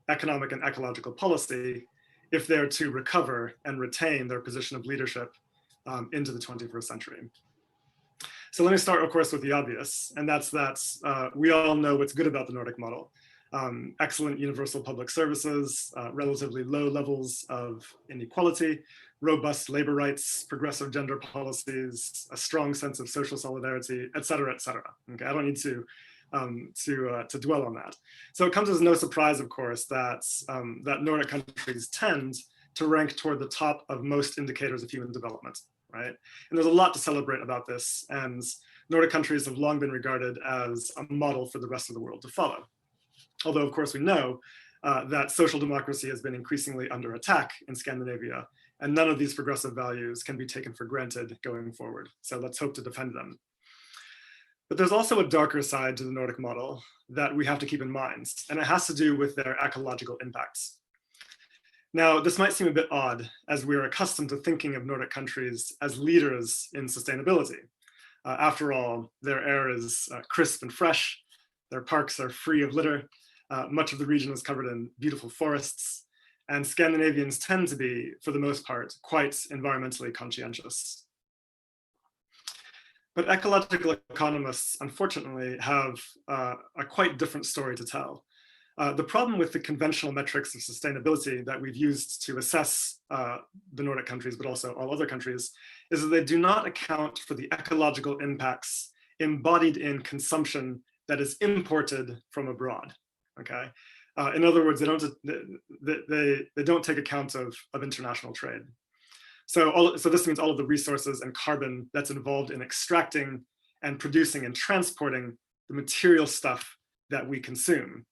economic and ecological policy if they're to recover and retain their position of leadership into the 21st century. So let me start, of course, with the obvious, and that's that we all know what's good about the Nordic model. Excellent universal public services, relatively low levels of inequality, robust labor rights, progressive gender policies, a strong sense of social solidarity, et cetera, et cetera. Okay, I don't need to dwell on that. So it comes as no surprise, of course, that, that Nordic countries tend to rank toward the top of most indicators of human development, right? And there's a lot to celebrate about this, and Nordic countries have long been regarded as a model for the rest of the world to follow. Although, of course, we know that social democracy has been increasingly under attack in Scandinavia, and none of these progressive values can be taken for granted going forward. So let's hope to defend them. But there's also a darker side to the Nordic model that we have to keep in mind, and it has to do with their ecological impacts. Now, this might seem a bit odd, as we're accustomed to thinking of Nordic countries as leaders in sustainability. After all, their air is crisp and fresh, their parks are free of litter, much of the region is covered in beautiful forests, and Scandinavians tend to be, for the most part, quite environmentally conscientious. But ecological economists, unfortunately, have a quite different story to tell. The problem with the conventional metrics of sustainability that we've used to assess the Nordic countries, but also all other countries, is that they do not account for the ecological impacts embodied in consumption that is imported from abroad. Okay, in other words, they don't take account of international trade. So this means all of the resources and carbon that's involved in extracting and producing and transporting the material stuff that we consume,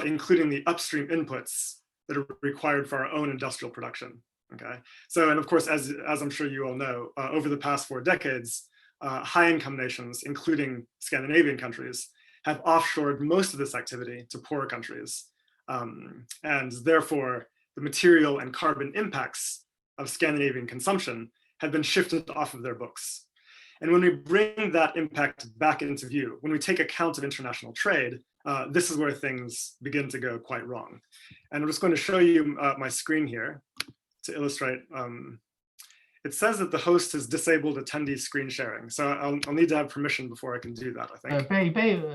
including the upstream inputs that are required for our own industrial production. Okay, so, and of course, as I'm sure you all know, over the past 4 decades, high-income nations, including Scandinavian countries, have offshored most of this activity to poorer countries. And therefore, the material and carbon impacts of Scandinavian consumption have been shifted off of their books. And when we bring that impact back into view, when we take account of international trade, this is where things begin to go quite wrong. And I'm just going to show you my screen here to illustrate. It says that the host has disabled attendee screen sharing. So I'll need to have permission before I can do that, I think.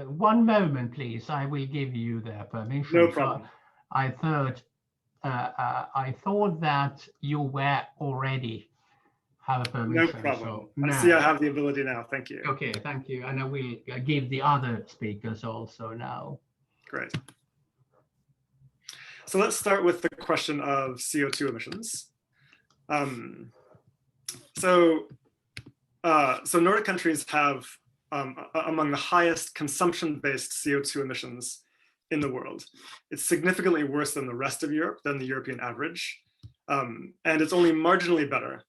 One moment, please. I will give you the permission. No problem. So I thought that you were already have a permission. No problem. So I see I have the ability now. Thank you. Okay, thank you. And I will give the other speakers also now. Great. So let's start with the question of CO2 emissions. So Nordic countries have among the highest consumption-based CO2 emissions in the world. It's significantly worse than the rest of Europe, than the European average. And it's only marginally better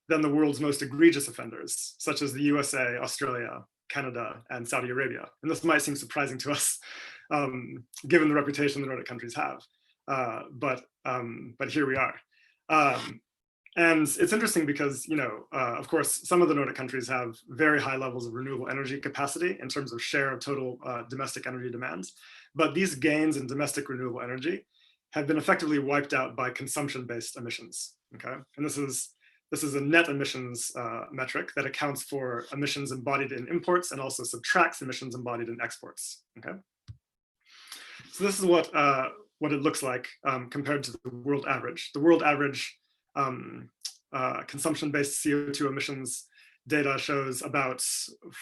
than the world's most egregious offenders, such as the USA, Australia, Canada, and Saudi Arabia. And this might seem surprising to us, given the reputation the Nordic countries have. But here we are. And it's interesting because, of course, some of the Nordic countries have very high levels of renewable energy capacity in terms of share of total domestic energy demand. But these gains in domestic renewable energy have been effectively wiped out by consumption-based emissions. Okay, and this is a net emissions metric that accounts for emissions embodied in imports and also subtracts emissions embodied in exports. Okay, so this is what it looks like compared to the world average. The world average consumption-based CO2 emissions data shows about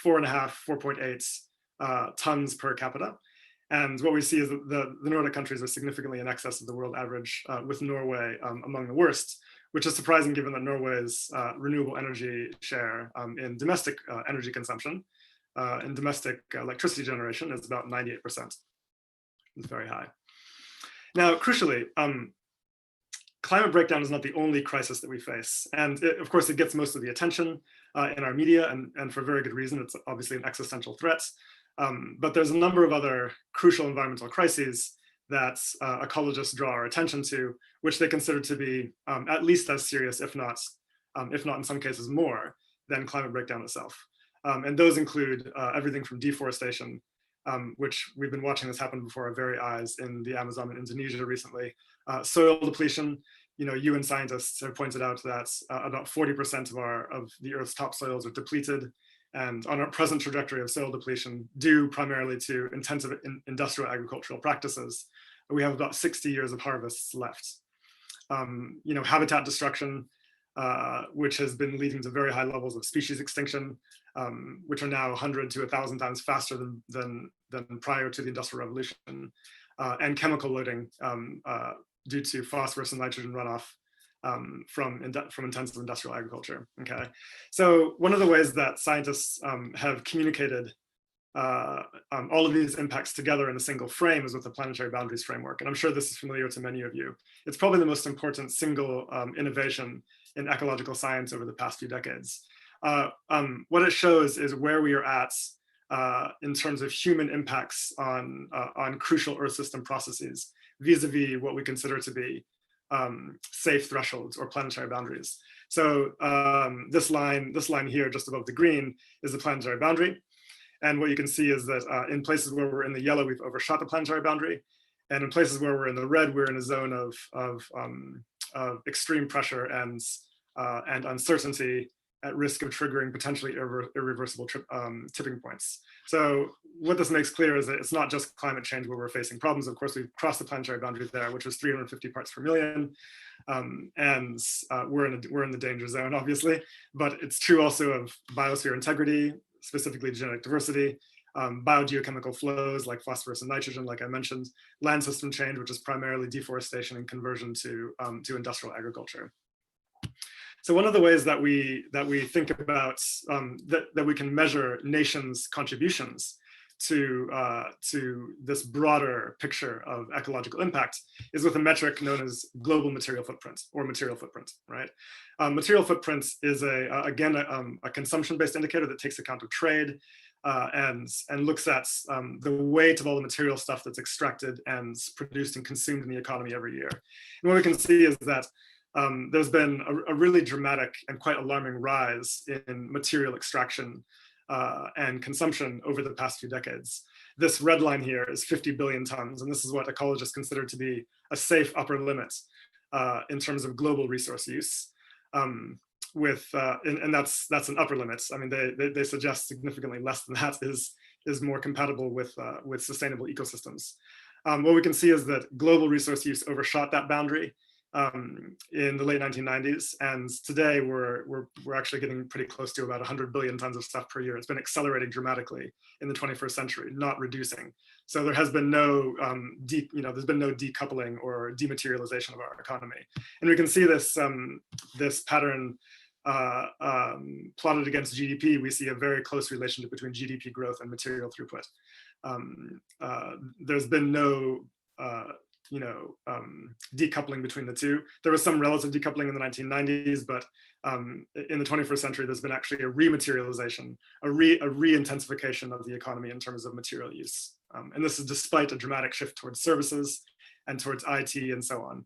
4.8 tons per capita. And what we see is that the Nordic countries are significantly in excess of the world average, with Norway among the worst, which is surprising given that Norway's renewable energy share in domestic energy consumption, in domestic electricity generation is about 98%. It's very high. Now, crucially, climate breakdown is not the only crisis that we face. And of course, it gets most of the attention in our media, and for very good reason. It's obviously an existential threat. But there's a number of other crucial environmental crises that ecologists draw our attention to, which they consider to be at least as serious, if not in some cases more, than climate breakdown itself. And those include everything from deforestation which we've been watching this happen before our very eyes in the Amazon and Indonesia recently. Soil depletion, UN scientists have pointed out that about 40% of the Earth's topsoils are depleted, and on our present trajectory of soil depletion, due primarily to intensive industrial agricultural practices, we have about 60 years of harvests left. Habitat destruction, which has been leading to very high levels of species extinction, which are now 100 to 1,000 times faster than prior to the Industrial Revolution, and chemical loading due to phosphorus and nitrogen runoff from intensive industrial agriculture. Okay, so one of the ways that scientists have communicated all of these impacts together in a single frame is with the planetary boundaries framework, and I'm sure this is familiar to many of you. It's probably the most important single innovation in ecological science over the past few decades. What it shows is where we are at in terms of human impacts on crucial Earth system processes, vis-a-vis what we consider to be safe thresholds or planetary boundaries. So this line here, just above the green, is the planetary boundary. And what you can see is that in places where we're in the yellow, we've overshot the planetary boundary. And in places where we're in the red, we're in a zone of extreme pressure and uncertainty at risk of triggering potentially irreversible tipping points. So what this makes clear is that it's not just climate change where we're facing problems. Of course, we've crossed the planetary boundary there, which was 350 parts per million. And we're in the danger zone, obviously, but it's true also of biosphere integrity, specifically genetic diversity, biogeochemical flows like phosphorus and nitrogen, like I mentioned, land system change, which is primarily deforestation and conversion to industrial agriculture. So one of the ways that we think about that we can measure nations' contributions to this broader picture of ecological impact is with a metric known as global material footprint, or material footprint, right? Material footprint is again a consumption-based indicator that takes account of trade and looks at the weight of all the material stuff that's extracted and produced and consumed in the economy every year. And what we can see is that there's been a really dramatic and quite alarming rise in material extraction and consumption over the past few decades. This red line here is 50 billion tons, and this is what ecologists consider to be a safe upper limit in terms of global resource use. And that's an upper limit. I mean, they suggest significantly less than that is more compatible with sustainable ecosystems. What we can see is that global resource use overshot that boundary in the late 1990s, and today we're actually getting pretty close to about 100 billion tons of stuff per year. It's been accelerating dramatically in the 21st century, not reducing. So there has been no there's been no decoupling or dematerialization of our economy, and we can see this this pattern plotted against GDP. We see a very close relationship between GDP growth and material throughput. There's been no decoupling between the two. There was some relative decoupling in the 1990s, but in the 21st century, there's been actually a rematerialization, a re-intensification of the economy in terms of material use. And this is despite a dramatic shift towards services and towards IT and so on,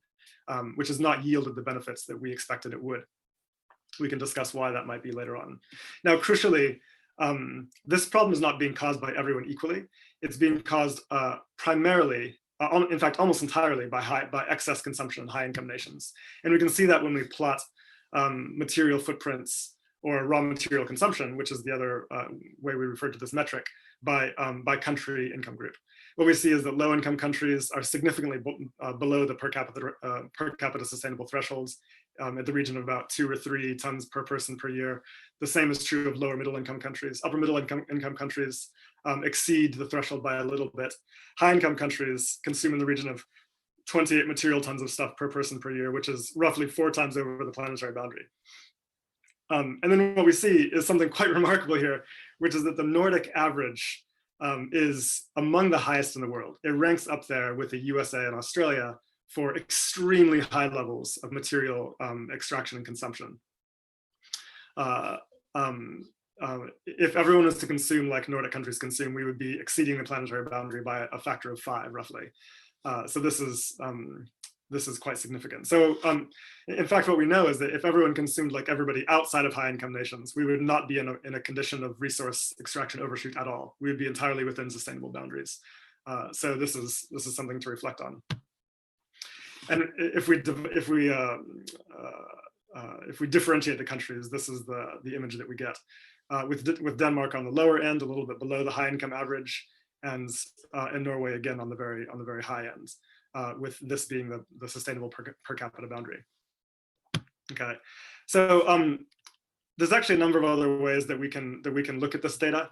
which has not yielded the benefits that we expected it would. We can discuss why that might be later on. Now, crucially, this problem is not being caused by everyone equally. It's being caused primarily, in fact, almost entirely by excess consumption in high-income nations. And we can see that when we plot material footprints or raw material consumption, which is the other way we refer to this metric, by country income group. What we see is that low-income countries are significantly below the per capita sustainable thresholds at the region of about 2 or 3 tons per person per year. The same is true of lower middle-income countries. Upper middle-income countries exceed the threshold by a little bit. High-income countries consume in the region of 28 material tons of stuff per person per year, which is roughly 4 times over the planetary boundary. And then what we see is something quite remarkable here, which is that the Nordic average is among the highest in the world. It ranks up there with the USA and Australia for extremely high levels of material extraction and consumption. If everyone was to consume like Nordic countries consume, we would be exceeding the planetary boundary by a factor of 5, roughly. So this is this is quite significant. So in fact, what we know is that if everyone consumed like everybody outside of high income nations, we would not be in a condition of resource extraction overshoot at all. We would be entirely within sustainable boundaries. So this is something to reflect on. And if we differentiate the countries, this is the image that we get, with Denmark on the lower end, a little bit below the high income average, and Norway again on the very high end, with this being the sustainable per capita boundary. Okay, so there's actually a number of other ways that we can look at this data.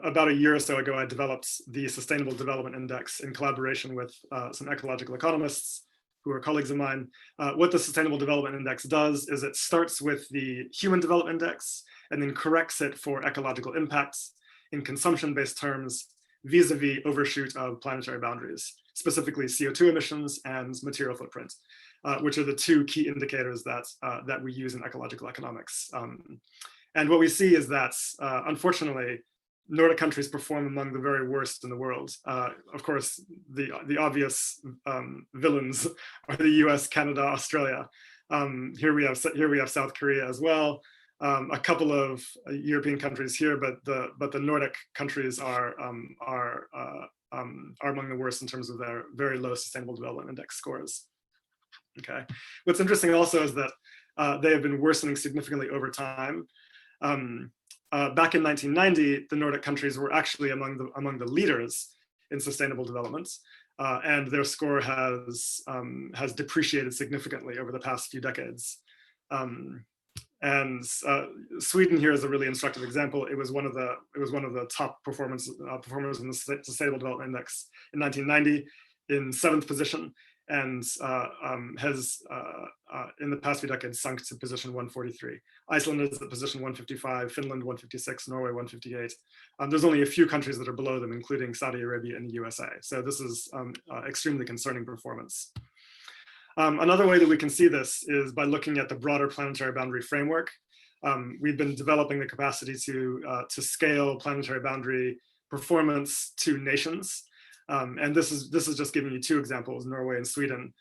About a year or so ago, I developed the Sustainable Development Index in collaboration with some ecological economists who are colleagues of mine. What the Sustainable Development Index does is it starts with the Human Development Index and then corrects it for ecological impacts in consumption-based terms vis-a-vis overshoot of planetary boundaries, specifically CO2 emissions and material footprint, which are the two key indicators that we use in ecological economics. And what we see is that, unfortunately, Nordic countries perform among the very worst in the world. Of course, the obvious villains are the US, Canada, Australia. Here we have South Korea as well. A couple of European countries here, but the Nordic countries are among the worst in terms of their very low Sustainable Development Index scores. Okay. What's interesting also is that they have been worsening significantly over time. Back in 1990, the Nordic countries were actually among the leaders in sustainable development, and their score has depreciated significantly over the past few decades. And Sweden here is a really instructive example. It was one of the top performers in the Sustainable Development Index in 1990, in 7th position, and has in the past few decades sunk to position 143. Iceland is at position 155, Finland 156, Norway 158. There's only a few countries that are below them, including Saudi Arabia and the USA. So this is extremely concerning performance. Another way that we can see this is by looking at the broader planetary boundary framework. We've been developing the capacity to scale planetary boundary performance to nations. And this is just giving you two examples, Norway and Sweden.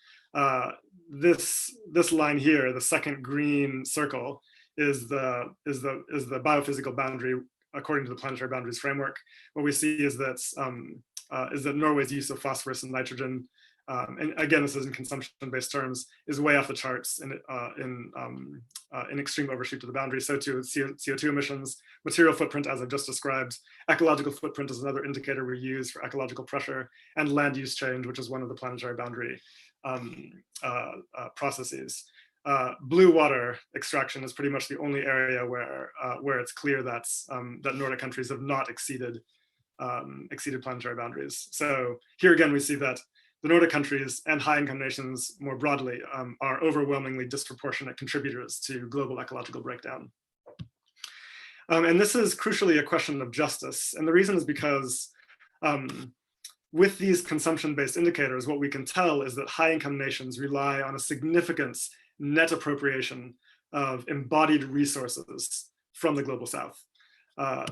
This line here, the second green circle, is the biophysical boundary according to the planetary boundaries framework. What we see is that Norway's use of phosphorus and nitrogen, and again, this is in consumption-based terms, is way off the charts in extreme overshoot to the boundary. So too CO2 emissions, material footprint, as I've just described. Ecological footprint is another indicator we use for ecological pressure, and land use change, which is one of the planetary boundary processes. Blue water extraction is pretty much the only area where it's clear that Nordic countries have not exceeded planetary boundaries. So here again, we see that the Nordic countries and high-income nations more broadly are overwhelmingly disproportionate contributors to global ecological breakdown. And this is crucially a question of justice. And the reason is because with these consumption-based indicators, what we can tell is that high-income nations rely on a significant net appropriation of embodied resources from the global south.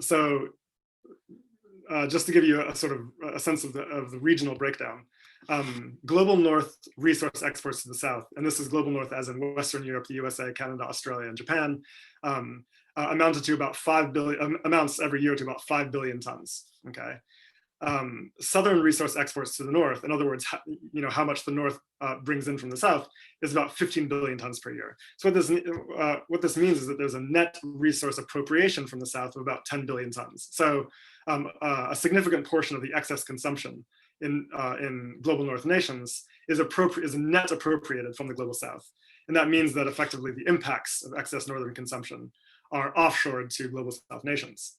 So just to give you a sort of a sense of the regional breakdown, global north resource exports to the south, and this is global north as in Western Europe, the USA, Canada, Australia, and Japan, amounted to about 5 billion, amounts every year to about 5 billion tons, okay? Southern resource exports to the north, in other words, how much the north brings in from the south, is about 15 billion tons per year. So what this means is that there's a net resource appropriation from the south of about 10 billion tons. So a significant portion of the excess consumption in global north nations is net appropriated from the global south. And that means that effectively the impacts of excess northern consumption are offshored to global south nations.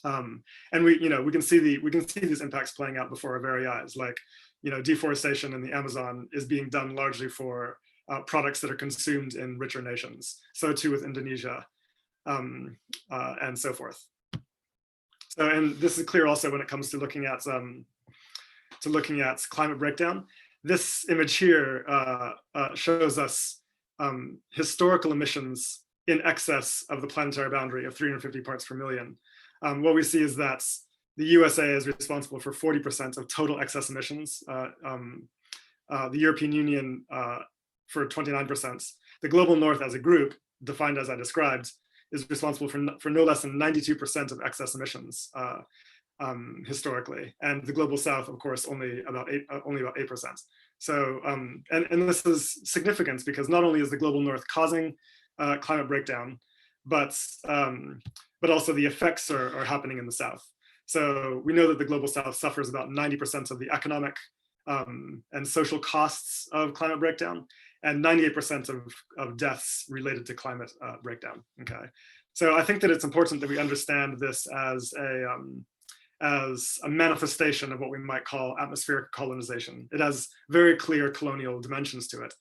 And we can see these impacts playing out before our very eyes, like, deforestation in the Amazon is being done largely for products that are consumed in richer nations. So too with Indonesia, and so forth. So, and this is clear also when it comes to looking at climate breakdown. This image here shows us historical emissions in excess of the planetary boundary of 350 parts per million. What we see is that the USA is responsible for 40% of total excess emissions the European Union for 29%. The global north as a group, defined as I described, is responsible for no less than 92% of excess emissions historically, and the global south, of course, only about 8%. So, and this is significant because not only is the global north causing climate breakdown, but also the effects are happening in the south. So we know that the global south suffers about 90% of the economic and social costs of climate breakdown, and 98% of deaths related to climate breakdown. Okay, so I think that it's important that we understand this as a manifestation of what we might call atmospheric colonization. It has very clear colonial dimensions to it,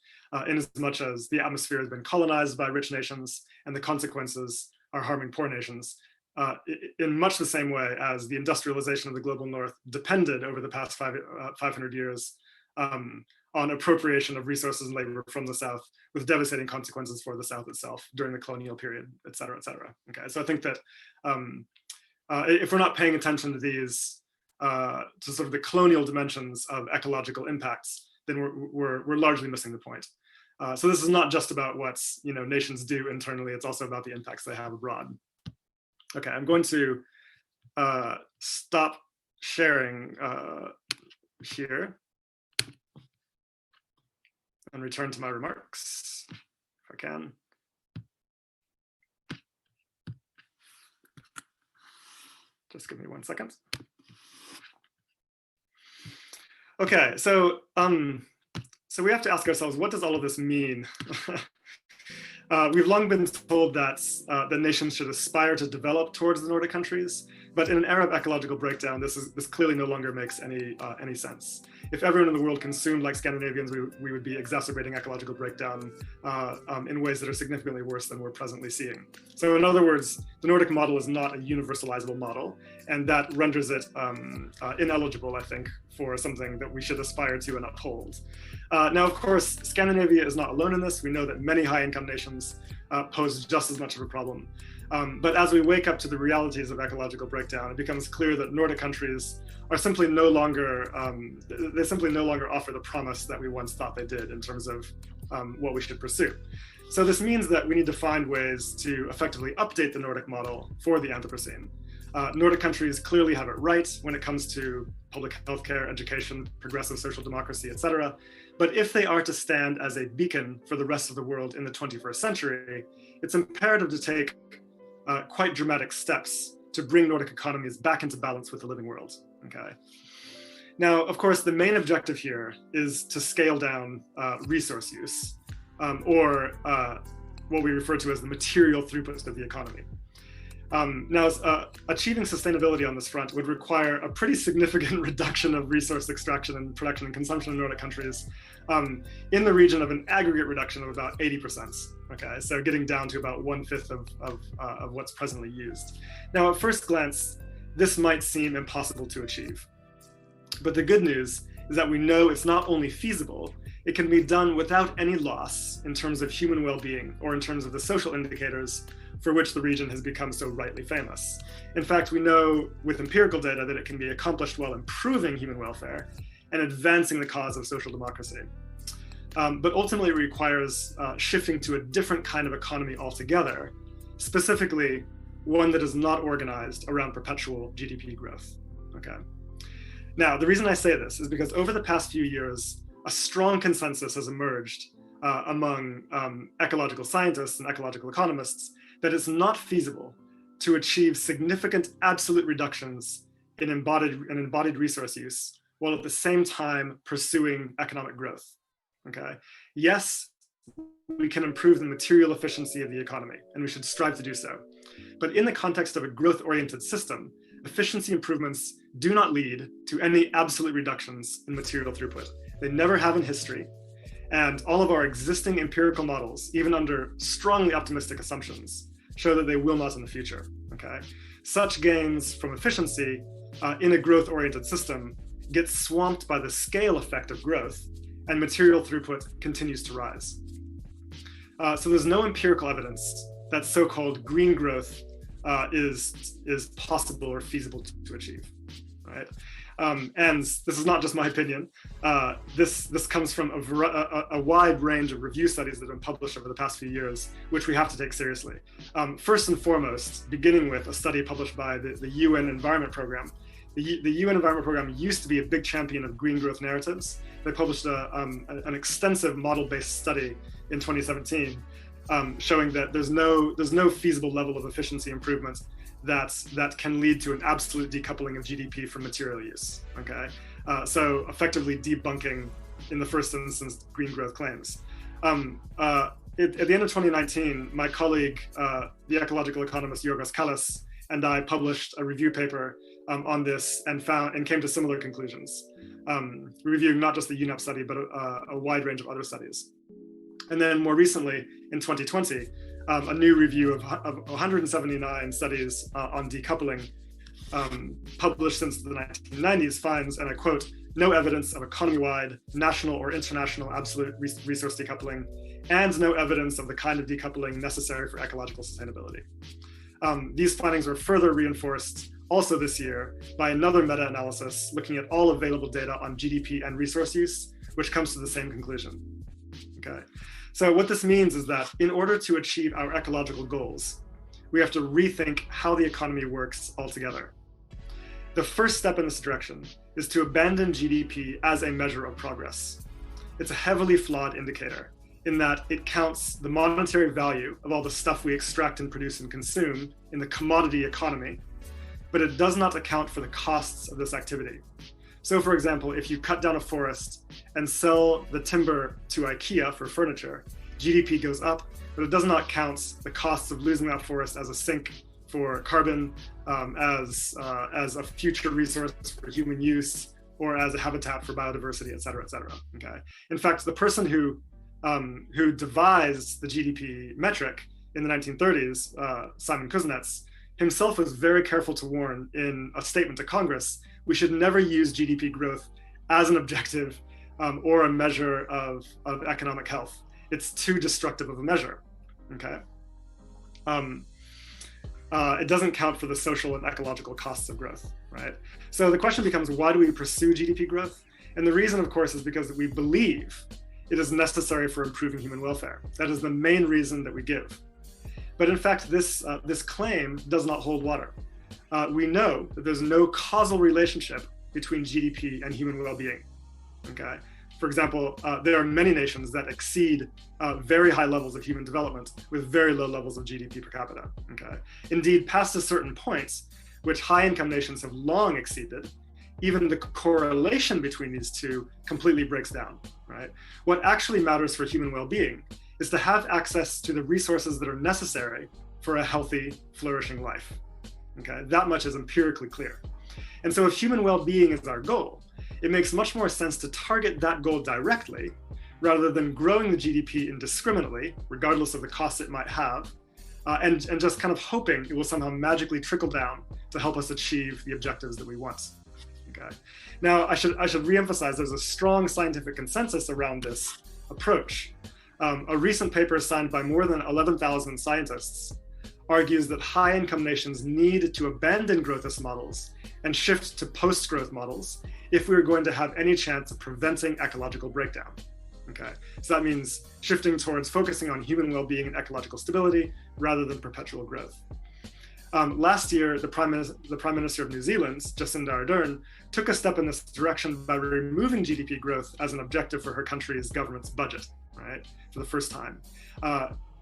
in as much as the atmosphere has been colonized by rich nations and the consequences are harming poor nations, in much the same way as the industrialization of the global north depended over the past 500 years on appropriation of resources and labor from the south, with devastating consequences for the south itself during the colonial period, et cetera, et cetera. Okay, so I think that if we're not paying attention to these, to sort of the colonial dimensions of ecological impacts, then we're largely missing the point. So this is not just about what nations do internally, it's also about the impacts they have abroad. Okay, I'm going to stop sharing here and return to my remarks, if I can. Just give me 1 second. Okay, so we have to ask ourselves, what does all of this mean? We've long been told that nations should aspire to develop towards the Nordic countries, but in an era of ecological breakdown, this clearly no longer makes any sense. If everyone in the world consumed like Scandinavians, we would be exacerbating ecological breakdown in ways that are significantly worse than we're presently seeing. So in other words, the Nordic model is not a universalizable model, and that renders it ineligible, I think, for something that we should aspire to and uphold. Now, of course, Scandinavia is not alone in this. We know that many high-income nations pose just as much of a problem. But as we wake up to the realities of ecological breakdown, it becomes clear that Nordic countries are simply no longer, they simply no longer offer the promise that we once thought they did in terms of what we should pursue. So this means that we need to find ways to effectively update the Nordic model for the Anthropocene. Nordic countries clearly have it right when it comes to public healthcare, education, progressive social democracy, etc. But if they are to stand as a beacon for the rest of the world in the 21st century, it's imperative to take quite dramatic steps to bring Nordic economies back into balance with the living world. Okay. Now, of course, the main objective here is to scale down resource use, or what we refer to as the material throughput of the economy. Now, achieving sustainability on this front would require a pretty significant reduction of resource extraction and production and consumption in Nordic countries, in the region of an aggregate reduction of about 80%. Okay, so getting down to about 1/5 of what's presently used. Now, at first glance, this might seem impossible to achieve. But the good news is that we know it's not only feasible, it can be done without any loss in terms of human well-being or in terms of the social indicators for which the region has become so rightly famous. In fact, we know with empirical data that it can be accomplished while improving human welfare and advancing the cause of social democracy. But ultimately it requires shifting to a different kind of economy altogether, specifically one that is not organized around perpetual GDP growth. Okay. Now, the reason I say this is because over the past few years, a strong consensus has emerged among ecological scientists and ecological economists that it's not feasible to achieve significant absolute reductions in embodied resource use while at the same time pursuing economic growth. Okay. Yes, we can improve the material efficiency of the economy, and we should strive to do so. But in the context of a growth-oriented system, efficiency improvements do not lead to any absolute reductions in material throughput. They never have in history. And all of our existing empirical models, even under strongly optimistic assumptions, show that they will not in the future. Okay. Such gains from efficiency in a growth-oriented system get swamped by the scale effect of growth, and material throughput continues to rise. So there's no empirical evidence that so-called green growth is possible or feasible to achieve, right? And this is not just my opinion. This comes from a wide range of review studies that have been published over the past few years, which we have to take seriously. First and foremost, beginning with a study published by the UN Environment Program. The UN Environment Program used to be a big champion of green growth narratives. They published an extensive model-based study in 2017 showing that there's no feasible level of efficiency improvement that can lead to an absolute decoupling of GDP from material use. Okay, so effectively debunking, in the first instance, green growth claims. At the end of 2019, my colleague, the ecological economist Yorgos Kallis, and I published a review paper on this and came to similar conclusions, reviewing not just the UNEP study, but a wide range of other studies. And then more recently, in 2020, a new review of 179 studies on decoupling, published since the 1990s, finds, and I quote, no evidence of economy-wide, national or international absolute resource decoupling, and no evidence of the kind of decoupling necessary for ecological sustainability. These findings were further reinforced also this year by another meta-analysis looking at all available data on GDP and resource use, which comes to the same conclusion. Okay, so what this means is that in order to achieve our ecological goals, we have to rethink how the economy works altogether. The first step in this direction is to abandon GDP as a measure of progress. It's a heavily flawed indicator in that it counts the monetary value of all the stuff we extract and produce and consume in the commodity economy, but it does not account for the costs of this activity. So for example, if you cut down a forest and sell the timber to IKEA for furniture, GDP goes up, but it does not count the costs of losing that forest as a sink for carbon, as a future resource for human use, or as a habitat for biodiversity, et cetera, et cetera. Okay. In fact, the person who devised the GDP metric in the 1930s, Simon Kuznets, himself was very careful to warn in a statement to Congress, we should never use GDP growth as an objective or a measure of economic health. It's too destructive of a measure, okay? It doesn't count for the social and ecological costs of growth, right? So the question becomes, why do we pursue GDP growth? And the reason, of course, is because we believe it is necessary for improving human welfare. That is the main reason that we give. But in fact, this claim does not hold water. We know that there's no causal relationship between GDP and human well-being, okay? For example, there are many nations that exceed very high levels of human development with very low levels of GDP per capita, okay? Indeed, past a certain point, which high-income nations have long exceeded, even the correlation between these two completely breaks down, right? What actually matters for human well-being is to have access to the resources that are necessary for a healthy, flourishing life. Okay, that much is empirically clear. And so if human well-being is our goal, it makes much more sense to target that goal directly rather than growing the GDP indiscriminately, regardless of the costs it might have, and just kind of hoping it will somehow magically trickle down to help us achieve the objectives that we want. Okay. Now, I should reemphasize there's a strong scientific consensus around this approach. A recent paper signed by more than 11,000 scientists argues that high-income nations need to abandon growthist models and shift to post-growth models if we're going to have any chance of preventing ecological breakdown. Okay, so that means shifting towards focusing on human well-being and ecological stability rather than perpetual growth. Last year, the Prime Minister of New Zealand, Jacinda Ardern, took a step in this direction by removing GDP growth as an objective for her country's government's budget, right, for the first time.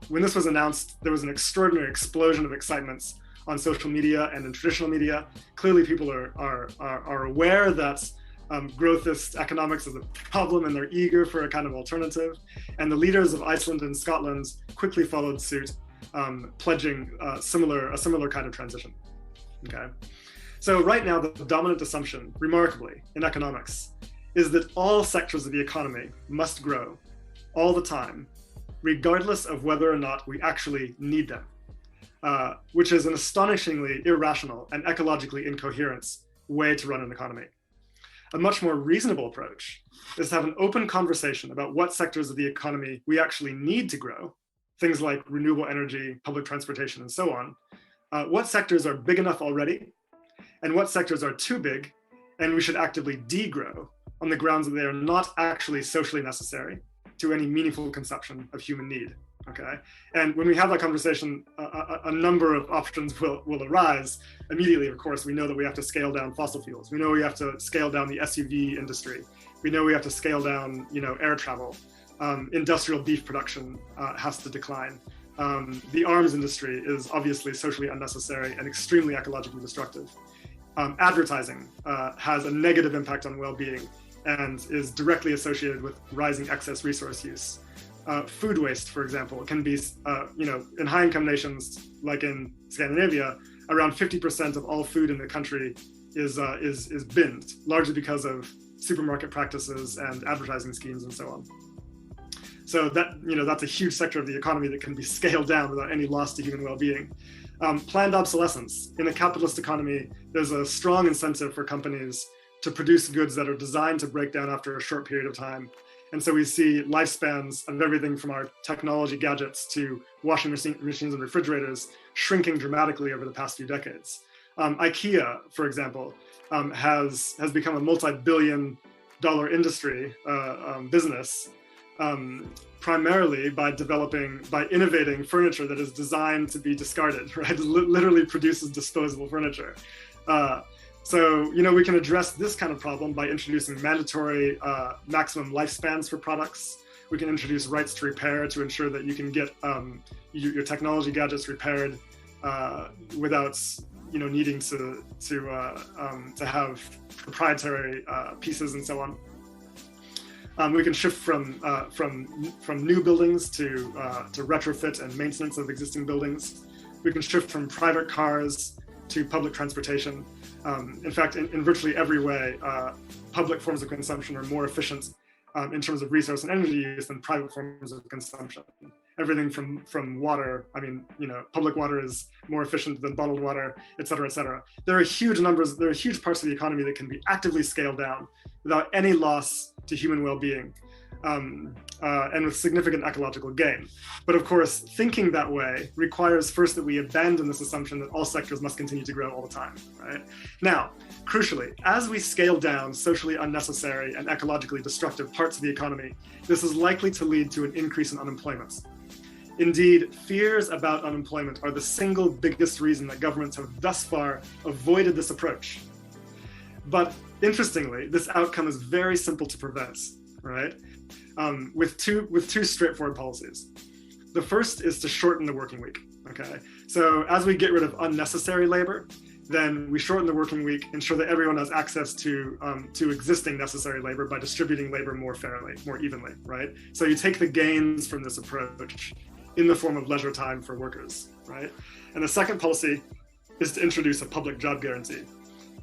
When this was announced, there was an extraordinary explosion of excitement on social media and in traditional media. Clearly, people are aware that growthist economics is a problem and they're eager for a kind of alternative. And the leaders of Iceland and Scotland quickly followed suit, pledging a similar kind of transition. Okay, so right now the dominant assumption, remarkably, in economics, is that all sectors of the economy must grow all the time, regardless of whether or not we actually need them, which is an astonishingly irrational and ecologically incoherent way to run an economy. A much more reasonable approach is to have an open conversation about what sectors of the economy we actually need to grow, things like renewable energy, public transportation, and so on. What sectors are big enough already, and what sectors are too big and we should actively degrow on the grounds that they are not actually socially necessary to any meaningful conception of human need. Okay, and when we have that conversation, a number of options will arise immediately. Of course, we know that we have to scale down fossil fuels. We know we have to scale down the SUV industry. We know we have to scale down, air travel. Industrial beef production has to decline. The arms industry is obviously socially unnecessary and extremely ecologically destructive. Advertising has a negative impact on well-being and is directly associated with rising excess resource use. Food waste, for example, can be, in high-income nations like in Scandinavia, around 50% of all food in the country is binned, largely because of supermarket practices and advertising schemes and so on. So that's a huge sector of the economy that can be scaled down without any loss to human well-being. Planned obsolescence. In a capitalist economy, there's a strong incentive for companies to produce goods that are designed to break down after a short period of time. And so we see lifespans of everything from our technology gadgets to washing machines and refrigerators shrinking dramatically over the past few decades. IKEA, for example, has become a multi-billion dollar industry business, primarily by innovating furniture that is designed to be discarded, right? It literally produces disposable furniture. So, we can address this kind of problem by introducing mandatory maximum lifespans for products. We can introduce rights to repair to ensure that you can get your technology gadgets repaired without, needing to have proprietary pieces and so on. We can shift from new buildings to retrofit and maintenance of existing buildings. We can shift from private cars to public transportation. In fact, in virtually every way, public forms of consumption are more efficient in terms of resource and energy use than private forms of consumption. Everything from water, public water is more efficient than bottled water, et cetera, et cetera. There are huge parts of the economy that can be actively scaled down without any loss to human well-being, and with significant ecological gain. But of course, thinking that way requires first that we abandon this assumption that all sectors must continue to grow all the time, right? Now, crucially, as we scale down socially unnecessary and ecologically destructive parts of the economy, this is likely to lead to an increase in unemployment. Indeed, fears about unemployment are the single biggest reason that governments have thus far avoided this approach. But interestingly, this outcome is very simple to prevent, right? With two straightforward policies. The first is to shorten the working week, okay? So as we get rid of unnecessary labor, then we shorten the working week, ensure that everyone has access to existing necessary labor by distributing labor more fairly, more evenly, right? So you take the gains from this approach in the form of leisure time for workers, right? And the second policy is to introduce a public job guarantee.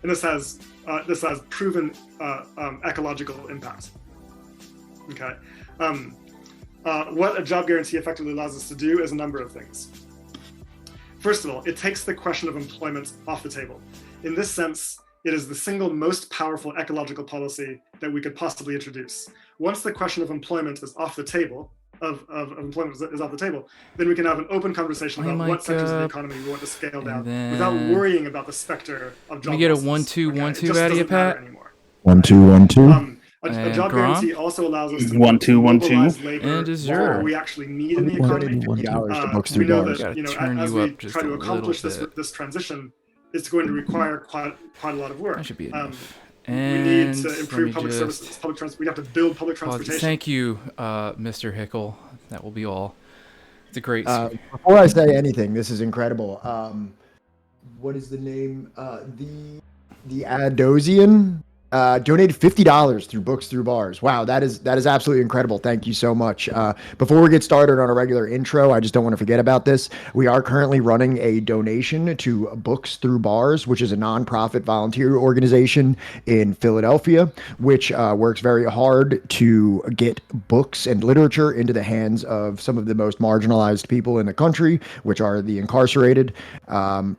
And this has proven ecological impact. Okay. What a job guarantee effectively allows us to do is a number of things. First of all, it takes the question of employment off the table. In this sense, it is the single most powerful ecological policy that we could possibly introduce. Once the question of employment is off the table, then we can have an open conversation about what sectors of the economy we want to scale down without worrying about the specter of job losses. Can we get a 1-2-1-2 out of you, Pat? 1-2-1-2. A job Grom? guarantee also allows us to 1-2-1-2 labor and for what we actually need in the economy. $1 to books We through know bars. that as you we up just try a to little accomplish bit. this transition, it's going to require quite a lot of work. That should be enough. We And need to improve public services, we have to build public transportation. Thank you, Mr. Hickel. That will be all. It's a great. Before I say anything, this is incredible. What is the name? The Adosian donated $50 through Books Through Bars. Wow, that is absolutely incredible. Thank you so much. Before we get started on a regular intro, I just don't want to forget about this. We are currently running a donation to Books Through Bars, which is a nonprofit volunteer organization in Philadelphia, which works very hard to get books and literature into the hands of some of the most marginalized people in the country, which are the incarcerated.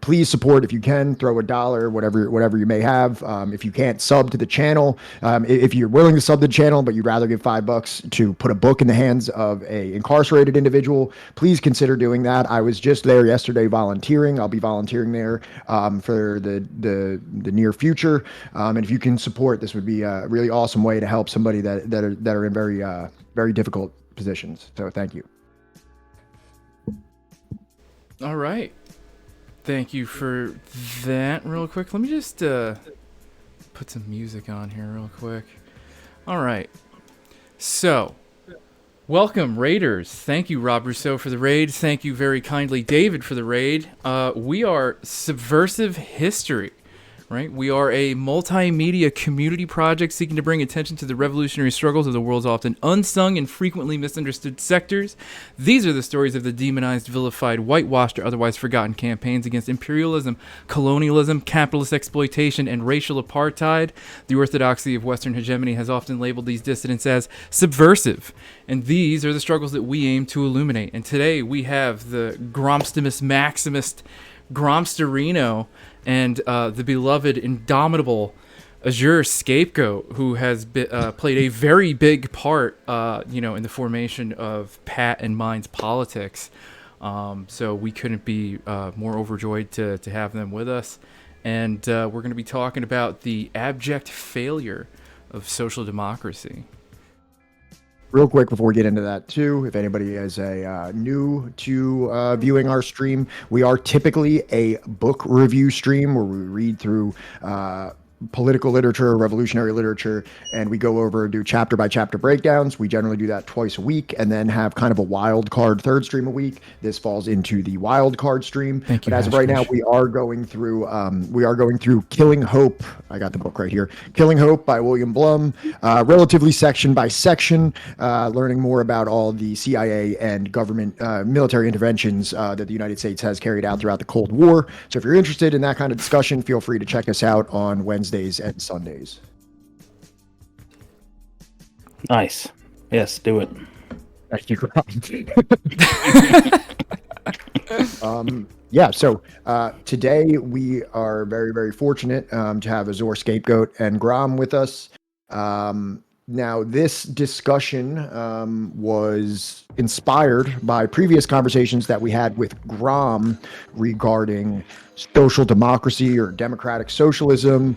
Please support if you can. Throw $1, whatever you may have. If you can't sub to the channel. If you're willing to sub the channel, but you'd rather give $5 to put a book in the hands of a incarcerated individual, please consider doing that. I was just there yesterday volunteering. I'll be volunteering there for the near future. And if you can support, this would be a really awesome way to help somebody that are in very difficult positions. So thank you. All right. Thank you for that. Real quick, let me just put some music on here real quick. All right. So, welcome, Raiders. Thank you, Rob Rousseau, for the raid. Thank you very kindly, David, for the raid. We are Subversive History. Right? We are a multimedia community project seeking to bring attention to the revolutionary struggles of the world's often unsung and frequently misunderstood sectors. These are the stories of the demonized, vilified, whitewashed, or otherwise forgotten campaigns against imperialism, colonialism, capitalist exploitation, and racial apartheid. The orthodoxy of Western hegemony has often labeled these dissidents as subversive, and these are the struggles that we aim to illuminate. And today we have the Gromstimus Maximist Gromsterino and the beloved indomitable azureScapegoat, who has played a very big part, in the formation of Pat and mine's politics. So we couldn't be more overjoyed to have them with us. And we're going to be talking about the abject failure of social democracy. Real quick before we get into that too, if anybody is new to viewing our stream, we are typically a book review stream where we read through political literature, revolutionary literature, and we go over and do chapter by chapter breakdowns. We generally do that twice a week and then have kind of a wild card third stream a week. This falls into the wild card stream. Thank you. But as of right now, we are going through Killing Hope. I got the book right here. Killing Hope by William Blum, relatively section by section, learning more about all the CIA and government military interventions that the United States has carried out throughout the Cold War. So if you're interested in that kind of discussion, feel free to check us out on Wednesdays and Sundays. Nice. Yes, do it. Thank you. So today we are very, very fortunate to have azureScapegoat and Grom with us. Now, this discussion was inspired by previous conversations that we had with Grom regarding social democracy or democratic socialism,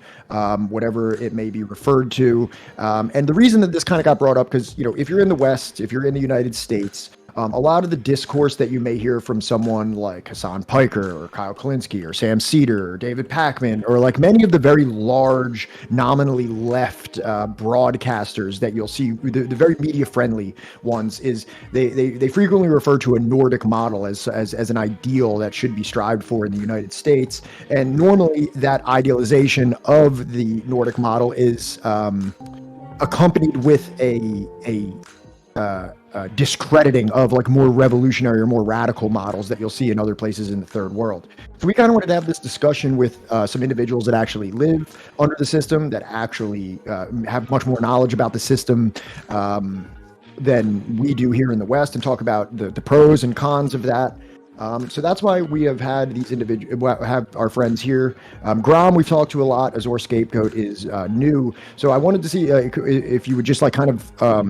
whatever it may be referred to. And the reason that this kind of got brought up, because, if you're in the West, if you're in the United States, a lot of the discourse that you may hear from someone like Hassan Piker or Kyle Kalinske or Sam Cedar or David Pakman, or like many of the very large, nominally left broadcasters that you'll see, the very media-friendly ones, is they frequently refer to a Nordic model as an ideal that should be strived for in the United States. And normally that idealization of the Nordic model is accompanied with a discrediting of like more revolutionary or more radical models that you'll see in other places in the third world. So we kind of wanted to have this discussion with some individuals that actually live under the system, that actually have much more knowledge about the system than we do here in the West, and talk about the pros and cons of that. So that's why we have had these have our friends here. Grom, we've talked to a lot. azureScapegoat is new. So I wanted to see if you would just like kind of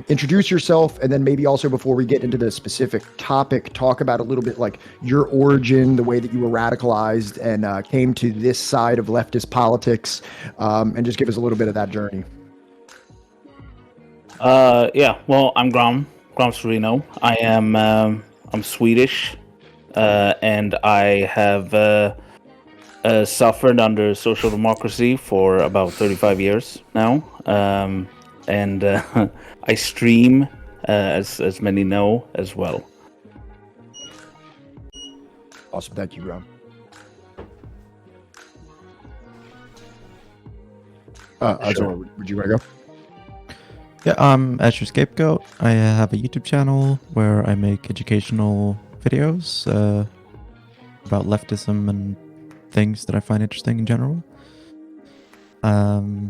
introduce yourself, and then maybe also before we get into the specific topic, talk about a little bit like your origin, the way that you were radicalized and came to this side of leftist politics, and just give us a little bit of that journey. Well, I'm Grom Serino. I am I'm Swedish. And I have suffered under social democracy for about 35 years now. And I stream, as many know, as well. Awesome. Thank you, Grom. Azure, would you want to go? Yeah, I'm unsung. I have a YouTube channel where I make educational videos about leftism and things that I find interesting in general. I've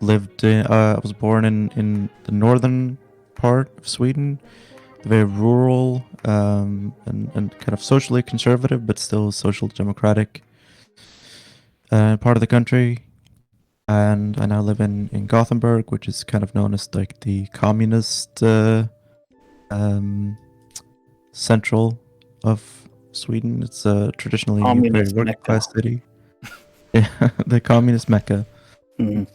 lived I was born in the northern part of Sweden, very rural, and kind of socially conservative, but still social democratic part of the country, and I now live in Gothenburg, which is kind of known as like the communist central of Sweden. It's traditionally a very Communist working Mecca. class city. Yeah, the communist Mecca. Mhm.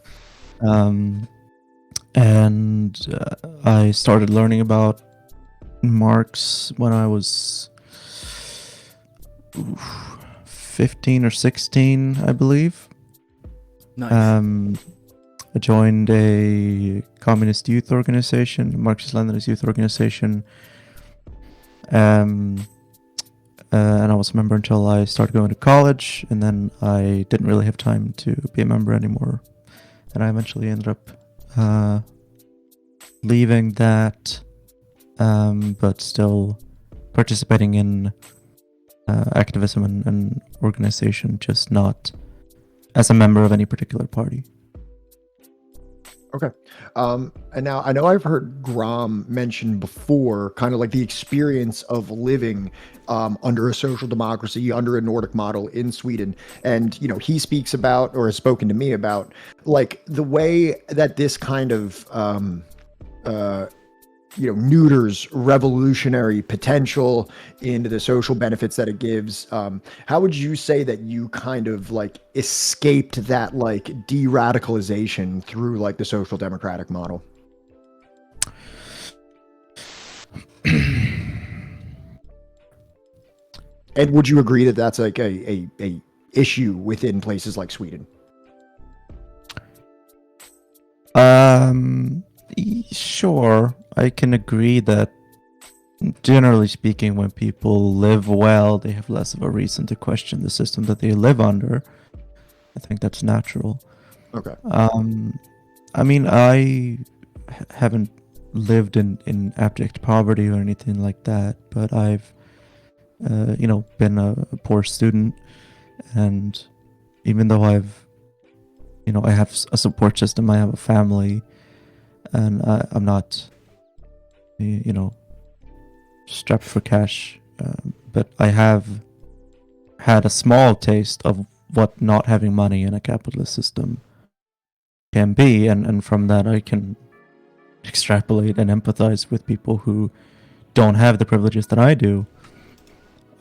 And I started learning about Marx when I was 15 or 16, I believe. Nice. I joined a communist youth organization, Marxist-Leninist youth organization. And I was a member until I started going to college, and then I didn't really have time to be a member anymore. And I eventually ended up leaving that, but still participating in activism and organization, just not as a member of any particular party. Okay. And now I know I've heard Grom mention before, kind of like the experience of living under a social democracy, under a Nordic model in Sweden. And, you know, he speaks about, or has spoken to me about, like the way that this kind of, neuters revolutionary potential into the social benefits that it gives. How would you say that you kind of like escaped that like de-radicalization through like the social democratic model? And would you agree that that's like a issue within places like Sweden? Sure, I can agree that generally speaking, when people live well, they have less of a reason to question the system that they live under. I think that's natural. Okay. I mean, I haven't lived in abject poverty or anything like that, but I've, been a poor student, and even though I have a support system, I have a family, and I'm not, strapped for cash, but I have had a small taste of what not having money in a capitalist system can be, and from that I can extrapolate and empathize with people who don't have the privileges that I do.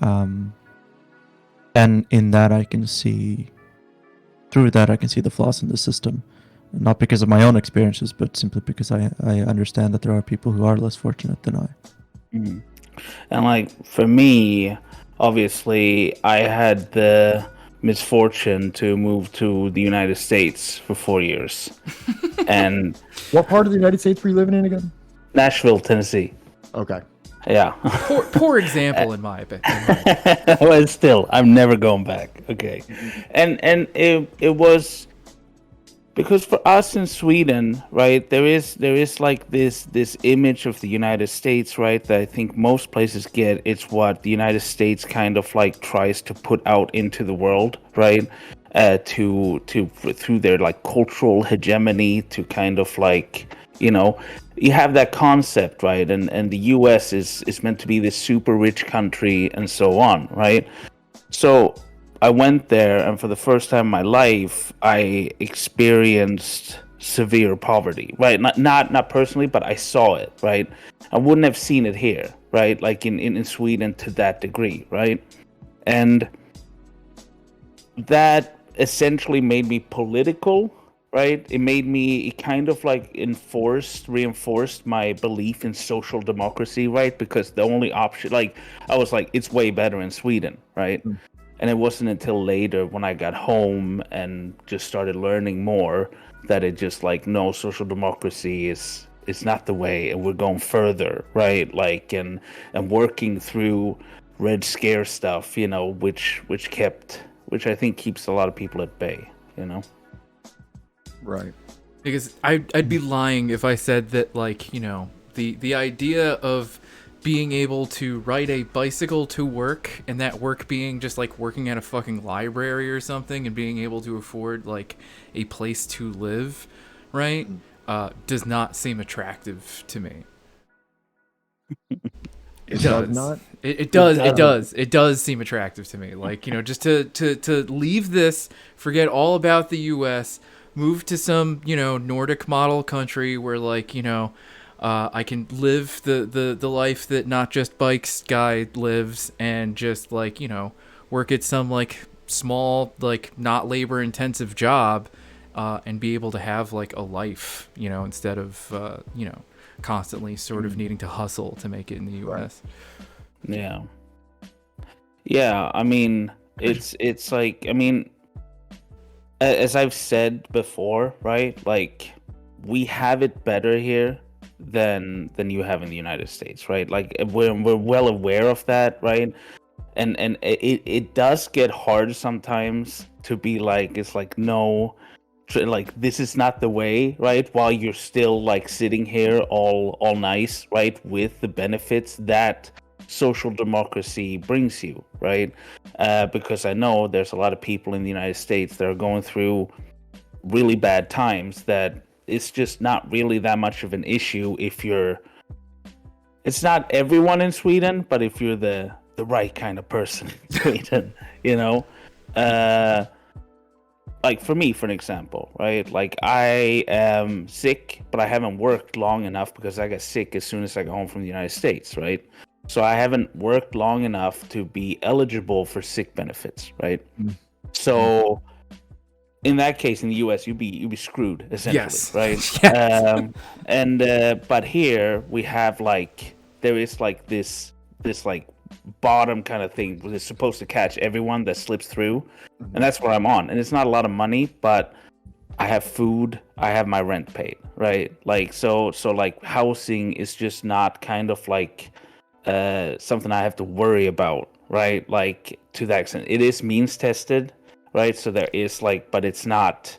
And in that I can see the flaws in the system, not because of my own experiences, but simply because I understand that there are people who are less fortunate than I. Mm. And like for me, obviously, I had the misfortune to move to the United States for 4 years, and What part of the United States were you living in again? Nashville, Tennessee. Okay. Yeah. Poor example in my opinion. Well, still, I'm never going back. Okay, and it was because for us in Sweden, right, there is like this image of the United States, right, that I think most places get. It's what the United States kind of like tries to put out into the world, right, to through their like cultural hegemony to kind of like, you have that concept, right, and the U.S. is meant to be this super rich country and so on, right. So I went there, and for the first time in my life, I experienced severe poverty, right? Not personally, but I saw it, right? I wouldn't have seen it here, right? Like in Sweden to that degree, right? And that essentially made me political, right? It kind of like reinforced my belief in social democracy, right? Because the only option, like, I was like, it's way better in Sweden, right? And it wasn't until later when I got home and just started learning more that it just like, no, social democracy is not the way, and we're going further, right? Like, and working through Red Scare stuff, which I think keeps a lot of people at bay, Right. Because I'd be lying if I said that, like, the idea of being able to ride a bicycle to work, and that work being just like working at a fucking library or something, and being able to afford like a place to live, right, does not seem attractive to me. It does does. not. It does. It doesn't. does. It does seem attractive to me. Like, just to leave this, forget all about the U.S., move to some, Nordic model country where, like, I can live the life that Not Just Bikes guy lives, and just, like, work at some, like, small, like, not labor intensive job, and be able to have, like, a life, instead of, constantly sort of needing to hustle to make it in the U.S. Yeah, I mean, it's like, I mean, as I've said before, right? Like, we have it better here than you have in the United States, right? Like, we're well aware of that, right? And it does get hard sometimes to be like, it's like, no, like, this is not the way, right? While you're still, like, sitting here all nice, right, with the benefits that social democracy brings you, right? Because I know there's a lot of people in the United States that are going through really bad times, that it's just not really that much of an issue if you're, it's not everyone in Sweden, but if you're the right kind of person in Sweden, like, for me, for an example, right? Like, I am sick, but I haven't worked long enough, because I got sick as soon as I got home from the United States, right? So I haven't worked long enough to be eligible for sick benefits, right? So in that case, in the US, you'd be screwed, essentially, Yes. right? Yes. But here we have, like, there is, like, this like bottom kind of thing that is supposed to catch everyone that slips through, and that's what I'm on. And it's not a lot of money, but I have food, I have my rent paid, right? Like, so like, housing is just not kind of like something I have to worry about, right? Like, to that extent, it is means tested, right? So there is, like, but it's not,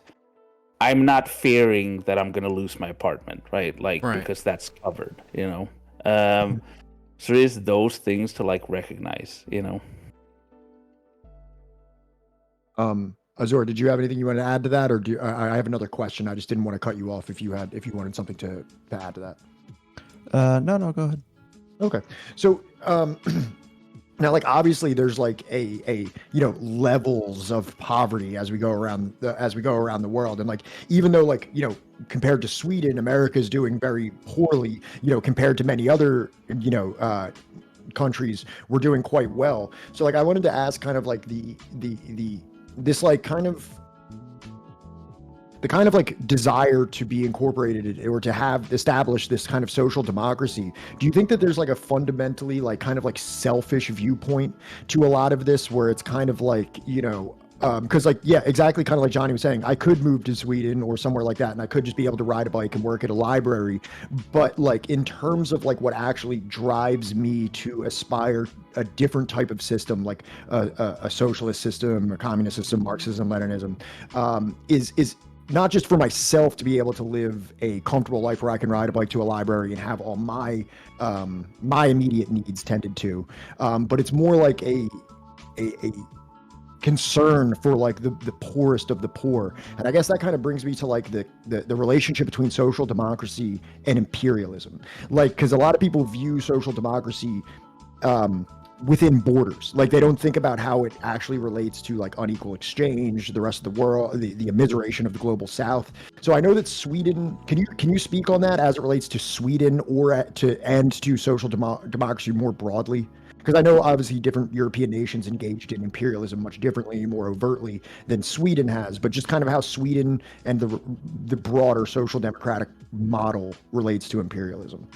I'm not fearing that I'm gonna lose my apartment, right? Like, Right. because that's covered, so there is those things to, like, recognize, Azure, did you have anything you want to add to that, or I have another question? I just didn't want to cut you off if you wanted something to add to that. No, go ahead. Okay, so now, like, obviously there's, like, a levels of poverty as we go around the world, and, like, even though, like, compared to Sweden, America is doing very poorly, compared to many other countries, we're doing quite well. So, like, I wanted to ask kind of like this, like, kind of the kind of, like, desire to be incorporated or to have established this kind of social democracy. Do you think that there's, like, a fundamentally, like, kind of, like, selfish viewpoint to a lot of this, where it's kind of like, because, like, yeah, exactly, kind of like Johnny was saying, I could move to Sweden or somewhere like that, and I could just be able to ride a bike and work at a library, but, like, in terms of, like, what actually drives me to aspire a different type of system, like a socialist system, a communist system, Marxism, Leninism, is not just for myself to be able to live a comfortable life where I can ride a bike to a library and have all my immediate needs tended to, but it's more like a concern for, like, the poorest of the poor. And I guess that kind of brings me to, like, the relationship between social democracy and imperialism. Like, because a lot of people view social democracy within borders. Like, they don't think about how it actually relates to, like, unequal exchange, the rest of the world, the immiseration of the global south. So I know that Sweden, can you speak on that as it relates to Sweden or to social democracy more broadly? Because I know obviously different European nations engaged in imperialism much differently, more overtly than Sweden has, but just kind of how Sweden and the broader social democratic model relates to imperialism.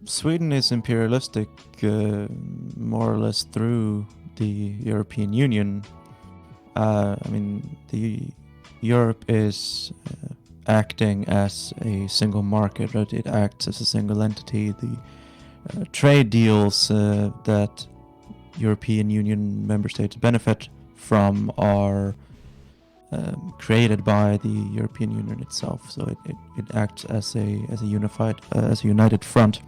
Sweden is imperialistic more or less through the European Union. I mean, Europe is acting as a single market, right? It acts as a single entity. The trade deals that European Union member states benefit from are created by the European Union itself. So it acts as a united front,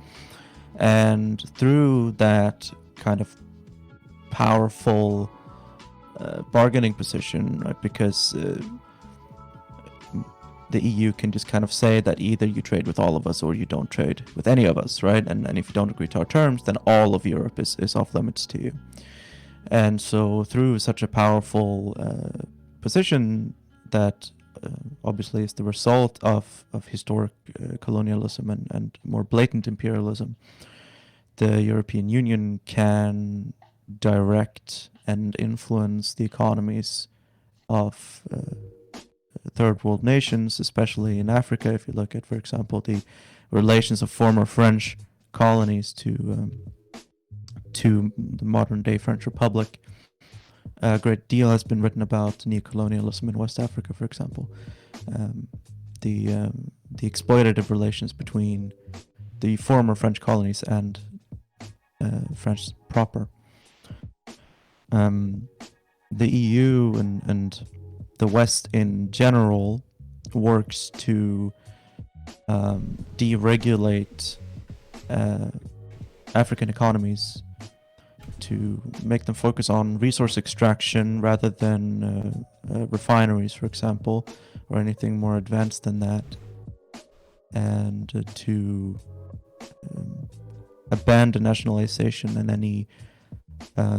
and through that kind of powerful bargaining position, right? Because the EU can just kind of say that either you trade with all of us or you don't trade with any of us, right? And if you don't agree to our terms, then all of Europe is off limits to you. And so through such a powerful position that obviously is the result of historic colonialism and more blatant imperialism, the European Union can direct and influence the economies of third world nations, especially in Africa. If you look at, for example, the relations of former French colonies to the modern day French Republic, a great deal has been written about neocolonialism in West Africa, for example. The exploitative relations between the former French colonies and France proper. The EU and the West in general works to deregulate African economies, to make them focus on resource extraction rather than refineries, for example, or anything more advanced than that, and to abandon nationalization and any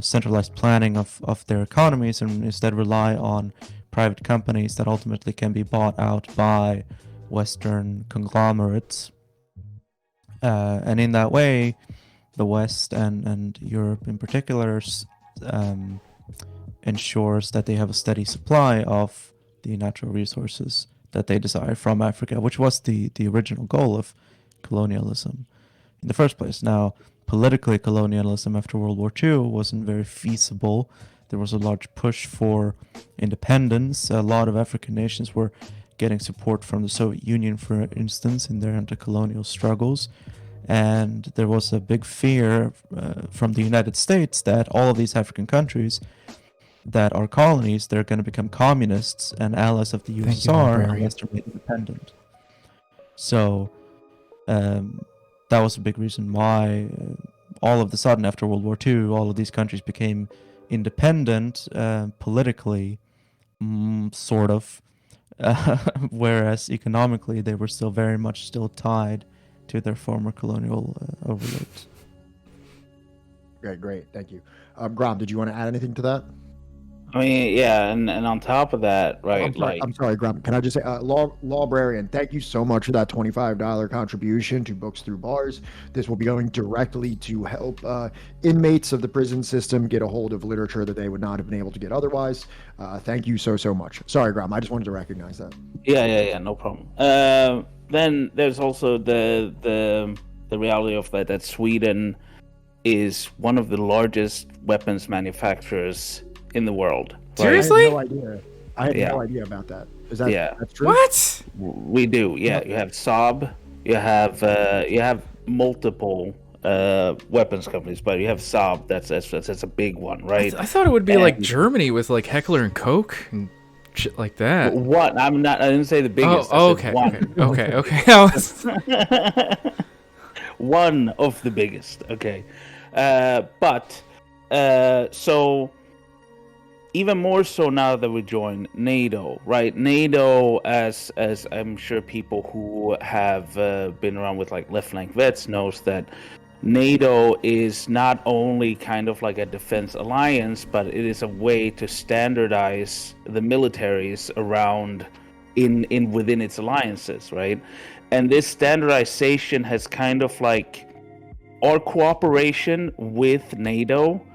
centralized planning of their economies, and instead rely on private companies that ultimately can be bought out by Western conglomerates. And in that way, the West and Europe in particular ensures that they have a steady supply of the natural resources that they desire from Africa, which was the original goal of colonialism in the first place. Now, politically, colonialism after World War II wasn't very feasible. There was a large push for independence. A lot of African nations were getting support from the Soviet Union, for instance, in their anti-colonial struggles. And there was a big fear from the United States that all of these African countries that are colonies, they're going to become communists and allies of the USSR unless they're made independent. So that was a big reason why all of a sudden after World War II, all of these countries became independent politically, sort of, whereas economically they were still very much still tied to their former colonial overlords. Okay, great. Thank you. Grom, did you want to add anything to that? I mean, yeah, and on top of that, right? I'm sorry, Grom. Can I just say, Librarian, thank you so much for that $25 contribution to Books Through Bars. This will be going directly to help inmates of the prison system get a hold of literature that they would not have been able to get otherwise. Thank you so much. Sorry, Grom. I just wanted to recognize that. Yeah, no problem. Then there's also the reality of that Sweden is one of the largest weapons manufacturers in the world. Seriously? I had no idea about that. Is that that's true? What? We do. Yeah, you have Saab, you have multiple weapons companies, but you have Saab. That's a big one, right? I thought it would be like Germany with like Heckler and Koch and shit like that. What? I didn't say the biggest. Oh, okay. I was... One of the biggest. Okay, so even more so now that we join NATO, right? NATO, as I'm sure people who have been around with like left flank vets knows that NATO is not only kind of like a defense alliance, but it is a way to standardize the militaries around within its alliances, right? And this standardization has kind of like our cooperation with NATO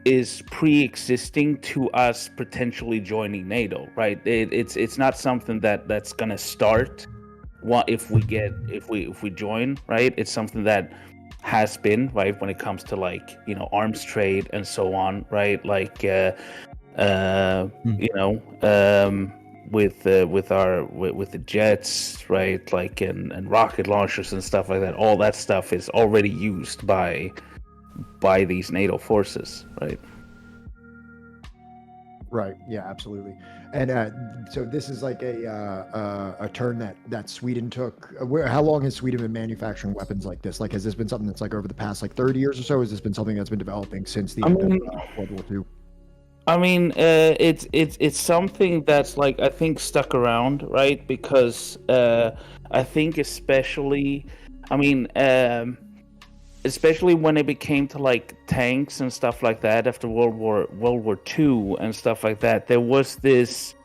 is pre-existing to us potentially joining NATO, right? It's not something that's gonna start if we join, right? It's something that has been, right, when it comes to like, you know, arms trade and so on, right? Like with the jets, right, like and rocket launchers and stuff like that. All that stuff is already used by these NATO forces, right? Right. Yeah, absolutely. And so this is like a turn that Sweden took. How long has Sweden been manufacturing weapons like this? Like, has this been something that's like over the past like 30 years or so? Has this been something that's been developing since the end of World War II? I mean, it's something that's like I think stuck around, right? Because I think especially when it became to like tanks and stuff like that after World War II and stuff like that, there was this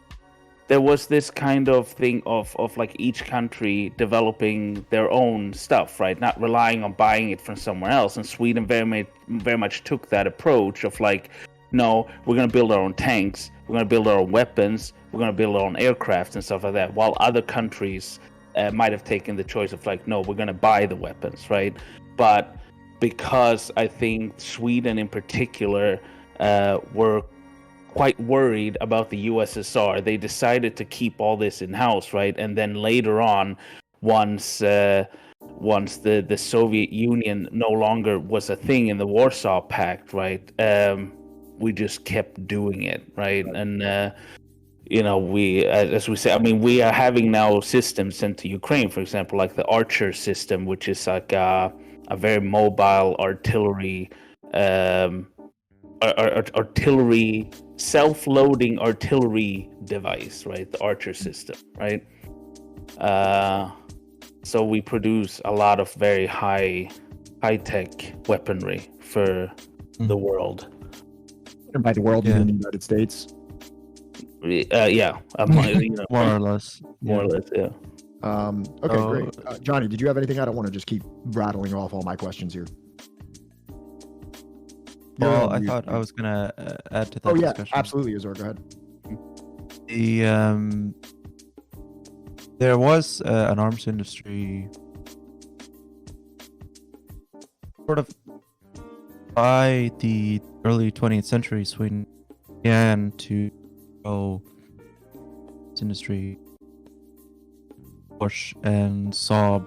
kind of thing of like each country developing their own stuff, right? Not relying on buying it from somewhere else. And Sweden very much took that approach of like, no, we're going to build our own tanks, we're going to build our own weapons, we're going to build our own aircraft and stuff like that, while other countries might have taken the choice of like, no, we're going to buy the weapons, right? But because I think Sweden in particular were quite worried about the USSR, they decided to keep all this in-house, right? And then later on, once the Soviet Union no longer was a thing in the Warsaw Pact, right? We just kept doing it, right? And we, as we say, I mean, we are having now systems sent to Ukraine, for example, like the Archer system, which is like a very mobile artillery, artillery, self-loading artillery device, right? The Archer system, right? So we produce a lot of very high-tech weaponry for the world. And by the world, Yeah. in the United States. Yeah, More or less. more or less, yeah. Okay, So- great. Johnny, did you have anything? I don't want to just keep rattling off all my questions here. You're Well, on I mute. thought I was gonna add to that Oh yeah, discussion. absolutely, Azor. Go ahead. There was an arms industry sort of by the early 20th century. Sweden began to grow this industry. Bosch and Saab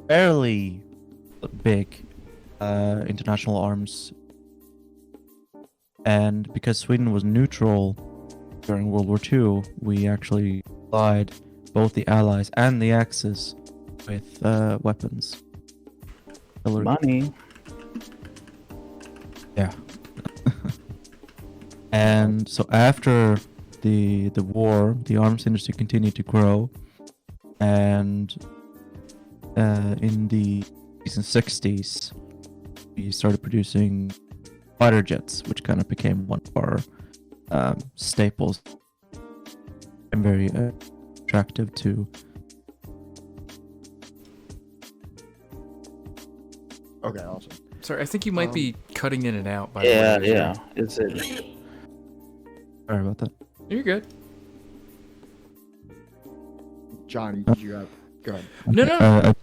fairly big international arms, and because Sweden was neutral during World War II, we actually supplied both the Allies and the Axis with weapons. Money. Yeah. And so after the war, the arms industry continued to grow, and in the 60s, we started producing fighter jets, which kind of became one of our staples and very attractive to. Okay, awesome. Sorry, I think you might be cutting in and out. By the Yeah, way. yeah. It's it. Sorry about that. You're good. Johnny, did you have? Go ahead. No, no. I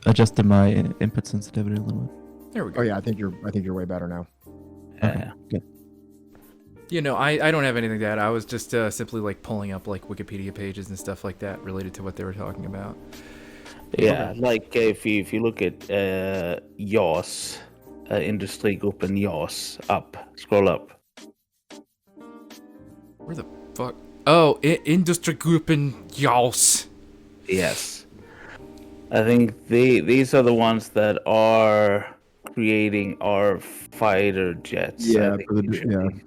adjusted my input sensitivity a little bit. There we go. Oh yeah, I think you're way better now. Okay, good. You know, I don't have anything to add. I was just simply like pulling up like Wikipedia pages and stuff like that related to what they were talking about. Yeah, like if you look at JAS, Industrigruppen JAS, scroll up. Where the fuck? Oh, Industrigruppen JAS. Yes, I think these are the ones that are creating our fighter jets. I think it should be.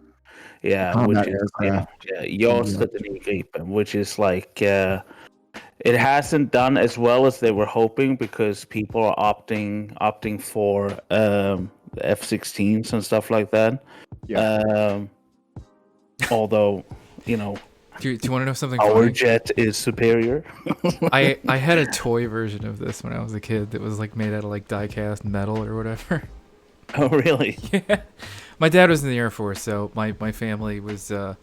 Yeah, Combat which is aircraft. JAS Strategigripen, which is like it hasn't done as well as they were hoping because people are opting for F-16s and stuff like that. Yeah. Although, you know, Do you want to know something our funny? jet is superior. I had a toy version of this when I was a kid that was like made out of like die-cast metal or whatever. Oh, really? Yeah. My dad was in the Air Force, so my family was, just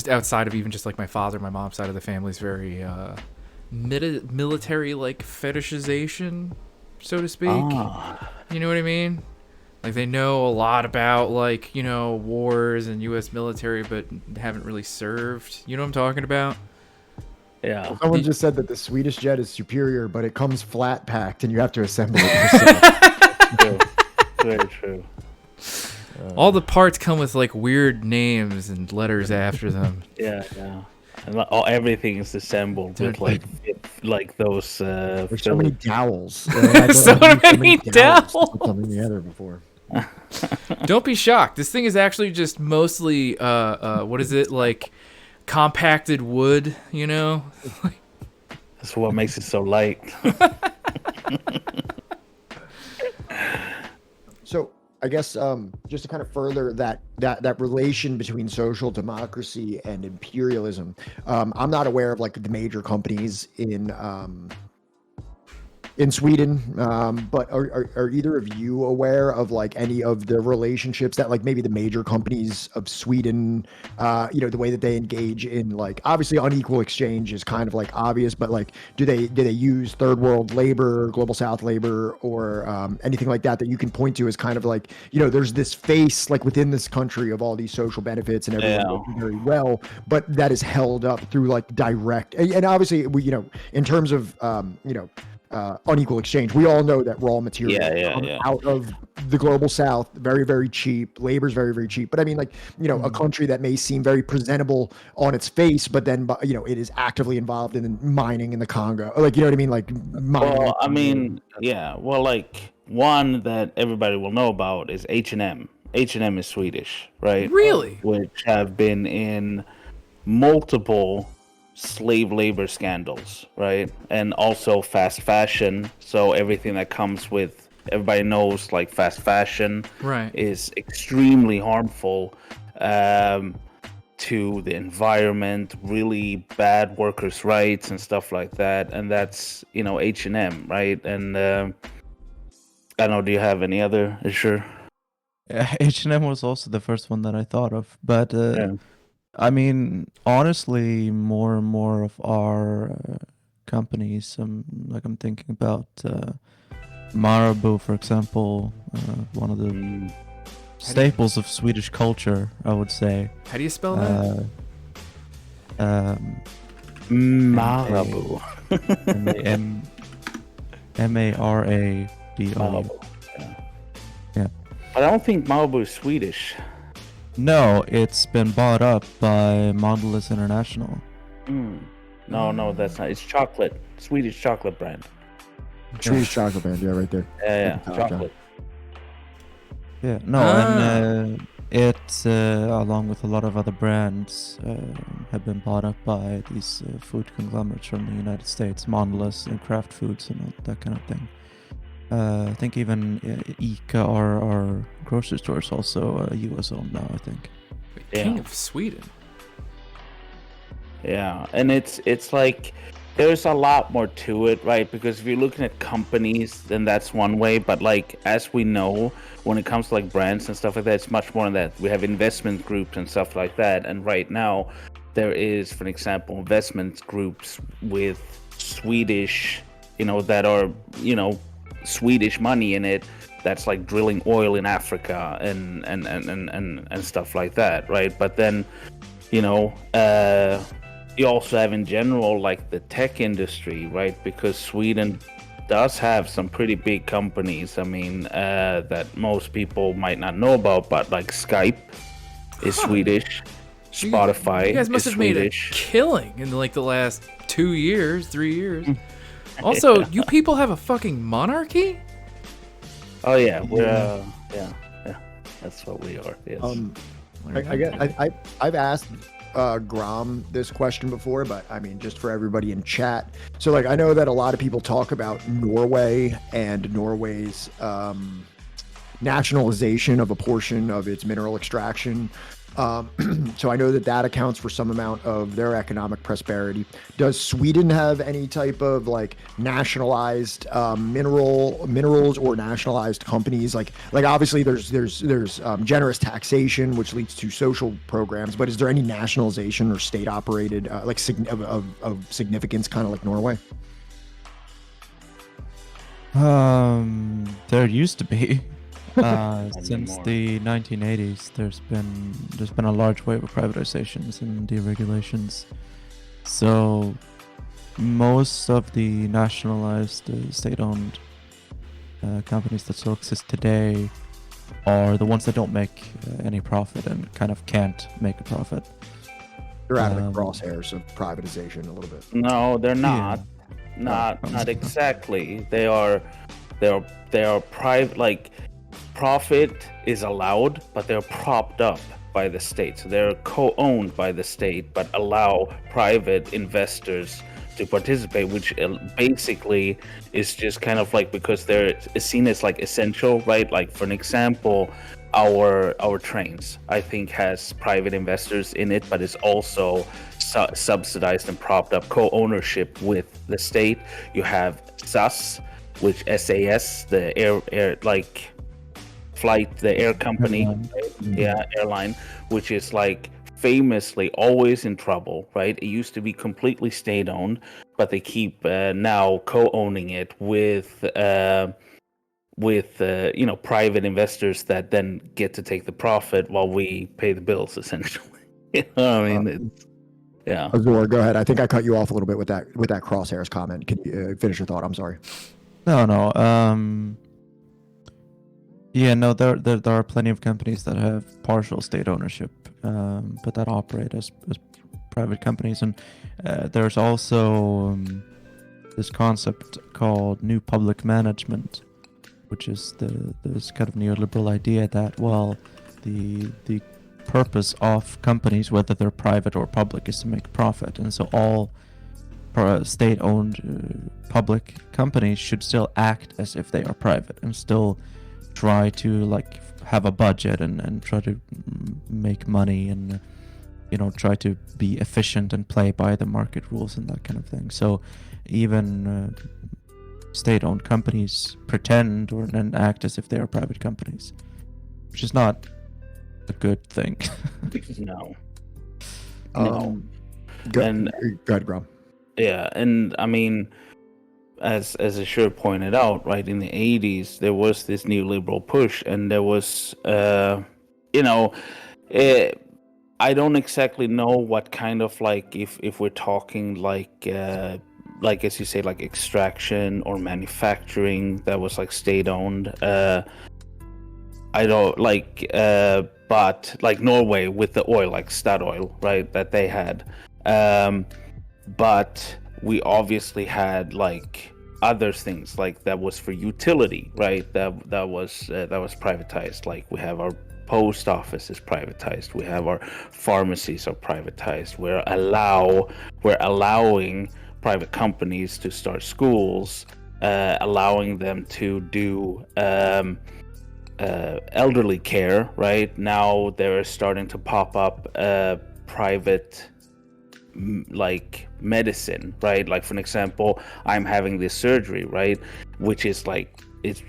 outside of even just like my father, my mom's side of the family is very military like fetishization, so to speak. You know what I mean? Like they know a lot about like, wars and U.S. military, but haven't really served. You know what I'm talking about? Yeah. Someone just said that the Swedish jet is superior, but it comes flat packed and you have to assemble it yourself. True. Very true. All the parts come with like weird names and letters after them. Yeah. And everything is assembled with like those. There's so many dowels. So many dowels. Put something together before. Don't be shocked. This thing is actually just mostly what is it, like compacted wood, you know? That's what makes it so light. So I guess just to kind of further that relation between social democracy and imperialism, I'm not aware of like the major companies in Sweden, but are either of you aware of like any of the relationships that like maybe the major companies of Sweden, the way that they engage in, like, obviously unequal exchange is kind of like obvious, but like do they use third world labor, global south labor, or anything like that you can point to as kind of like, there's this face like within this country of all these social benefits and everyone working very well, but that is held up through like direct and obviously we, in terms of unequal exchange, we all know that raw materials out of the global south very, very cheap, labor's very, very cheap, but I mean, like, a country that may seem very presentable on its face, but then it is actively involved in mining in the Congo, like, you know what I mean, like mining. Well, I mean, well, like one that everybody will know about is H&M. H&M is Swedish, right? Really? Which have been in multiple slave labor scandals, right? And also fast fashion. So everything that comes with, everybody knows, like fast fashion is extremely harmful to the environment, really bad workers' rights and stuff like that. And that's, H&M, right? And I don't know, do you have any other issue? H&M was also the first one that I thought of, but I mean, honestly, more and more of our companies, I'm thinking about Marabou, for example, one of the staples of Swedish culture, I would say. How do you spell that? Marabou. Marabou. Yeah. But I don't think Marabou is Swedish. No, it's been bought up by Mondelez International. No, that's not. It's chocolate. Swedish chocolate brand. Swedish chocolate brand, yeah, right there. Yeah, chocolate. Yeah, no, and it, along with a lot of other brands, have been bought up by these food conglomerates from the United States, Mondelez and Kraft Foods and all that kind of thing. I think even ICA or grocery stores also US owned now, I think. King of Sweden. Yeah, and it's like there's a lot more to it, right? Because if you're looking at companies, then that's one way. But like, as we know, when it comes to like brands and stuff like that, it's much more than that. We have investment groups and stuff like that. And right now, there is, for example, investment groups with Swedish, that are, Swedish money in it, that's like drilling oil in Africa and stuff like that, right? But then, you also have in general like the tech industry, right? Because Sweden does have some pretty big companies. I mean, that most people might not know about, but like Skype is Swedish. Spotify. You guys must have Swedish. made a killing in like the last 2 years, 3 years. Also, you people have a fucking monarchy? Oh yeah, we're yeah, that's what we are. Yes. I've asked Grom this question before, but I mean, just for everybody in chat. So like, I know that a lot of people talk about Norway and Norway's nationalization of a portion of its mineral extraction. So I know that accounts for some amount of their economic prosperity. Does Sweden have any type of like nationalized minerals or nationalized companies? Like obviously there's generous taxation, which leads to social programs, but is there any nationalization or state operated of significance, kind of like Norway? There used to be. Since the 1980s, there's been a large wave of privatizations and deregulations. So most of the nationalized state-owned companies that still exist today are the ones that don't make any profit and kind of can't make a profit. They're out of the crosshairs of privatization a little bit. No, they're not. Not exactly. They are private. Like, profit is allowed, but they're propped up by the state. So they're co-owned by the state, but allow private investors to participate, which basically is just kind of like, because they're seen as like essential, right? Like for an example, our trains, I think, has private investors in it, but it's also subsidized and propped up, co-ownership with the state. You have SAS, which SAS, the air like flight, the air company, airline, which is like famously always in trouble, right? It used to be completely state-owned, but they keep now co-owning it with private investors that then get to take the profit while we pay the bills, essentially. You know what I mean? Yeah. Azure, go ahead. I think I cut you off a little bit with that crosshairs comment. Can you finish your thought? I'm sorry. No. Yeah, no, there are plenty of companies that have partial state ownership, but that operate as private companies. And there's also this concept called new public management, which is this kind of neoliberal idea that, well, the purpose of companies, whether they're private or public, is to make profit. And so all state-owned public companies should still act as if they are private and still try to like have a budget and try to make money and try to be efficient and play by the market rules and that kind of thing. So even state-owned companies pretend and act as if they are private companies, which is not a good thing. No. Go ahead, Grom. Yeah, and I mean, as Ashur pointed out, right, in the 80s, there was this neoliberal push, and there was, I don't exactly know what kind of, like, if we're talking like as you say, like extraction or manufacturing that was like state-owned. I don't like, but like Norway with the oil, like Statoil, right, that they had. But we obviously had like other things like that was for utility, right? That was privatized. Like we have our post office is privatized. We have our pharmacies are privatized. We're allowing private companies to start schools, allowing them to do elderly care. Right now, they're starting to pop up private like medicine, right? Like for an example, I'm having this surgery, right, which is like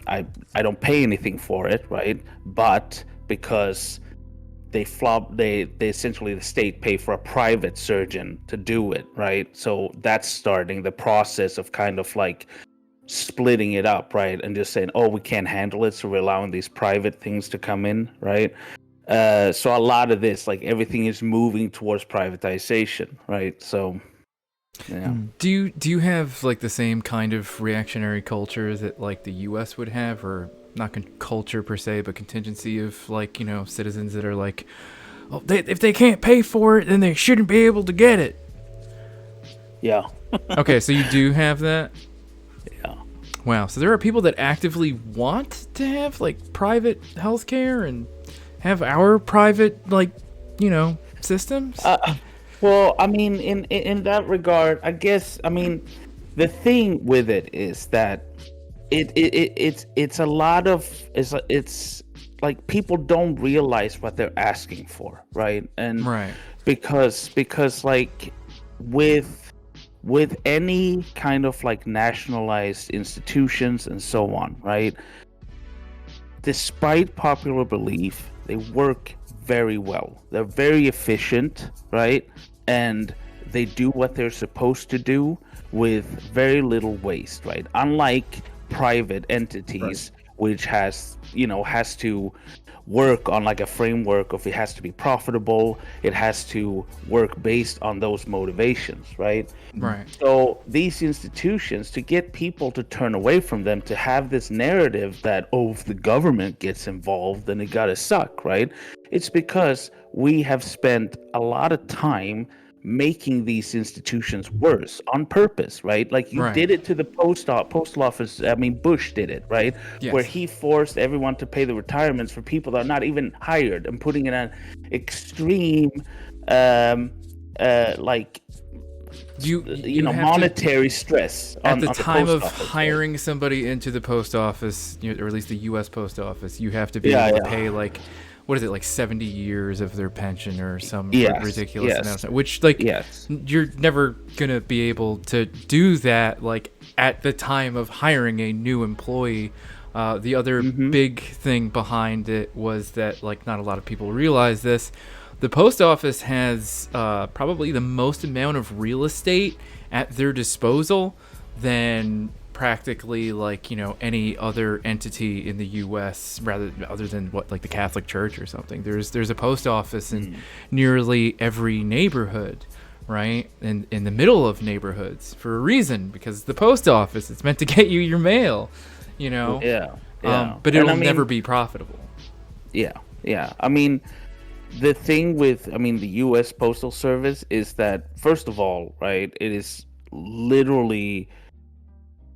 I don't pay anything for it, right? But because they essentially, the state pay for a private surgeon to do it, right? So that's starting the process of kind of like splitting it up, right? And just saying, oh, we can't handle it, so we're allowing these private things to come in, right? So a lot of this, like everything is moving towards privatization, right? So yeah. Do you have like the same kind of reactionary culture that like the US would have, or not culture per se, but contingency of like, citizens that are like, oh, if they can't pay for it, then they shouldn't be able to get it? Yeah. Okay, so you do have that? Yeah. Wow, so there are people that actively want to have like private healthcare and have our private, like, systems? Well, I mean, in that regard, I guess, I mean, the thing with it is that it's a lot of, it's like people don't realize what they're asking for, right? And right, because like with any kind of like nationalized institutions and so on, right? Despite popular belief, they work very well. They're very efficient, right? And they do what they're supposed to do with very little waste, right? Unlike private entities, right, which has to work on like a framework of, it has to be profitable, it has to work based on those motivations, right? Right. So these institutions, to get people to turn away from them, to have this narrative that, oh, if the government gets involved, then it gotta suck, right? It's because we have spent a lot of time making these institutions worse on purpose, right? Like you Right. did it to the postal office. I mean, Bush did it, right? Yes. Where he forced everyone to pay the retirements for people that are not even hired, and putting in an extreme, like you know, have monetary stress at on the the time post of office, right? hiring somebody into the post office, or at least the U.S. post office, you have to be Yeah, able to yeah. pay like, what is it, like 70 years of their pension or some Yes, ridiculous yes. amount, which like Yes. you're never gonna be able to do that like at the time of hiring a new employee. The other big thing behind it was that, like, not a lot of people realize this. The post office has probably the most amount of real estate at their disposal than practically, like, you know, any other entity in the U.S. other than what, like the Catholic Church or something. There's a post office in nearly every neighborhood, right? In the middle of neighborhoods for a reason, because the post office, it's meant to get you your mail, you know. Yeah. But And it'll I mean, never be profitable. Yeah. I mean, the thing with, I mean, the U.S. Postal Service is that, first of all, right, it is literally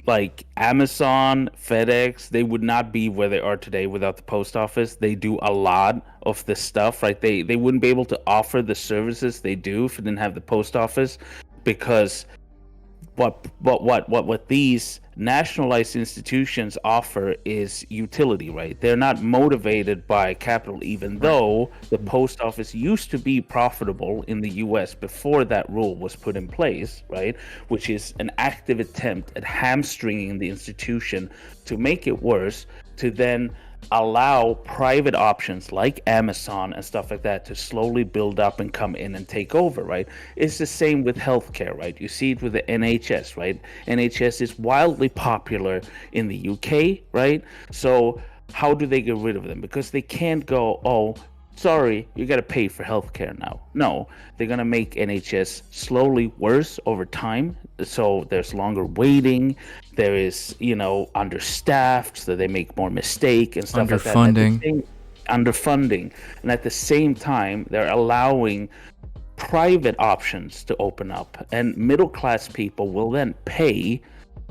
like Amazon, FedEx, they would not be where they are today without the post office. They do a lot of this stuff, right? They wouldn't be able to offer the services they do if it didn't have the post office, because what these nationalized institutions offer is utility, right? They're not motivated by capital, even though the post office used to be profitable in the US before that rule was put in place, right? Which is an active attempt at hamstringing the institution to make it worse, to then allow private options like Amazon and stuff like that to slowly build up and come in and take over, right? It's the same with healthcare, right? You see it with the NHS, right? NHS is wildly popular in the UK, right? So how do they get rid of them? Because they can't go, oh, sorry, you got to pay for healthcare now. No, they're going to make NHS slowly worse over time. So there's longer waiting. There is, you know, understaffed, so they make more mistake and stuff like that. Underfunding. And at the same time, they're allowing private options to open up. And middle class people will then pay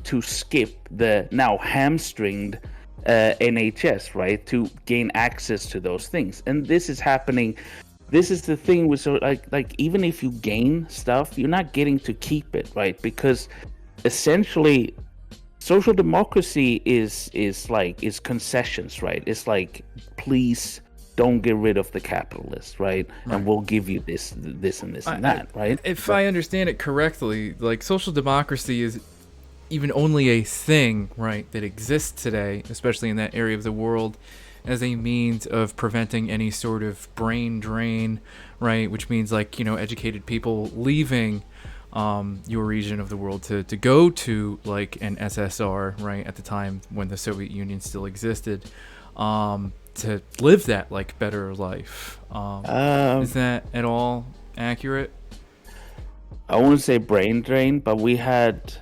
to skip the now hamstringed NHS, right, to gain access to those things. And this is happening. This is the thing with, so like even if you gain stuff, you're not getting to keep it, right? Because essentially social democracy is concessions, right? It's like, please don't get rid of the capitalists, right? And we'll give you this and this and that, right? If I understand it correctly, like, social democracy is even only a thing, right, that exists today, especially in that area of the world, as a means of preventing any sort of brain drain, right? Which means, like, you know, educated people leaving your region of the world to go to, like, an SSR, right, at the time when the Soviet Union still existed, to live that, like, better life. Is that at all accurate? I wouldn't say brain drain, but we had,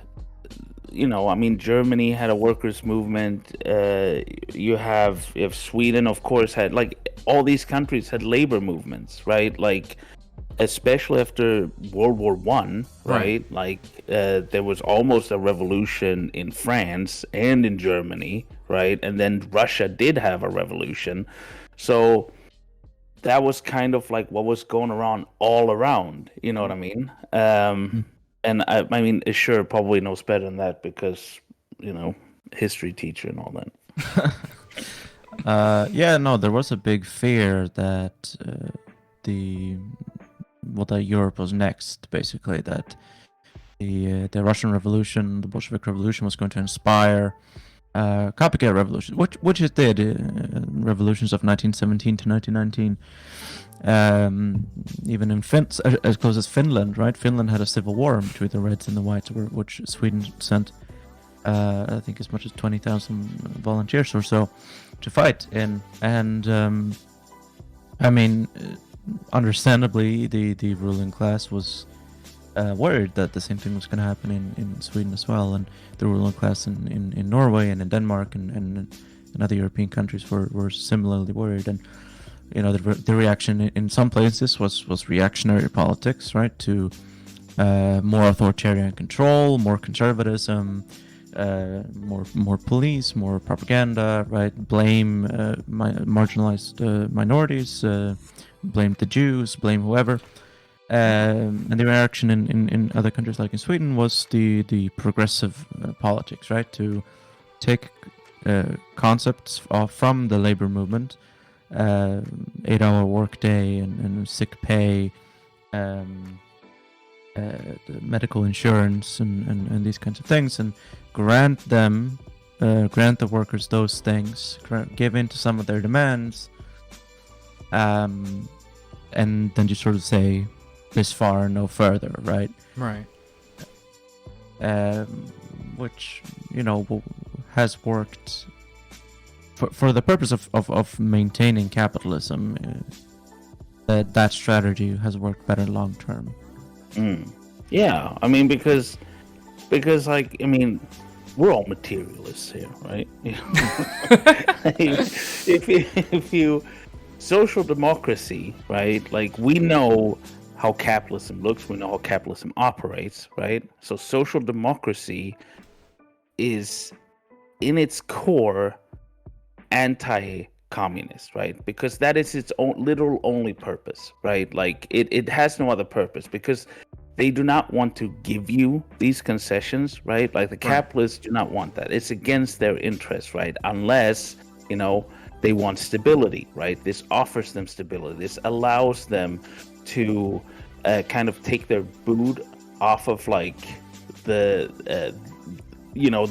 you know, I mean, Germany had a workers' movement. You have Sweden, of course, had, like, all these countries had labor movements, right? Like, especially after World War One, right? Like, there was almost a revolution in France and in Germany, right? And then Russia did have a revolution. So that was kind of like what was going around all around, you know what I mean? And I mean, sure, probably knows better than that because, you know, history teacher and all that. There was a big fear that Europe was next, basically, that the Russian Revolution, the Bolshevik Revolution, was going to inspire copycat revolution, which it did. Revolutions of 1917 to 1919. Even in as close as Finland, right? Finland had a civil war between the Reds and the Whites, which Sweden sent, I think, as much as 20,000 volunteers or so to fight in. And I mean, understandably, the ruling class was worried that the same thing was going to happen in Sweden as well, and the ruling class in Norway and in Denmark and other European countries were similarly worried. And the reaction in some places was reactionary politics, right? To more authoritarian control, more conservatism, more police, more propaganda, right? Blame marginalized minorities, blame the Jews, blame whoever. And the reaction in other countries like in Sweden was the progressive politics, right? To take concepts from the labor movement, 8-hour workday and sick pay, medical insurance and these kinds of things, and grant the workers those things, give in to some of their demands, and then you sort of say this far, no further, right? Right. Which has worked for the purpose of maintaining capitalism. That strategy has worked better long term. Yeah, I mean because we're all materialists here, right? if you social democracy, right? Like, we know how capitalism looks, we know how capitalism operates, right? So social democracy is in its core anti-communist, right? Because that is its own literal only purpose, right? Like, it has no other purpose, because they do not want to give you these concessions, right? Like, the capitalists do not want that. It's against their interests, right? Unless, they want stability, right? This offers them stability. This allows them to kind of take their boot off of, like, the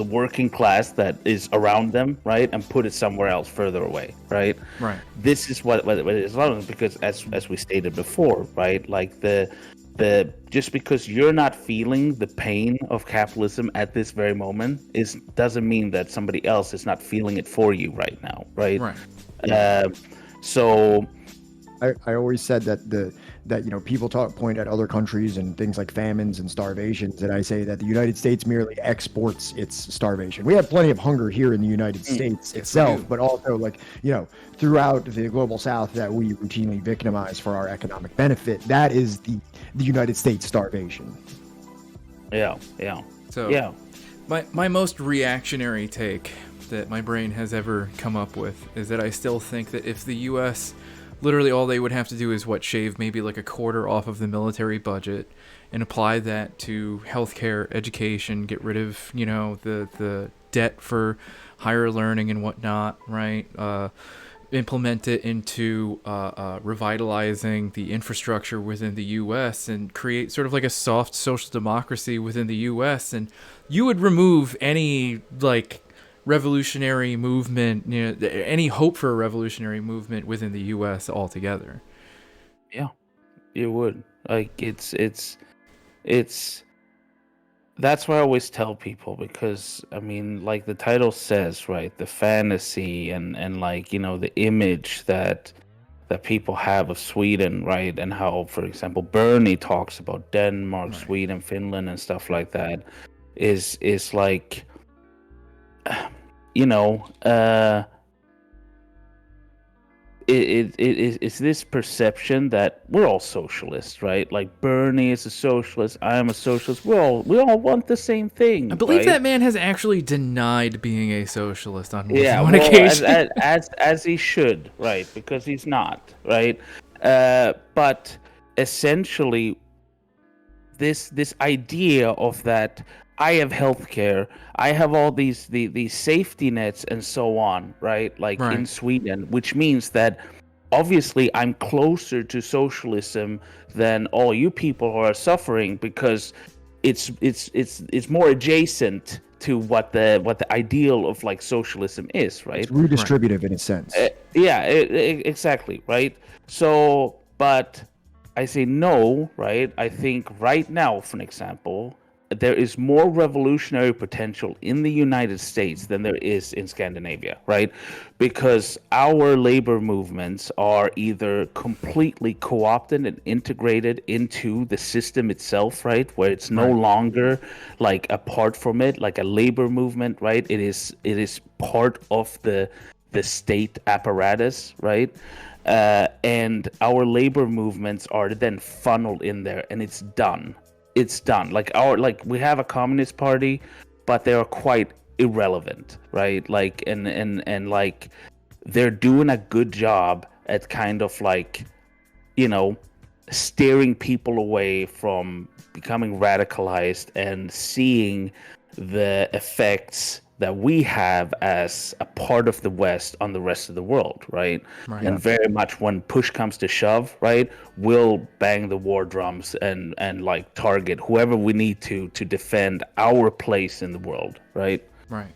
working class that is around them, right? And put it somewhere else, further away, right? Right. This is what it is allowing, because as we stated before, right? Like, the just because you're not feeling the pain of capitalism at this very moment doesn't mean that somebody else is not feeling it for you right now, right? Right. So I always said that people point at other countries and things like famines and starvations, and I say that the United States merely exports its starvation. We have plenty of hunger here in the United States itself, but also throughout the global South that we routinely victimize for our economic benefit. That is the United States starvation. Yeah. So yeah. My most reactionary take that my brain has ever come up with is that I still think that if the U.S. literally all they would have to do is shave maybe like a quarter off of the military budget and apply that to healthcare, education, get rid of, the debt for higher learning and whatnot, right? Implement it into revitalizing the infrastructure within the U.S. and create sort of like a soft social democracy within the U.S. And you would remove any revolutionary movement, any hope for a revolutionary movement within the U.S. altogether. Yeah, you would. Like, it's that's what I always tell people, because like the title says, right, the fantasy and the image that people have of Sweden, right, and how, for example, Bernie talks about Denmark, right, Sweden, Finland, and stuff like that, is like, it's this perception that we're all socialists, right? Like, Bernie is a socialist, I am a socialist. We all want the same thing. I believe right? that man has actually denied being a socialist on more than one well, occasion. as he should, right? Because he's not, right? But essentially, this idea of that I have healthcare, I have all these safety nets and so on, right? Like, right, in Sweden, which means that obviously I'm closer to socialism than all you people who are suffering, because it's more adjacent to what the ideal of socialism is, right? It's redistributive in a sense. Exactly, right? So, but I say no, right? I think right now, for an example, there is more revolutionary potential in the United States than there is in Scandinavia, right? Because our labor movements are either completely co-opted and integrated into the system itself, right? Where it's no longer apart from it, like a labor movement, right? It is part of the state apparatus, right? and our labor movements are then funneled in there, and it's done. It's done. Like we have a communist party, but they are quite irrelevant, right? Like and like they're doing a good job at kind of like, you know, steering people away from becoming radicalized and seeing the effects that we have as a part of the West on the rest of the world, right? Right. And very much when push comes to shove, right, we'll bang the war drums and like target whoever we need to defend our place in the world, right? Right.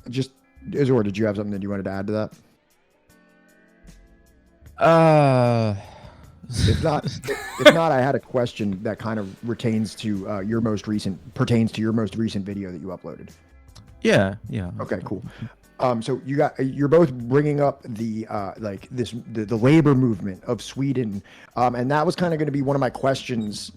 Just Azure, did you have something that you wanted to add to that? If not, I had a question that kind of pertains to your most recent video that you uploaded. Yeah. Okay, cool. So you're both bringing up the the labor movement of Sweden, and that was kind of going to be one of my questions.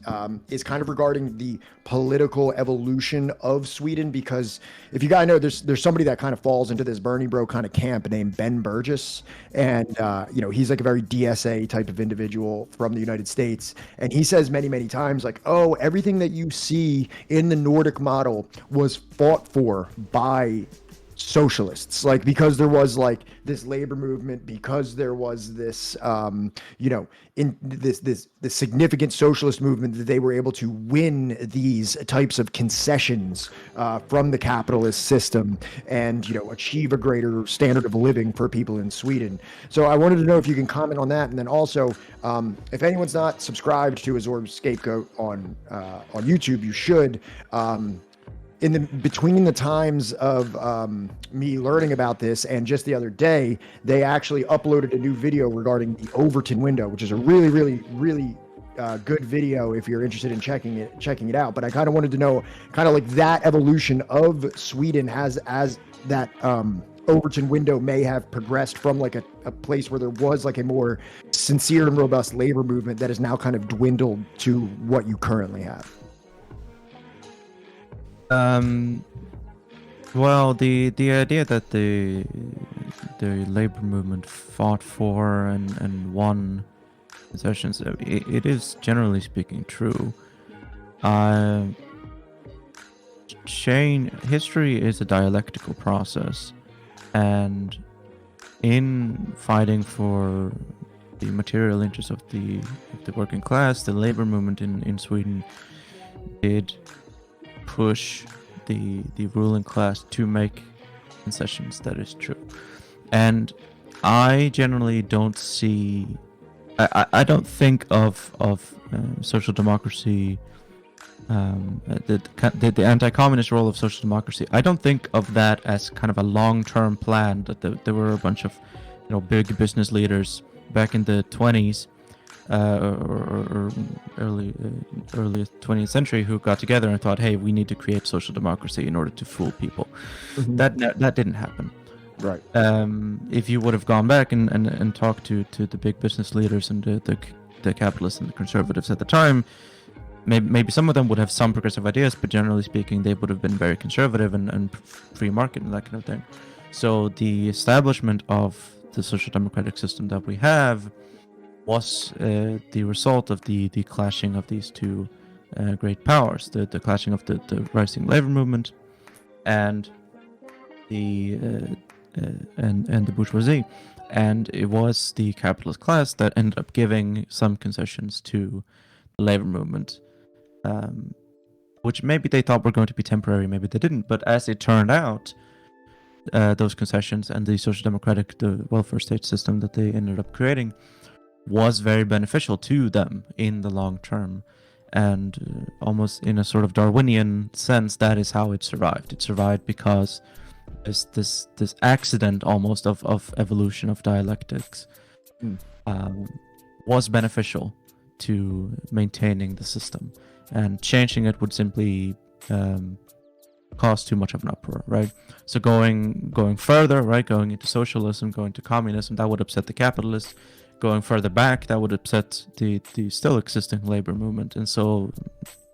Is kind of regarding the political evolution of Sweden, because if you guys know, there's somebody that kind of falls into this Bern Bro kind of camp named Ben Burgess, and he's like a very DSA type of individual from the United States, and he says many times like, oh, everything that you see in the Nordic model was fought for by socialists, like because there was like this labor movement, because there was this in this significant socialist movement, that they were able to win these types of concessions from the capitalist system and achieve a greater standard of living for people in Sweden. So I wanted to know if you can comment on that, and then also if anyone's not subscribed to azureScapegoat on YouTube, you should. Between the times of me learning about this and just the other day, they actually uploaded a new video regarding the Overton window, which is a really good video if you're interested in checking it out. But I kind of wanted to know kind of like that evolution of Sweden as that Overton window may have progressed from like a place where there was like a more sincere and robust labor movement that is now kind of dwindled to what you currently have. Well, the idea that the labor movement fought for and won concessions, it is generally speaking true. History is a dialectical process, and in fighting for the material interests of the working class, the labor movement in Sweden did push the ruling class to make concessions. That is true, and I generally don't see. I don't think of social democracy, the anti-communist role of social democracy. I don't think of that as kind of a long-term plan. That there were a bunch of big business leaders back in the 20s. Or early 20th century, who got together and thought, hey, we need to create social democracy in order to fool people. Mm-hmm. That didn't happen. Right. If you would have gone back and talked to the big business leaders and the capitalists and the conservatives at the time, maybe some of them would have some progressive ideas, but generally speaking, they would have been very conservative and free market and that kind of thing. So the establishment of the social democratic system that we have was the result of the clashing of these two great powers, the clashing of the rising labor movement and the bourgeoisie, and it was the capitalist class that ended up giving some concessions to the labor movement, which maybe they thought were going to be temporary, maybe they didn't, but as it turned out, those concessions and the social democratic, the welfare state system that they ended up creating was very beneficial to them in the long term, and almost in a sort of Darwinian sense, that is how it survived. It survived because this accident almost of evolution of dialectics was beneficial to maintaining the system, and changing it would simply cause too much of an uproar, right? So going further, right, going into socialism, going to communism, that would upset the capitalists. Going further back, that would upset the still existing labor movement. And so,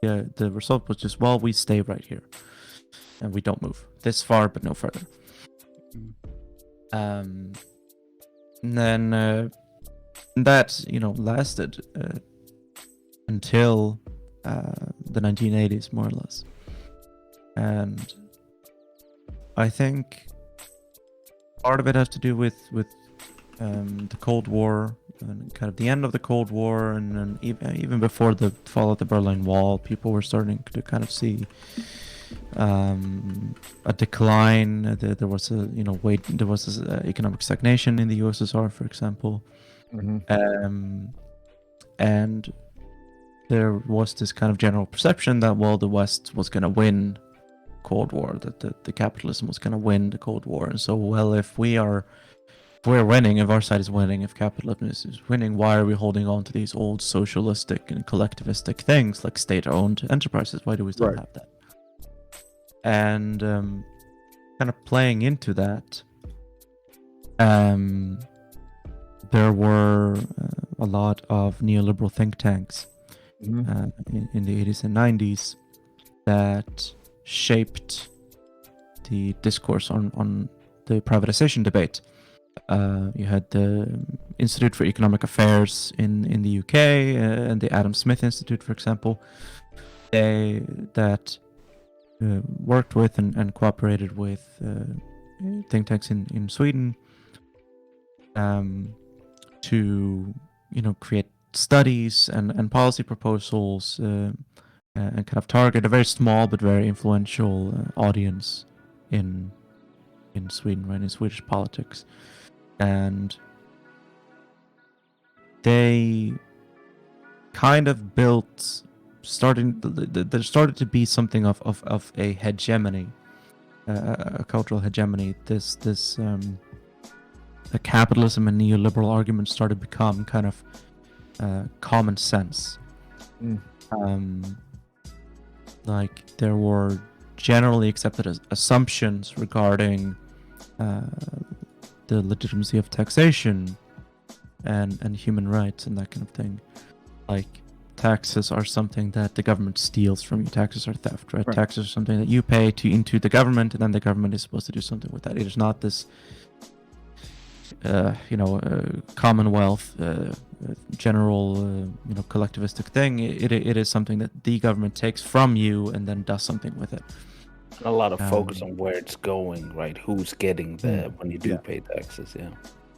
yeah, the result was just, well, we stay right here. And we don't move this far, but no further. And then that lasted until the 1980s, more or less. And I think part of it has to do with the Cold War and kind of the end of the Cold War, and then even before the fall of the Berlin Wall, people were starting to kind of see a decline. There was this economic stagnation in the USSR, for example, and there was this kind of general perception that the West was going to win Cold War, that the capitalism was going to win the Cold War, and so if we're winning, if our side is winning, if capitalism is winning, why are we holding on to these old socialistic and collectivistic things like state-owned enterprises? Why do we still have that? And kind of playing into that, there were a lot of neoliberal think tanks in the 80s and 90s that shaped the discourse on the privatization debate. You had the Institute for Economic Affairs in the UK and the Adam Smith Institute, for example, that worked with and cooperated with think tanks in Sweden to create studies and policy proposals and kind of target a very small but very influential audience in Sweden, right, in Swedish politics. And they kind of built, there started to be something of a hegemony, a cultural hegemony. The capitalism and neoliberal arguments started to become kind of common sense. Like there were generally accepted assumptions regarding the legitimacy of taxation and human rights and that kind of thing. Like taxes are something that the government steals from you. Taxes are theft, right? Taxes are something that you pay into the government, and then the government is supposed to do something with that. It is not this commonwealth, general, collectivistic thing. It is something that the government takes from you and then does something with it. A lot of focus on where it's going, right? Who's getting there when you do pay taxes,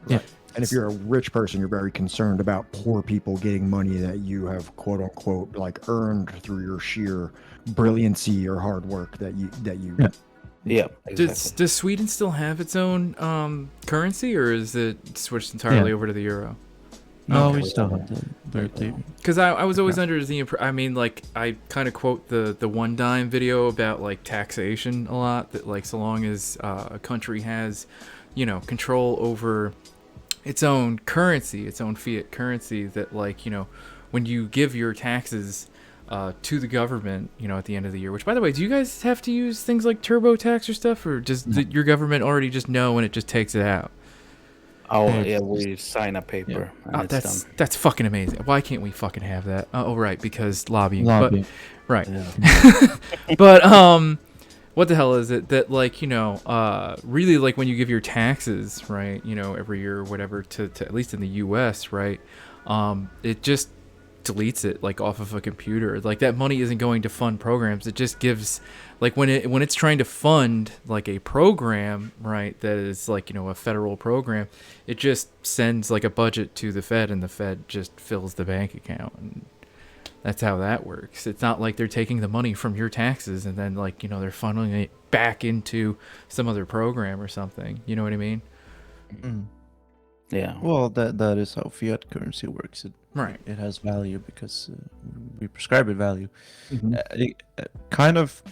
Right. And if you're a rich person, you're very concerned about poor people getting money that you have, quote unquote, like earned through your sheer brilliancy or hard work that you. Yeah, exactly. Does Sweden still have its own currency, or is it switched entirely over to the euro? No, we still have the because I was always under the I kind of quote the one dime video about like taxation a lot, that like so long as a country has control over its own currency, its own fiat currency, that like when you give your taxes to the government at the end of the year, which by the way, do you guys have to use things like TurboTax or stuff, or does your government already just know and it just takes it out? Oh yeah, we sign a paper. Yeah. And it's done. That's fucking amazing. Why can't we fucking have that? Oh right, because lobbying. But, right. Yeah. But what the hell is it that like really like when you give your taxes, right, every year or whatever to at least in the US, right, it just deletes it like off of a computer. Like that money isn't going to fund programs. It just gives, like when it's trying to fund like a program, right, that is like a federal program, it just sends like a budget to the Fed, and the Fed just fills the bank account, and that's how that works. It's not like they're taking the money from your taxes and then like they're funneling it back into some other program or something. You know what I mean? Yeah. Well, that is how fiat currency works. It has value because we prescribe it value. Kind of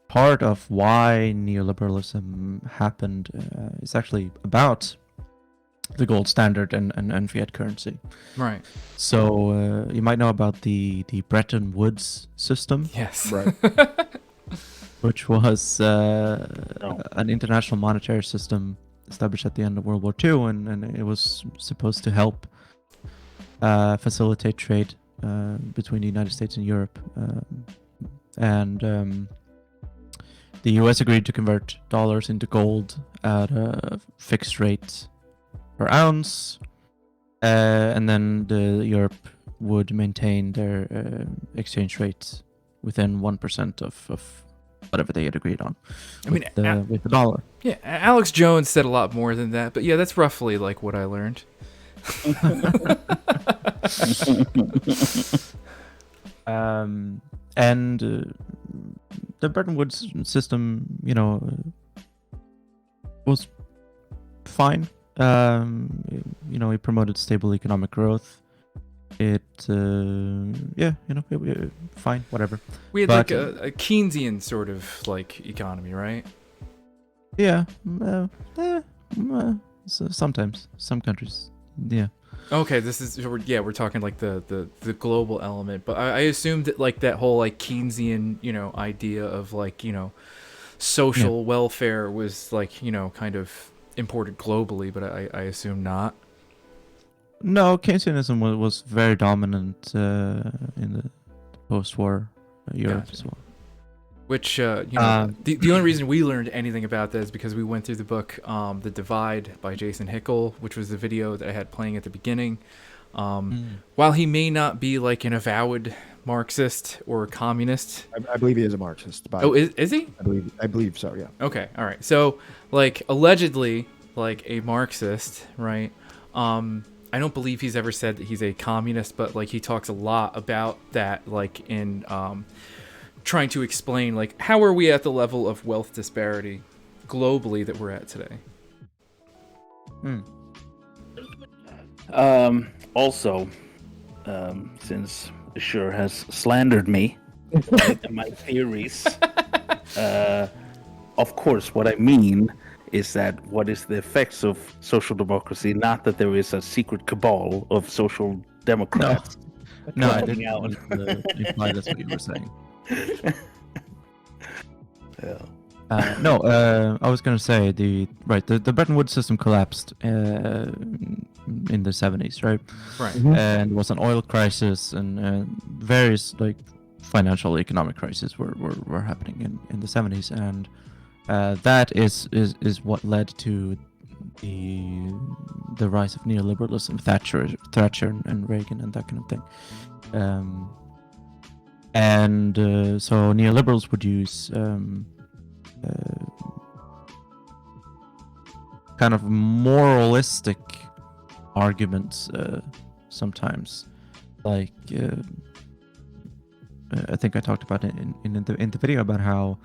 part of why neoliberalism happened is actually about the gold standard and fiat currency. Right. So you might know about the Bretton Woods system. Yes. Right. Which was an international monetary system established at the end of World War II, and it was supposed to help facilitate trade between the United States and Europe. And the US agreed to convert dollars into gold at a fixed rate per ounce, and then Europe would maintain their exchange rate within 1% of whatever they had agreed on. I mean, with the dollar. Yeah, Alex Jones said a lot more than that, but yeah, that's roughly like what I learned. And the Bretton Woods system, was fine. It promoted stable economic growth. It fine, whatever. We had But, like a Keynesian sort of like economy, right? Yeah, so sometimes some countries, yeah. Okay, we're talking like the global element, but I assumed that like that whole like Keynesian idea of like social welfare was like kind of imported globally, but I assume not. No, Keynesianism was very dominant in the post-war Europe Gotcha. as well. Which the only reason we learned anything about that is because we went through the book The Divide by Jason Hickel, which was the video that I had playing at the beginning. While he may not be like an avowed Marxist or communist, I believe he is a Marxist. oh, is he? I believe so. Yeah. Okay, all right. So like allegedly like a Marxist, right? I don't believe he's ever said that he's a communist, but like he talks a lot about that, like in trying to explain like how are we at the level of wealth disparity globally that we're at today. Also, since Azure has slandered me and my theories, of course, what I mean is that what is the effects of social democracy? Not that there is a secret cabal of social democrats. No, I coming didn't out. imply that's what you were saying. Yeah. No, I was going to say the Bretton Woods system collapsed in the 70s, right? Right. And it was an oil crisis and various like financial economic crises were happening in the 70s, and that is what led to the rise of neoliberalism, Thatcher and Reagan and that kind of thing. So neoliberals would use kind of moralistic arguments sometimes, like I think I talked about it in the video about how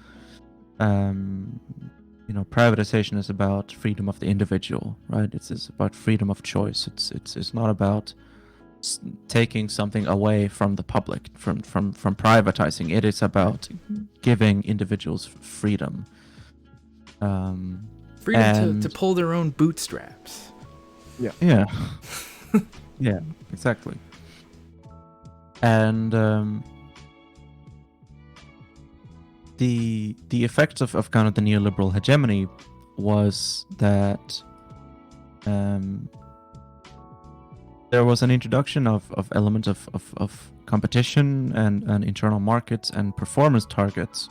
privatization is about freedom of the individual, right? It's about freedom of choice. It's not about taking something away from the public, from privatizing it. Is about giving individuals freedom. Freedom to pull their own bootstraps. Yeah. Yeah. Yeah, exactly. And the effects of kind of the neoliberal hegemony was that there was an introduction of elements of competition and internal markets and performance targets,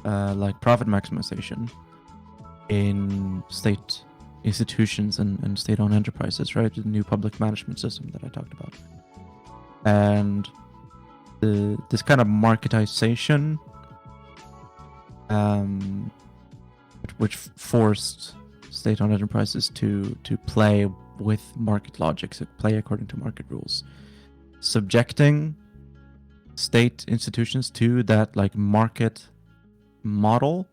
like profit maximization in state institutions and state-owned enterprises, right? The new public management system that I talked about. And this kind of marketization, which forced state-owned enterprises to play with market logic, so play according to market rules, subjecting state institutions to that like market model,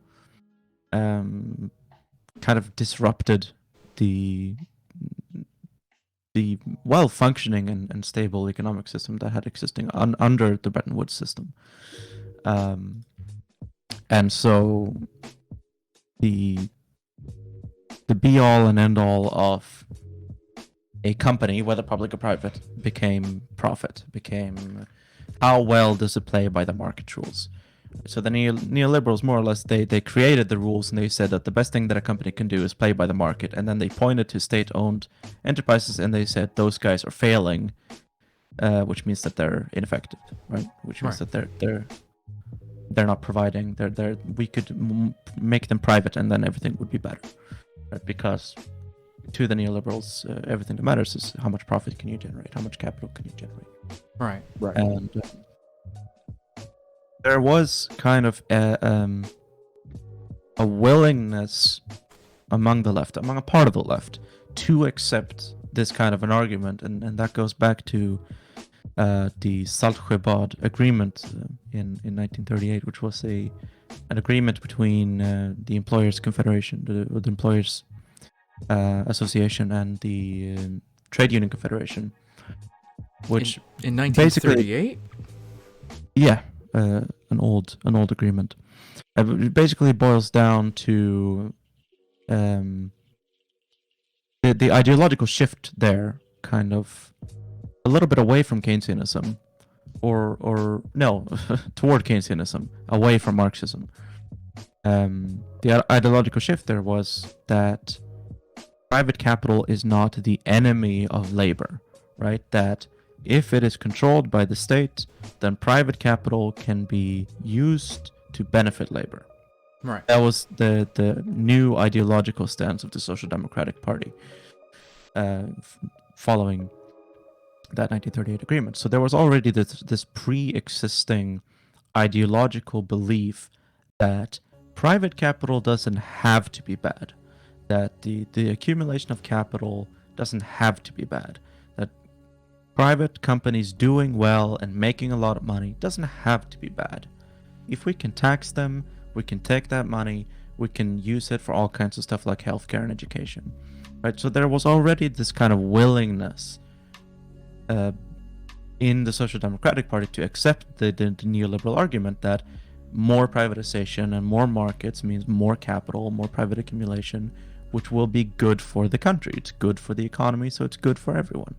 kind of disrupted the well-functioning and stable economic system that had existing under the Bretton Woods system. And so the be-all and end-all of a company, whether public or private, became profit, became how well does it play by the market rules. So the neoliberals, more or less, they created the rules, and they said that the best thing that a company can do is play by the market. And then they pointed to state-owned enterprises, and they said those guys are failing, which means that they're ineffective, right? Which means that they're not providing. We could make them private, and then everything would be better, right? Because to the neoliberals, everything that matters is how much profit can you generate, how much capital can you generate. Right. Right. And there was kind of a willingness among the left, among a part of the left, to accept this kind of an argument, and that goes back to the Soc agreement in 1938, which was an agreement between the Employers Confederation, the Employers Association, and the Trade Union Confederation, which in 1938. yeah, an old agreement. It basically boils down to the ideological shift there, kind of a little bit away from Keynesianism, or no, toward Keynesianism, away from Marxism. The ideological shift there was that private capital is not the enemy of labor, right? That if it is controlled by the state, then private capital can be used to benefit labor. Right. That was the new ideological stance of the Social Democratic Party following that 1938 agreement. So there was already this pre-existing ideological belief that private capital doesn't have to be bad, that the accumulation of capital doesn't have to be bad, that private companies doing well and making a lot of money doesn't have to be bad. If we can tax them, we can take that money, we can use it for all kinds of stuff like healthcare and education, right? So there was already this kind of willingness in the Social Democratic Party to accept the neoliberal argument that more privatization and more markets means more capital, more private accumulation, which will be good for the country. It's good for the economy, so it's good for everyone.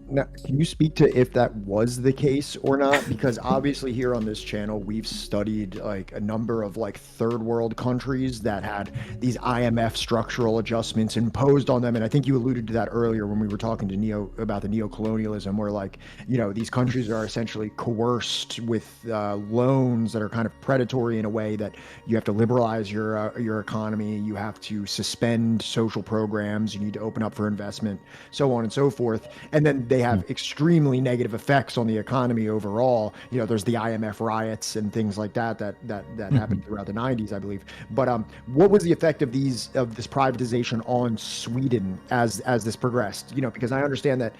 Now, can you speak to if that was the case or not? Because obviously here on this channel, we've studied like a number of like third world countries that had these IMF structural adjustments imposed on them. And I think you alluded to that earlier when we were talking to about the neo-colonialism, where like, you know, these countries are essentially coerced with loans that are kind of predatory in a way that you have to liberalize your economy, you have to suspend social programs, you need to open up for investment, so on and so forth. And then they have extremely negative effects on the economy overall. You know, there's the IMF riots and things like that happened throughout the 90s, I believe. But what was the effect of this privatization on Sweden as this progressed? You know, because I understand that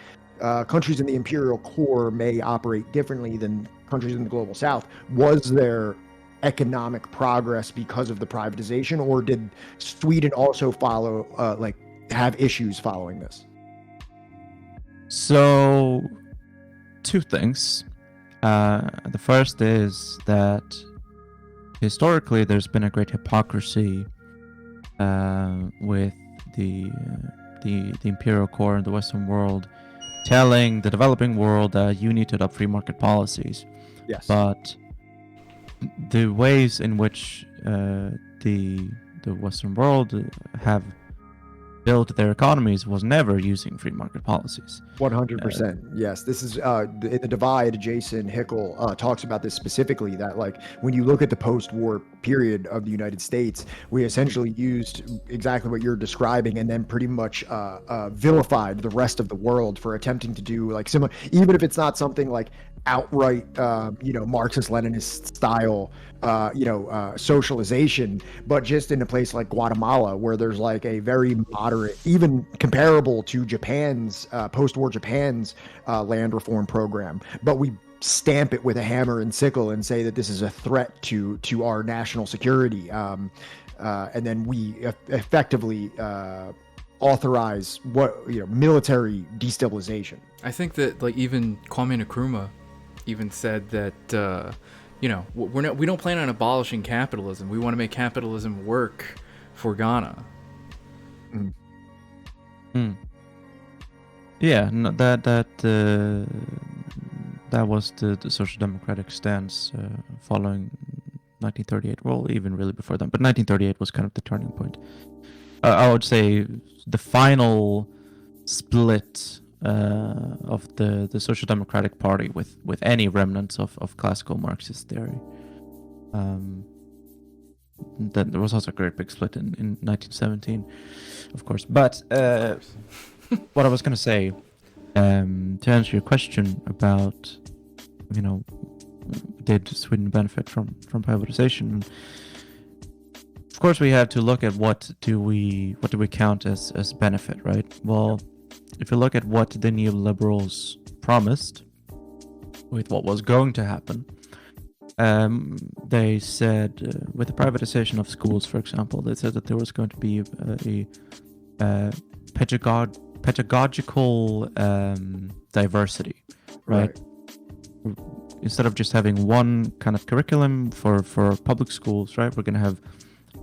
countries in the imperial core may operate differently than countries in the global south. Was there economic progress because of the privatization, or did Sweden also follow have issues following this? So, two things. The first is that historically there's been a great hypocrisy with the imperial core in the Western world telling the developing world that you need to adopt free market policies. Yes. But the ways in which the Western world have built their economies was never using free market policies. 100%. Yes, this is in the Divide. Jason Hickel talks about this specifically, that like when you look at the post-war period of the United States, we essentially used exactly what you're describing, and then pretty much vilified the rest of the world for attempting to do like similar, even if it's not something like outright Marxist-Leninist style socialization, but just in a place like Guatemala, where there's like a very moderate, even comparable to Japan's post-war Japan's land reform program, but we stamp it with a hammer and sickle and say that this is a threat to our national security, and then we effectively authorize military destabilization. I think that like even Kwame Nkrumah even said that we don't plan on abolishing capitalism. We want to make capitalism work for Ghana. Yeah, no, that was the Social Democratic stance following 1938. Well, even really before that, but 1938 was kind of the turning point. I would say the final split of the Social Democratic Party with any remnants of classical Marxist theory. that there was also a great big split in 1917, of course. But what I was going to say, to answer your question about, did Sweden benefit from privatization? Of course, we have to look at what do we count as benefit, right? Well, if you look at what the neoliberals promised with what was going to happen, they said with the privatization of schools, for example, they said that there was going to be a pedagogical diversity, right? Instead of just having one kind of curriculum for public schools, right? We're going to have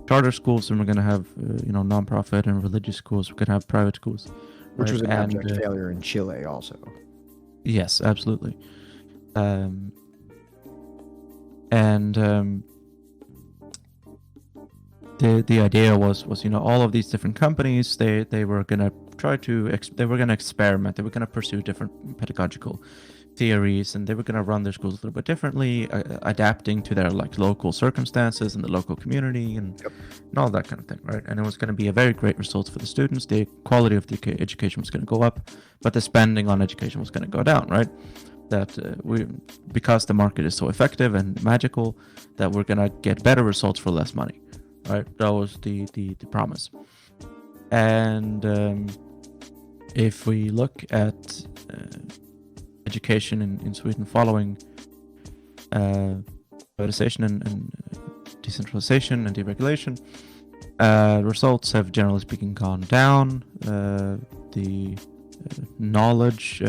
charter schools, and we're going to have nonprofit and religious schools. We're going to have private schools, Which right? was an abject failure in Chile also. Yes, absolutely. The idea was all of these different companies, they were going to try to experiment. They were going to pursue different pedagogical theories, and they were going to run their schools a little bit differently, adapting to their local circumstances and the local community and all that kind of thing, right? And it was going to be a very great result for the students. The quality of the education was going to go up, but the spending on education was going to go down, right? That because the market is so effective and magical, that we're going to get better results for less money, right? That was the promise. And if we look at education in Sweden following privatization and decentralization and deregulation, results have generally speaking gone down. The knowledge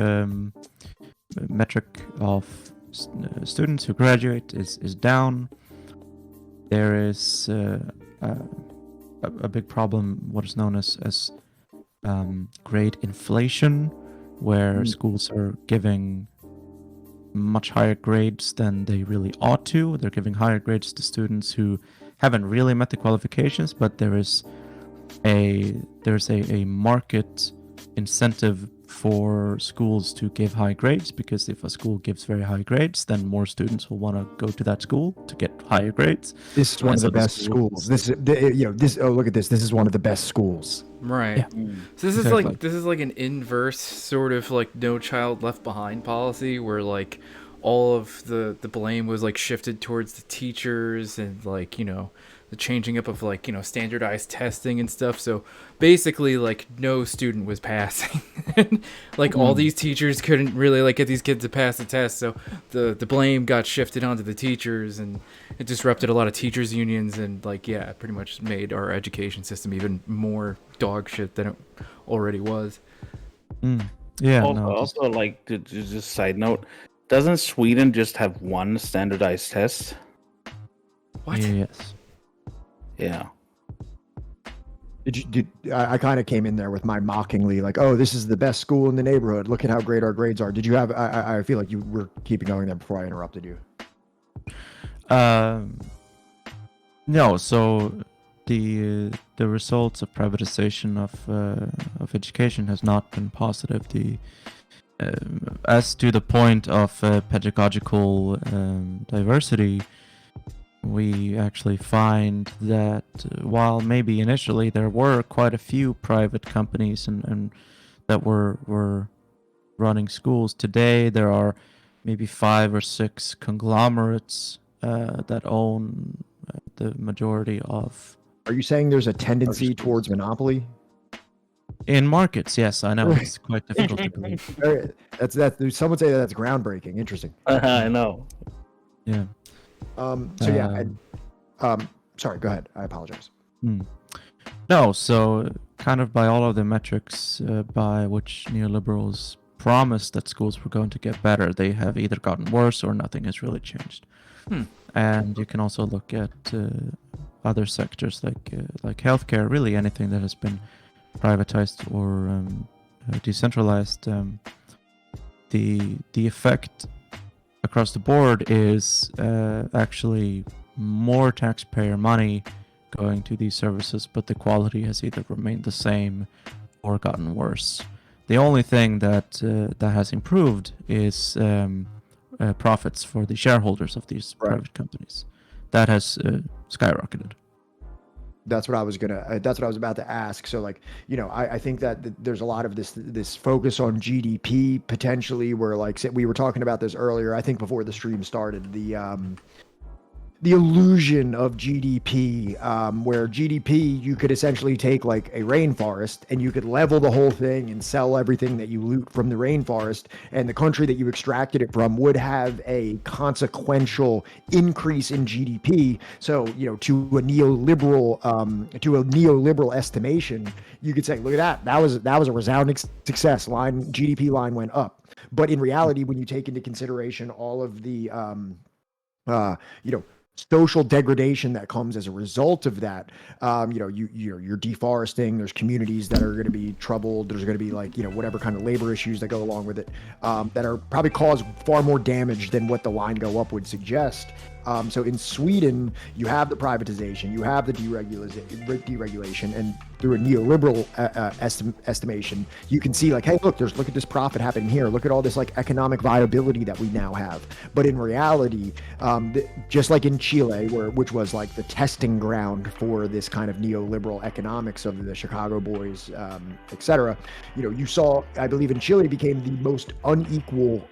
metric of students who graduate is down. There is a big problem, what is known as grade inflation, where schools are giving much higher grades than they really ought to. They're giving higher grades to students who haven't really met the qualifications, but there's a market incentive for schools to give high grades, because if a school gives very high grades, then more students will want to go to that school to get higher grades. This is one of the best schools. This is oh, look at this. This is one of the best schools. Right. Yeah. So this Exactly. is like an inverse sort of No Child Left Behind policy, where all of the blame was shifted towards the teachers, and the changing up of standardized testing and stuff. So basically no student was passing. All these teachers couldn't really get these kids to pass the test, so the blame got shifted onto the teachers, and it disrupted a lot of teachers unions, and pretty much made our education system even more dog shit than it already was. Yeah. Also, just side note, doesn't Sweden just have one standardized test? What? Yes. Yeah. I kind of came in there with my mockingly oh, this is the best school in the neighborhood. Look at how great our grades are. Did you have? I feel like you were keeping going there before I interrupted you. No. So the results of privatization of education has not been positive. As to the point of pedagogical diversity, we actually find that while maybe initially there were quite a few private companies and that were running schools, today there are maybe 5 or 6 conglomerates that own the majority of. Are you saying there's a tendency towards monopoly? In markets, yes, I know it's quite difficult to believe. That's some would say that's groundbreaking. Interesting. I know. Yeah. Sorry, go ahead. I apologize. No, so kind of by all of the metrics by which neoliberals promised that schools were going to get better, they have either gotten worse or nothing has really changed. And you can also look at other sectors like healthcare, really anything that has been privatized or decentralized. The effect across the board is actually more taxpayer money going to these services, but the quality has either remained the same or gotten worse. The only thing that has improved is profits for the shareholders of these private companies. That has skyrocketed. that's what I was about to ask. So like, I think that there's a lot of this focus on GDP potentially, where like we were talking about this earlier, I think before the stream started, the illusion of GDP, where GDP, you could essentially take like a rainforest and you could level the whole thing and sell everything that you loot from the rainforest, and the country that you extracted it from would have a consequential increase in GDP. So, to a neoliberal estimation, you could say, look at that. That was a resounding success. GDP line went up. But in reality, when you take into consideration all of the social degradation that comes as a result of that, you're deforesting. There's communities that are going to be troubled. There's going to be like, whatever kind of labor issues that go along with it, that are probably cause far more damage than what the line go up would suggest. So in Sweden, you have the privatization, you have the deregulation, and through a neoliberal estimation, you can see like, hey, look at this profit happening here. Look at all this like economic viability that we now have. But in reality, just like in Chile, which was like the testing ground for this kind of neoliberal economics of the Chicago boys, etc. You saw, I believe in Chile, became the most unequal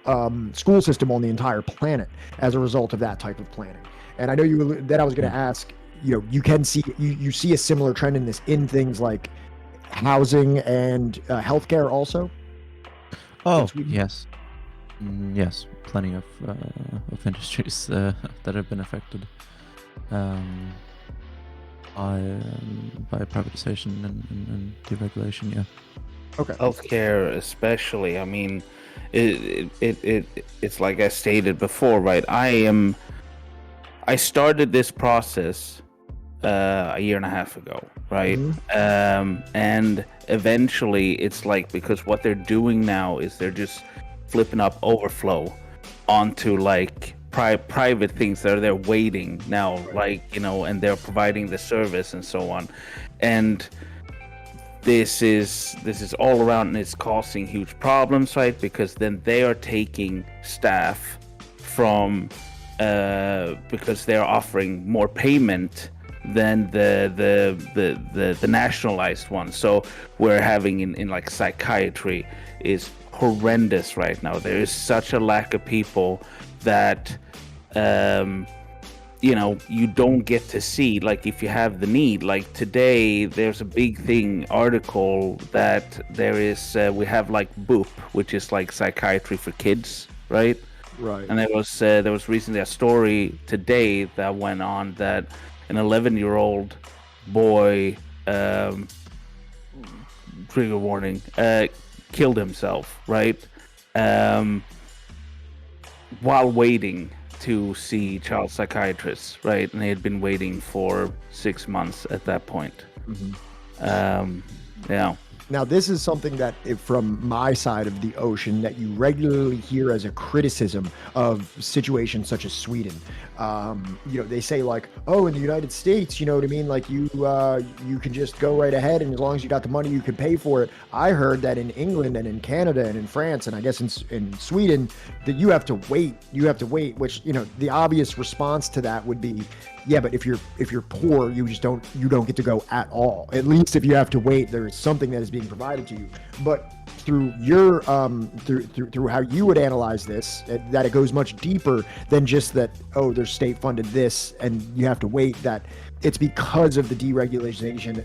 school system on the entire planet as a result of that type of planning. And I know that I was going to ask, you can see, you see a similar trend in things like housing and healthcare also. Oh, yes. Yes, plenty of industries that have been affected by privatization and deregulation. Yeah. Okay. Healthcare, especially. I mean, it's like I stated before, right? I started this process a year and a half ago, right? And eventually, it's like, because what they're doing now is they're just flipping up overflow onto like private things that are there waiting now, like, and they're providing the service and so on. And this is all around, and it's causing huge problems, right? Because then they are taking staff from because they're offering more payment than the nationalized one. So we're having in like psychiatry is horrendous right now. There is such a lack of people that you don't get to see, like, if you have the need. Like today there's a big article that there is we have like BOOP, which is like psychiatry for kids, right? And there was recently a story today that went on that an 11-year-old boy, trigger warning, killed himself, right? While waiting to see child psychiatrists, right? And he had been waiting for 6 months at that point. Yeah. Now, this is something that, from my side of the ocean, that you regularly hear as a criticism of situations such as Sweden. They say like, oh, in the United States, you know what I mean? Like you can just go right ahead, and as long as you got the money, you can pay for it. I heard that in England and in Canada and in France, and I guess in Sweden, that you have to wait. Which, the obvious response to that would be, yeah, but if you're poor, you don't get to go at all. At least if you have to wait, there is something that is being provided to you. But through your through how you would analyze this, that it goes much deeper than just that, oh, there's state funded this and you have to wait, that it's because of the deregulation,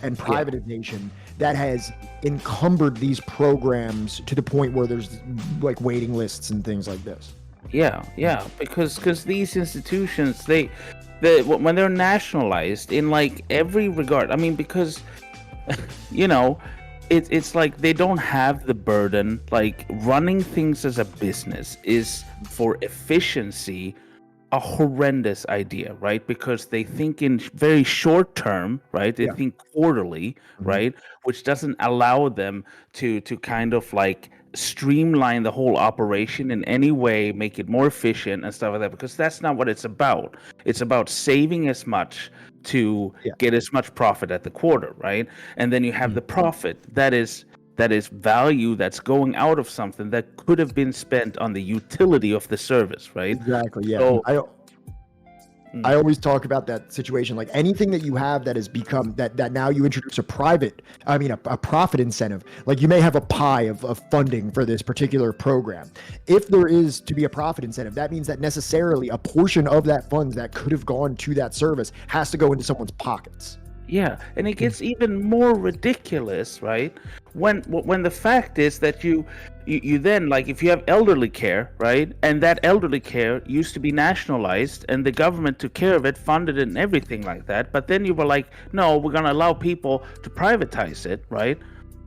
and privatization that has encumbered these programs to the point where there's like waiting lists and things like this. Yeah, because these institutions, they when they're nationalized in like every regard, I mean, because it's like they don't have the burden. Like, running things as a business is, for efficiency, a horrendous idea, right? Because they think in very short term, right? They think quarterly, right? Which doesn't allow them to kind of like streamline the whole operation in any way, make it more efficient and stuff like that, because that's not what it's about. It's about saving as much to get as much profit at the quarter, right? And then you have the profit that is value that's going out of something that could have been spent on the utility of the service, right? Exactly. Yeah. So, I always talk about that situation, like anything that you have that has become that now you introduce a profit incentive. Like you may have a pie of funding for this particular program. If there is to be a profit incentive, that means that necessarily a portion of that funds that could have gone to that service has to go into someone's pockets. Yeah, and it gets even more ridiculous, right? When the fact is that you then, like, if you have elderly care, right, and that elderly care used to be nationalized and the government took care of it, funded it and everything like that, but then you were like, no, we're going to allow people to privatize it, right?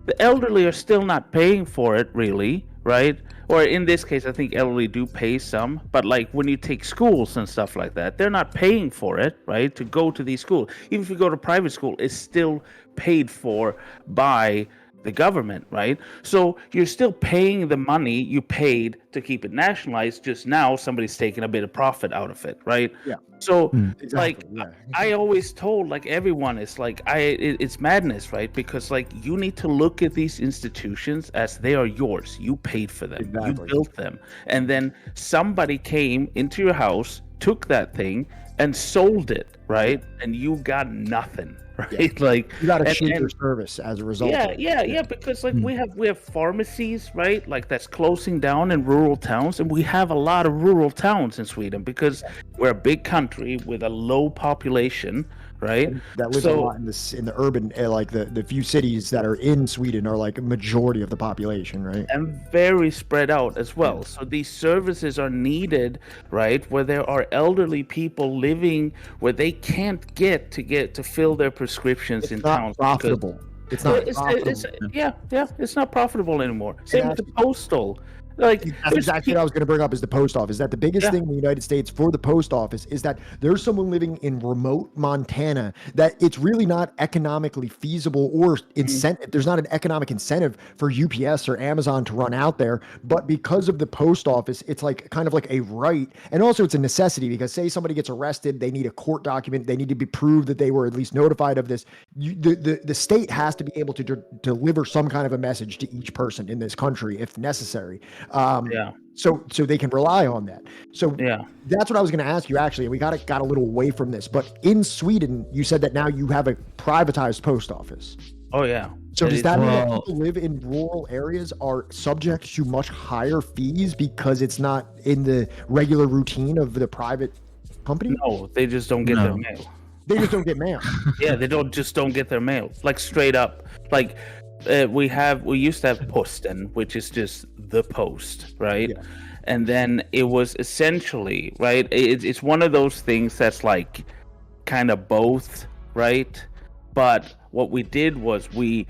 The elderly are still not paying for it, really, right? Or in this case, I think elderly do pay some, but like when you take schools and stuff like that, they're not paying for it, right? To go to these schools. Even if you go to private school, it's still paid for by the government, right? So you're still paying the money you paid to keep it nationalized, just now somebody's taking a bit of profit out of it, right? Yeah. So Exactly, like yeah. I always told like everyone is like it's madness, right? Because like you need to look at these institutions as they are yours. You paid for them. Exactly. You built them. And then somebody came into your house, took that thing and sold it, right? And you got nothing, right? Like You got a and- shittier and- service as a result. yeah, because like we have pharmacies, right? Like that's closing down in rural towns, and we have a lot of rural towns in Sweden because we're a big country with a low population, right? That lives a lot in the urban, like the few cities that are in Sweden are like a majority of the population, right? And very spread out as well. So these services are needed, right? Where there are elderly people living where they can't get to fill their prescriptions in It's not towns. profitable. It's not profitable. It's not profitable anymore. Same with the postal. Like That's there's exactly what I was going to bring up is the post office. That the biggest Yeah. thing in the United States for the post office is that there's someone living in remote Montana that it's really not economically feasible or incentive. There's not an economic incentive for UPS or Amazon to run out there. But because of the post office, it's like kind of like a right. And also it's a necessity because say somebody gets arrested, they need a court document. They need to be proved that they were at least notified of this. The state has to be able to deliver some kind of a message to each person in this country if necessary. So they can rely on that. So Yeah. that's what I was going to ask you actually. And we got a little away from this, but in Sweden, you said that now you have a privatized post office. Oh yeah. So does that mean that Well- people live in rural areas are subject to much higher fees because it's not in the regular routine of the private company? No, they just don't get their No. mail. They just don't get mail. Yeah, they don't get their mail. Like straight up. Like we used to have Posten, which is just the post, right? Yeah. And then it was essentially, right? It's one of those things that's like kind of both, right? But what we did was we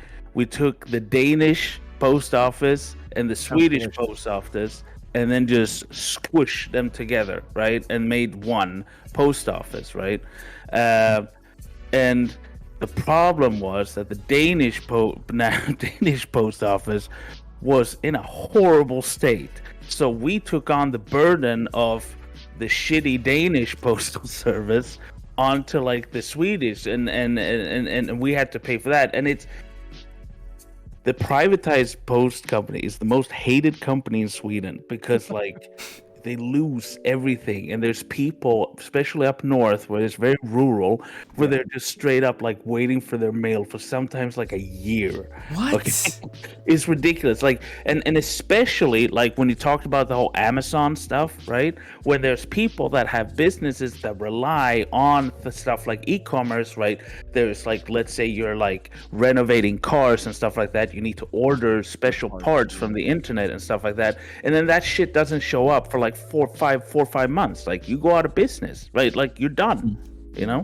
took the Danish post office and the Swedish post office and then just squished them together, right? And made one post office, right? And the problem was that the Danish post office was in a horrible state. So we took on the burden of the shitty Danish postal service onto like the Swedish, and we had to pay for that. And it's the privatized post company is the most hated company in Sweden because like they lose everything, and there's people, especially up north where it's very rural, where they're just straight up like waiting for their mail for sometimes like a year. What? Okay? It's ridiculous. Like, and especially like when you talked about the whole Amazon stuff, right? When there's people that have businesses that rely on the stuff like e-commerce, right? There's like, let's say you're like renovating cars and stuff like that. You need to order special parts from the internet and stuff like that. And then that shit doesn't show up for like 4 or 5 months. Like you go out of business, right? Like you're done, you know?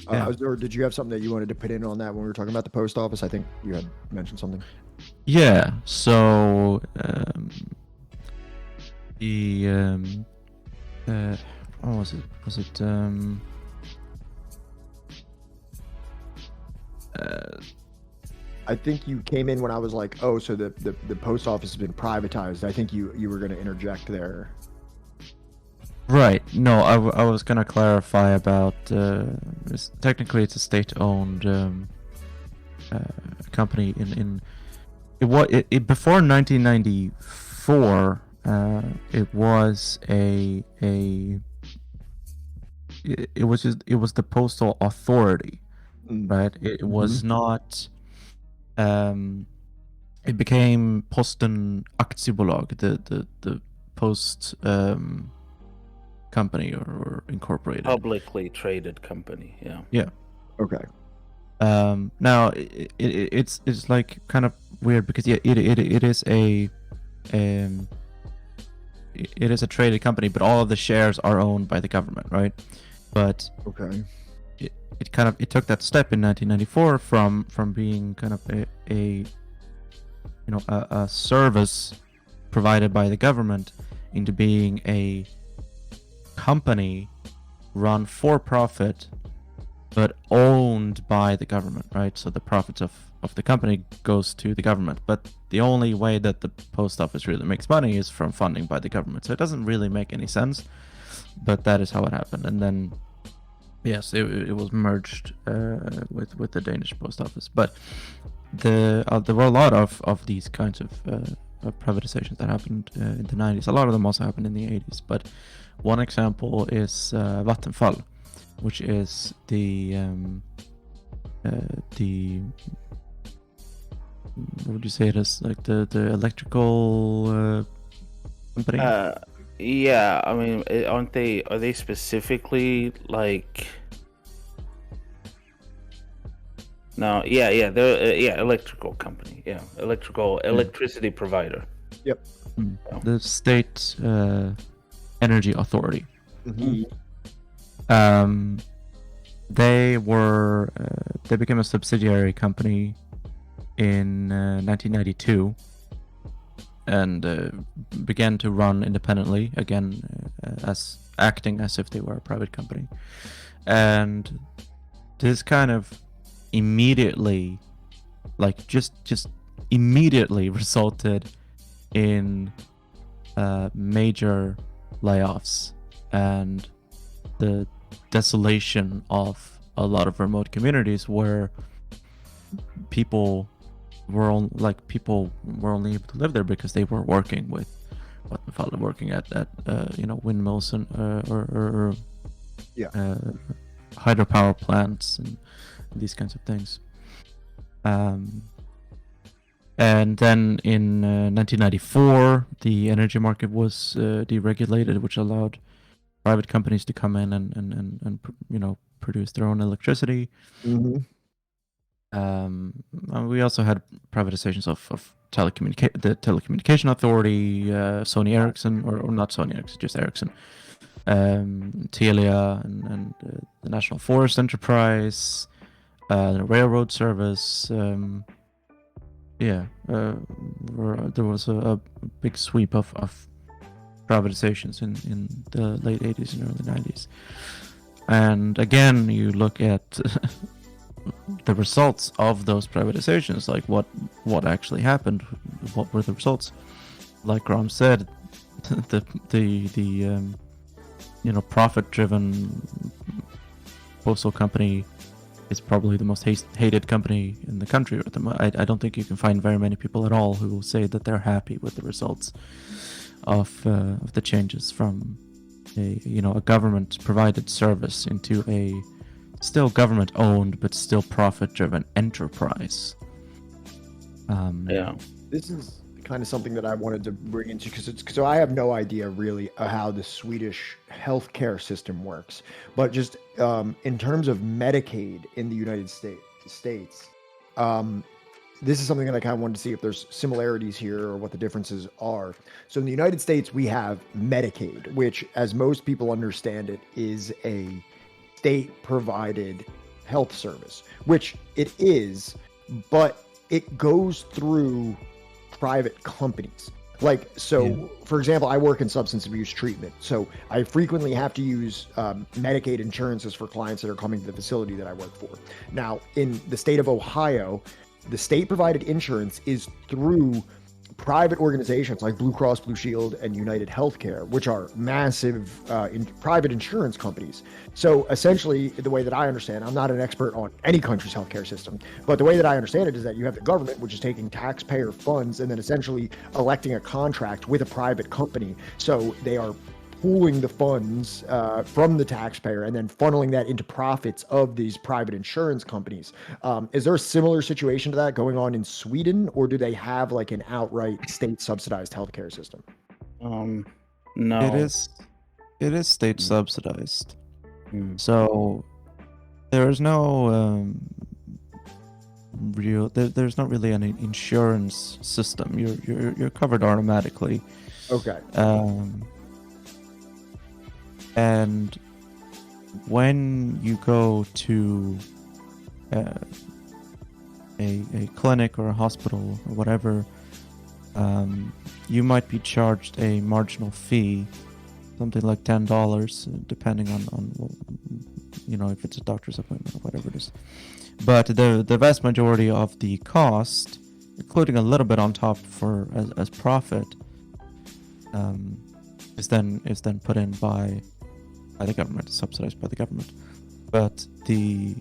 Or did you have something that you wanted to put in on that when we were talking about the post office? I think you had mentioned something. Yeah. So what was it? Was it I think you came in when I was like, oh, so the post office has been privatized. I think you were going to interject there. Right. No, I was gonna clarify about technically it's a state-owned company in before 1994. It was it was the postal authority, Mm. right? It was not. It became Posten Aktiebolag, the post company or incorporated. Publicly traded company. Yeah. Yeah. Okay. Now it's like kind of weird because it is a it is a traded company, but all of the shares are owned by the government, right? But Okay. it took that step in 1994 from being kind of a service provided by the government into being a company run for profit but owned by the government, right? So the profits of the company goes to the government, but the only way that the post office really makes money is from funding by the government. So it doesn't really make any sense, but that is how it happened. And then yes, it was merged with the Danish post office. But there were a lot of these kinds of privatizations that happened in the 90s. A lot of them also happened in the 80s. But one example is Vattenfall, which is the what would you say it is, like the electrical company? Yeah, I mean, are they specifically like? No, yeah, they're electrical company, electricity provider. Yep. The state energy authority. Mhm. They became a subsidiary company in 1992 and began to run independently again, as acting as if they were a private company. And this kind of immediately, like just immediately resulted in major layoffs and the desolation of a lot of remote communities where people were only able to live there because they were working with working at windmills and or hydropower plants and these kinds of things. And then in 1994, the energy market was deregulated, which allowed private companies to come in and produce their own electricity. Mhm. And we also had privatizations of the telecommunication authority, Sony Ericsson, or not Sony Ericsson, just Ericsson, Telia, and the National Forest Enterprise, the railroad service. There was a big sweep of privatizations in the late 80s and early 90s. And again, you look at the results of those privatizations, like what actually happened, what were the results? Like Grom said, the profit-driven postal company is probably the most hated company in the country. I don't think you can find very many people at all who will say that they're happy with the results of the changes from a government-provided service into a still government-owned but still profit-driven enterprise. This is kind of something that I wanted to bring into because I have no idea really how the Swedish healthcare system works, but just in terms of Medicaid in the United States, this is something that I kind of wanted to see if there's similarities here or what the differences are. So in the United States, we have Medicaid, which, as most people understand it, is a state-provided health service, which it is, but it goes through private companies. For example, I work in substance abuse treatment, so I frequently have to use Medicaid insurances for clients that are coming to the facility that I work for. Now, in the state of Ohio, the state-provided insurance is through private organizations like Blue Cross Blue Shield and United Healthcare, which are massive private insurance companies. So essentially, the way that I understand, I'm not an expert on any country's healthcare system, but the way that I understand it is that you have the government, which is taking taxpayer funds and then essentially electing a contract with a private company. So they are pooling the funds from the taxpayer and then funneling that into profits of these private insurance companies. Is there a similar situation to that going on in Sweden, or do they have like an outright state subsidized healthcare system? No. It is state subsidized. Mm. So there's no there's not really any insurance system. You're covered automatically. Okay. And when you go to a clinic or a hospital or whatever, you might be charged a marginal fee, something like $10, depending on if it's a doctor's appointment or whatever it is. But the vast majority of the cost, including a little bit on top for as profit, is then put in by the government, subsidized by the government. But the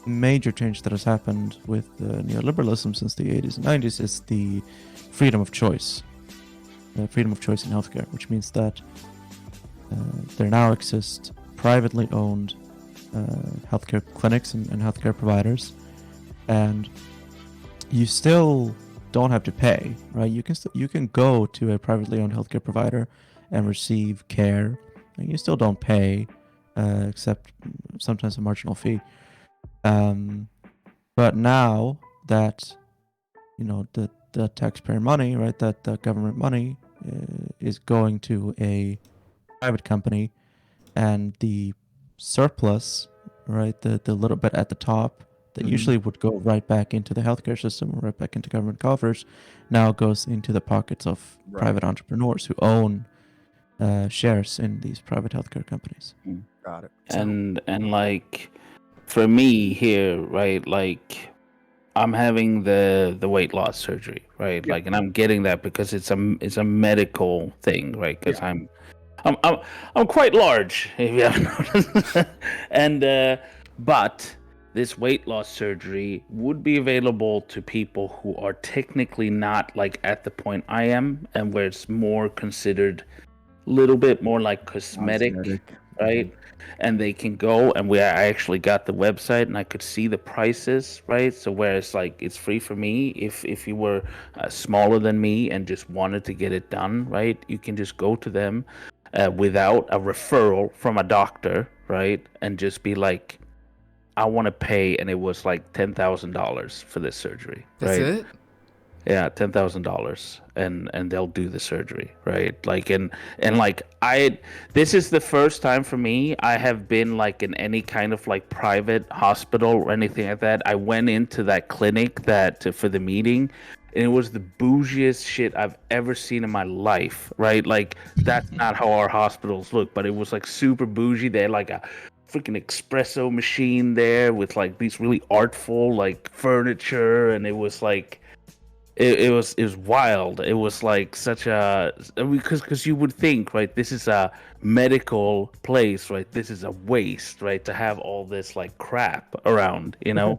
major change that has happened with neoliberalism since the 80s and 90s is the freedom of choice. Freedom of choice in healthcare, which means that there now exist privately owned healthcare clinics and healthcare providers, and you still don't have to pay, right? You can go to a privately owned healthcare provider and receive care, and you still don't pay, except sometimes a marginal fee. But now that the taxpayer money, right, that the government money is going to a private company, and the surplus, right, the little bit at the top that usually would go right back into the healthcare system or right back into government coffers, now goes into the pockets of private entrepreneurs who own shares in these private healthcare companies. Got it. And like for me here, right, like I'm having the weight loss surgery, right? Like, and I'm getting that because it's a medical thing, right? Because I'm quite large, if you haven't noticed. And but this weight loss surgery would be available to people who are technically not like at the point I am, and where it's more considered a little bit more like cosmetic, right? And they can go, and I actually got the website and I could see the prices, right? So whereas like it's free for me, if you were smaller than me and just wanted to get it done, right, you can just go to them without a referral from a doctor, right, and just be like, I want to pay, and it was like $10,000 for this surgery. That's right? it? Yeah, $10,000, and they'll do the surgery, right? Like and like this is the first time for me I have been like in any kind of like private hospital or anything like that. I went into that clinic for the meeting, and it was the bougiest shit I've ever seen in my life, right? Like that's not how our hospitals look, but it was like super bougie. They had like a freaking espresso machine there with like these really artful like furniture, and it was like it was wild. It was like such a, because you would think, right, this is a medical place, right? This is a waste, right, to have all this like crap around, you know.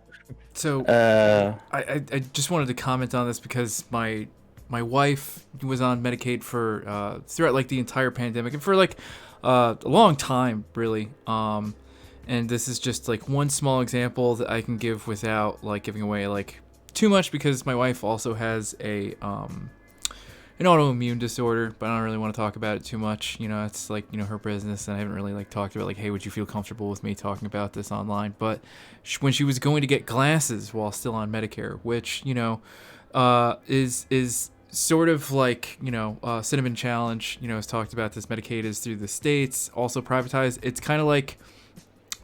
So I just wanted to comment on this because my wife was on Medicaid for throughout like the entire pandemic and for like a long time, really. And this is just like one small example that I can give without like giving away like too much, because my wife also has an autoimmune disorder, but I don't really want to talk about it too much. You know, it's like, you know, her business, and I haven't really like talked about like, hey, would you feel comfortable with me talking about this online? But when she was going to get glasses while still on Medicare, which, you know, is sort of like, you know, Cinnamon Challenge, you know, has talked about this. Medicaid is through the states, also privatized. It's kind of like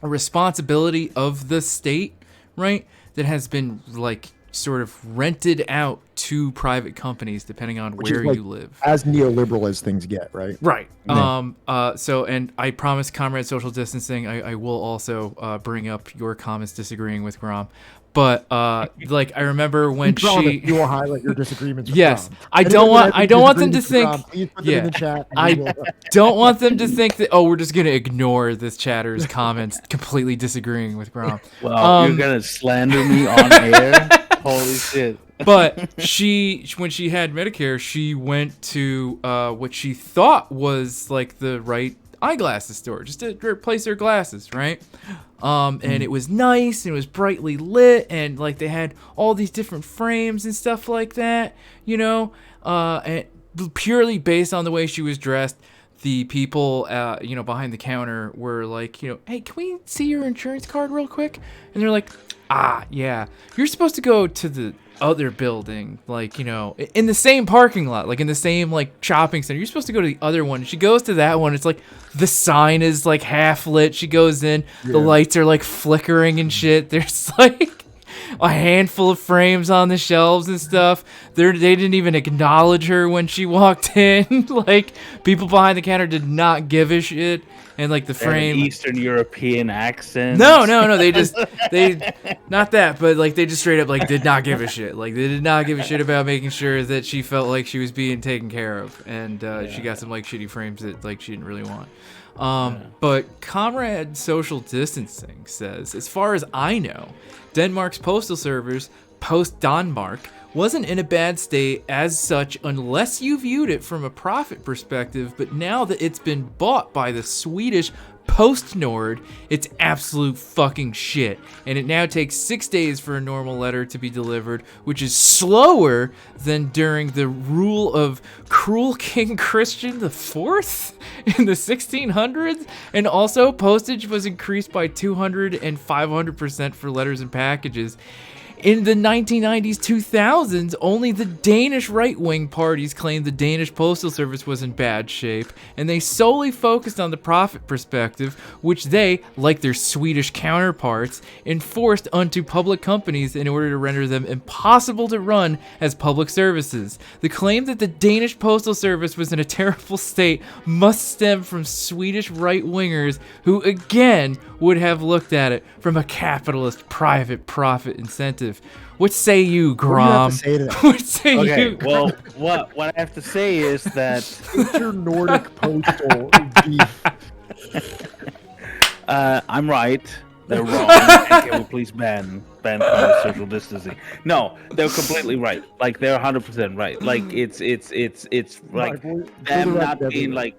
a responsibility of the state, right, that has been like sort of rented out to private companies depending on where you live. As neoliberal as things get, right? Right. Yeah. So, and I promise, Comrade Social Distancing, I will also bring up your comments disagreeing with Grom. But like I remember when you will highlight your disagreements. With yes, Grom. I don't want them to think. I don't want them to think that we're just gonna ignore this chatter's comments completely disagreeing with Grom. Well, you're gonna slander me on air. Holy shit. But when she had Medicare, she went to what she thought was like the right eyeglasses store, just to replace her glasses, right? And it was nice, and it was brightly lit, and like they had all these different frames and stuff like that, you know, and purely based on the way she was dressed. The people, you know, behind the counter were like, you know, hey, can we see your insurance card real quick? And they're like, yeah, you're supposed to go to the other building, like, you know, in the same parking lot, like in the same like shopping center. You're supposed to go to the other one. She goes to that one. It's like the sign is like half lit. She goes in, the lights are like flickering and shit. There's like a handful of frames on the shelves and stuff. They didn't even acknowledge her when she walked in. Like, people behind the counter did not give a shit. And like the frame, An Eastern European accent. No. They not that, but like they just straight up like did not give a shit. Like they did not give a shit about making sure that she felt like she was being taken care of. And she got some like shitty frames that like she didn't really want. But Comrade Social Distancing says, as far as I know, Denmark's postal service, Post Danmark, wasn't in a bad state as such unless you viewed it from a profit perspective, but now that it's been bought by the Swedish PostNord, it's absolute fucking shit. And it now takes 6 days for a normal letter to be delivered, which is slower than during the rule of cruel King Christian IV in the 1600s. And also, postage was increased by 200 and 500% for letters and packages. In the 1990s, 2000s, only the Danish right-wing parties claimed the Danish postal service was in bad shape, and they solely focused on the profit perspective, which they, like their Swedish counterparts, enforced onto public companies in order to render them impossible to run as public services. The claim that the Danish postal service was in a terrible state must stem from Swedish right-wingers who, again, would have looked at it from a capitalist private profit incentive. What say you, Grom? What say you? Well, what I have to say is that It's your Nordic postal beef. I'm right. They're wrong. And can we please ban social distancing? No, they're completely right. Like they're 100% right. Like it's like them not being like.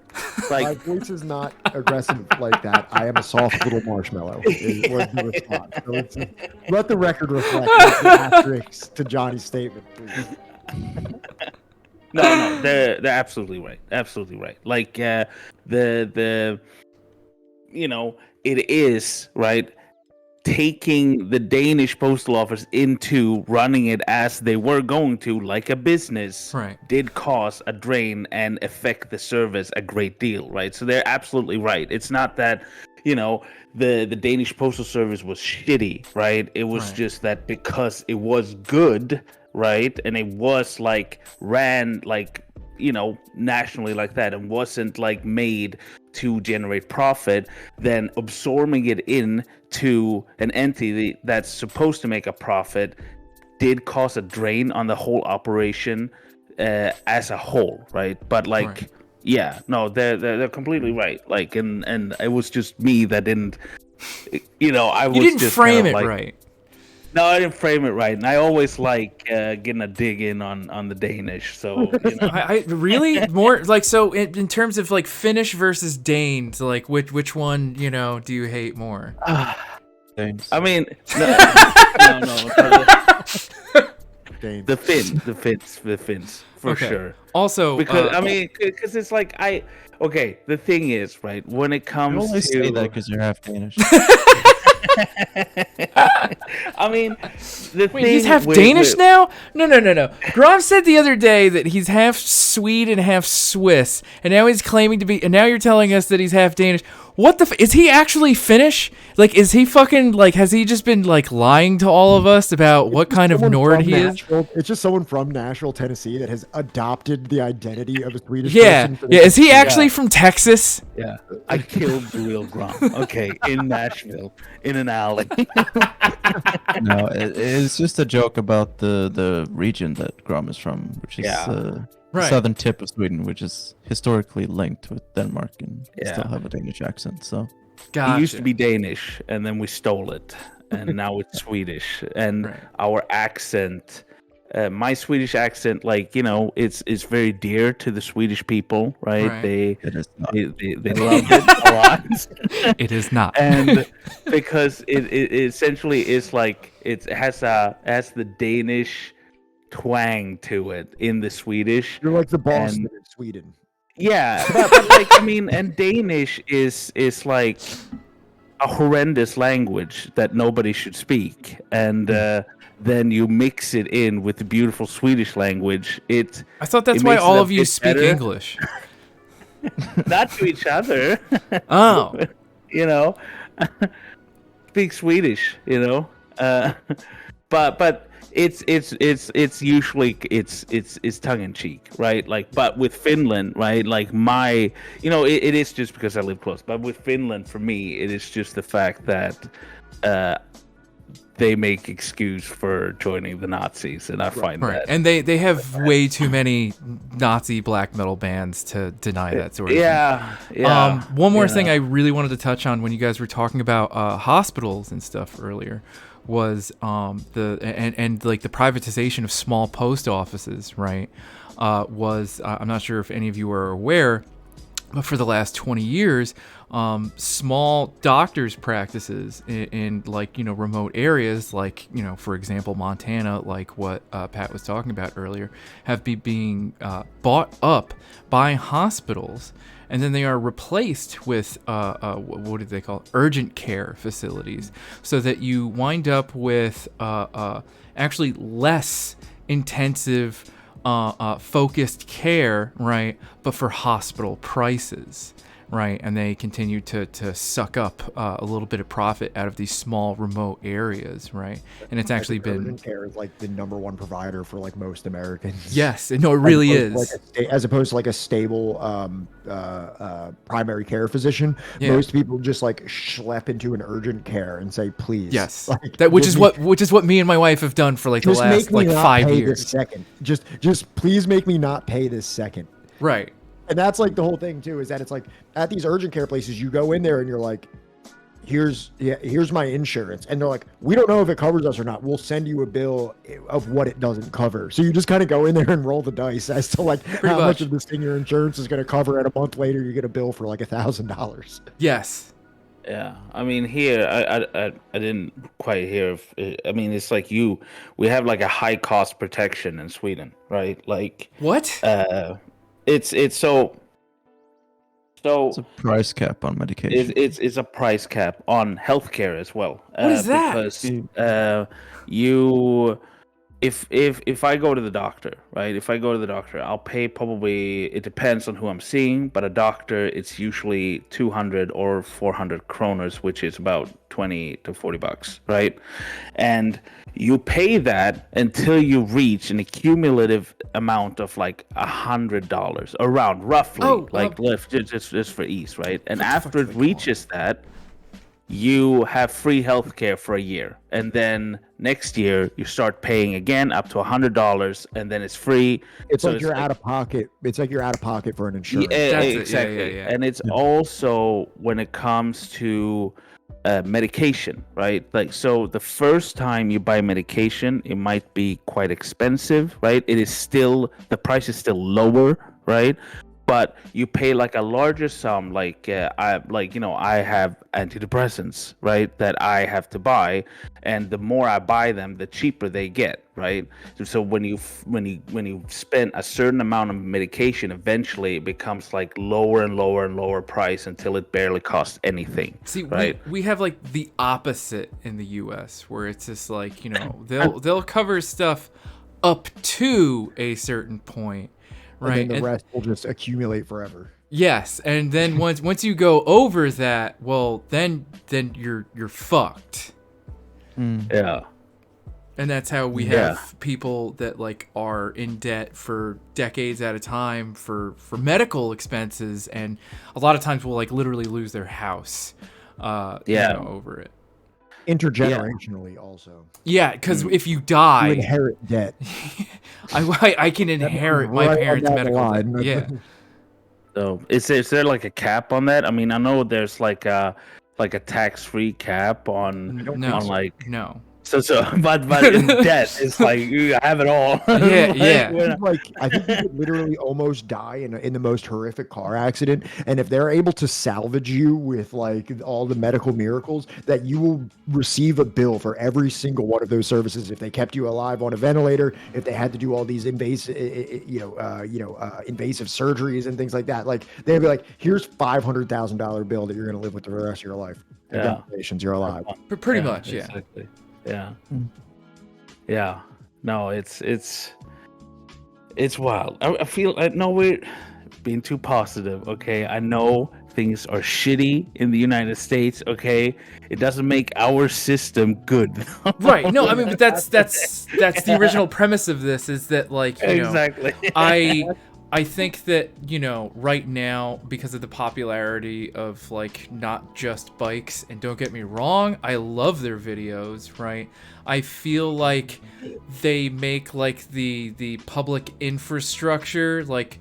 My voice is not aggressive like that. I am a soft little marshmallow. Was the response. So let the record reflect the asterisks to Johnny's statement, please. No, they're absolutely right. Absolutely right. Like the you know, it is right. Taking the Danish postal office into running it as they were going to, like a business, did cause a drain and affect the service a great deal, right? So they're absolutely right. It's not that, you know, the Danish postal service was shitty, right? It was just that because it was good, right? And it was like ran like, you know, nationally like that and wasn't like made to generate profit, then absorbing it in to an entity that's supposed to make a profit did cause a drain on the whole operation as a whole, right? But like, yeah, no, they're completely right. Like, and it was just me that didn't, you know, You didn't frame it right. No, I didn't frame it right, and I always like getting a dig in on the Danish. So you know. I really more like so in terms of like Finnish versus Danes, like which one, you know, do you hate more? Danes. I mean, no. The Finns for sure. Also, because I mean, because it's like the thing is, right, when it comes You only to say that because you're half Danish. I mean, the Wait, thing he's half Danish now? No. Grom said the other day that he's half Swede and half Swiss, and now he's claiming to be. And now you're telling us that he's half Danish. What the? Is he actually Finnish? Like, is he fucking like? Has he just been like lying to all of us about what kind of Nord he is? It's just someone from Nashville, Tennessee, that has adopted the identity of a Swedish person. Yeah. Is he actually from Texas? Yeah, I killed the real Grom. Okay, in Nashville, in an alley. No, it's just a joke about the region that Grom is from, which is the southern tip of Sweden, which is historically linked with Denmark and still have a Danish accent. So Gotcha. It used to be Danish, and then we stole it, and now it's Swedish. And Right. our accent, my Swedish accent, like, it's very dear to the Swedish people, right? Right. It is not. They love it a lot. It is not. And because it essentially is like it has the Danish twang to it in the Swedish. You're like the Boston And- in Sweden. Yeah, but like, I mean, and Danish is like a horrendous language that nobody should speak, and then you mix it in with the beautiful Swedish lange. I thought that's it why makes it all a of you bit speak better. English. Not to each other, Oh, speak Swedish, but it's usually it's tongue in cheek, right? Like, but with Finland, right? Like it is just because I live close. But with Finland, for me, it is just the fact that they make excuse for joining the Nazis, and I find right. that. And they have way too many Nazi black metal bands to deny that sort of thing. Yeah. One more thing I really wanted to touch on when you guys were talking about hospitals and stuff earlier was the privatization of small post offices, right? I'm not sure if any of you are aware, but for the last 20 years, small doctors' practices in remote areas, like, for example, Montana, like what Pat was talking about earlier, have been being bought up by hospitals, and then they are replaced with what do they call it? Urgent care facilities, so that you wind up with actually less intensive focused care, right, but for hospital prices, right? And they continue to suck up a little bit of profit out of these small remote areas, right? And it's actually been Urgent care is like the #1 provider for like most Americans. yes, no, it really is. As opposed to like a stable primary care physician, Yeah. most people just like schlep into an urgent care and say, "Please." Yes, Like, that which give is me- what me and my wife have done for like the just last make me like not 5 pay years, this second. Just please make me not pay this second. right? And that's like the whole thing too, is that it's like at these urgent care places, you go in there and you're like, here's my insurance. And they're like, we don't know if it covers us or not. We'll send you a bill of what it doesn't cover. So you just kind of go in there and roll the dice as to like how much. much of this thing your insurance is going to cover. And a month later, you get a bill for like $1,000. Yes. Yeah, I mean, here I didn't quite hear. I mean, it's like we have like a high cost protection in Sweden, right? Like What? it's so It's a price cap on medication. it's a price cap on healthcare as well. What is that? Because if I go to the doctor, right? If I go to the doctor, I'll pay probably, it depends on who I'm seeing, but a doctor, it's usually 200 or 400 kroners, which is about 20 to 40 bucks, right? And you pay that until you reach an accumulative amount of like $100 around, roughly, just for ease, right? And after it reaches that, you have free healthcare for a year, and then next year you start paying again up to $100, and then it's free. It's So like you're out of pocket. It's like you're out of pocket for an insurance. Yeah, That's it. Yeah, exactly. yeah. And it's also when it comes to medication, right? Like, so the first time you buy medication, it might be quite expensive, right? It is still, the price is still lower, right? But you pay like a larger sum, like I have antidepressants, right, that I have to buy, and the more I buy them, the cheaper they get, right? So when you spend a certain amount of medication, eventually it becomes like lower and lower and lower price until it barely costs anything. See, right? we have like the opposite in the U.S., where it's just like, they'll cover stuff up to a certain point. Right. And then the rest will just accumulate forever. Yes, and then once you go over that, well, then you're fucked. Yeah. And that's how we have people that like are in debt for decades at a time for medical expenses, and a lot of times will like literally lose their house over it. Intergenerationally also. Yeah, because if you die, You inherit debt. I can inherit my Right on parents' down the medical line. debt. Yeah. So is there like a cap on that? I mean, I know there's like like a tax-free cap on No, like no. so but in debt it's like you have it all. Yeah, Like, yeah. when- Like I think you could literally almost die in the most horrific car accident, and if they're able to salvage you with like all the medical miracles, that you will receive a bill for every single one of those services. If they kept you alive on a ventilator, if they had to do all these invasive surgeries and things like that, like they'd be like, here's $500,000 bill that you're going to live with the rest of your life. Yeah. Congratulations, you're alive. Pretty much, yeah. Exactly. Yeah. Mm. Yeah. No, it's wild. I feel like no, we're being too positive. Okay, I know things are shitty in the United States. Okay, it doesn't make our system good. Right. No, I mean, but that's the original premise of this, is that, like, you know, Exactly. I think that, you know, right now, because of the popularity of, like, not just bikes, and don't get me wrong, I love their videos, right? I feel like they make, like, the public infrastructure, like,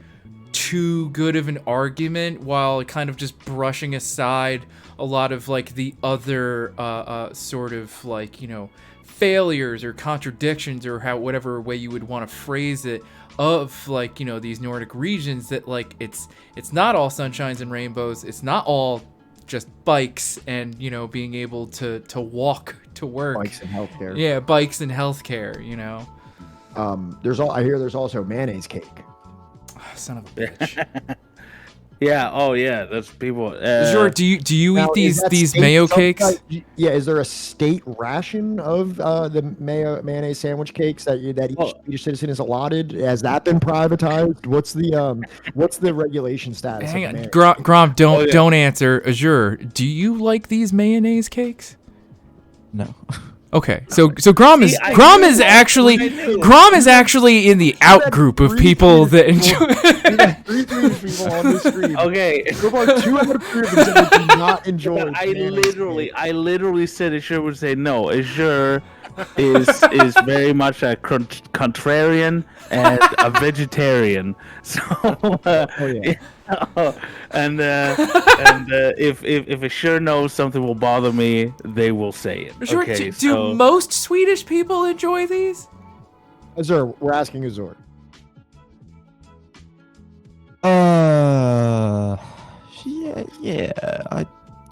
too good of an argument, while kind of just brushing aside a lot of, like, the other sort of, like, you know, failures or contradictions, or whatever way you would want to phrase it, of, like, you know, these Nordic regions, that, like, it's not all sunshines and rainbows. It's not all just bikes and, you know, being able to walk to work. Bikes and healthcare. Yeah, bikes and healthcare, you know. I hear there's also mayonnaise cake. Son of a bitch. Yeah. Oh, yeah. That's people. Sure. Do you Now, eat is that these state mayo subsidized? cakes? Yeah, is there a state ration of the mayonnaise sandwich cakes that each Swedish citizen is allotted? Has that been privatized? What's the regulation status? Hang of on, mayonnaise? Grom, don't Oh, yeah. don't answer. Azure, do you like these mayonnaise cakes? No. Okay, so Grom is I Grom knew is that. actually I knew. Grom is actually in the out group of people that enjoy. We got 3 Swedish people on this stream. Okay. So far, 2 out of 3 of them said they do not enjoy. But mayonnaise cake. I literally said Azure would say no. Azure is very much a contrarian and a vegetarian. So Oh yeah. and if Azure knows something will bother me, they will say it. Azure, Okay, do most Swedish people enjoy these? Azure, we're asking Azure. Yeah.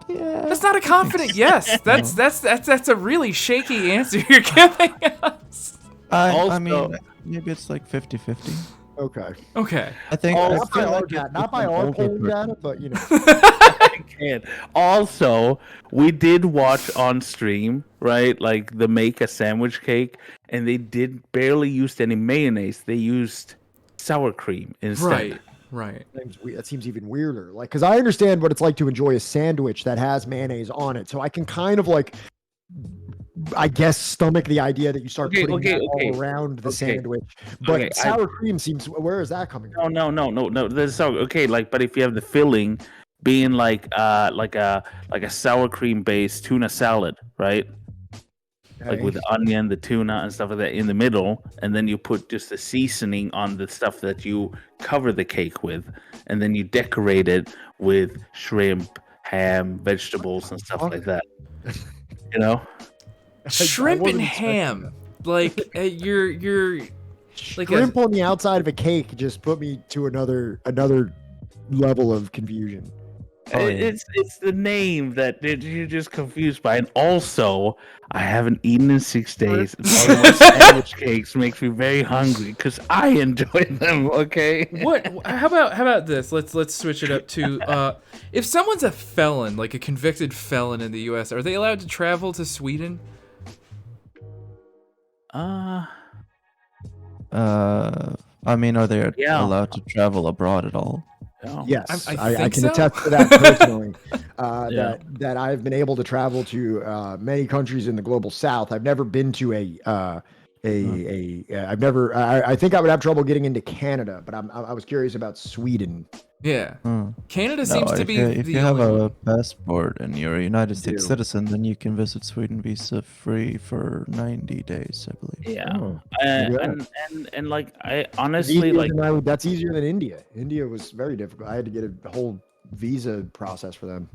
That's not a confident yes. That's a really shaky answer you're giving us. I Also- mean, maybe it's like 50-50. Okay. Okay. I think. Oh, I Not by feel our like data, it's not by an our older polling person. data, but you know. I can't. Also, we did watch on stream, right? Like the make a sandwich cake, and they did barely used any mayonnaise. They used sour cream instead. Right. That seems even weirder. Like, because I understand what it's like to enjoy a sandwich that has mayonnaise on it, so I can kind of like, I guess, stomach the idea that you start putting that all around the sandwich. But Okay, sour cream seems. Where is that coming from? No. There's sour. Okay, like, but if you have the filling being like a sour cream based tuna salad, right? Like with the onion, the tuna, and stuff like that in the middle, and then you put just the seasoning on the stuff that you cover the cake with, and then you decorate it with shrimp, ham, vegetables, and stuff like that. You know, Shrimp and wasn't expecting ham. Like you're like Shrimp on the outside of a cake just put me to another level of confusion. it's the name that you're just confused by, and also I haven't eaten in 6 days. And all of my sandwich cakes makes me very hungry because I enjoy them. Okay. What? How about this? Let's switch it up to if someone's a felon, like a convicted felon in the U.S., are they allowed to travel to Sweden? I mean, are they Yeah. allowed to travel abroad at all? Yeah. Yes, I I think can so. attest to that personally. Yeah. That I've been able to travel to many countries in the global south. I've never been to I've never. I think I would have trouble getting into Canada, but I was curious about Sweden. Yeah, Hmm. Canada No, seems to if be you, if the you have only a one. passport and you're a United States do. citizen, then you can visit Sweden visa free for 90 days, I believe. Yeah. Oh, And like I It's honestly easier like than that's easier than India. India was very difficult. I had to get a whole visa process for them.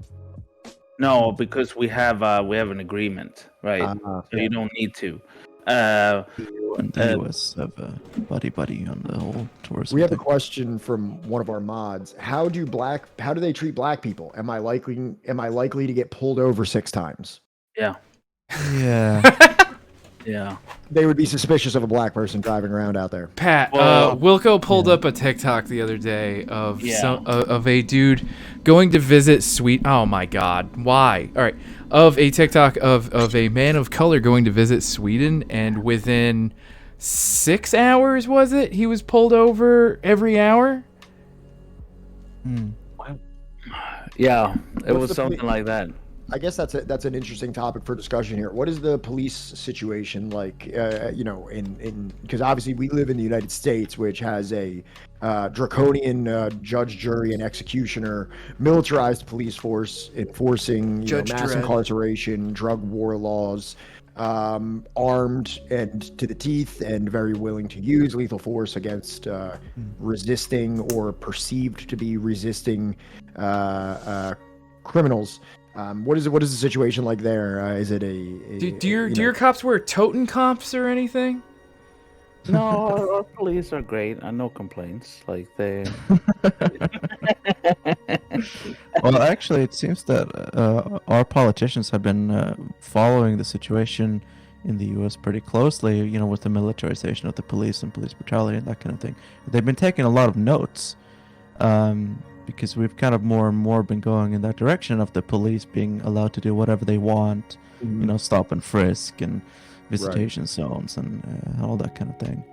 No, because we have an agreement, right? So you don't need to. EU and the US have a buddy on the whole tourism We have a thing. question from one of our mods. How do they treat black people? Am I likely to get pulled over 6 times? Yeah, Yeah. yeah. They would be suspicious of a black person driving around out there. Pat, Well, Wilco pulled yeah. up a TikTok the other day of Yeah. of a dude going to visit Sweden. Oh my God, why? All right, of a TikTok of a man of color going to visit Sweden, and within 6 hours, was it? He was pulled over every hour. Hmm. Yeah, it What's was the something poli- like that. I guess that's an interesting topic for discussion here. What is the police situation like? In because obviously we live in the United States, which has a draconian judge, jury, and executioner, militarized police force enforcing Judge mass Dredd. incarceration, drug war laws, armed and to the teeth, and very willing to use lethal force against resisting or perceived to be resisting criminals. What is the situation like there? Is it Do your cops wear totem cops or anything? No, our police are great. No complaints. Like they. Well, actually, it seems that our politicians have been following the situation in the U.S. pretty closely, with the militarization of the police and police brutality and that kind of thing. They've been taking a lot of notes because we've kind of more and more been going in that direction of the police being allowed to do whatever they want, stop and frisk and visitation zones and all that kind of thing.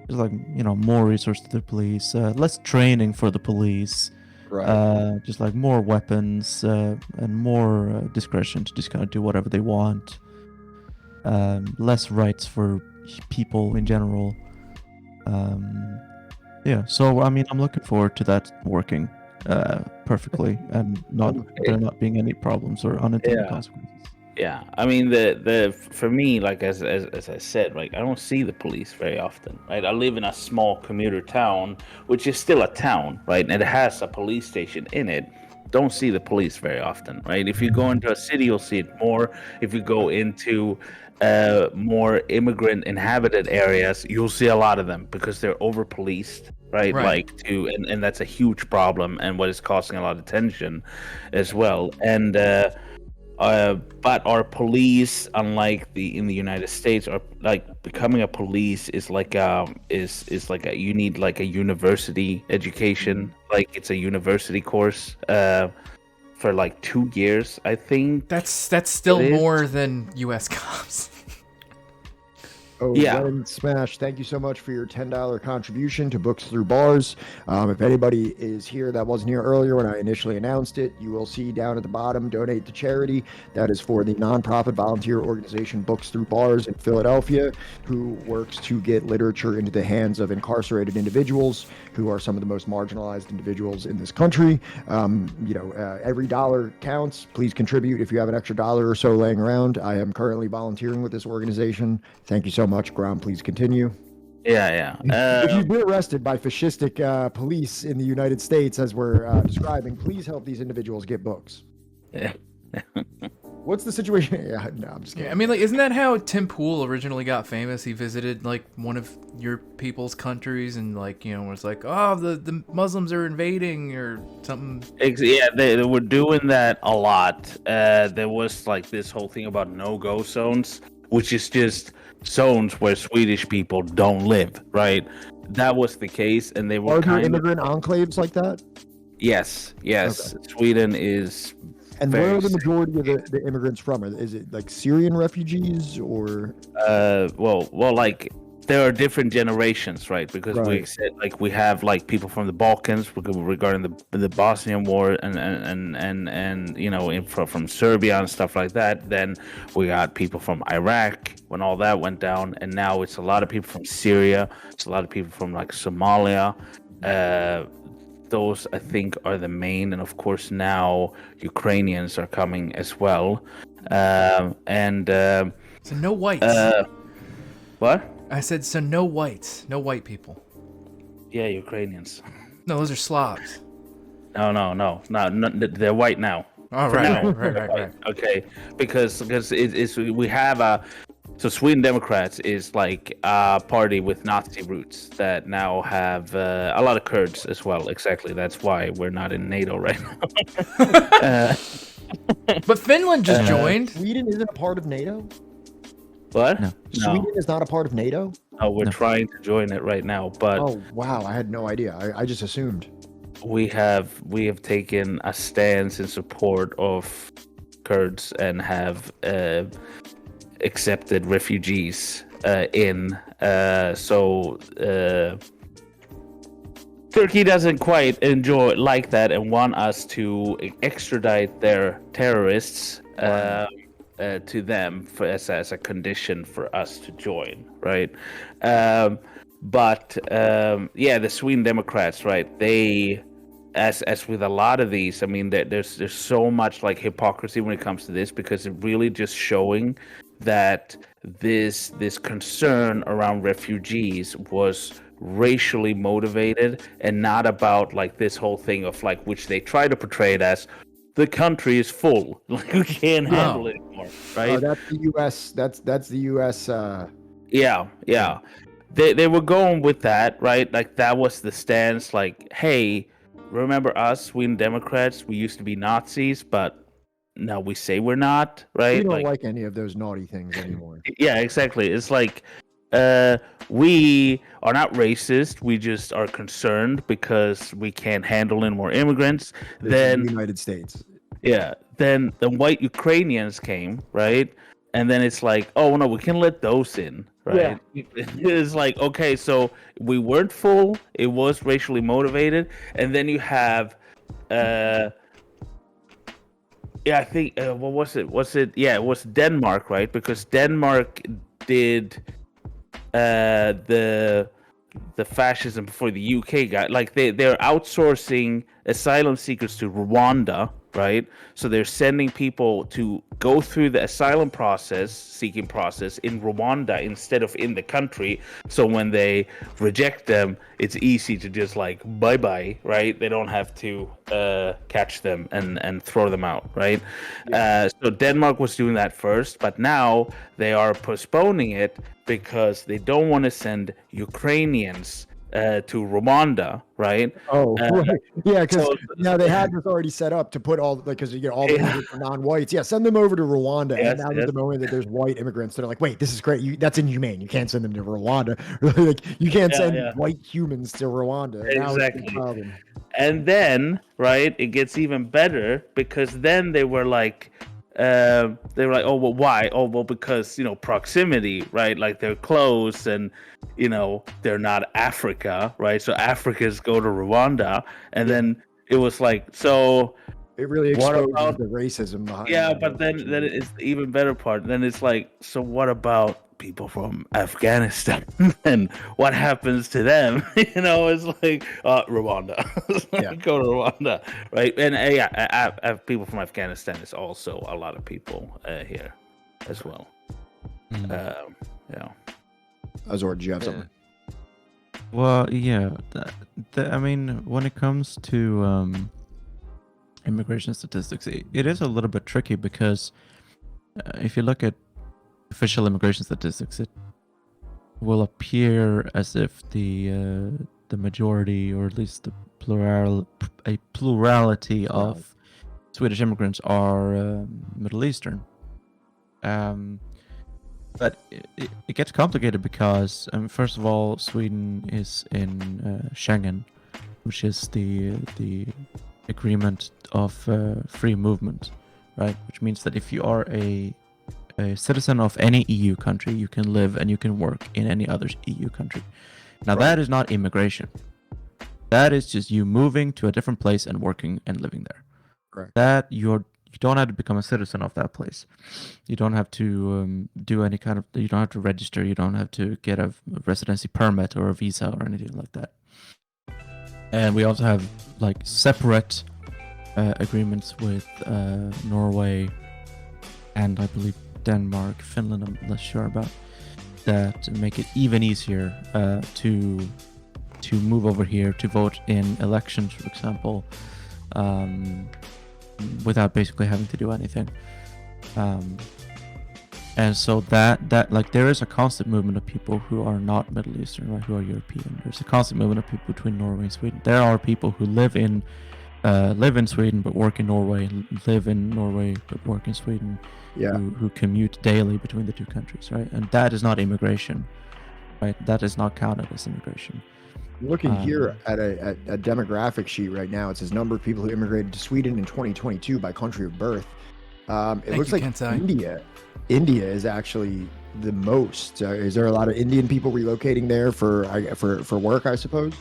There's like, more resources to the police, less training for the police. Right. Just like more weapons and more discretion to just kind of do whatever they want. Less rights for people in general. Yeah, so I mean, I'm looking forward to that working perfectly and there not being any problems or unintended consequences. Yeah, I mean the for me, like as I said, right, I don't see the police very often, right? I live in a small commuter town, which is still a town, right, and it has a police station in it. Don't see the police very often, right? If you go into a city, you'll see it more. If you go into more immigrant inhabited areas, you'll see a lot of them because they're over policed, right? Right. And that's a huge problem and what is causing a lot of tension as well. And but our police, unlike in the United States, are like becoming a police is like you need like a university education, like it's a university course for like 2 years, I think. That's still It is. more than U.S. cops. Oh, Yeah. Len Smash, thank you so much for your $10 contribution to Books Through Bars. If anybody is here that wasn't here earlier when I initially announced it, you will see down at the bottom, donate to charity. That is for the nonprofit volunteer organization Books Through Bars in Philadelphia, who works to get literature into the hands of incarcerated individuals who are some of the most marginalized individuals in this country. Every dollar counts. Please contribute if you have an extra dollar or so laying around. I am currently volunteering with this organization. Thank you so much, Grom. Please continue. Yeah. If you've been arrested by fascistic police in the United States, as we're describing, please help these individuals get books. Yeah. What's the situation? Yeah, no, I'm just kidding. Yeah, I mean, like, isn't that how Tim Pool originally got famous? He visited like one of your people's countries and was like, oh, the Muslims are invading or something. Yeah, they were doing that a lot. There was like this whole thing about no-go zones, which is just zones where Swedish people don't live, right? That was the case, and they were Are there immigrant enclaves like that? Yes. Okay. Sweden is. And Very where are the majority of the immigrants from? Is it like Syrian refugees or? Well, like there are different generations, right? Because we Right. said like we have like people from the Balkans regarding the Bosnian War and from Serbia and stuff like that. Then we got people from Iraq when all that went down, and now it's a lot of people from Syria. It's a lot of people from like Somalia. Those I think are the main, and of course now Ukrainians are coming as well. So no whites. What? I said so. No whites. No white people. Yeah, Ukrainians. No, those are Slavs. No, they're white now. Oh, For right, now. right. Okay, because it's we have so Sweden Democrats is like a party with Nazi roots that now have a lot of Kurds as well. Exactly, that's why we're not in NATO right now. But Finland just joined. Sweden isn't a part of NATO. What? No. Sweden is not a part of NATO. No, we're No. trying to join it right now, but Oh wow, I had no idea. I just assumed. we have taken a stance in support of Kurds and have accepted refugees in. So Turkey doesn't quite like that and want us to extradite their terrorists to them as a condition for us to join, right? But the Sweden Democrats, right? They, as with a lot of these, I mean, there's so much like hypocrisy when it comes to this, because it's really just showing that this concern around refugees was racially motivated and not about like this whole thing of like, which they try to portray it as, the country is full, like we can't handle it anymore, right? Oh, that's the U.S. That's the U.S. Yeah. They were going with that, right? Like that was the stance. Like, hey, remember us, Sweden Democrats? We used to be Nazis, but now we say we're not, right? We don't like any of those naughty things anymore. Yeah, exactly. It's like we are not racist. We just are concerned because we can't handle any more immigrants. The United States. Yeah. Then the white Ukrainians came, right? And then it's like, oh no, we can let those in, right? Yeah. It's like, okay, so we weren't full. It was racially motivated, and then you have, I think, what was it? Yeah, it was Denmark, right? Because Denmark did the fascism before the UK got, like they're outsourcing asylum seekers to Rwanda, right? So they're sending people to go through the asylum seeking process in Rwanda instead of in the country. So when they reject them, it's easy to just like bye-bye, right? They don't have to catch them and throw them out, right? Yeah. So Denmark was doing that first, but now they are postponing it because they don't want to send Ukrainians to Rwanda, right? Oh, right. Yeah, because they had this already set up to put all, like, because you get all the non-whites. Yeah, send them over to Rwanda. Yes, and now at the moment that there's white immigrants that are like, wait, this is great. That's inhumane. You can't send them to Rwanda. Like, you can't send white humans to Rwanda. Exactly. And then, right, it gets even better because then they were like, oh well, why? Oh well, because proximity, right? Like they're close, and they're not Africa, right? So Africans go to Rwanda, and then it was like, so it really exposes the racism behind. Yeah, but then it's the even better part. Then it's like, so what about people from Afghanistan and what happens to them? It's like Rwanda. Go to Rwanda, right? And people from Afghanistan is also a lot of people here as well. Azor, do you have something? Well, yeah. I mean, when it comes to immigration statistics, it is a little bit tricky because if you look at official immigration statistics, it will appear as if the majority, or at least a plurality of Swedish immigrants are Middle Eastern. But it gets complicated because, first of all, Sweden is in Schengen, which is the agreement of free movement, right? Which means that if you are a citizen of any EU country, you can live and you can work in any other EU country. Now, that is not immigration. That is just you moving to a different place and working and living there. Correct. That you don't have to become a citizen of that place. You don't have to do any kind of. You don't have to register. You don't have to get a residency permit or a visa or anything like that. And we also have like separate agreements with Norway and I believe Denmark, Finland, I'm less sure about, that make it even easier to move over here to vote in elections, for example, without basically having to do anything. And so that like there is a constant movement of people who are not Middle Eastern, right, who are European. There's a constant movement of people between Norway and Sweden. There are people who live in Sweden but work in Norway, live in Norway but work in Sweden, who commute daily between the two countries, right? And that is not immigration, right? That is not counted as immigration. Looking here at a demographic sheet right now, it says number of people who immigrated to Sweden in 2022 by country of birth. It looks like India is actually the most. Is there a lot of Indian people relocating there for work, I suppose?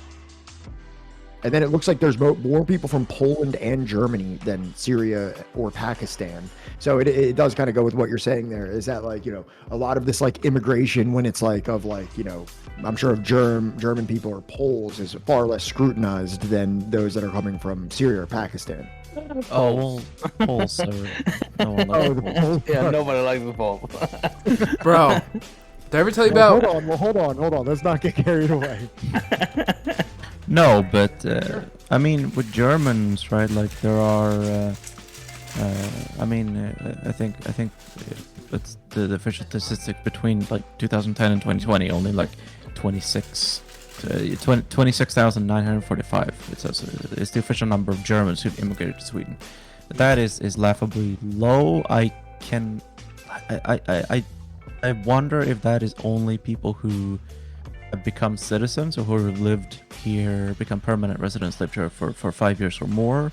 And then it looks like there's more people from Poland and Germany than Syria or Pakistan. So it does kind of go with what you're saying there. Is that like, a lot of this like immigration when it's like of like, I'm sure of German people or Poles is far less scrutinized than those that are coming from Syria or Pakistan. Oh, Poles are... No one likes the Poles. Yeah, nobody likes the Poles. Bro, did I ever tell you about... Hold on. Let's not get carried away. No, but I mean, with Germans, right? Like there are, I think it's the official statistic between like 2010 and 2020, only like 26,945. It says it's the official number of Germans who've immigrated to Sweden. That is laughably low. I wonder if that is only people who have become citizens or who have lived here, become permanent residents, lived here for 5 years or more.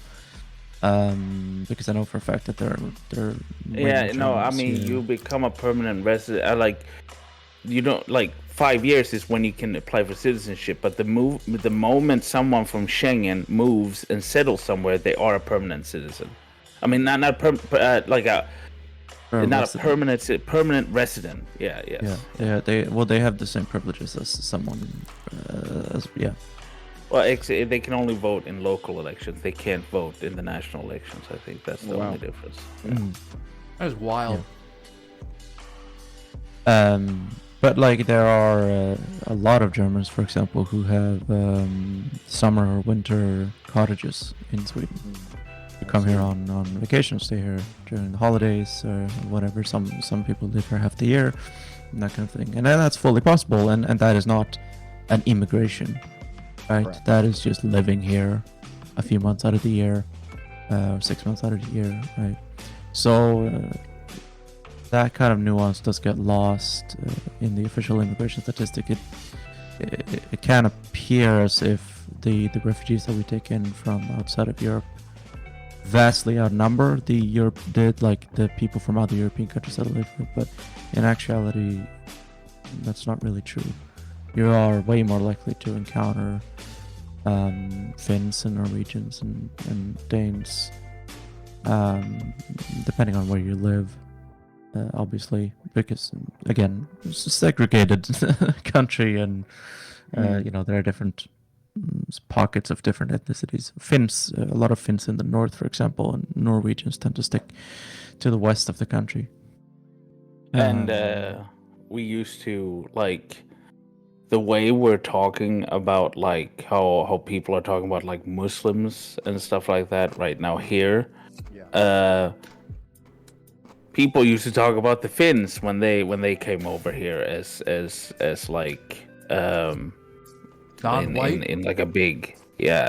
Because I know for a fact that there are Yeah, no, I mean you become a permanent resident. You don't like 5 years is when you can apply for citizenship, but the moment someone from Schengen moves and settles somewhere, they are a permanent citizen. I mean, not a permanent resident. Yeah, yes. Yeah. They have the same privileges as someone. Well, they can only vote in local elections. They can't vote in the national elections. I think that's the only difference. Yeah. That is wild. Yeah. But like there are a lot of Germans, for example, who have summer or winter cottages in Sweden. They come here on vacation, stay here during the holidays or whatever. Some people live here half the year, and that kind of thing. And that's fully possible, and that is not an immigration, right? Correct. That is just living here a few months out of the year, 6 months out of the year, right? So that kind of nuance does get lost in the official immigration statistic. It can appear as if the refugees that we take in from outside of Europe vastly outnumber the people from other European countries that live here, but in actuality, that's not really true. You are way more likely to encounter Finns and Norwegians and Danes, depending on where you live. Obviously, because again, it's a segregated country, and there are different pockets of different ethnicities. Finns, a lot of Finns in the north, for example, and Norwegians tend to stick to the west of the country. And we used to like the way we're talking about like how people are talking about like Muslims and stuff like that right now here. Yeah. People used to talk about the Finns when they came over here as like non-white in like a big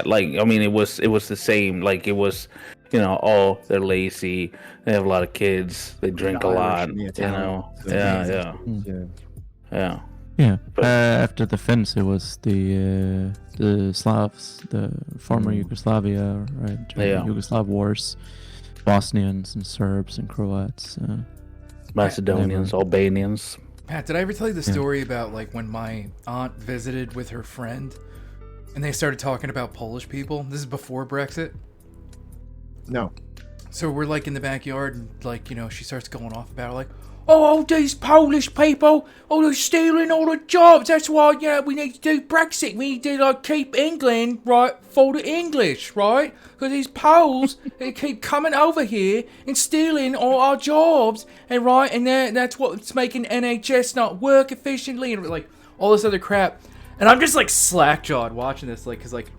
like I mean it was the same, like it was they're lazy, they have a lot of kids, they drink a lot, after the Finns it was the Slavs, the former Yugoslavia, right? Yugoslav wars. Bosnians and Serbs and Croats, Macedonians, Albanians. Pat, did I ever tell you the story about like when my aunt visited with her friend and they started talking about Polish people? This is before Brexit. No. So we're like in the backyard and like, she starts going off about it, like, oh, these Polish people, they're stealing all the jobs. That's why, we need to do Brexit. We need to like keep England, right, for the English, right? Because these Poles, they keep coming over here and stealing all our jobs, and right, and that's what's making NHS not work efficiently, and like all this other crap. And I'm just like slack-jawed watching this, like, because like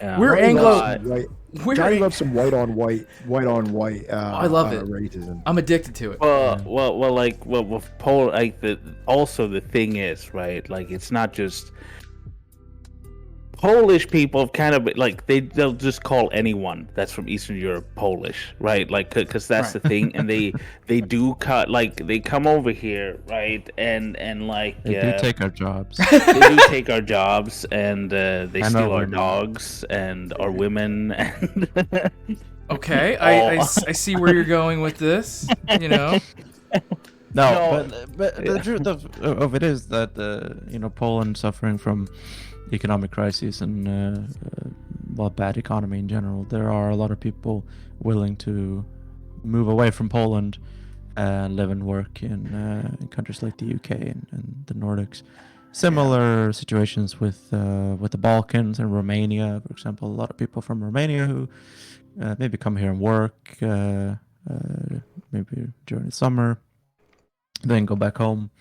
Yeah. We're Johnny Anglo. loves some white- We're, Johnny loves some white on white. I love it. Racism. I'm addicted to it. Well, like, with Poland, like, also the thing is, right, like, it's not just Polish people kind of like they'll just call anyone that's from Eastern Europe Polish, right? Like, because that's the thing, and they do cut, like, they come over here, right, and like They do take our jobs. they do take our jobs, and they And steal our our women. dogs and our women. And Okay, I see where you're going with this. You know, No, but the truth of it is that Poland suffering from economic crisis and bad economy in general. There are a lot of people willing to move away from Poland and live and work in countries like the UK and the Nordics. Similar situations with the Balkans and Romania, for example. A lot of people from Romania who maybe come here and work, maybe during the summer, then go back home.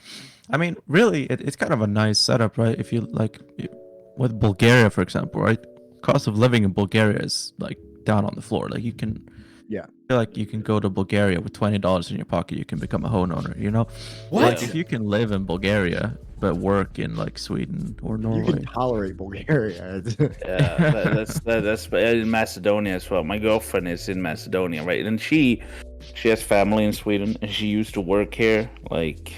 I mean, really, it's kind of a nice setup, right? If you like, with Bulgaria, for example, right? Cost of living in Bulgaria is like down on the floor. Like, you can, Yeah. I feel like you can go to Bulgaria with $20 in your pocket. You can become a homeowner. You know, What? Like, if you can live in Bulgaria but work in like Sweden or You Norway. can tolerate Bulgaria. yeah, that's in Macedonia as well. My girlfriend is in Macedonia, right? And she has family in Sweden, and she used to work here like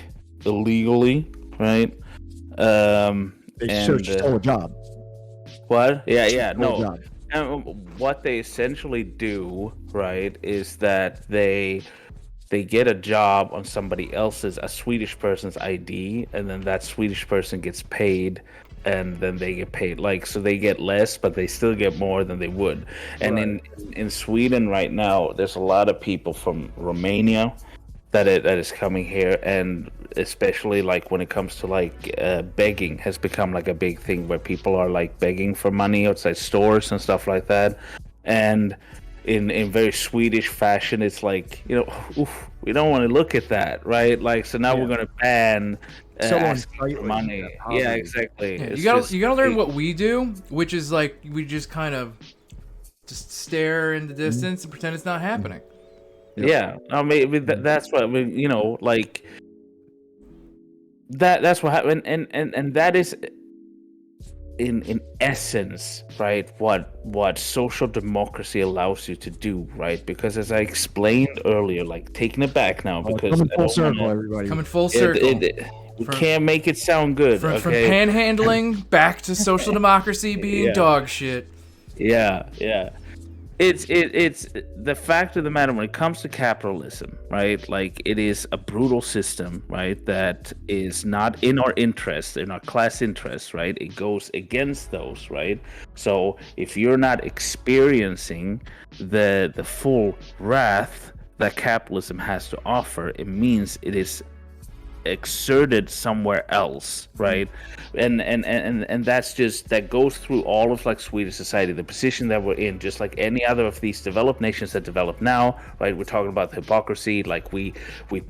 illegally, right? So she stole a job. What? Yeah, Stole a no. job. And what they essentially do, right, is that they get a job on somebody else's, a Swedish person's ID, and then that Swedish person gets paid, and then they get paid. Like, so they get less, but they still get more than they would. And Right. in Sweden right now, there's a lot of people from Romania that is coming here, and especially like when it comes to like begging has become like a big thing where people are like begging for money outside stores and stuff like that. And in very Swedish fashion, it's like, oof, we don't want to look at that, right? Like, so now we're going to ban Someone asking for tightly, money. poverty. Yeah, exactly. Yeah, It's you gotta learn what we do, which is like we just kind of just stare in the distance and pretend it's not happening. Yeah, I mean that's what like that's what happened, and that is in essence, right, what social democracy allows you to do, right? Because as I explained earlier, like, taking it back now, because Coming I full don't circle, wanna- everybody. Coming full circle. we From- can't make it sound good, from okay? panhandling back to social democracy being Yeah. dog shit. Yeah. It's the fact of the matter when it comes to capitalism, right? Like, it is a brutal system, right? That is not in our interests, in our class interests, right? It goes against those, right? So if you're not experiencing the full wrath that capitalism has to offer, it means it is exerted somewhere else, right? And that's just, that goes through all of like Swedish society, the position that we're in, just like any other of these developed nations that develop now, right? We're talking about the hypocrisy, like we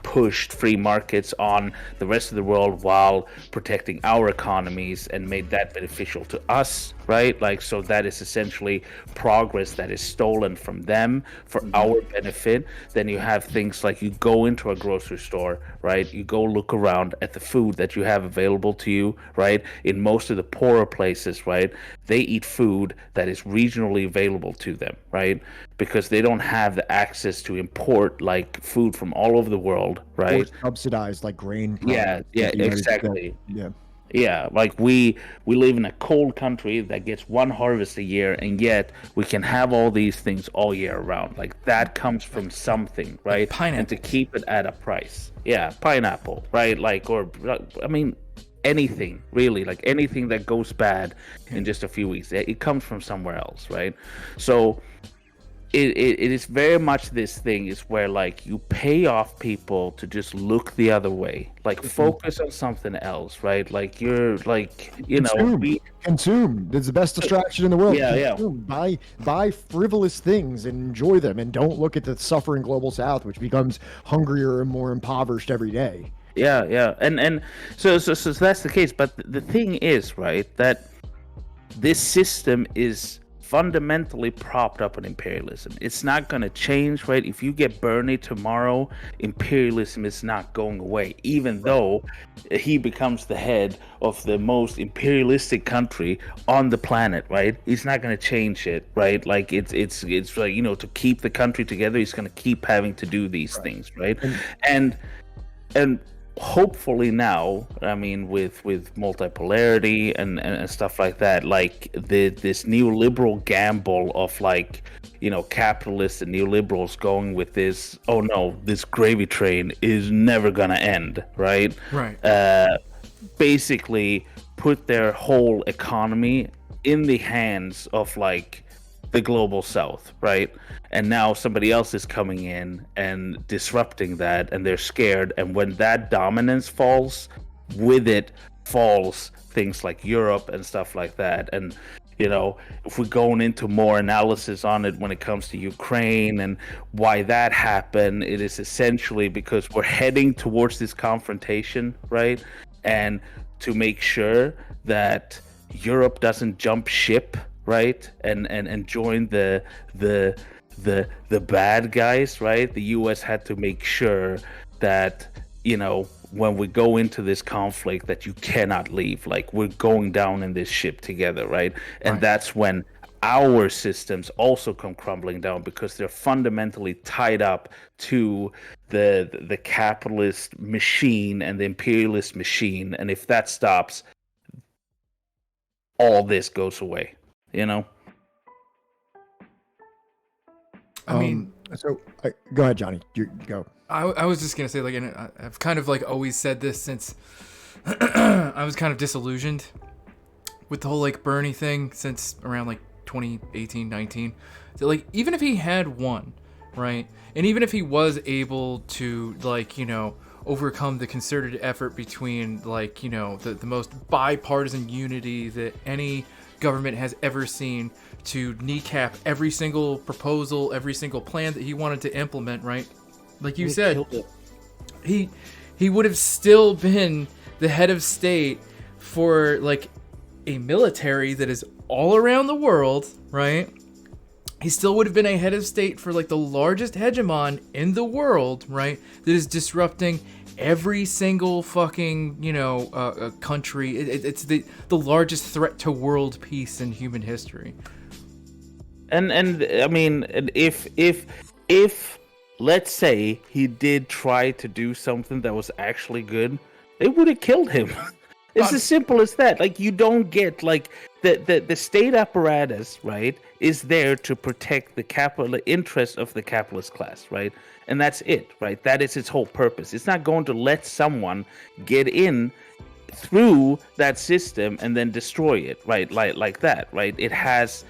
pushed free markets on the rest of the world while protecting our economies and made that beneficial to us, right? Like, so that is essentially progress that is stolen from them for our benefit. Then you have things like, you go into a grocery store, right? You go look around at the food that you have available to you, right? In most of the poorer places, right? They eat food that is regionally available to them, right? Because they don't have the access to import like food from all over the world, Or right? subsidized like grain. Yeah, products in the United exactly. States. Yeah. Yeah, like we live in a cold country that gets one harvest a year, and yet we can have all these things all year round. Like, that comes from something, right? pineapple. And to keep it at a price. Yeah, pineapple, right? Like, or I mean, anything really, like anything that goes bad in just a few weeks, it comes from somewhere else, right? So it is very much this thing is where like you pay off people to just look the other way, like focus on something else, right? Like, you're like, Consume. It's the best distraction in the world. Yeah. Consume. Buy frivolous things and enjoy them, and don't look at the suffering global south, which becomes hungrier and more impoverished every day. Yeah, and so that's the case. But the thing is, right, that this system is fundamentally propped up on imperialism. It's not going to change, right? If you get Bernie tomorrow, imperialism is not going away, even though he becomes the head of the most imperialistic country on the planet, right? He's not going to change it, right? Like it's like, you know, to keep the country together, he's going to keep having to do these things, right? And hopefully now, I mean, with multipolarity and stuff like that, like this neoliberal gamble of, like, you know, capitalists and neoliberals going with this, oh no, this gravy train is never gonna end, right? Right. Basically put their whole economy in the hands of, like, the global south, right? And now somebody else is coming in and disrupting that, and they're scared. And when that dominance falls, with it falls things like Europe and stuff like that. And, you know, if we're going into more analysis on it when it comes to Ukraine and why that happened, it is essentially because we're heading towards this confrontation, right? And to make sure that Europe doesn't jump ship, right, and join the bad guys, right? The US had to make sure that, you know, when we go into this conflict, that you cannot leave. Like, we're going down in this ship together, right? And that's when our systems also come crumbling down, because they're fundamentally tied up to the capitalist machine and the imperialist machine. And if that stops, all this goes away, you know? I mean, go ahead, Johnny. You go. I was just gonna say, like, and I've kind of, like, always said this since I was kind of disillusioned with the whole, like, Bernie thing since around, like, 2018, 19. So, like, even if he had won, right, and even if he was able to, like, you know, overcome the concerted effort between, like, you know, the most bipartisan unity that any government has ever seen to kneecap every single proposal, every single plan that he wanted to implement, right? Like you said, he would have still been the head of state for, like, a military that is all around the world, right? He still would have been a head of state for, like, the largest hegemon in the world, right? That is disrupting every single fucking, you know, country. It's the largest threat to world peace in human history. And I mean, if let's say he did try to do something that was actually good, they would have killed him. It's as simple as that. Like, you don't get, like, the state apparatus, right, is there to protect the capital interests of the capitalist class, right? And that's it, right? That is its whole purpose. It's not going to let someone get in through that system and then destroy it, right? Like that, right? It has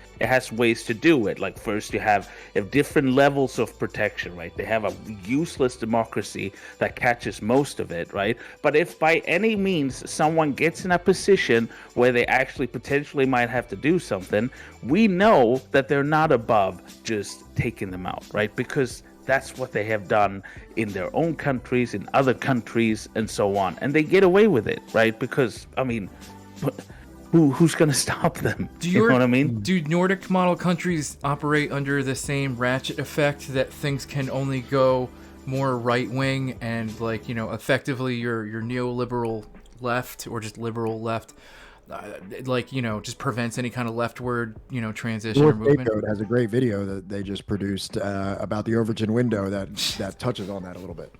ways to do it. Like, first you have different levels of protection, right? They have a useless democracy that catches most of it, right? But if by any means someone gets in a position where they actually potentially might have to do something, we know that they're not above just taking them out, right? Because that's what they have done in their own countries, in other countries, and so on. And they get away with it, right? Because, I mean, who's going to stop them? You know what I mean? Do Nordic model countries operate under the same ratchet effect that things can only go more right-wing and, like, you know, effectively your neoliberal left or just liberal left, like, you know, just prevents any kind of leftward, you know, transition or movement? unsung has a great video that they just produced about the Overton window that touches on that a little bit.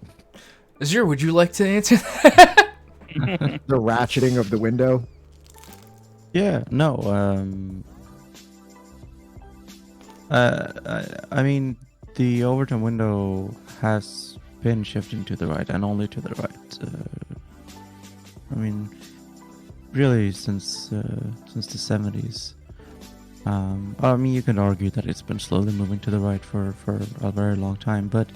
Azure, would you like to answer that? The ratcheting of the window. Yeah, no. I mean, the Overton window has been shifting to the right and only to the right. I mean, really since the 70s. I mean, you can argue that it's been slowly moving to the right for a very long time, but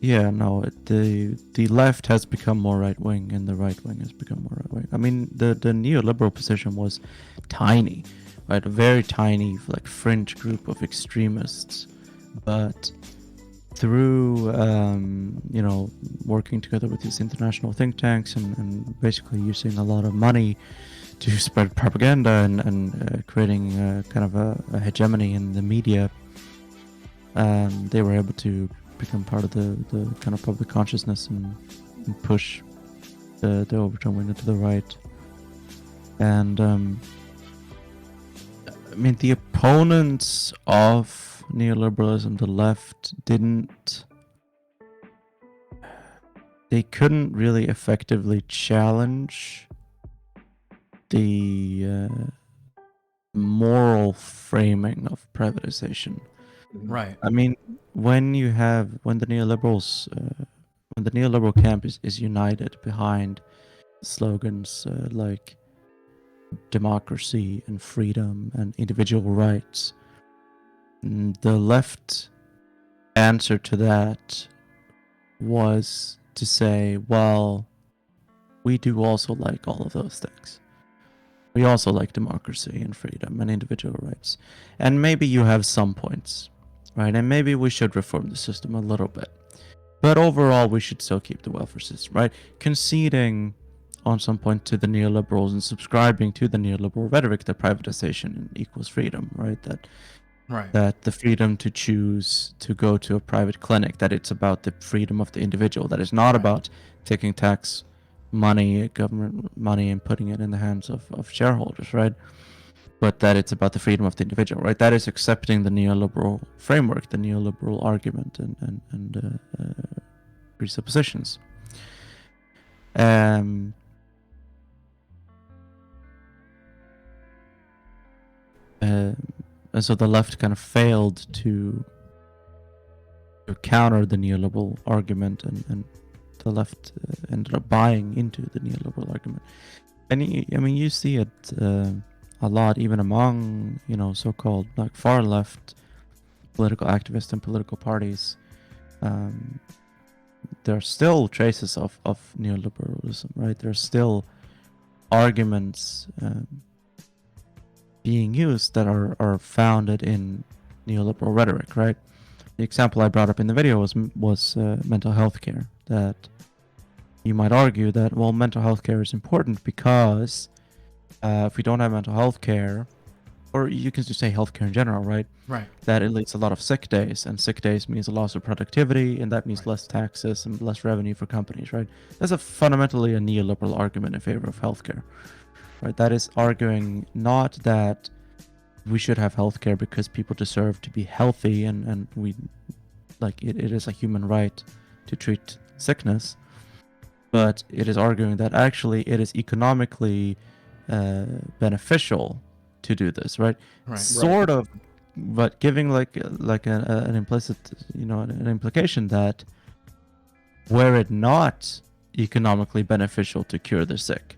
yeah, no, the left has become more right wing and the right wing has become more right wing. I mean, the neoliberal position was tiny, right? A very tiny, like, fringe group of extremists, but through you know, working together with these international think tanks and basically using a lot of money to spread propaganda and creating kind of a hegemony in the media, they were able to become part of the kind of public consciousness and push the overtone window to the right. And I mean, the opponents of neoliberalism, the left, they couldn't really effectively challenge the moral framing of privatization. Right. I mean, when the neoliberal camp is united behind slogans like democracy and freedom and individual rights, the left answer to that was to say, well, we do also like all of those things. We also like democracy and freedom and individual rights. And maybe you have some points, right? And maybe we should reform the system a little bit. But overall, we should still keep the welfare system, right? Conceding on some point to the neoliberals and subscribing to the neoliberal rhetoric that privatization equals freedom, right? That the freedom to choose to go to a private clinic, that it's about the freedom of the individual, that it's not about taking tax money, government money, and putting it in the hands of shareholders, right? But that it's about the freedom of the individual, right? That is accepting the neoliberal framework, the neoliberal argument and presuppositions. And so the left kind of failed to counter the neoliberal argument, and the left ended up buying into the neoliberal argument. And you see it a lot, even among so-called like far left political activists and political parties. There are still traces of neoliberalism, right? There are still arguments being used that are founded in neoliberal rhetoric, right? The example I brought up in the video was mental health care. That you might argue that, well, mental health care is important because if we don't have mental health care, or you can just say healthcare in general, right? Right. That it leads to a lot of sick days, and sick days means a loss of productivity, and that means less taxes and less revenue for companies, right? That's fundamentally a neoliberal argument in favor of healthcare, right? That is arguing not that we should have healthcare because people deserve to be healthy, and we like it is a human right to treat sickness, but it is arguing that actually it is economically beneficial to do this, right? Sort of, but giving like an implicit, an implication that were it not economically beneficial to cure the sick,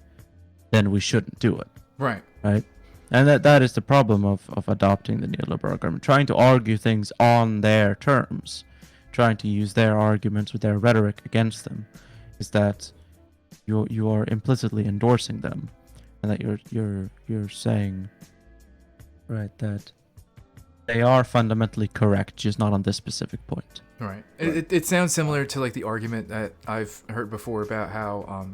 then we shouldn't do it. Right. And that is the problem of adopting the neoliberal argument, trying to argue things on their terms, trying to use their arguments with their rhetoric against them, is that you are implicitly endorsing them, and that you're saying, right, that they are fundamentally correct, just not on this specific point. Right. It sounds similar to like the argument that I've heard before about how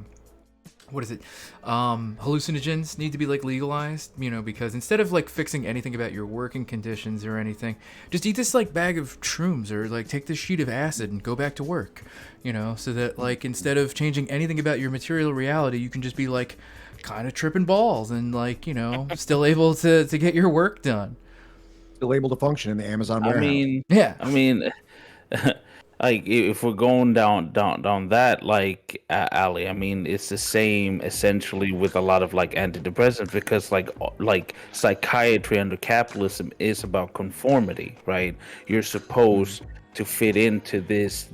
what is it? Hallucinogens need to be like legalized, because instead of like fixing anything about your working conditions or anything, just eat this like bag of shrooms or like take this sheet of acid and go back to work, so that like instead of changing anything about your material reality, you can just be like kind of tripping balls and like, still able to get your work done. Still able to function in the Amazon warehouse. I mean, like if we're going down that like alley, I mean, it's the same essentially with a lot of like antidepressants, because like psychiatry under capitalism is about conformity, right? You're supposed to fit into this.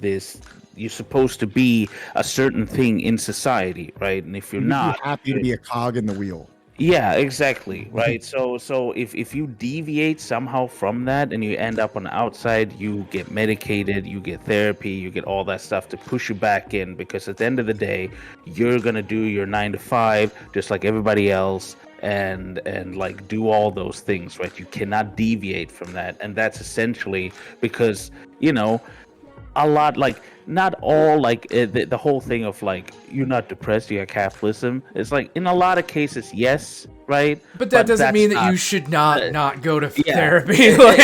You're supposed to be a certain thing in society, right? And if you're not, you're happy to be a cog in the wheel. Yeah, exactly, right? So if you deviate somehow from that and you end up on the outside, you get medicated, you get therapy, you get all that stuff to push you back in, because at the end of the day, you're gonna do your 9 to 5 just like everybody else, and like do all those things, right? You cannot deviate from that, and that's essentially because a lot, like not all, like the whole thing of like you're not depressed, you have capitalism. It's like in a lot of cases, yes, right. But that doesn't that's mean that not- you should not go to yeah. therapy. Like,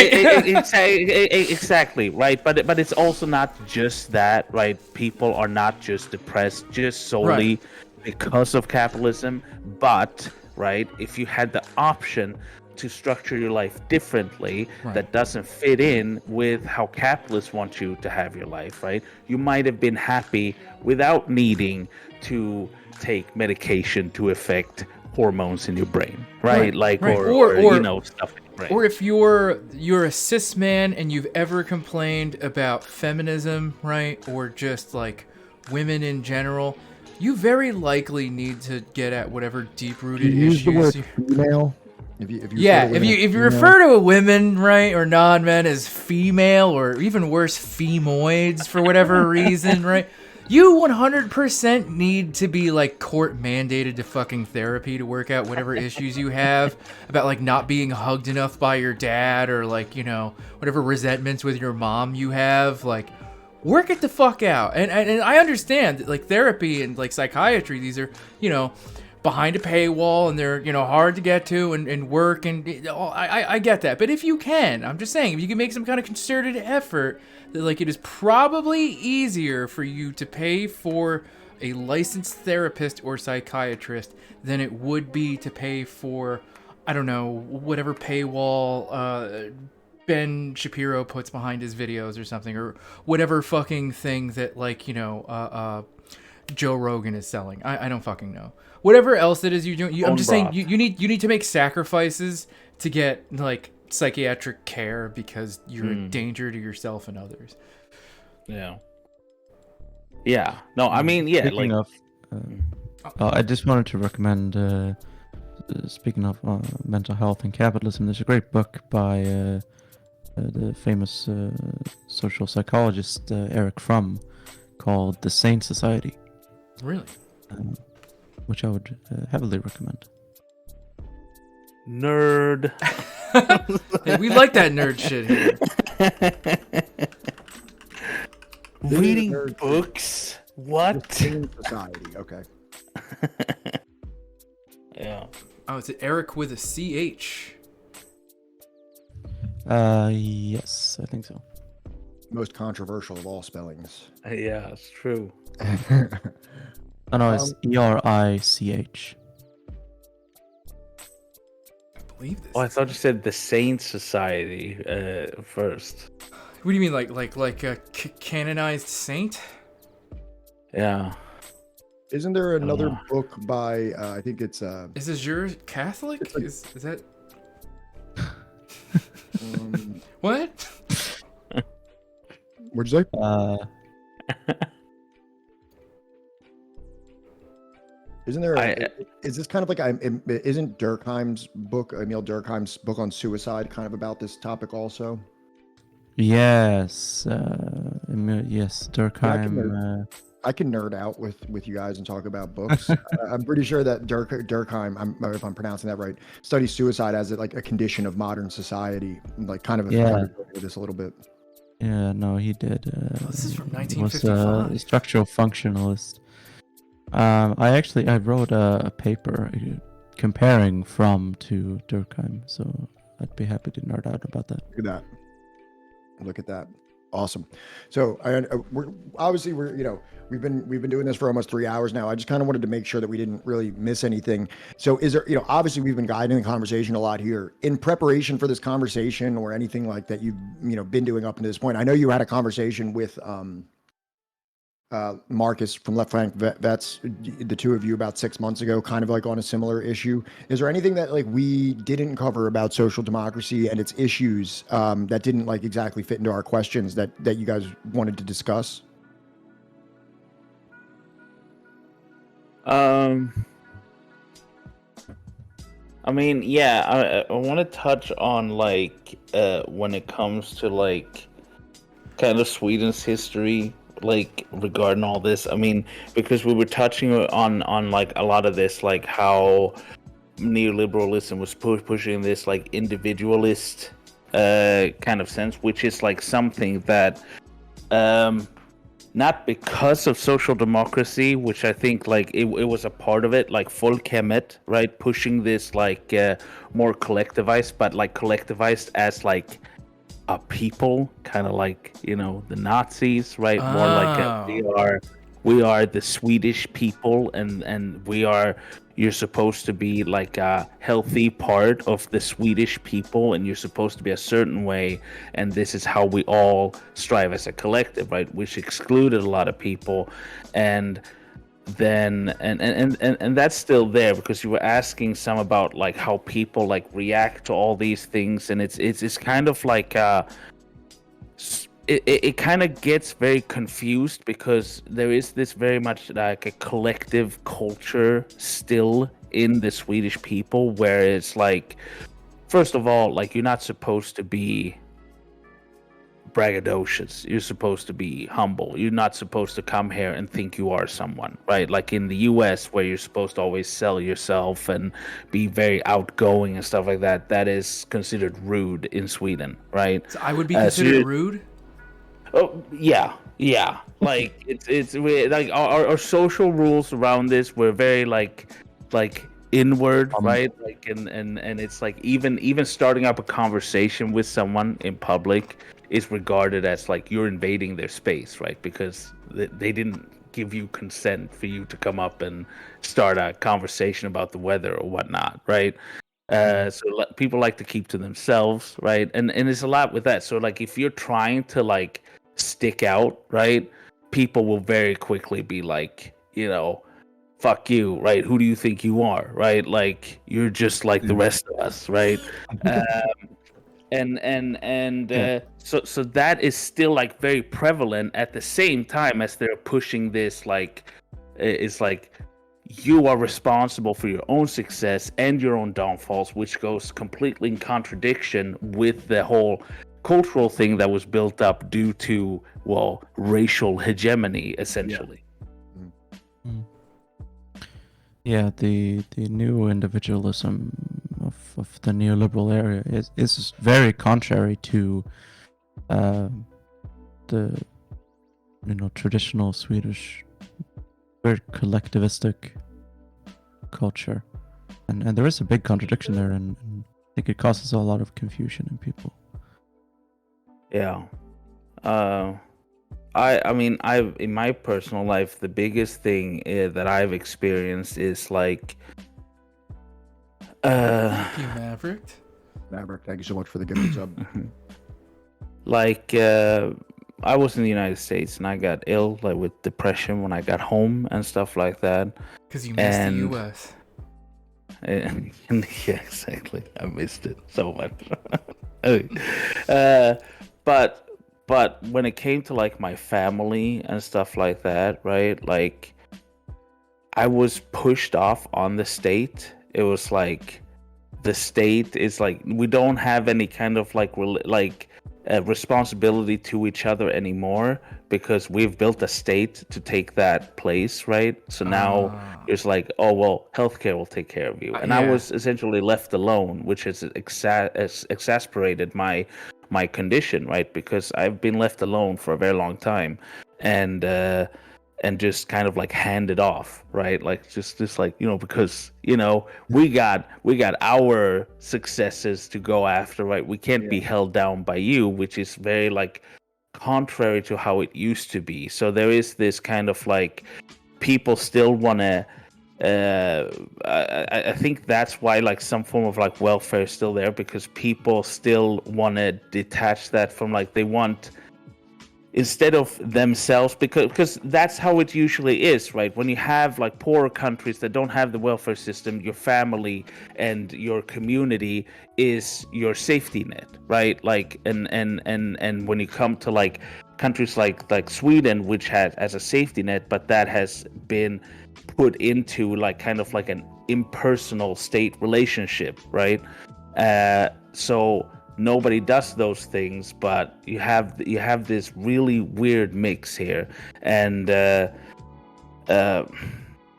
Exactly, right. But it's also not just that, right? People are not just depressed just solely because of capitalism, but right, if you had the option to structure your life differently that doesn't fit in with how capitalists want you to have your life, right? You might have been happy without needing to take medication to affect hormones in your brain, right? Like or you know, stuff. Right. Or if you're a cis man and you've ever complained about feminism, right, or just like women in general, you very likely need to get at whatever deep-rooted Use the word issues. female. If you If you refer to a women, right, or non-men as female, or even worse, femoids for whatever reason, right, you 100% need to be like court mandated to fucking therapy to work out whatever issues you have about like not being hugged enough by your dad, or like, you know, whatever resentments with your mom you have. Like, work it the fuck out. And I understand that, like, therapy and like psychiatry, these are, you know, behind a paywall, and they're, you know, hard to get to and work, and I get that. But if you can, I'm just saying, if you can make some kind of concerted effort, that like it is probably easier for you to pay for a licensed therapist or psychiatrist than it would be to pay for, I don't know, whatever paywall Ben Shapiro puts behind his videos or something, or whatever fucking thing that, like, you know, Joe Rogan is selling. I don't fucking know. Whatever else it is you're doing, I'm just saying you need to make sacrifices to get like psychiatric care because you're a danger to yourself and others. Yeah. No, I mean, yeah. Speaking like, of, I just wanted to recommend. Speaking of mental health and capitalism, there's a great book by the famous social psychologist Eric Fromm called "The Sane Society." Really? Which I would heavily recommend. nerd. Hey, we like that nerd shit here. Reading Nerd. books? What? Sane Society. Okay. Yeah. Oh, it's Eric with a CH. Yes, I think so. Most controversial of all spellings. Yeah, it's true. Oh no, it's ERICH. I believe this. Oh, I thought you said the Saint Society first. What do you mean, like a canonized saint? Yeah. Isn't there another know. book by I think it's Is this your Catholic? It's like- Is that what what? what'd you say? Isn't there? Is this kind of like isn't Durkheim's book, Emil Durkheim's book on suicide, kind of about this topic also? Yes, yes, Durkheim. I can nerd out with you guys and talk about books. I'm pretty sure that Durkheim, if I'm pronouncing that right, studies suicide as like a condition of modern society, like kind of this a little bit. Yeah, no, he did. This is from he was 1955. a structural functionalist. I wrote a paper comparing Fromm to Durkheim, so I'd be happy to nerd out about that. Look at that. Awesome. So we've been doing this for almost 3 hours now. I just kind of wanted to make sure that we didn't really miss anything. So is there, obviously we've been guiding the conversation a lot here in preparation for this conversation or anything like that you've, been doing up until this point. I know you had a conversation with, Marcus from Left Flank Vets, the two of you about 6 months ago, kind of like on a similar issue. Is there anything that like we didn't cover about social democracy and its issues that didn't like exactly fit into our questions that you guys wanted to discuss? I mean, yeah, I want to touch on like when it comes to like kind of Sweden's history, like regarding all this. I mean, because we were touching on like a lot of this, like how neoliberalism was pushing this like individualist kind of sense, which is like something that not because of social democracy, which I think like it was a part of it, like Folkhemmet, right, pushing this like more collectivized, but like collectivized as like a people, kind of like, you know, the Nazis, right? More like we are the Swedish people, and you're supposed to be like a healthy part of the Swedish people, and you're supposed to be a certain way, and this is how we all strive as a collective, right? Which excluded a lot of people, and then and that's still there, because you were asking some about like how people like react to all these things, and it's kind of like it kind of gets very confused, because there is this very much like a collective culture still in the Swedish people, where it's like, first of all, like, you're not supposed to be braggadocious. You're supposed to be humble. You're not supposed to come here and think you are someone, right? Like in the US, where you're supposed to always sell yourself and be very outgoing and stuff like that, that is considered rude in Sweden, right? So I would be considered rude? Oh yeah. Like it's like our social rules around this were very like inward, right? Like and it's like even starting up a conversation with someone in public is regarded as like you're invading their space, right? Because they didn't give you consent for you to come up and start a conversation about the weather or whatnot, right? So people like to keep to themselves, right? And there's a lot with that. So like if you're trying to like stick out, right, people will very quickly be like, you know, fuck you, right? Who do you think you are, right? Like you're just like the rest of us, right? So that is still like very prevalent at the same time as they're pushing this like it's like you are responsible for your own success and your own downfalls, which goes completely in contradiction with the whole cultural thing that was built up due to, well, racial hegemony, essentially. Yeah, the new individualism of the neoliberal area is very contrary to the traditional Swedish, very collectivistic culture, and there is a big contradiction there, and I think it causes a lot of confusion in people. Yeah. I mean, in my personal life, the biggest thing that I've experienced is like Thank you, Maverick. Maverick, thank you so much for the gift sub. Like I was in the United States and I got ill, like with depression when I got home and stuff like that. Because you missed the US. And yeah, exactly. I missed it so much. But when it came to like my family and stuff like that, right? Like I was pushed off on the state. It was like the state is like, we don't have any kind of like responsibility to each other anymore, because we've built a state to take that place, right? So now it's like, oh well, healthcare will take care of you, and I was essentially left alone, which has exasperated my condition, right? Because I've been left alone for a very long time, and just kind of like handed off, right? Like just like, because we got our successes to go after, right? We can't be held down by you, which is very like contrary to how it used to be. So there is this kind of like people still want to I think that's why like some form of like welfare is still there, because people still want to detach that from like, they want, instead of themselves, because that's how it usually is, right? When you have like poorer countries that don't have the welfare system, your family and your community is your safety net, right? Like and when you come to like countries like Sweden, which has a safety net, but that has been put into like kind of like an impersonal state relationship, right? So nobody does those things, but you have this really weird mix here, and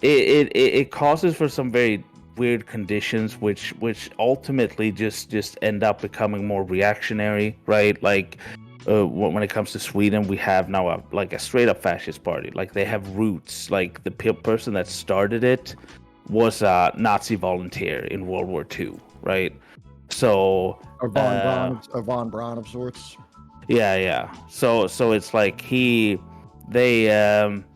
it causes for some very weird conditions, which ultimately just end up becoming more reactionary, right? Like when it comes to Sweden, we have now a straight up fascist party. Like they have roots. Like the person that started it was a Nazi volunteer in World War II, right? So A von Braun of sorts. yeah. So it's like they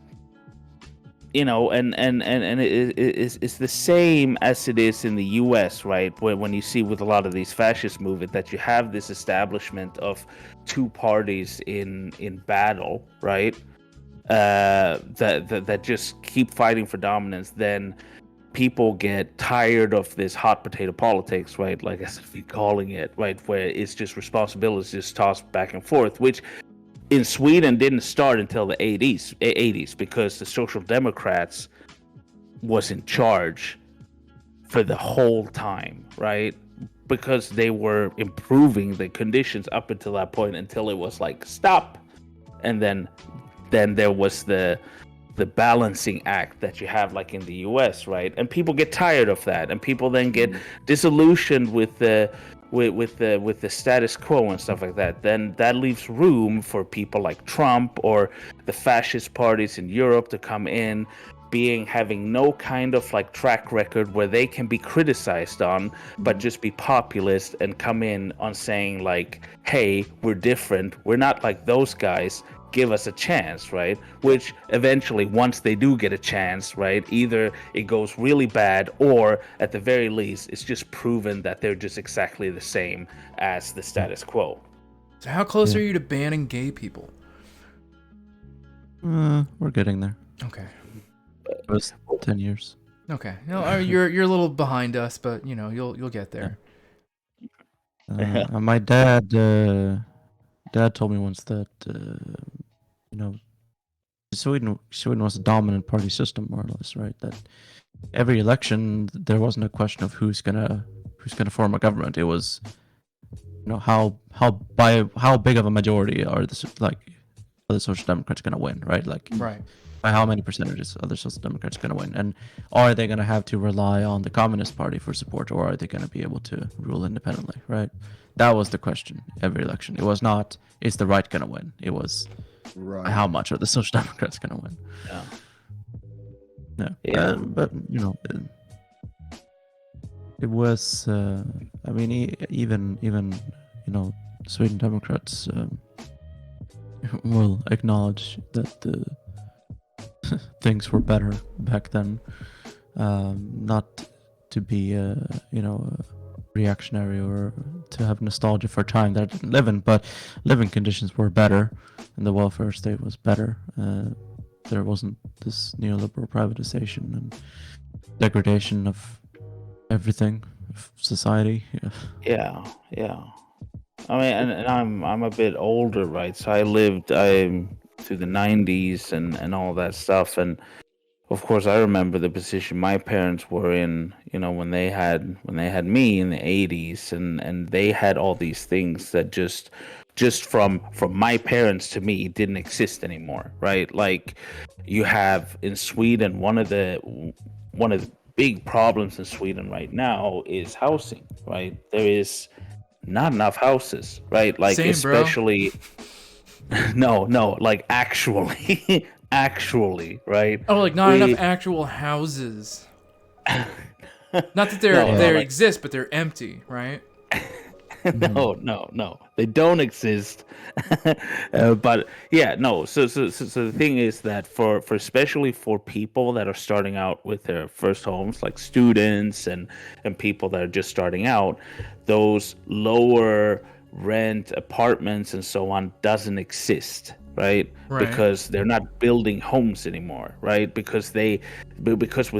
you know, and it's the same as it is in the U.S., right? When you see with a lot of these fascist movements that you have this establishment of two parties in battle, right? That just keep fighting for dominance. Then people get tired of this hot potato politics, right? Like I said, calling it, right, where it's just responsibilities just tossed back and forth, which in Sweden didn't start until the 80s because the Social Democrats was in charge for the whole time, right? Because they were improving the conditions up until that point, until it was like stop, and then there was the balancing act that you have like in the US, right? And people get tired of that, and people then get disillusioned with the status quo and stuff like that. Then that leaves room for people like Trump or the fascist parties in Europe to come in, having no kind of like track record where they can be criticized on, but just be populist and come in on saying like, hey, we're different, we're not like those guys, give us a chance, right? Which eventually, once they do get a chance, right, either it goes really bad, or at the very least it's just proven that they're just exactly the same as the status quo. So how close are you to banning gay people? We're getting there. Okay. It was 10 years. Okay. No, I mean, you're a little behind us, but you know you'll get there. My dad told me once that you know, Sweden was a dominant party system, more or less, right? That every election there wasn't a question of who's gonna form a government. It was, you know, how big of a majority are the Social Democrats gonna win, right? Like, Right. by how many percentages are the Social Democrats gonna win, and are they gonna have to rely on the Communist Party for support, or are they gonna be able to rule independently, right? That was the question every election. It was not, is the right gonna win? It was, Right. how much are the Social Democrats gonna win? Yeah. But you know, it was. I mean, even you know, Sweden Democrats will acknowledge that the things were better back then. Not to be you know, reactionary or to have nostalgia for a time that I didn't live in, but living conditions were better and the welfare state was better. There wasn't this neoliberal privatization and degradation of everything, of society. Yeah. I mean, and I'm a bit older, right? So I lived through the 90s and all that stuff, and of course I remember the position my parents were in, you know, when they had me in the 80s, and they had all these things that just from my parents to me didn't exist anymore, right? Like, you have in Sweden, one of the big problems in Sweden right now is housing, right? There is not enough houses, right? Like, Same, especially no, like actually right? Oh, like not enough actual houses. Not that they exist, but they're empty, right? No, they don't exist. But yeah, no. So the thing is that for especially for people that are starting out with their first homes, like students and people that are just starting out, those lower rent apartments and so on doesn't exist. Right? Because they're not building homes anymore, right? Because with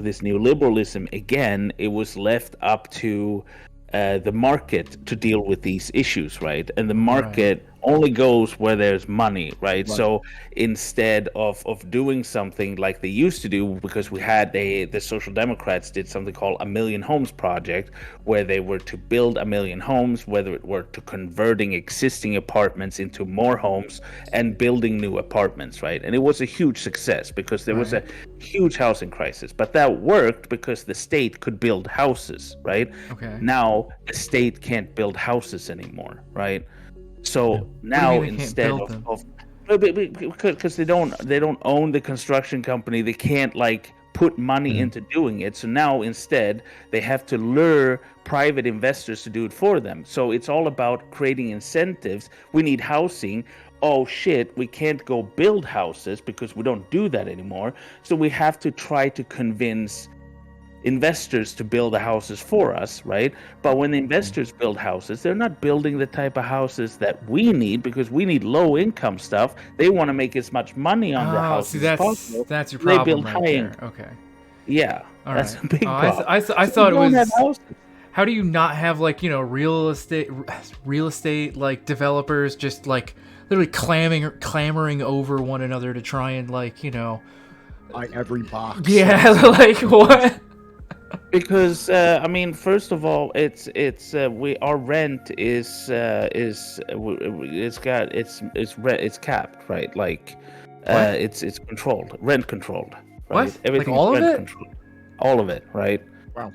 this neoliberalism, again, it was left up to the market to deal with these issues, right? And the market only goes where there's money, right? So instead of doing something like they used to do, because we had the Social Democrats did something called a Million Homes Project, where they were to build a million homes, whether it were to converting existing apartments into more homes and building new apartments, right? And it was a huge success because there was a huge housing crisis, but that worked because the state could build houses, right? Okay. Now the state can't build houses anymore, right? So now mean they can't instead build them? because they don't own the construction company, they can't like put money into doing it. So now instead they have to lure private investors to do it for them. So it's all about creating incentives. We need housing. Oh shit, we can't go build houses because we don't do that anymore. So we have to try to convince investors to build the houses for us, right? But when the investors build houses, they're not building the type of houses that we need, because we need low income stuff. They want to make as much money on their houses see, as possible. that's your They problem build right high there. income. Okay. Yeah, All that's right. a big problem. I So thought we it don't was. have houses. How do you not have like, you know, real estate like developers just like literally clamoring over one another to try and like, you know, Buy every box. yeah, like what? Because I mean, first of all, it's our rent is it's capped, right? Like What? it's controlled, rent controlled, What? right? Like Everything's all of rent it? controlled, all of it, right? Wow.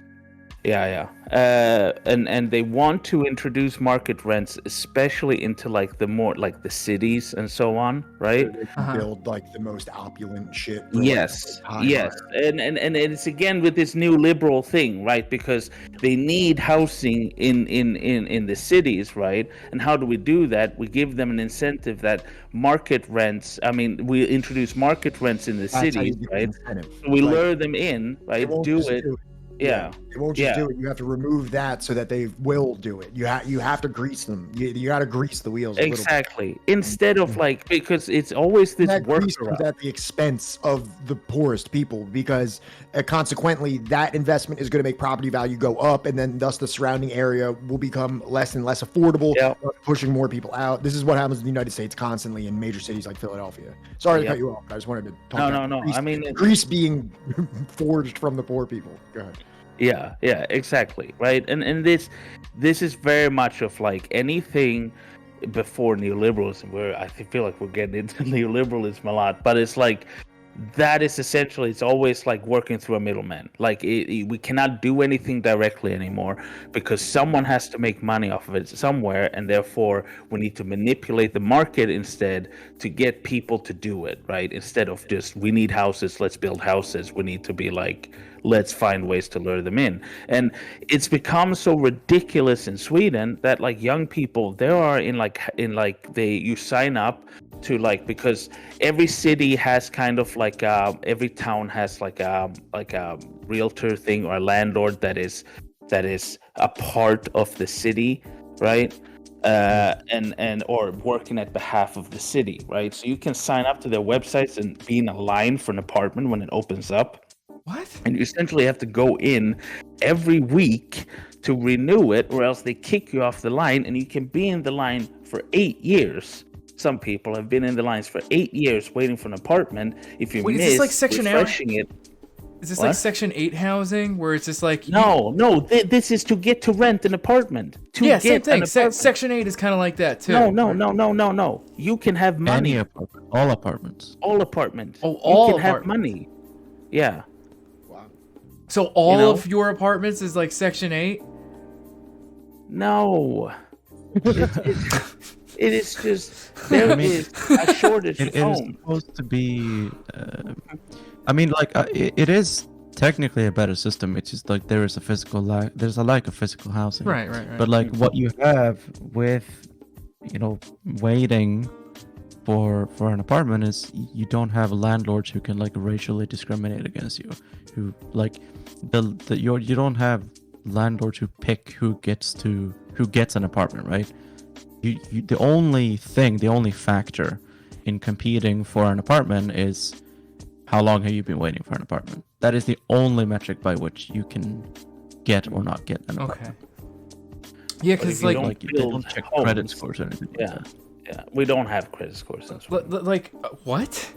Yeah. And they want to introduce market rents, especially into like the more like the cities and so on, right? They can Uh-huh. build like the most opulent shit. for, like, Yes, high yes, and it's again with this new liberal thing, right? Because they need housing in the cities, right? And how do we do that? We give them an incentive that market rents. I mean, we introduce market rents in the That's how you cities, get the right? incentive. So we Like, lure them in, they right? won't Do just it. do it. Yeah. They won't just Yeah. do it. You have to remove that so that they will do it. You have to grease them. You got to grease the wheels a little bit. Exactly. Instead of like, because it's always this That grease comes workaround. at the expense of the poorest people, because consequently that investment is going to make property value go up, and then thus the surrounding area will become less and less affordable, Yeah. pushing more people out. This is what happens in the United States constantly in major cities like Philadelphia. Sorry to Yep. cut you off, but I just wanted to talk about No. Grease, I mean, grease being forged from the poor people. Go ahead. yeah, exactly, right. And this is very much of like anything before neoliberalism, where I feel like we're getting into neoliberalism a lot, but it's like that is essentially, it's always like working through a middleman. Like we cannot do anything directly anymore because someone has to make money off of it somewhere, and therefore we need to manipulate the market instead to get people to do it, right? Instead of just, we need houses, let's build houses. We need to be like, let's find ways to lure them in. And it's become so ridiculous in Sweden that like young people, there are you sign up to like, because every city has kind of like every town has like a realtor thing or a landlord that is a part of the city, right? And or working at behalf of the city, right? So you can sign up to their websites and be in a line for an apartment when it opens up. What? And you essentially have to go in every week to renew it, or else they kick you off the line, and you can be in the line for 8 years. Some people have been in the lines for 8 years waiting for an apartment. If you Wait, is miss this like Section 8? refreshing it, Is this What? like Section 8 housing where it's just like no, this is to get to rent an apartment. To yeah, get same thing. an apartment. Section 8 is kind of like that too. No. You can have money. Any apartment, all apartments. All apartments. Oh, all you can have apartments. money. Yeah. So all know? of your apartments is like Section 8? No. It is just there is a shortage It of is homes. supposed to be. I mean, like it is technically a better system. It's just like there is a physical lack. There's a lack of physical housing. Right. But like what you have with, waiting for an apartment is you don't have landlords who can like racially discriminate against you, who like you don't have landlords who pick who gets an apartment, right? The only factor in competing for an apartment is how long have you been waiting for an apartment. That is the only metric by which you can get or not get an apartment. Okay. Yeah, But if because you like don't They don't build check homes, credit scores or anything. Yeah. Like that. Yeah, we don't have credit scores. what?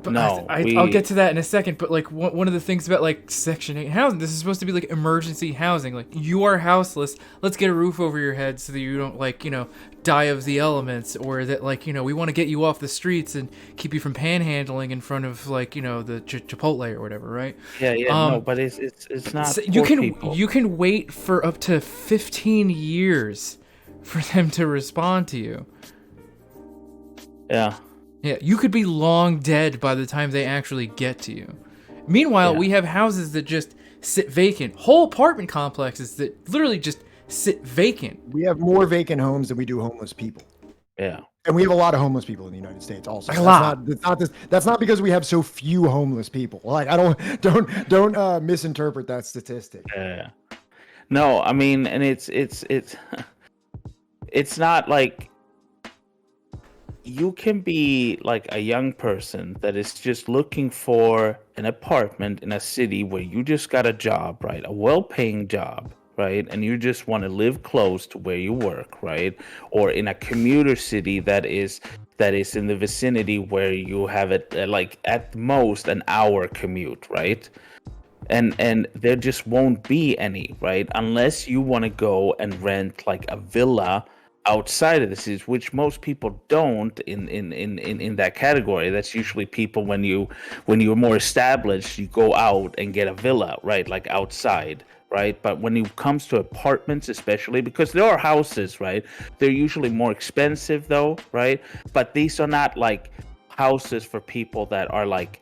But No, I'll get to that in a second. But like one of the things about like Section 8 housing, this is supposed to be like emergency housing. Like you are houseless, let's get a roof over your head so that you don't like die of the elements, or that like we want to get you off the streets and keep you from panhandling in front of like the Chipotle or whatever, right? Yeah, no, but it's not. So poor people. you can wait for up to 15 years for them to respond to you. Yeah. Yeah, you could be long dead by the time they actually get to you. Meanwhile, we have houses that just sit vacant, whole apartment complexes that literally just sit vacant. We have more vacant homes than we do homeless people. Yeah. And we have a lot of homeless people in the United States also. A lot. That's not because we have so few homeless people. Like, I don't misinterpret that statistic. Yeah. No, I mean, and it's not like you can be like a young person that is just looking for an apartment in a city where you just got a job, right? A well-paying job, right? And you just want to live close to where you work, right? Or in a commuter city that is in the vicinity where you have it like at most an hour commute, right? And there just won't be any, right? Unless you want to go and rent like a villa outside of the cities, which most people don't in that category. That's usually people when you're more established, you go out and get a villa, right? Like outside, right? But when it comes to apartments, especially because there are houses, right? They're usually more expensive though, right? But these are not like houses for people that are like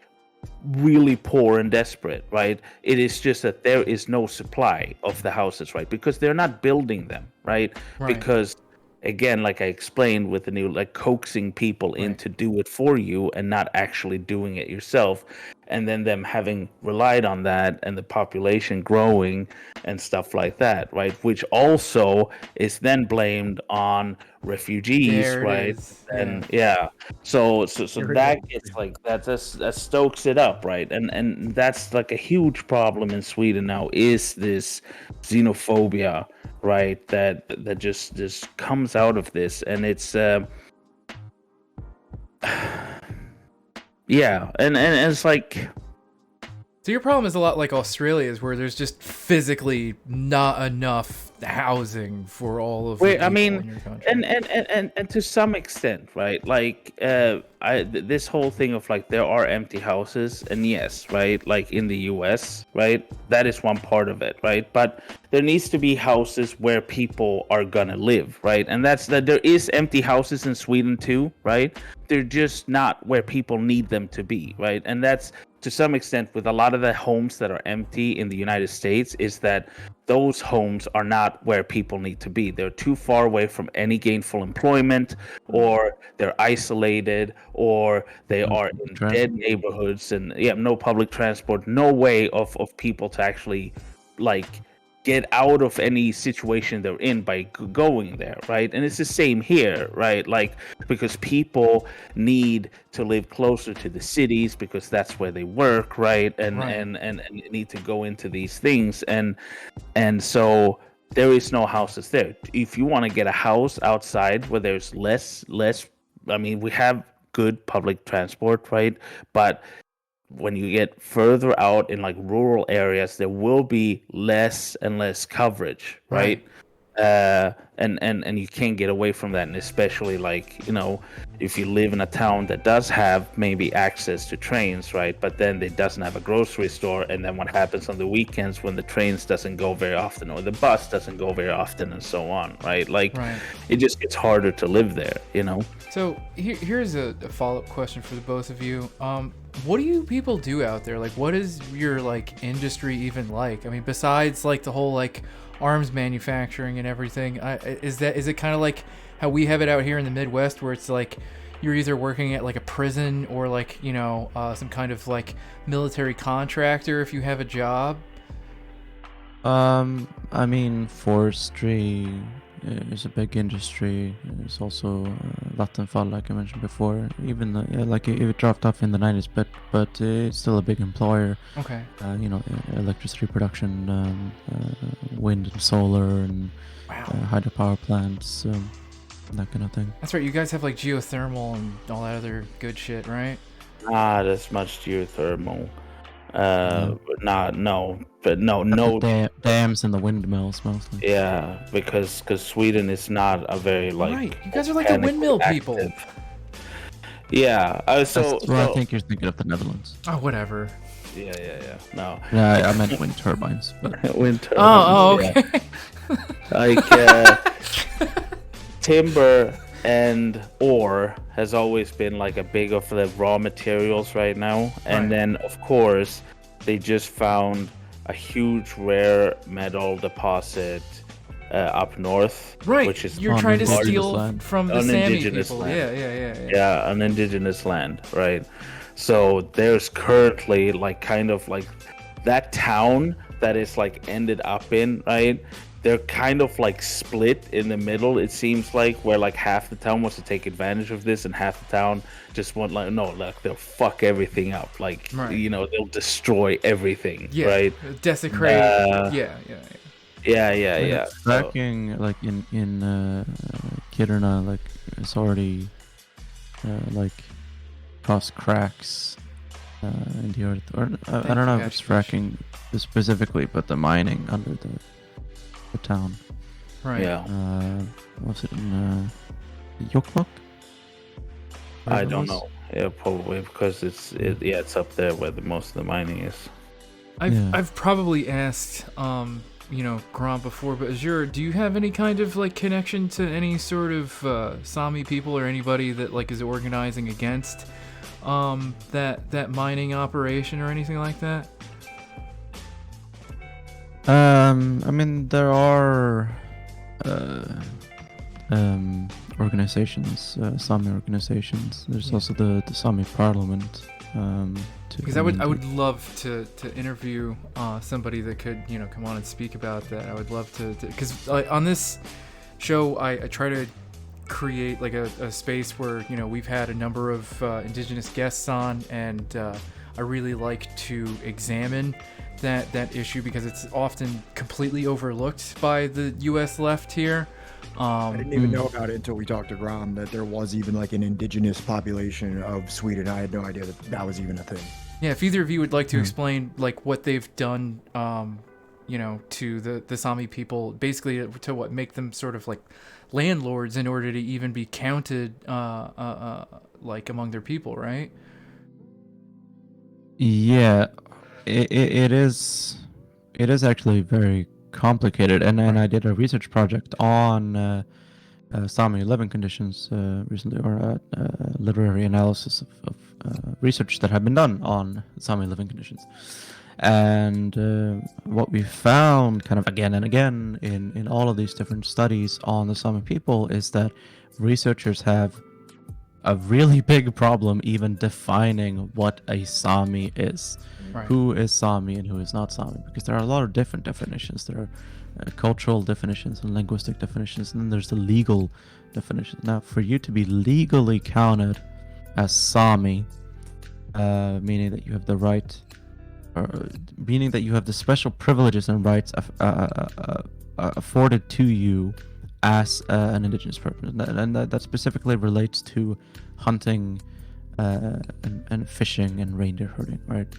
really poor and desperate, right? It is just that there is no supply of the houses, right? Because they're not building them, right? Because again, like I explained with the new, like coaxing people in to do it for you and not actually doing it yourself. And then them having relied on that and the population growing and stuff like that, right? Which also is then blamed on refugees, right? And so that gets like that stokes it up, right? And that's like a huge problem in Sweden now, is this xenophobia, right? That just comes out of this, and it's yeah, and it's like, so your problem is a lot like Australia's, where there's just physically not enough housing for all of the people in your country. And to some extent, right? Like this whole thing of like there are empty houses, and yes, right? Like in the US, right? That is one part of it, right? But there needs to be houses where people are gonna live, right? And that's that. There is empty houses in Sweden too, right? They're just not where people need them to be, right? And that's to some extent with a lot of the homes that are empty in the United States, is that those homes are not where people need to be. They're too far away from any gainful employment, or they're isolated, or they are in dead neighborhoods, and no public transport, no way of people to actually like get out of any situation they're in by going there, right? And it's the same here, right? Like, because people need to live closer to the cities because that's where they work, right? And need to go into these things, and so there is no houses there. If you want to get a house outside where there's less, I mean, we have good public transport, right? But when you get further out in like rural areas, there will be less and less coverage, right? And you can't get away from that. And especially like, you know, if you live in a town that does have maybe access to trains, right? But then it doesn't have a grocery store. And then what happens on the weekends when the trains doesn't go very often, or the bus doesn't go very often, and so on, right? Like it just gets harder to live there, you know? So here's a follow-up question for the both of you. What do you people do out there? Like, what is your like industry even like? I mean, besides like the whole like arms manufacturing and everything, is it kind of like how we have it out here in the Midwest, where it's like you're either working at like a prison or like, you know, some kind of like military contractor if you have a job? I mean, forestry is a big industry. There's also Vattenfall, like I mentioned before. Even like it dropped off in the 90s, but it's still a big employer. Okay. You know, electricity production, wind and solar, and hydropower plants, that kind of thing. That's right. You guys have like geothermal and all that other good shit, right? Not as much geothermal. No. Dams and the windmills mostly. Yeah, because Sweden is not a very like. Right, you guys are like the windmill people. Yeah, I think you're thinking of the Netherlands. Oh, whatever. Yeah. No. Yeah, I meant wind turbines. But... wind turbines. Oh, okay. Yeah. Like, timber and ore has always been like a big of the raw materials right now. And Right. then, of course, they just found a huge rare metal deposit up north, Right. which is You're on trying to indigenous steal land. from the On Sami indigenous people. land. Yeah. yeah, an indigenous land, right? So there's currently like kind of like that town that is like ended up in, right? They're kind of like split in the middle, it seems like, where like half the town wants to take advantage of this and half the town just want like, no, like they'll fuck everything up. Like, Right. you know, they'll destroy everything, Yeah. right? Desecrate. Yeah. Yeah. It's tracking like in Kiruna, like it's already like caused cracks in the earth. Or I don't know if it's fracking specifically, but the mining under the town. Right. Yeah. Was it in Jokkmokk? I Wherever it don't was? know. Yeah, probably because it's up there where the most of the mining is. I've probably asked Grom before, but Azure, do you have any kind of like connection to any sort of Sami people or anybody that like is organizing against that mining operation or anything like that? I mean, there are organizations, Sami organizations. There's also the Sami Parliament. Because I would love to interview somebody that could come on and speak about that. I would love to because on this show I try to create like a space where we've had a number of indigenous guests on, and I really like to examine that issue because it's often completely overlooked by the U.S. left here. I didn't even know about it until we talked to Grom that there was even like an indigenous population of Sweden. I had no idea that was even a thing. Yeah, if either of you would like to explain like what they've done, to the Sami people, basically to what make them sort of like landlords in order to even be counted like among their people, right? Yeah, it is actually very complicated, and I did a research project on Sami living conditions recently, or literary analysis of research that had been done on Sami living conditions. And what we found kind of again and again in all of these different studies on the Sami people is that researchers have a really big problem even defining what a Sami is. Right. Who is Sami and who is not Sami, because there are a lot of different definitions. There are cultural definitions and linguistic definitions, and then there's the legal definitions. Now, for you to be legally counted as Sami, meaning that you have the right, or meaning that you have the special privileges and rights afforded to you as an indigenous person, and that specifically relates to hunting and fishing and reindeer herding, right?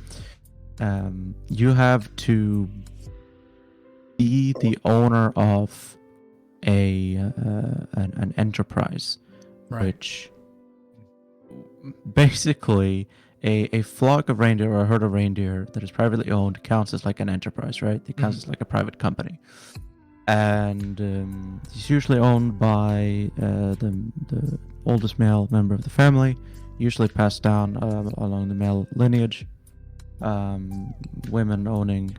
You have to be the owner of an enterprise, Right. which basically a flock of reindeer or a herd of reindeer that is privately owned counts as like an enterprise, right? It counts as like a private company, and it's usually owned by the oldest male member of the family, usually passed down along the male lineage. Women owning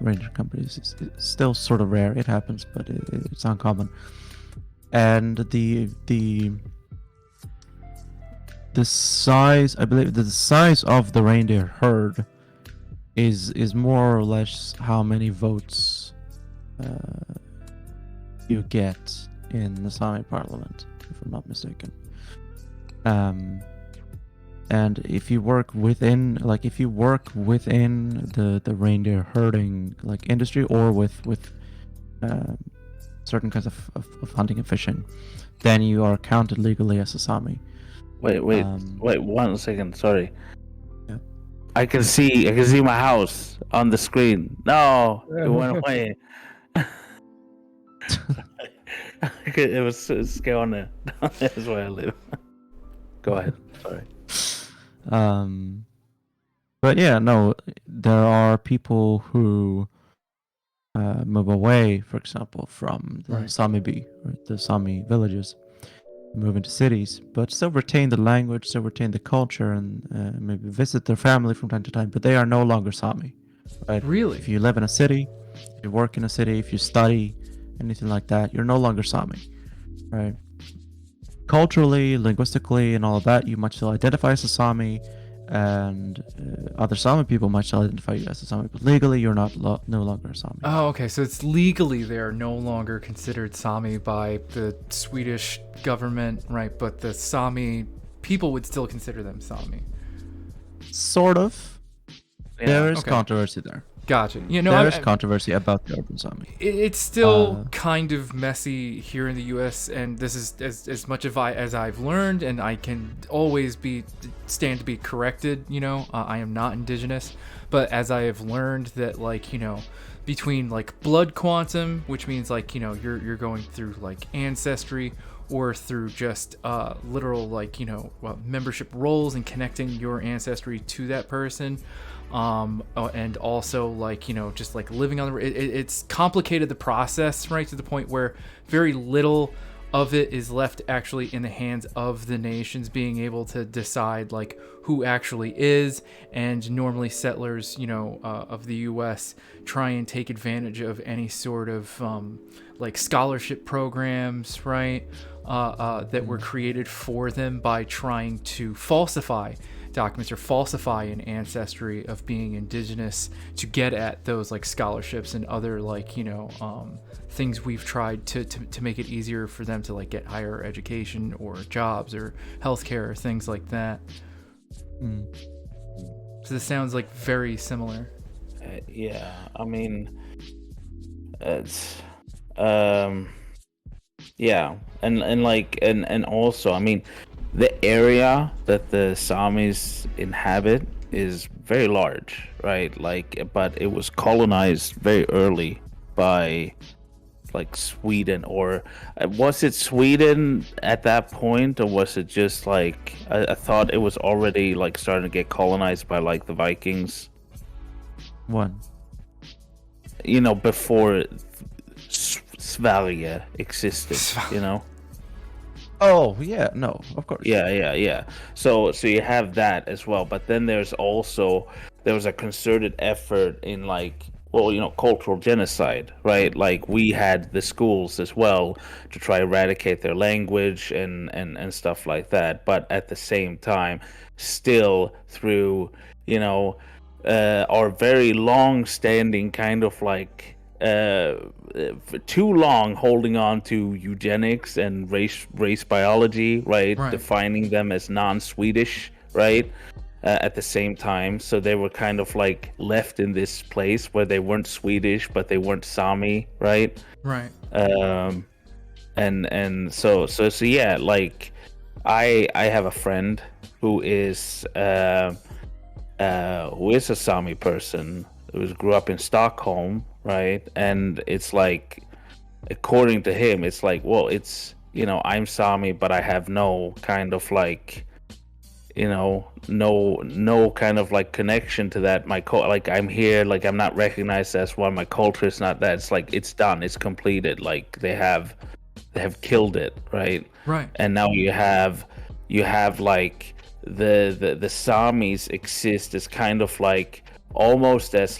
reindeer companies is still sort of rare. It happens, but it's uncommon. And the size, I believe, the size of the reindeer herd is more or less how many votes you get in the Sami parliament, if I'm not mistaken. And if you work within the reindeer herding like industry, or with certain kinds of hunting and fishing, then you are counted legally as a Sami. Wait 1 second, sorry. Yeah. I can see my house on the screen. No, it went away. It's going there. That's where I live. Go ahead. Sorry. But yeah, no, there are people who move away, for example, from the Right. Sami or the Sami villages, move into cities, but still retain the language, still retain the culture, and maybe visit their family from time to time. But they are no longer Sami, right? Really? If you live in a city, if you work in a city, if you study, anything like that, you're no longer Sami, right? Culturally, linguistically, and all of that, you might still identify as a Sami, and other Sami people might still identify you as a Sami, but legally, you're no longer a Sami. Oh, okay. So it's legally they're no longer considered Sami by the Swedish government, right? But the Sami people would still consider them Sami. Sort of. There is okay. controversy there. Gotcha. There is controversy about the urban Sami. It's still kind of messy here in the U.S., and this is as much as I've learned, and I can always stand to be corrected. I am not indigenous, but as I have learned that, between blood quantum, which means you're going through ancestry, or through just literal membership roles and connecting your ancestry to that person. And also just living on the it's complicated the process, right, to the point where very little of it is left actually in the hands of the nations being able to decide who actually is. And normally settlers of the US try and take advantage of any sort of scholarship programs, right, that were created for them by trying to falsify documents or falsify an ancestry of being indigenous to get at those scholarships and other things we've tried to make it easier for them to get higher education or jobs or healthcare or things like that. So this sounds very similar. Yeah, I mean, it's yeah, and also, I mean, the area that the Samis inhabit is very large, right? But it was colonized very early by Sweden, or was it Sweden at that point, or was it just I thought it was already starting to get colonized by the Vikings. One. Before Sverige existed, Oh yeah, no, of course. Yeah. So you have that as well, but then there was a concerted effort in cultural genocide, right? We had the schools as well to try to eradicate their language and stuff like that. But at the same time, still through our very long-standing kind of for too long holding on to eugenics and race biology, right? Defining them as non-Swedish, right? At the same time, so they were kind of left in this place where they weren't Swedish but they weren't Sami, right? Right. And so yeah, I have a friend who is a Sami person who grew up in Stockholm, right? And it's according to him, it's well, it's I'm Sami, but I have no kind of no kind of connection to that. My I'm here, I'm not recognized as one. My culture is not that. It's it's done. It's completed. They have killed it, right? Right. And now you have the Samis exist as kind of almost as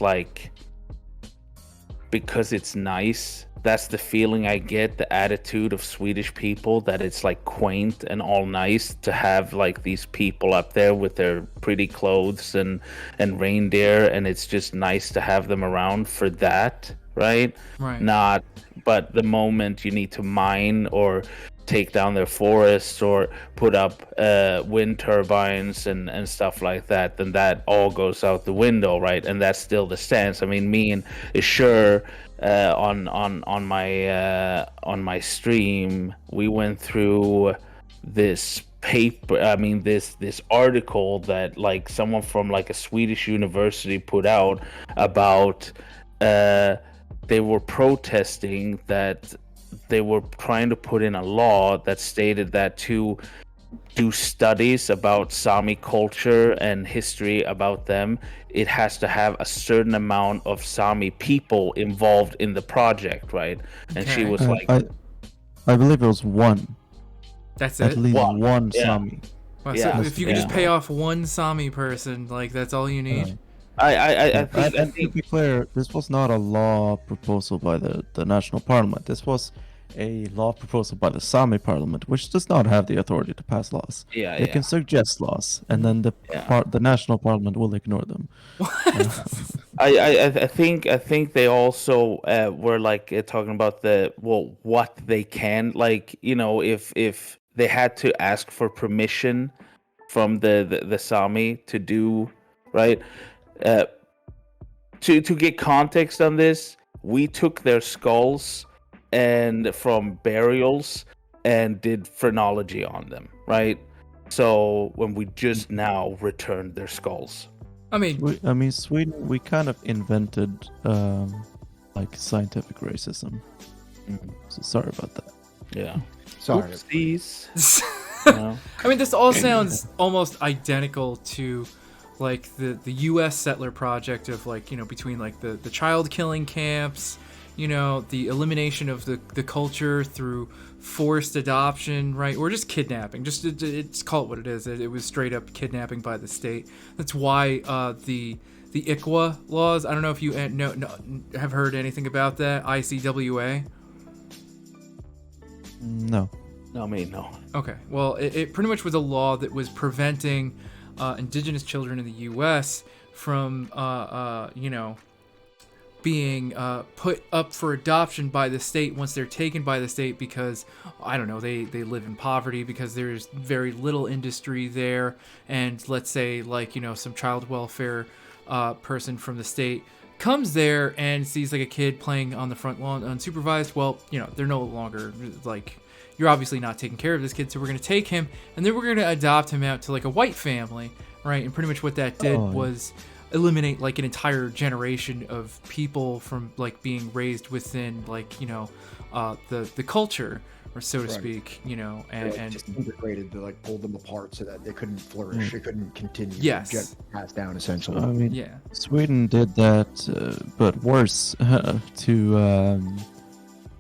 because it's nice. That's the feeling I get, the attitude of Swedish people, that it's quaint and all nice to have these people up there with their pretty clothes and reindeer, and it's just nice to have them around for that, right? Right. But the moment you need to mine or take down their forests or put up wind turbines and stuff like that, then that all goes out the window, right? And that's still the stance. I mean, me and Ishur on my stream, we went through this paper. I mean, this article that someone from a Swedish university put out about. They were protesting that they were trying to put in a law that stated that to do studies about Sami culture and history about them, it has to have a certain amount of Sami people involved in the project, right? And she Okay. was like, I believe it was one, That's at it. least One, one yeah. Sami. Wow, Yeah. so if you could just Yeah. pay off one Sami person, like that's all you need. I think And to be clear, this was not a law proposal by the national parliament. This was a law proposal by the Sami parliament, which does not have the authority to pass laws. yeah, They yeah. can suggest laws, and then Yeah. the national parliament will ignore them. I think they also were like talking about what they can, like, you know, if they had to ask for permission from the Sami to do, right, to get context on this, we took their skulls and from burials and did phrenology on them, right? So when we just now returned their skulls. I mean, I mean, Sweden, we kind of invented like scientific racism. So sorry about that. Yeah. Sorry. Oopsies. You know? I mean, this all sounds almost identical to like the U.S. settler project of like, you know, between like the child killing camps, you know, the elimination of the culture through forced adoption, right, or just kidnapping. Just it's call it what it is. It was straight up kidnapping by the state. That's why the ICWA laws. I don't know if you have heard anything about that. ICWA. No. No, I mean, no. Okay, well, it pretty much was a law that was preventing indigenous children in the U.S. from, you know, being put up for adoption by the state once they're taken by the state because, I don't know, they live in poverty because there's very little industry there. And let's say, like, you know, some child welfare person from the state comes there and sees like a kid playing on the front lawn unsupervised. Well, you know, they're no longer like, you're obviously not taking care of this kid, so we're going to take him and then we're going to adopt him out to like a white family, right? And pretty much what that did was eliminate like an entire generation of people from like being raised within like, you know, the culture, or so to speak, you know, and just integrated to like pull them apart so that they couldn't flourish, they couldn't continue. Yes. Get passed down essentially. I mean, yeah. Sweden did that, but worse to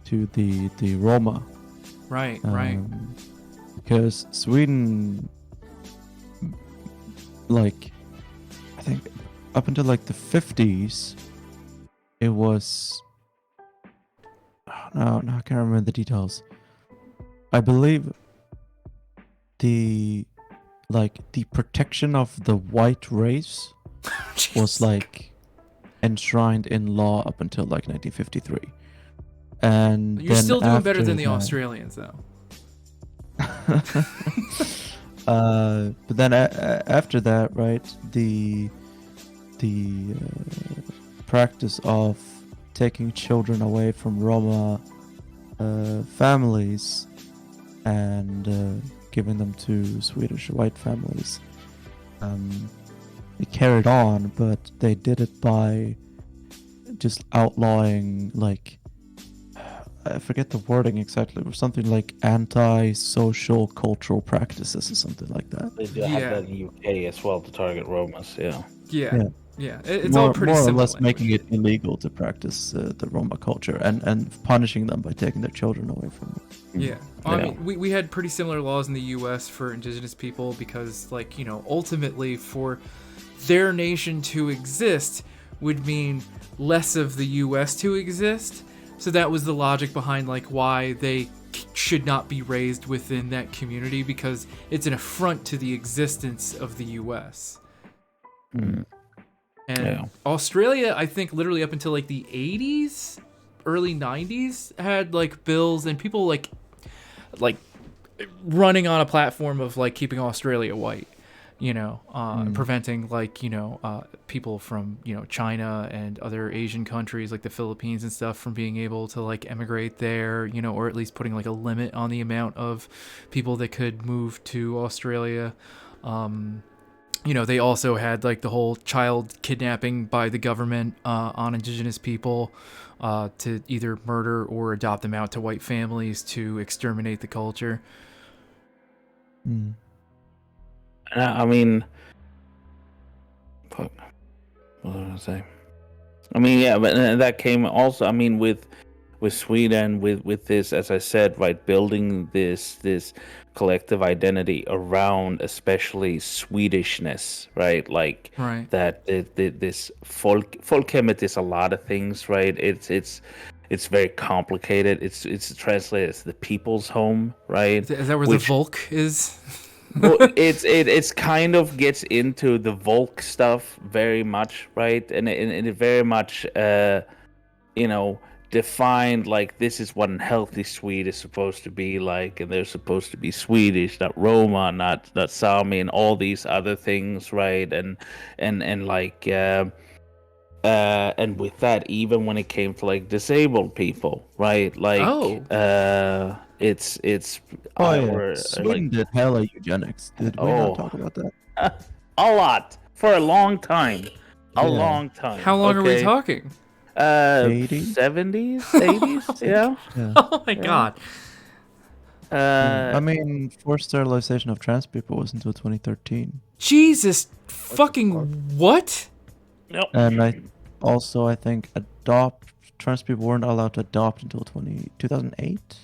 the Roma. Right, right. Because Sweden, like, I think up until like the 50s, it was. Oh, no, I can't remember the details. I believe the protection of the white race was like enshrined in law up until like 1953. And You're then still doing better after than the that- Australians, though. But then after that, right, the practice of taking children away from Roma families and giving them to Swedish white families, it carried on, but they did it by just outlawing, like, I forget the wording exactly, but something like anti-social cultural practices or something like that. They do have that in the UK as well to target Romas, yeah. Yeah. It's more, all pretty more or simple. less making it illegal to practice the Roma culture and punishing them by taking their children away from them. Yeah. I mean, we had pretty similar laws in the U.S. for indigenous people because, like, you know, ultimately for their nation to exist would mean less of the U.S. to exist. So that was the logic behind, like, why they should not be raised within that community, because it's an affront to the existence of the U.S. And Australia, I think literally up until like the 80s, early 90s, had like bills and people like running on a platform of like keeping Australia white, you know, preventing like, you know, people from, you know, China and other Asian countries like the Philippines and stuff from being able to like emigrate there, you know, or at least putting like a limit on the amount of people that could move to Australia. You know, they also had like the whole child kidnapping by the government on indigenous people to either murder or adopt them out to white families to exterminate the culture. Mm. I mean, fuck. What was I gonna say? I mean, yeah, but that came also. I mean, with Sweden, with this, as I said, right, building this collective identity around, especially Swedishness, right, like Right. that this folkhemmet is a lot of things, right? It's very complicated. It's translated as the people's home, right? Is that where Which- the Volk is? well, it's kind of gets into the Volk stuff very much, right? And it very much, defined like this is what a healthy Swede is supposed to be like, and they're supposed to be Swedish, not Roma, not Sami, and all these other things, right? And like, and with that, even when it came to like disabled people, right? Like, it's Oh yeah, or, Sweden did hella eugenics. Did we not talk about that? a lot for a long time. A Yeah. long time. How long are we okay? talking? 80s? 70s, 80s, yeah. Yeah. Oh my god. I mean, forced sterilization of trans people was until 2013, Jesus fucking what? Yep. and I think trans people weren't allowed to adopt until 2008,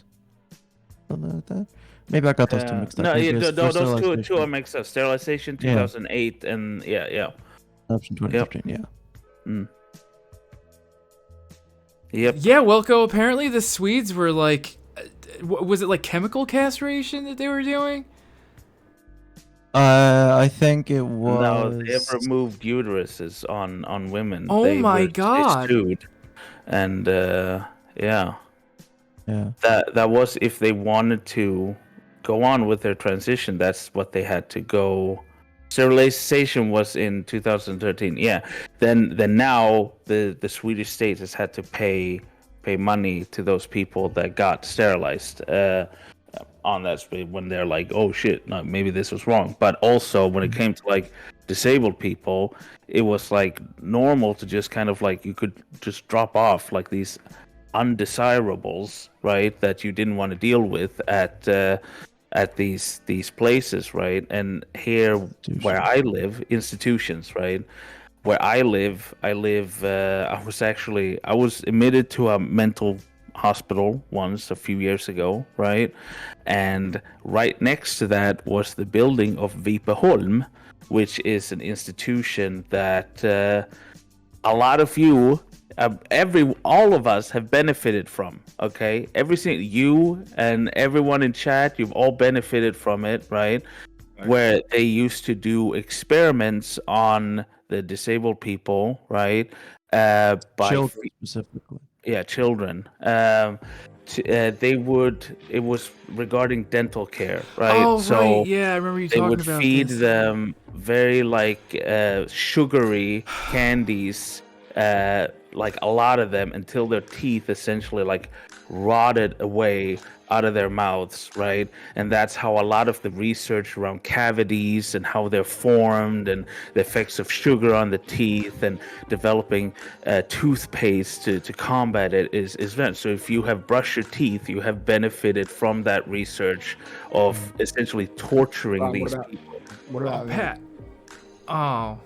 something like that. Maybe I got those two mixed up. No, Maybe yeah, it's those forced two sterilization, are mixed up. Sterilization Yeah. 2008 and yeah. adoption 2013. Yeah. Yep. Yeah, Wilco, apparently the Swedes were like was it like chemical castration that they were doing? I think it was. No, they have removed uteruses on women. Oh They my were God. sued. And yeah. Yeah. That was if they wanted to go on with their transition, that's what they had to go. Sterilization was in 2013. Yeah. Then now the Swedish state has had to pay money to those people that got sterilized. On that when they're like, oh shit, no, maybe this was wrong. But also when it came to like disabled people, it was like normal to just kind of like you could just drop off like these undesirables, right, that you didn't want to deal with at these places, right? And here where I live, institutions, right? Where I live, I was admitted to a mental hospital once a few years ago, right? And right next to that was the building of Vipeholm, which is an institution that a lot of you, all of us have benefited from. Okay, you and everyone in chat, you've all benefited from it, right? Where they used to do experiments on the disabled people, right? By Children specifically. Yeah, children. It was regarding dental care, right? Oh, So right. Yeah, I remember you they talking would about feed this. them very like sugary candies, like a lot of them, until their teeth essentially like rotted away out of their mouths, right? And that's how a lot of the research around cavities and how they're formed and the effects of sugar on the teeth and developing toothpaste to combat it is done. So if you have brushed your teeth, you have benefited from that research of essentially torturing these people. What about Pat. Oh.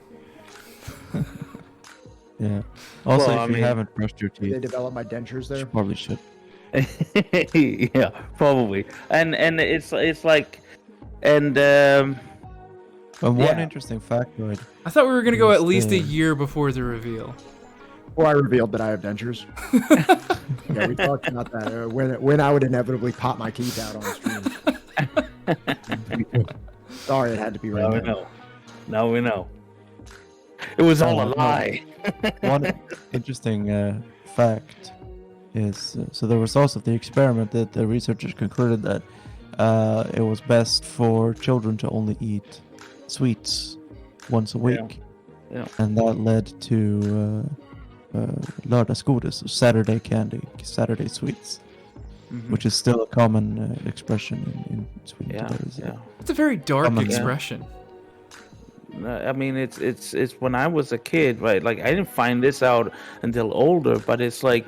Yeah. Also, Well, if you haven't brushed your Did they teeth, develop my dentures there? you probably should. Yeah, probably. And it's like, and But one Yeah. interesting factoid. I thought we were gonna go Yes, at least a the- year before the reveal. Well, I revealed that I have dentures. Yeah, we talked about that when I would inevitably pop my teeth out on stream. Sorry, it had to be now we right now. know. Now we know. It was all a lie. One interesting fact is so the results of the experiment that the researchers concluded that it was best for children to only eat sweets once a week. Yeah. And that led to lördagsgodis, so Saturday candy, Saturday sweets, which is still a common expression in Sweden Yeah, today. So- yeah. It's a very dark Yeah. expression. I mean, it's when I was a kid, right? Like I didn't find this out until older, but it's like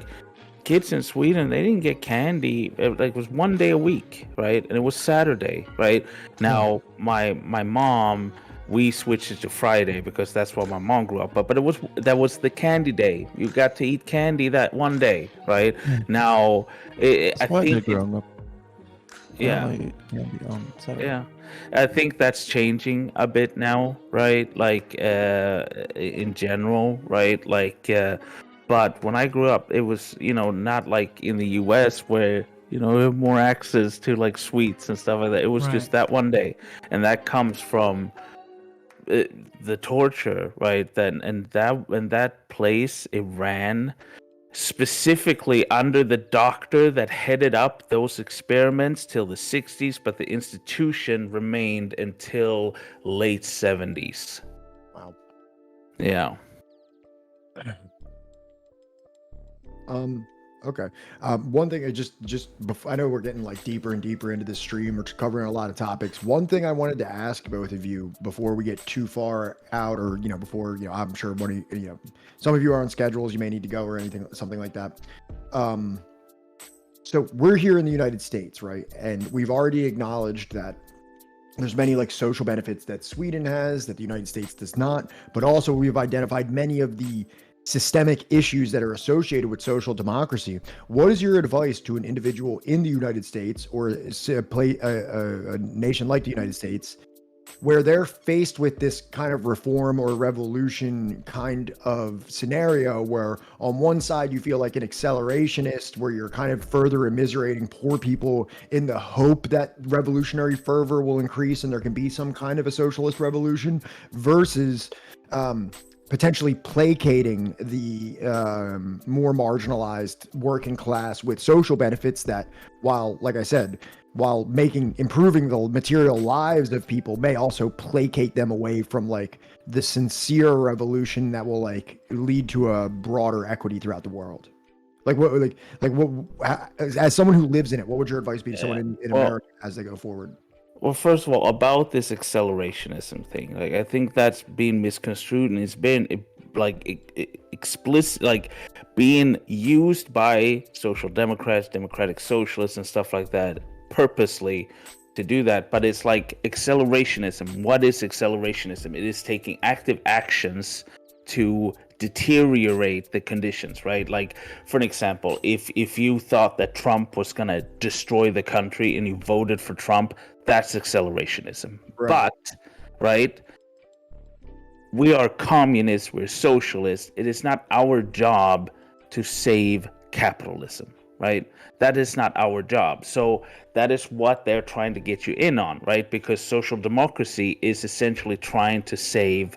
kids in Sweden, they didn't get candy. It was one day a week, right? And it was Saturday, right? Now, my mom, we switched it to Friday because that's what my mom grew up. But that was the candy day. You got to eat candy that one day, right? Now, I That's why think growing up. yeah. I ate candy on Saturday. Yeah, I think that's changing a bit now, right? Like in general, right? Like, but when I grew up, it was not like in the U.S. where we have more access to like sweets and stuff like that. It was Right. just that one day, and that comes from the torture, right? That place, it ran specifically under the doctor that headed up those experiments till the 60s, but the institution remained until late 70s. Wow. Yeah. Okay. One thing I just before, I know we're getting like deeper and deeper into this stream. We're covering a lot of topics. One thing I wanted to ask both of you before we get too far out, or before I'm sure one of some of you are on schedules, you may need to go or something like that. So we're here in the United States, right? And we've already acknowledged that there's many like social benefits that Sweden has that the United States does not, but also we've identified many of the systemic issues that are associated with social democracy. What is your advice to an individual in the United States or a nation like the United States where they're faced with this kind of reform or revolution kind of scenario where on one side you feel like an accelerationist where you're kind of further immiserating poor people in the hope that revolutionary fervor will increase and there can be some kind of a socialist revolution versus potentially placating the more marginalized working class with social benefits that, while, like I said, while improving the material lives of people, may also placate them away from like the sincere revolution that will like lead to a broader equity throughout the world. As someone who lives in it, what would your advice be to someone in America as they go forward? Well, first of all, about this accelerationism thing, like I think that's being misconstrued and it's been explicit, like being used by social democrats, democratic socialists, and stuff like that purposely to do that. But it's like accelerationism. What is accelerationism? It is taking active actions to deteriorate the conditions, right? Like, for an example, if you thought that Trump was going to destroy the country and you voted for Trump, that's accelerationism. Right. But, right, we are communists, we're socialists. It is not our job to save capitalism, right? That is not our job. So that is what they're trying to get you in on, right? Because social democracy is essentially trying to save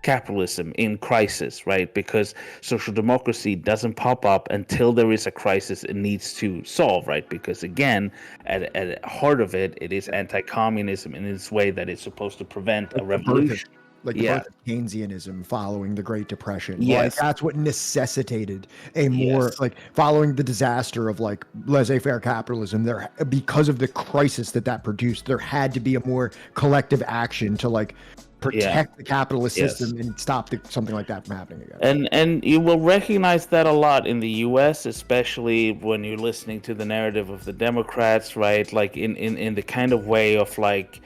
capitalism in crisis, right? Because social democracy doesn't pop up until there is a crisis it needs to solve, right? Because again, at the heart of it, it is anti-communism in its way that it's supposed to prevent a revolution. The birth of Keynesianism following the Great Depression. Yes. Like that's what necessitated a more like following the disaster of like laissez-faire capitalism. There, because of the crisis that produced, there had to be a more collective action to like protect the capitalist system and stop something like that from happening again. And you will recognize that a lot in the U.S., especially when you're listening to the narrative of the Democrats, right? Like in the kind of way of like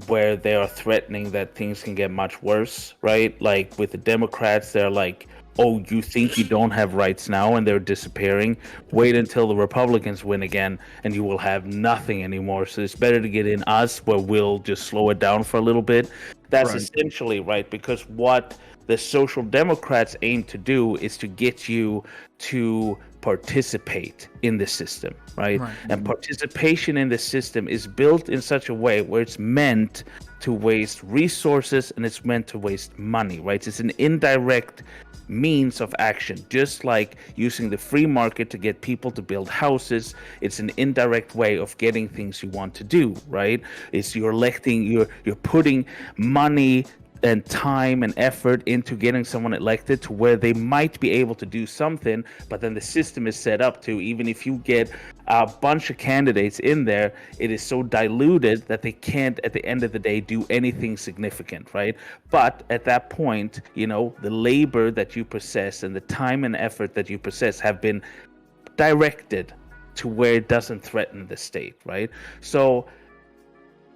where they are threatening that things can get much worse, right? Like with the Democrats, they're like, oh, you think you don't have rights now and they're disappearing? Wait until the Republicans win again and you will have nothing anymore. So it's better to get in us where we'll just slow it down for a little bit. That's essentially right, because what the Social Democrats aim to do is to get you to participate in the system, right? And participation in the system is built in such a way where it's meant to waste resources and it's meant to waste money, right? It's an indirect means of action, just like using the free market to get people to build houses. It's an indirect way of getting things you want to do, right? It's you're putting money and time and effort into getting someone elected to where they might be able to do something, but then the system is set up to, even if you get a bunch of candidates in there, it is so diluted that they can't at the end of the day do anything significant, right? But at that point, the labor that you possess and the time and effort that you possess have been directed to where it doesn't threaten the state, right? So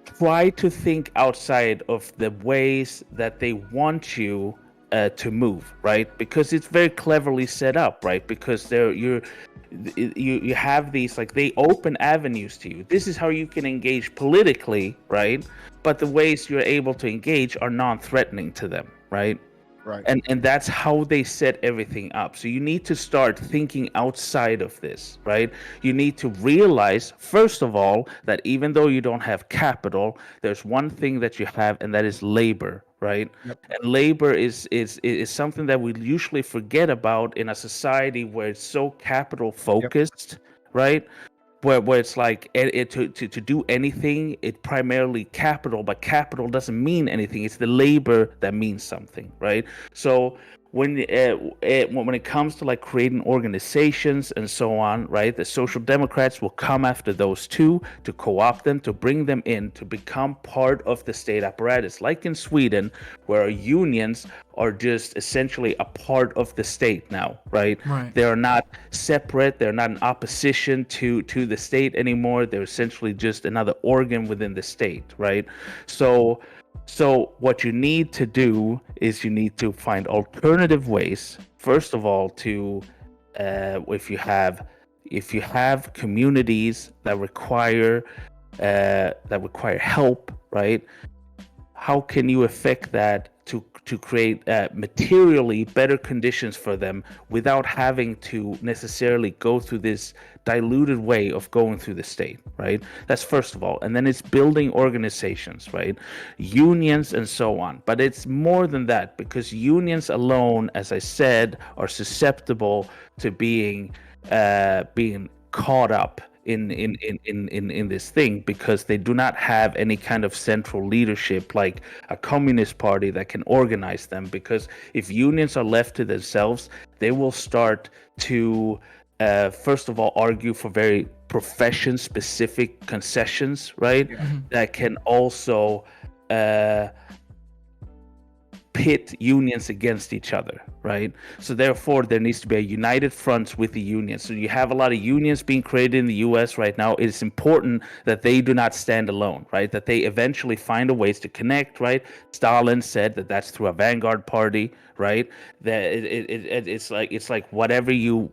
try to think outside of the ways that they want you to move, right? Because it's very cleverly set up, right? Because you have these, like, they open avenues to you. This is how you can engage politically, right? But the ways you're able to engage are non-threatening to them, right? Right. And that's how they set everything up. So you need to start thinking outside of this, right? You need to realize, first of all, that even though you don't have capital, there's one thing that you have, and that is labor, right? Yep. And labor is something that we usually forget about in a society where it's so capital focused, right? Where it's like to do anything, it primarily capital, but capital doesn't mean anything. It's the labor that means something, right? So when it comes to like creating organizations and so on, right, the Social Democrats will come after those too, to co-opt them, to bring them in, to become part of the state apparatus, like in Sweden, where unions are just essentially a part of the state now, right? Right. They are not separate. They're not in opposition to the state anymore. They're essentially just another organ within the state, right? So what you need to do is you need to find alternative ways. First of all, to if you have communities that require help, right? How can you affect that to create materially better conditions for them without having to necessarily go through this diluted way of going through the state, right? That's first of all. And then it's building organizations, right? Unions and so on. But it's more than that, because unions alone, as I said, are susceptible to being caught up in this thing, because they do not have any kind of central leadership like a communist party that can organize them. Because if unions are left to themselves, they will start to first of all argue for very profession specific concessions, right? That can also pit unions against each other, right? So therefore there needs to be a united front with the unions. So you have a lot of unions being created in the US right now. It is important that they do not stand alone, right? That they eventually find a ways to connect, right? Stalin said that that's through a vanguard party, right? That it's like whatever you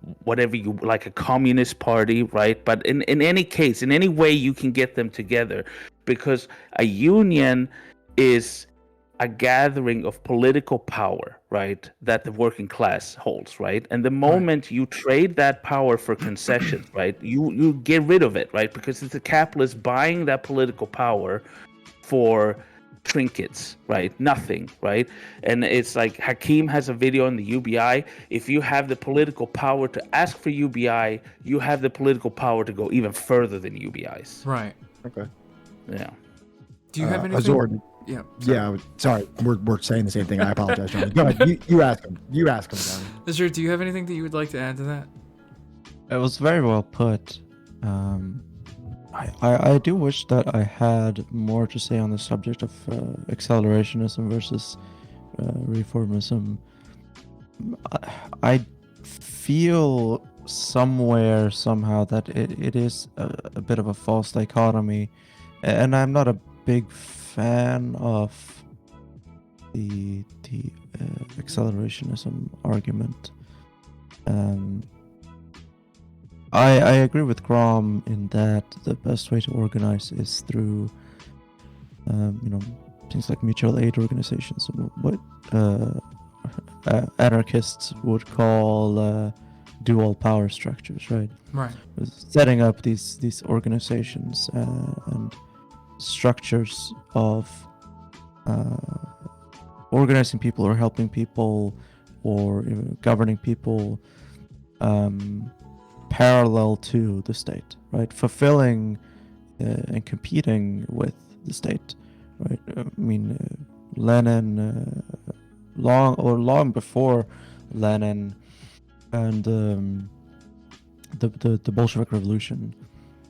like, a communist party, right? But in any case, in any way you can get them together, because a union is a gathering of political power, right, that the working class holds, right? And the moment you trade that power for concessions, right, you get rid of it, right? Because it's the capitalists buying that political power for trinkets, right? Nothing, right? And it's like Hakeem has a video on the UBI. If you have the political power to ask for UBI, you have the political power to go even further than UBIs. Right. Okay. Yeah. Do you have anything? Azor, Yeah. yeah. Sorry, we're saying the same thing. I apologize, Johnny. Go ahead. You ask him. You ask him, Johnny. Azure, do you have anything that you would like to add to that? It was very well put. I do wish that I had more to say on the subject of accelerationism versus reformism. I feel somewhere, somehow, that it is a bit of a false dichotomy, and I'm not a big fan of the accelerationism argument. I agree with Grom in that the best way to organize is through, things like mutual aid organizations, what anarchists would call dual power structures, right? Right. Setting up these organizations and structures of organizing people or helping people or governing people parallel to the state, right? Fulfilling and competing with the state, right? I mean, Lenin, long before Lenin and the Bolshevik Revolution,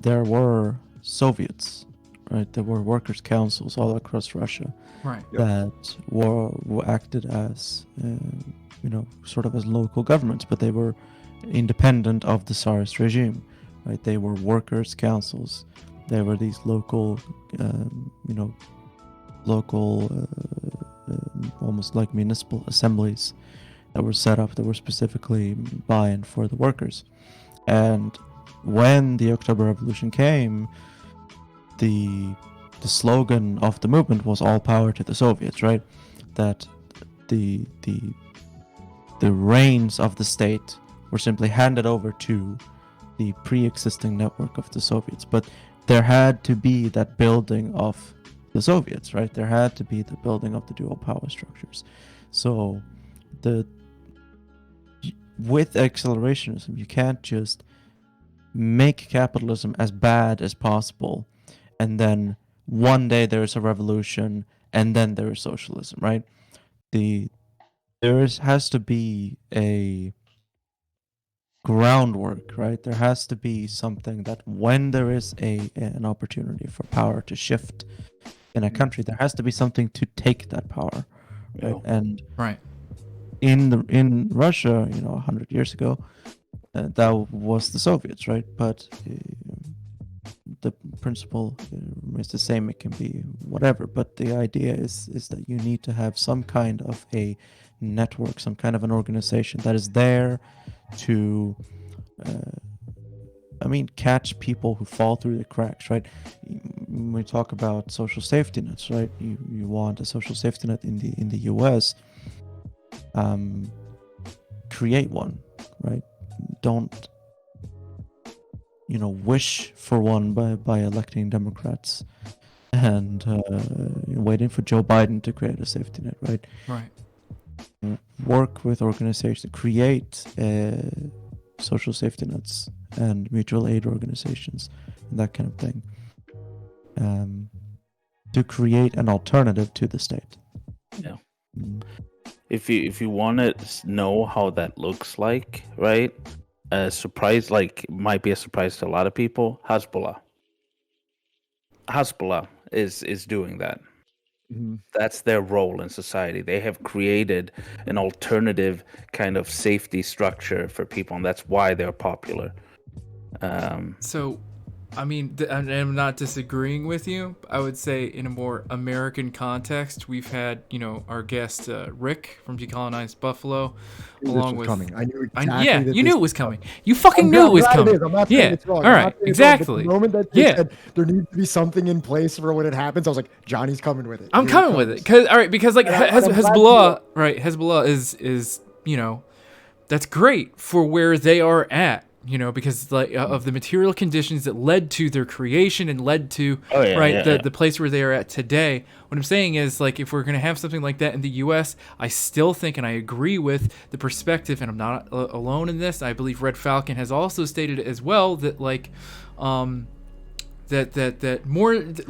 there were Soviets, right? There were workers' councils all across Russia, Right. that were acted as, sort of as local governments, but they were independent of the Tsarist regime, right? They were workers' councils. They were these local, almost like municipal assemblies that were set up that were specifically by and for the workers. And when the October Revolution came, the slogan of the movement was "all power to the Soviets," right? That the reins of the state were simply handed over to the pre-existing network of the Soviets. But there had to be that building of the Soviets, right? There had to be the building of the dual power structures. So with accelerationism, you can't just make capitalism as bad as possible and then one day there's a revolution and then there is socialism, right? Has to be a groundwork, right? There has to be something that when there is an opportunity for power to shift in a country, there has to be something to take that power, right? Yeah. And Right. in Russia, 100 years ago, that was the Soviets, right? But the principle is the same. It can be whatever, but the idea is that you need to have some kind of a network, some kind of an organization that is there to catch people who fall through the cracks, right? When we talk about social safety nets, right? You want a social safety net in the US, create one, right? Don't wish for one by electing Democrats and waiting for Joe Biden to create a safety net, right? Right. Work with organizations, create social safety nets and mutual aid organizations and that kind of thing, to create an alternative to the state. Yeah. If you want to know how that looks like, right? A surprise, might be a surprise to a lot of people. Hezbollah is doing that. Mm-hmm. That's their role in society. They have created an alternative kind of safety structure for people, and that's why they're popular. So, I mean, I'm not disagreeing with you. I would say in a more American context, we've had, our guest Rick from Decolonized Buffalo, along with coming. I knew you knew it was coming. You fucking knew it was coming. I'm not saying it's wrong. All right, exactly. The moment that they said there needs to be something in place for when it happens, I was like, Johnny's coming with it. I'm coming with it because like Hezbollah, right? Hezbollah is that's great for where they are at. Because of the material conditions that led to their creation and led to the place where they are at today. What I'm saying is, if we're going to have something like that in the U.S., I still think, and I agree with the perspective, and I'm not alone in this. I believe Red Falcon has also stated as well that that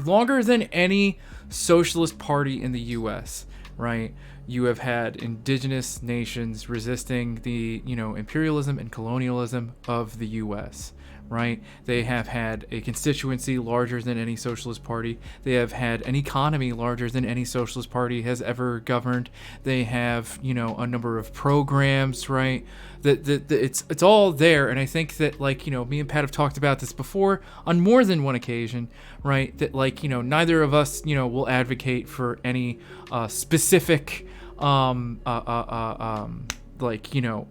longer than any socialist party in the U.S., right? You have had indigenous nations resisting the, imperialism and colonialism of the U.S., right? They have had a constituency larger than any socialist party. They have had an economy larger than any socialist party has ever governed. They have, a number of programs, right? It's all there, and I think that, me and Pat have talked about this before on more than one occasion, right? That, neither of us, will advocate for any specific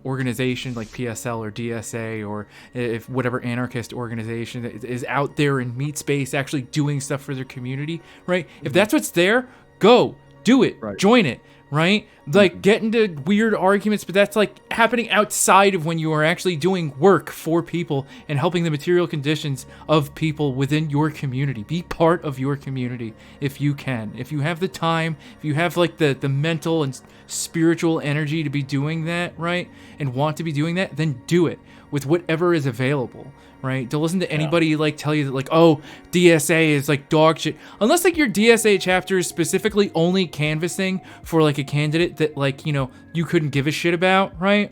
organization like PSL or DSA or if whatever anarchist organization that is out there in meat space actually doing stuff for their community, right? If that's what's there, go do it, join it, right? Get into weird arguments, but that's happening outside of when you are actually doing work for people and helping the material conditions of people within your community. Be part of your community if you can. If you have the time, if you have the mental and spiritual energy to be doing that, right? And want to be doing that, then do it with whatever is available. Right? Don't listen to anybody tell you that DSA is dog shit. Unless your DSA chapter is specifically only canvassing for a candidate that you couldn't give a shit about, right?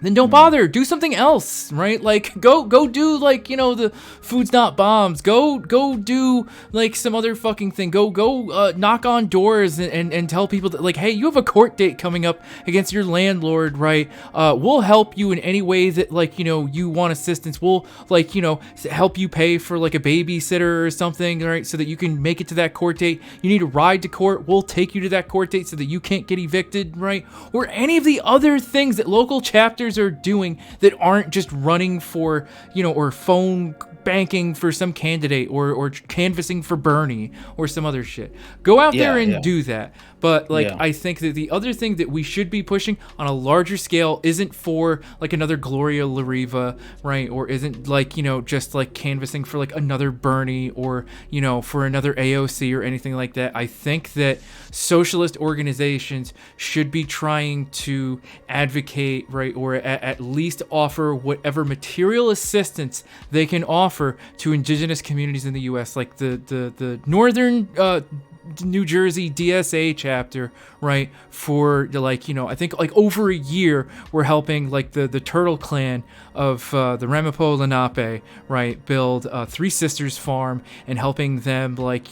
then don't bother. Do something else, right? Like go do like, the food's not bombs. Go do like some other fucking thing. Go knock on doors and tell people that like, hey, you have a court date coming up against your landlord, right? We'll help you in any way that like, you want assistance. We'll like, help you pay for like a babysitter or something, right? So that you can make it to that court date. You need a ride to court. We'll take you to that court date so that you can't get evicted, right? Or any of the other things that local chapters are doing that aren't just running for, or phone banking for some candidate or canvassing for Bernie or some other shit. Go out there and do that. But like, I think that the other thing that we should be pushing on a larger scale isn't for like another Gloria La Riva, right? Or isn't like, just like canvassing for like another Bernie or, for another AOC or anything like that. I think that socialist organizations should be trying to advocate, right? Or at least offer whatever material assistance they can offer to indigenous communities in the U.S. Like the northern, New Jersey DSA chapter, right? For like, I think like over a year, we're helping like the Turtle Clan of the Ramapo Lenape, right? Build Three Sisters Farm and helping them like,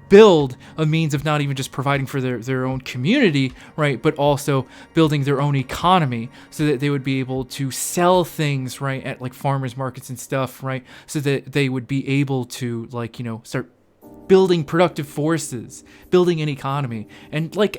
build a means of not even just providing for their own community, right? But also building their own economy so that they would be able to sell things, right? At like farmers markets and stuff, right? So that they would be able to like, start building productive forces, building an economy. And like,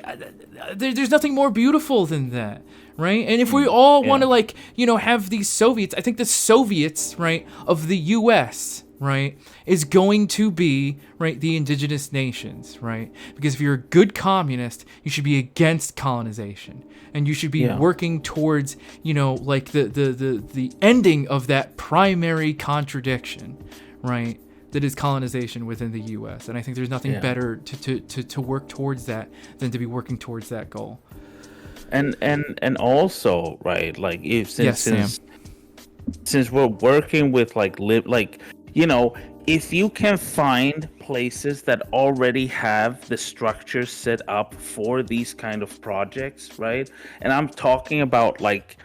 there's nothing more beautiful than that, right? And if we all want to like, have these Soviets, I think the Soviets, right, of the US, right, is going to be, right, the indigenous nations, right? Because if you're a good communist, you should be against colonization. And you should be working towards, like the ending of that primary contradiction, right? That is colonization within the U.S. And I think there's nothing better to work towards that than to be working towards that goal. And also, right, like since we're working with like if you can find places that already have the structure set up for these kind of projects, right? And I'm talking about like,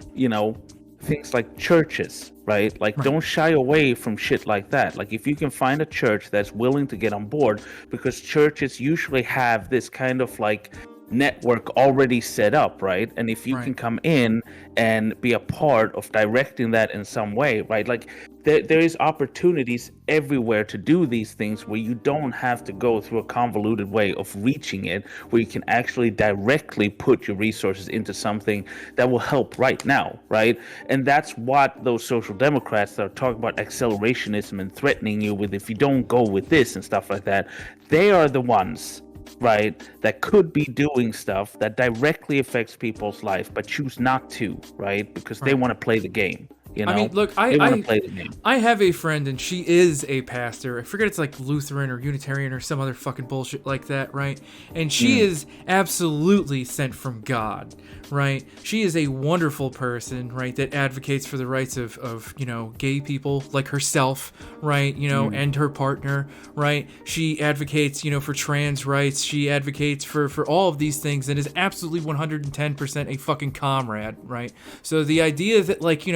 things like churches, right? Like, don't shy away from shit like that. Like, if you can find a church that's willing to get on board, because churches usually have this kind of like network already set up, right? And if you can come in and be a part of directing that in some way, right? Like there is opportunities everywhere to do these things where you don't have to go through a convoluted way of reaching it, where you can actually directly put your resources into something that will help right now, right? And that's what those social democrats that are talking about accelerationism and threatening you with, if you don't go with this and stuff like that, they are the ones, right, that could be doing stuff that directly affects people's life but choose not to, right? Because they want to play the game. I mean, look, I have a friend and she is a pastor. I forget, it's like Lutheran or Unitarian or some other fucking bullshit like that, right? And she is absolutely sent from God, right? She is a wonderful person, right, that advocates for the rights of gay people like herself, right, and her partner, right? She advocates, for trans rights. She advocates for all of these things and is absolutely 110% a fucking comrade, right? So the idea that like,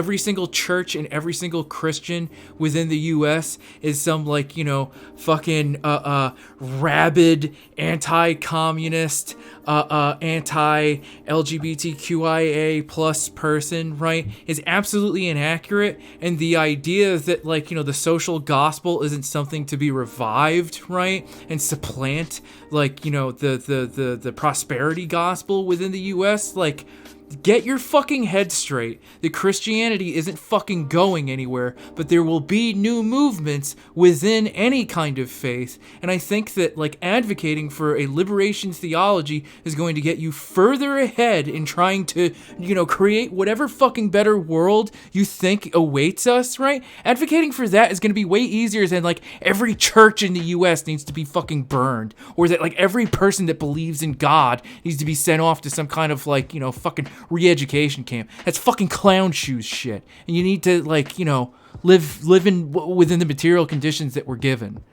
every single church and every single Christian within the U.S. is some like, fucking rabid anti-communist, anti-LGBTQIA plus person, right, is absolutely inaccurate. And the idea that like, the social gospel isn't something to be revived, right, and supplant like, the prosperity gospel within the U.S., like, get your fucking head straight. The Christianity isn't fucking going anywhere, but there will be new movements within any kind of faith. And I think that like advocating for a liberation theology is going to get you further ahead in trying to, create whatever fucking better world you think awaits us, right? Advocating for that is going to be way easier than like every church in the US needs to be fucking burned, or that like every person that believes in God needs to be sent off to some kind of like, fucking re-education camp. That's fucking clown shoes shit. And you need to like, live in within the material conditions that we're given.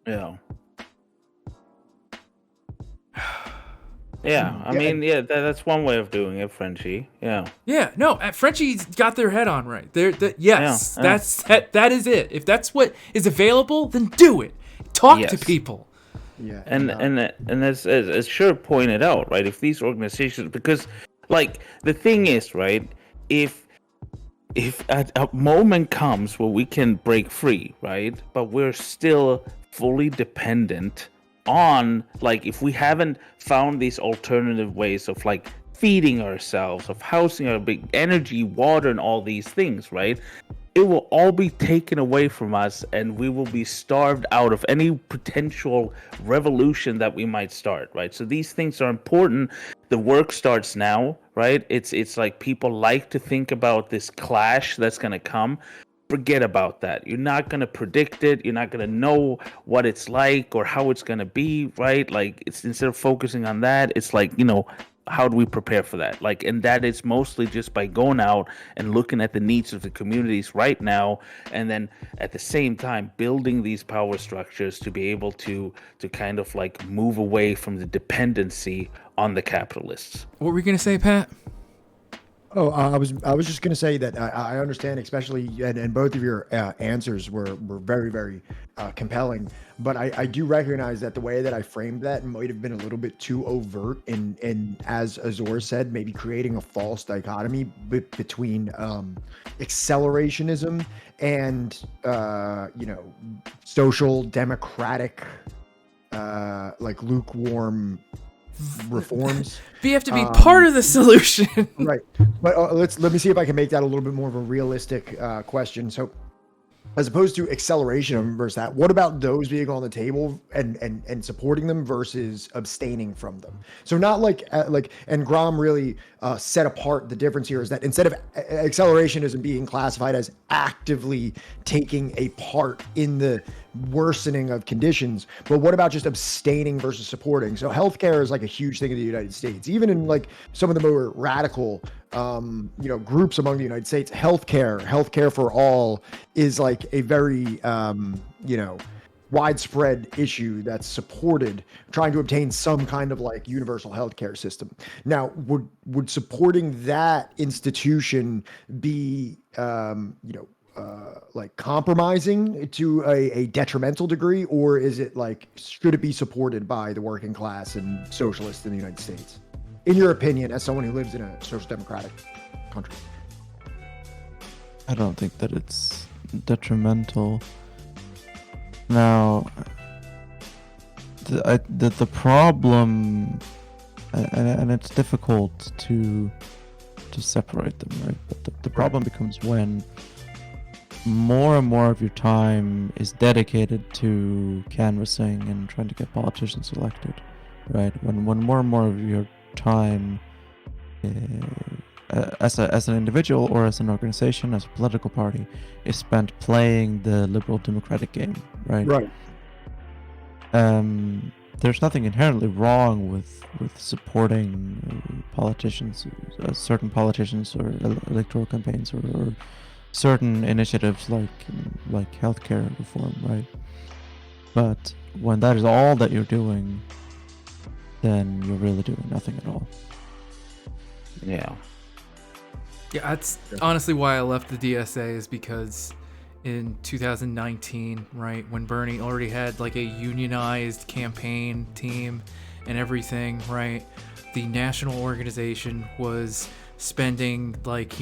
Yeah. Yeah, I mean, yeah, that's one way of doing it, Frenchie. Yeah. Yeah, no, Frenchie's got their head on right. Yes, Yeah, yeah. that is it. If that's what is available, then do it. Talk to Yes. people. Yeah. And as Sure pointed out, right? If these organizations, because like the thing is, right? If a moment comes where we can break free, right? But we're still fully dependent on, like, if we haven't found these alternative ways of like feeding ourselves, of housing our big energy, water, and all these things, right? It will all be taken away from us, and we will be starved out of any potential revolution that we might start, right? So these things are important. The work starts now, right? It's like people like to think about this clash that's going to come. Forget about that. You're not going to predict it. You're not going to know what it's like or how it's going to be, right? Like, it's, instead of focusing on that, it's like, how do we prepare for that? Like, and that is mostly just by going out and looking at the needs of the communities right now, and then at the same time building these power structures to be able to kind of like move away from the dependency on the capitalists. What were we gonna say, Pat? Oh, I was just going to say that I understand, especially, and both of your answers were very, very compelling. But I do recognize that the way that I framed that might have been a little bit too overt, and as Azure said, maybe creating a false dichotomy between accelerationism and social democratic, like lukewarm reforms. But you have to be part of the solution. Right. But let me see if I can make that a little bit more of a realistic question. So, as opposed to acceleration versus that, what about those being on the table and supporting them versus abstaining from them? So not like and Grom really set apart the difference here is that instead of acceleration isn't being classified as actively taking a part in the worsening of conditions, but what about just abstaining versus supporting? So healthcare is like a huge thing in the United States, even in like some of the more radical groups among the United States. Healthcare for all is like a very widespread issue that's supported, trying to obtain some kind of like universal healthcare system. Now, would supporting that institution be like compromising to a detrimental degree, or is it like, should it be supported by the working class and socialists in the United States? In your opinion, as someone who lives in a social democratic country? I don't think that it's detrimental. Now, the problem, and it's difficult to separate them, right? But the problem becomes when more and more of your time is dedicated to canvassing and trying to get politicians elected, right? When more and more of your time as an individual or as an organization, as a political party, is spent playing the liberal democratic game, right? Right. There's nothing inherently wrong with supporting politicians, certain politicians, or electoral campaigns, or certain initiatives like healthcare reform, right? But when that is all that you're doing, then you're really doing nothing at all. Yeah. Yeah, that's honestly why I left the DSA, is because in 2019, right, when Bernie already had like a unionized campaign team and everything, right, the national organization was spending like,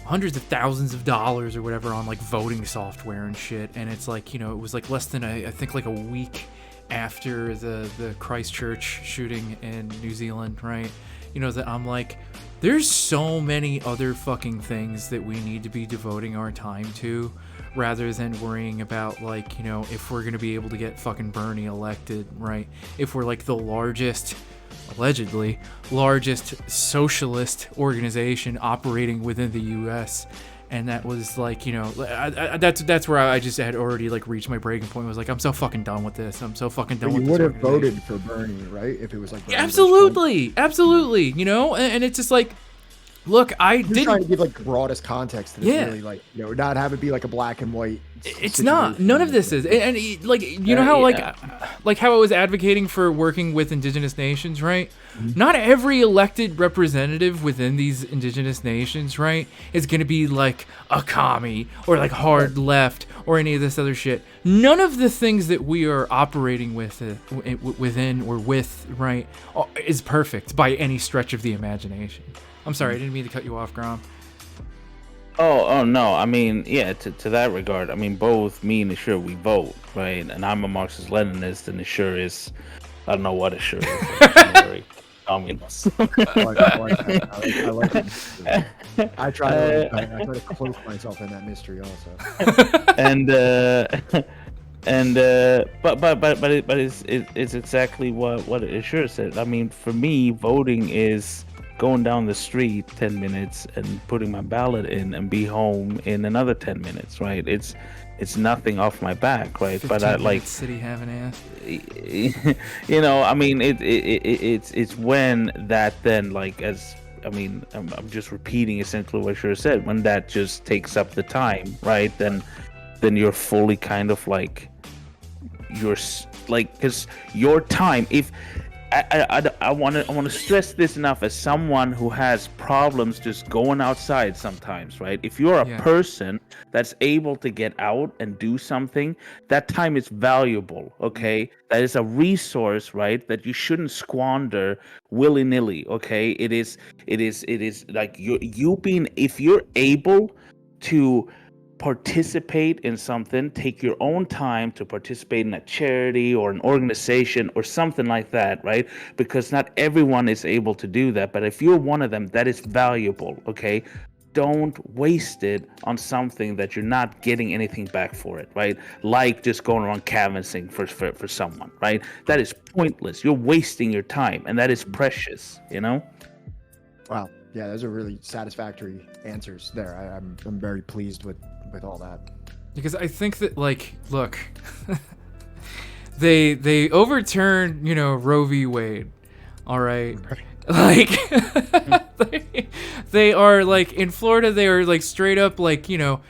hundreds of thousands of dollars or whatever on like voting software and shit, and it's like, it was like less than I think like a week after the Christchurch shooting in New Zealand, right? That I'm like, there's so many other fucking things that we need to be devoting our time to, rather than worrying about like, if we're gonna be able to get fucking Bernie elected, right? If we're like the allegedly largest socialist organization operating within the US. And that was like, that's where I just had already like reached my breaking point. I was like, I'm so fucking done with this. I'm so fucking done with this. You would have voted for Bernie, right? If it was like Bernie absolutely. And it's just like, Look, I You're didn't. trying to give like the broadest context to this, Yeah. really, like, you know, not have it be like a black and white. It's not. None of this is. And like, you know how like how I was advocating for working with indigenous nations, right? Not every elected representative within these indigenous nations, right, is going to be like a commie or like hard left or any of this other shit. None of the things that we are operating with within or with, right, is perfect by any stretch of the imagination. I'm sorry, I didn't mean to cut you off, Grom. Oh no. I mean, yeah. To that regard, I mean, both me and Ashur, we vote, right? And I'm a Marxist-Leninist, and Ashur is, I don't know what Ashur is. Very communist. I like it. I try to cloak myself in that mystery also. But it's exactly what Ashur said. I mean, for me, voting is going down the street 10 minutes and putting my ballot in and be home in another 10 minutes, right? It's nothing off my back, right? But I like city having ass. You know, I mean, it's when that then, like, as I mean, I'm just repeating essentially what Ashur said. When that just takes up the time, right? Then you're fully kind of like, you're like, because your time, if I want to stress this enough, as someone who has problems just going outside sometimes, right? If you're a person that's able to get out and do something, that time is valuable, okay? That is a resource, right, that you shouldn't squander willy-nilly, okay? It is like you being, if you're able to participate in something, take your own time to participate in a charity or an organization or something like that, right? Because not everyone is able to do that, but if you're one of them, that is valuable, okay? Don't waste it on something that you're not getting anything back for it, right? Like just going around canvassing for someone, right? That is pointless. You're wasting your time, and that is precious, you know? Wow. Yeah, those are really satisfactory answers there. I'm very pleased with all that. Because I think that, like, look, they overturned, you know, Roe v. Wade. All right. Like, they are, like, in Florida, they are, like, straight up, like, you know,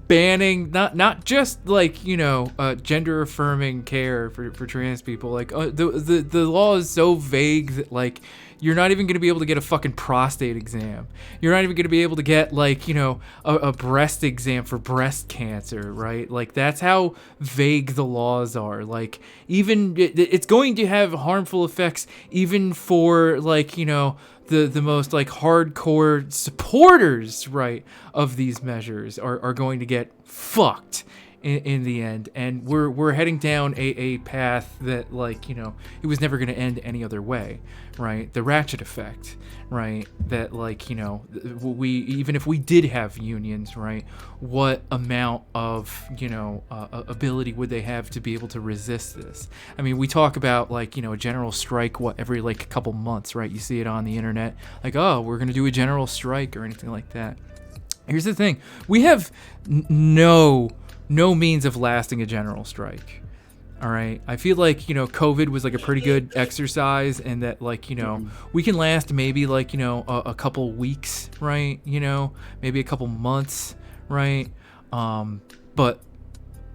banning not just, like, you know, gender affirming care for trans people. Like, the law is so vague that, like, you're not even going to be able to get a fucking prostate exam. You're not even going to be able to get, like, you know, a breast exam for breast cancer, right? Like, that's how vague the laws are. Like, even it's going to have harmful effects even for, like, you know, the most, like, hardcore supporters, right, of these measures are going to get fucked in the end. And we're heading down a path that, like, you know, it was never going to end any other way, right? The ratchet effect, right? That, like, you know, we, even if we did have unions, right, what amount of, you know, ability would they have to be able to resist this? I mean, we talk about, like, you know, a general strike, every, like, a couple months, right? You see it on the internet, like, oh, we're going to do a general strike or anything like that. Here's the thing. We have no means of lasting a general strike. All right. I feel like, you know, COVID was like a pretty good exercise, and that, like, you know, we can last maybe, like, you know, a couple weeks, right? You know, maybe a couple months, right? But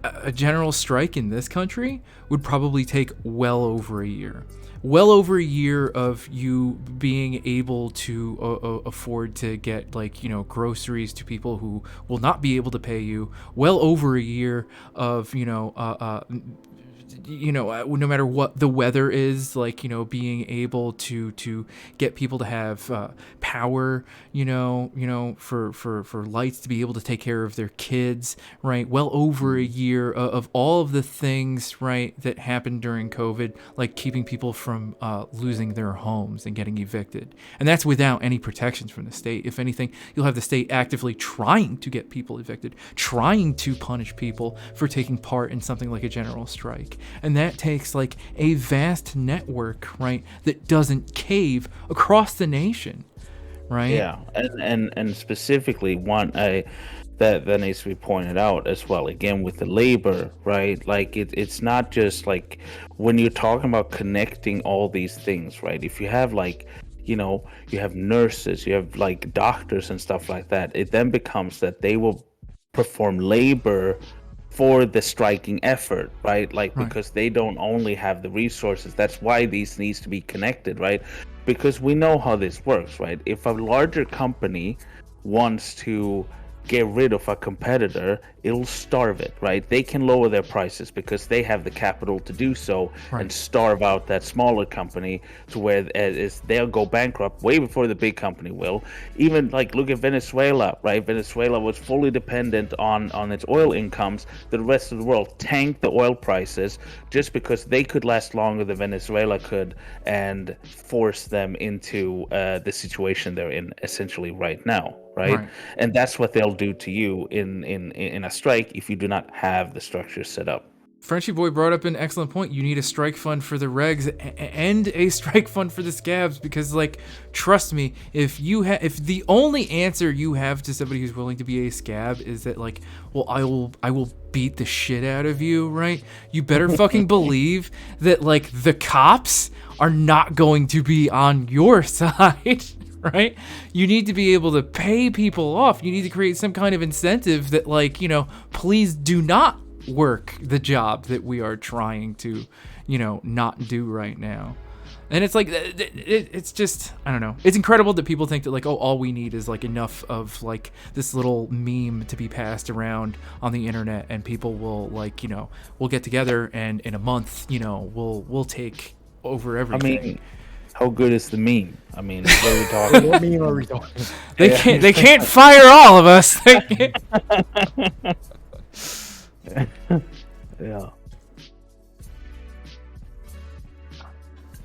a general strike in this country would probably take well over a year. Well over a year of you being able to afford to get, like, you know, groceries to people who will not be able to pay you. Well over a year of, you know, no matter what the weather is, like, you know, being able to get people to have power, you know, for lights, to be able to take care of their kids, right? Well over a year of all of the things, right, that happened during COVID, like keeping people from losing their homes and getting evicted. And that's without any protections from the state. If anything, you'll have the state actively trying to get people evicted, trying to punish people for taking part in something like a general strike. And that takes, like, a vast network, right, that doesn't cave across the nation, right? Yeah, and specifically one that needs to be pointed out as well, again, with the labor, right? Like, it's not just, like, when you're talking about connecting all these things, right? If you have, like, you have nurses, you have like doctors and stuff like that. It then becomes that they will perform labor for the striking effort, right? Like, Right. because they don't only have the resources. That's why these needs to be connected, right? Because we know how this works, right? If a larger company wants to get rid of a competitor, it'll starve it, right? They can lower their prices because they have the capital to do so, Right. and starve out that smaller company to where they'll go bankrupt way before the big company will. Even like look at Venezuela, right? Venezuela was fully dependent on its oil incomes. The rest of the world tanked the oil prices just because they could last longer than Venezuela could, and force them into the situation they're in essentially right now. Right? And that's what they'll do to you in a strike if you do not have the structure set up. Frenchy Boy brought up an excellent point. You need a strike fund for the regs and a strike fund for the scabs, because, like, trust me, if the only answer you have to somebody who's willing to be a scab is that, like, well, I will beat the shit out of you, right? You better fucking believe that, like, the cops are not going to be on your side. Right? You need to be able to pay people off. You need to create some kind of incentive that, like, please do not work the job that we are trying to, not do right now. And it's like, it's just, I don't know. It's incredible that people think that, like, oh, all we need is, like, enough of, like, this little meme to be passed around on the internet, and people will, like, we'll get together, and in a month, we'll take over everything. I mean, how good is the meme? I mean, what are we talking? What meme are we talking? They can't fire all of us. Yeah.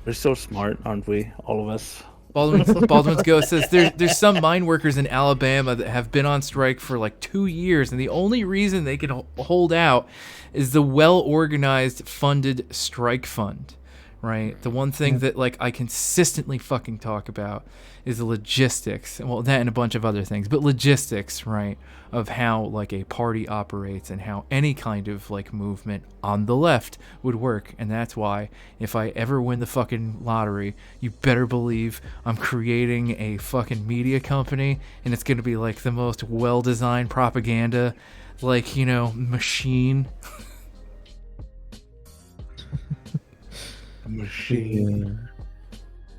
We're so smart, aren't we? All of us. Baldwin's Ghost says there's some mine workers in Alabama that have been on strike for like 2 years, and the only reason they can hold out is the well-organized funded strike fund. Right? The one thing that, like, I consistently fucking talk about is the logistics. Well, that and a bunch of other things, but logistics, right, of how, like, a party operates and how any kind of, like, movement on the left would work. And that's why if I ever win the fucking lottery, you better believe I'm creating a fucking media company, and it's going to be, like, the most well-designed propaganda, like, machine. Machine.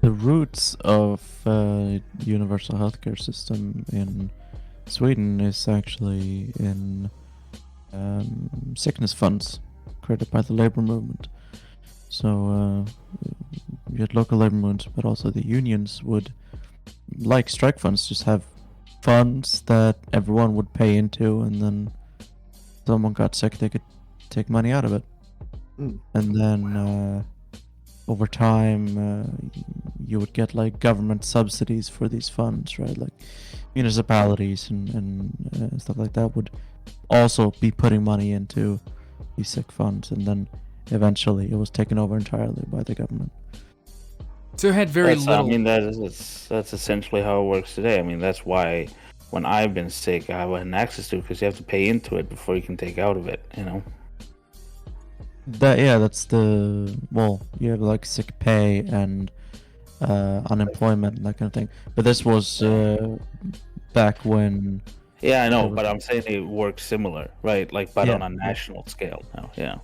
The roots of universal healthcare system in Sweden is actually in sickness funds created by the labor movement. So you had local labor movements, but also the unions would, like strike funds, just have funds that everyone would pay into, and then someone got sick, they could take money out of it. And then over time, you would get like government subsidies for these funds, right? Like municipalities and stuff like that would also be putting money into these sick funds, and then eventually it was taken over entirely by the government. So it had very little. I mean, that's essentially how it works today. I mean, that's why when I've been sick, I haven't access to it, because you have to pay into it before you can take out of it, That's you have like sick pay and unemployment and that kind of thing. But this was back when. Yeah, I know, but I'm saying it works similar, right? Like, but Yeah. on a national scale now. Yeah.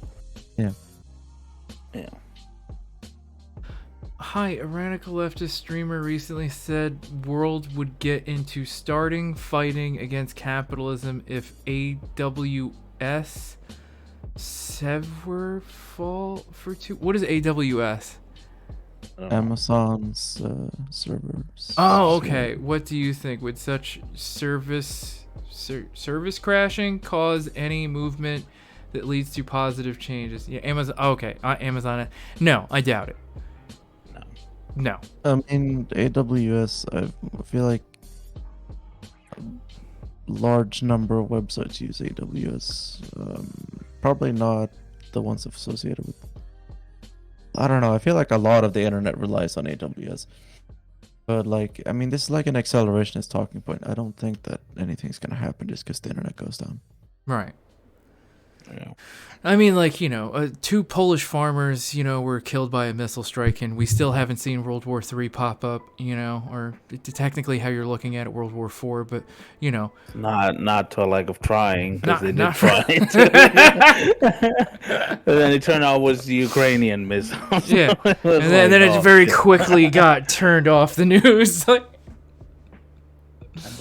Hi, a radical leftist streamer recently said world would get into starting fighting against capitalism if AWS Sever fall for two. What is AWS? Amazon's servers. Oh, okay. What do you think? Would such service crashing cause any movement that leads to positive changes? Yeah, Amazon. Okay, Amazon. No, I doubt it. No. In AWS, I feel like a large number of websites use AWS. Probably not the ones associated with. I don't know. I feel like a lot of the internet relies on AWS. But like, I mean, this is like an accelerationist talking point. I don't think that anything's gonna happen just because the internet goes down. Right. Yeah. I mean, like, you know, 2 Polish farmers, you know, were killed by a missile strike, and we still haven't seen World War III pop up, you know, or technically how you're looking at it, World War IV, but, you know. Not to a lack of trying, because they did not try. But then it turned out it was the Ukrainian missiles. Yeah. It was And then like, it oh, very shit. quickly got turned off the news. Like,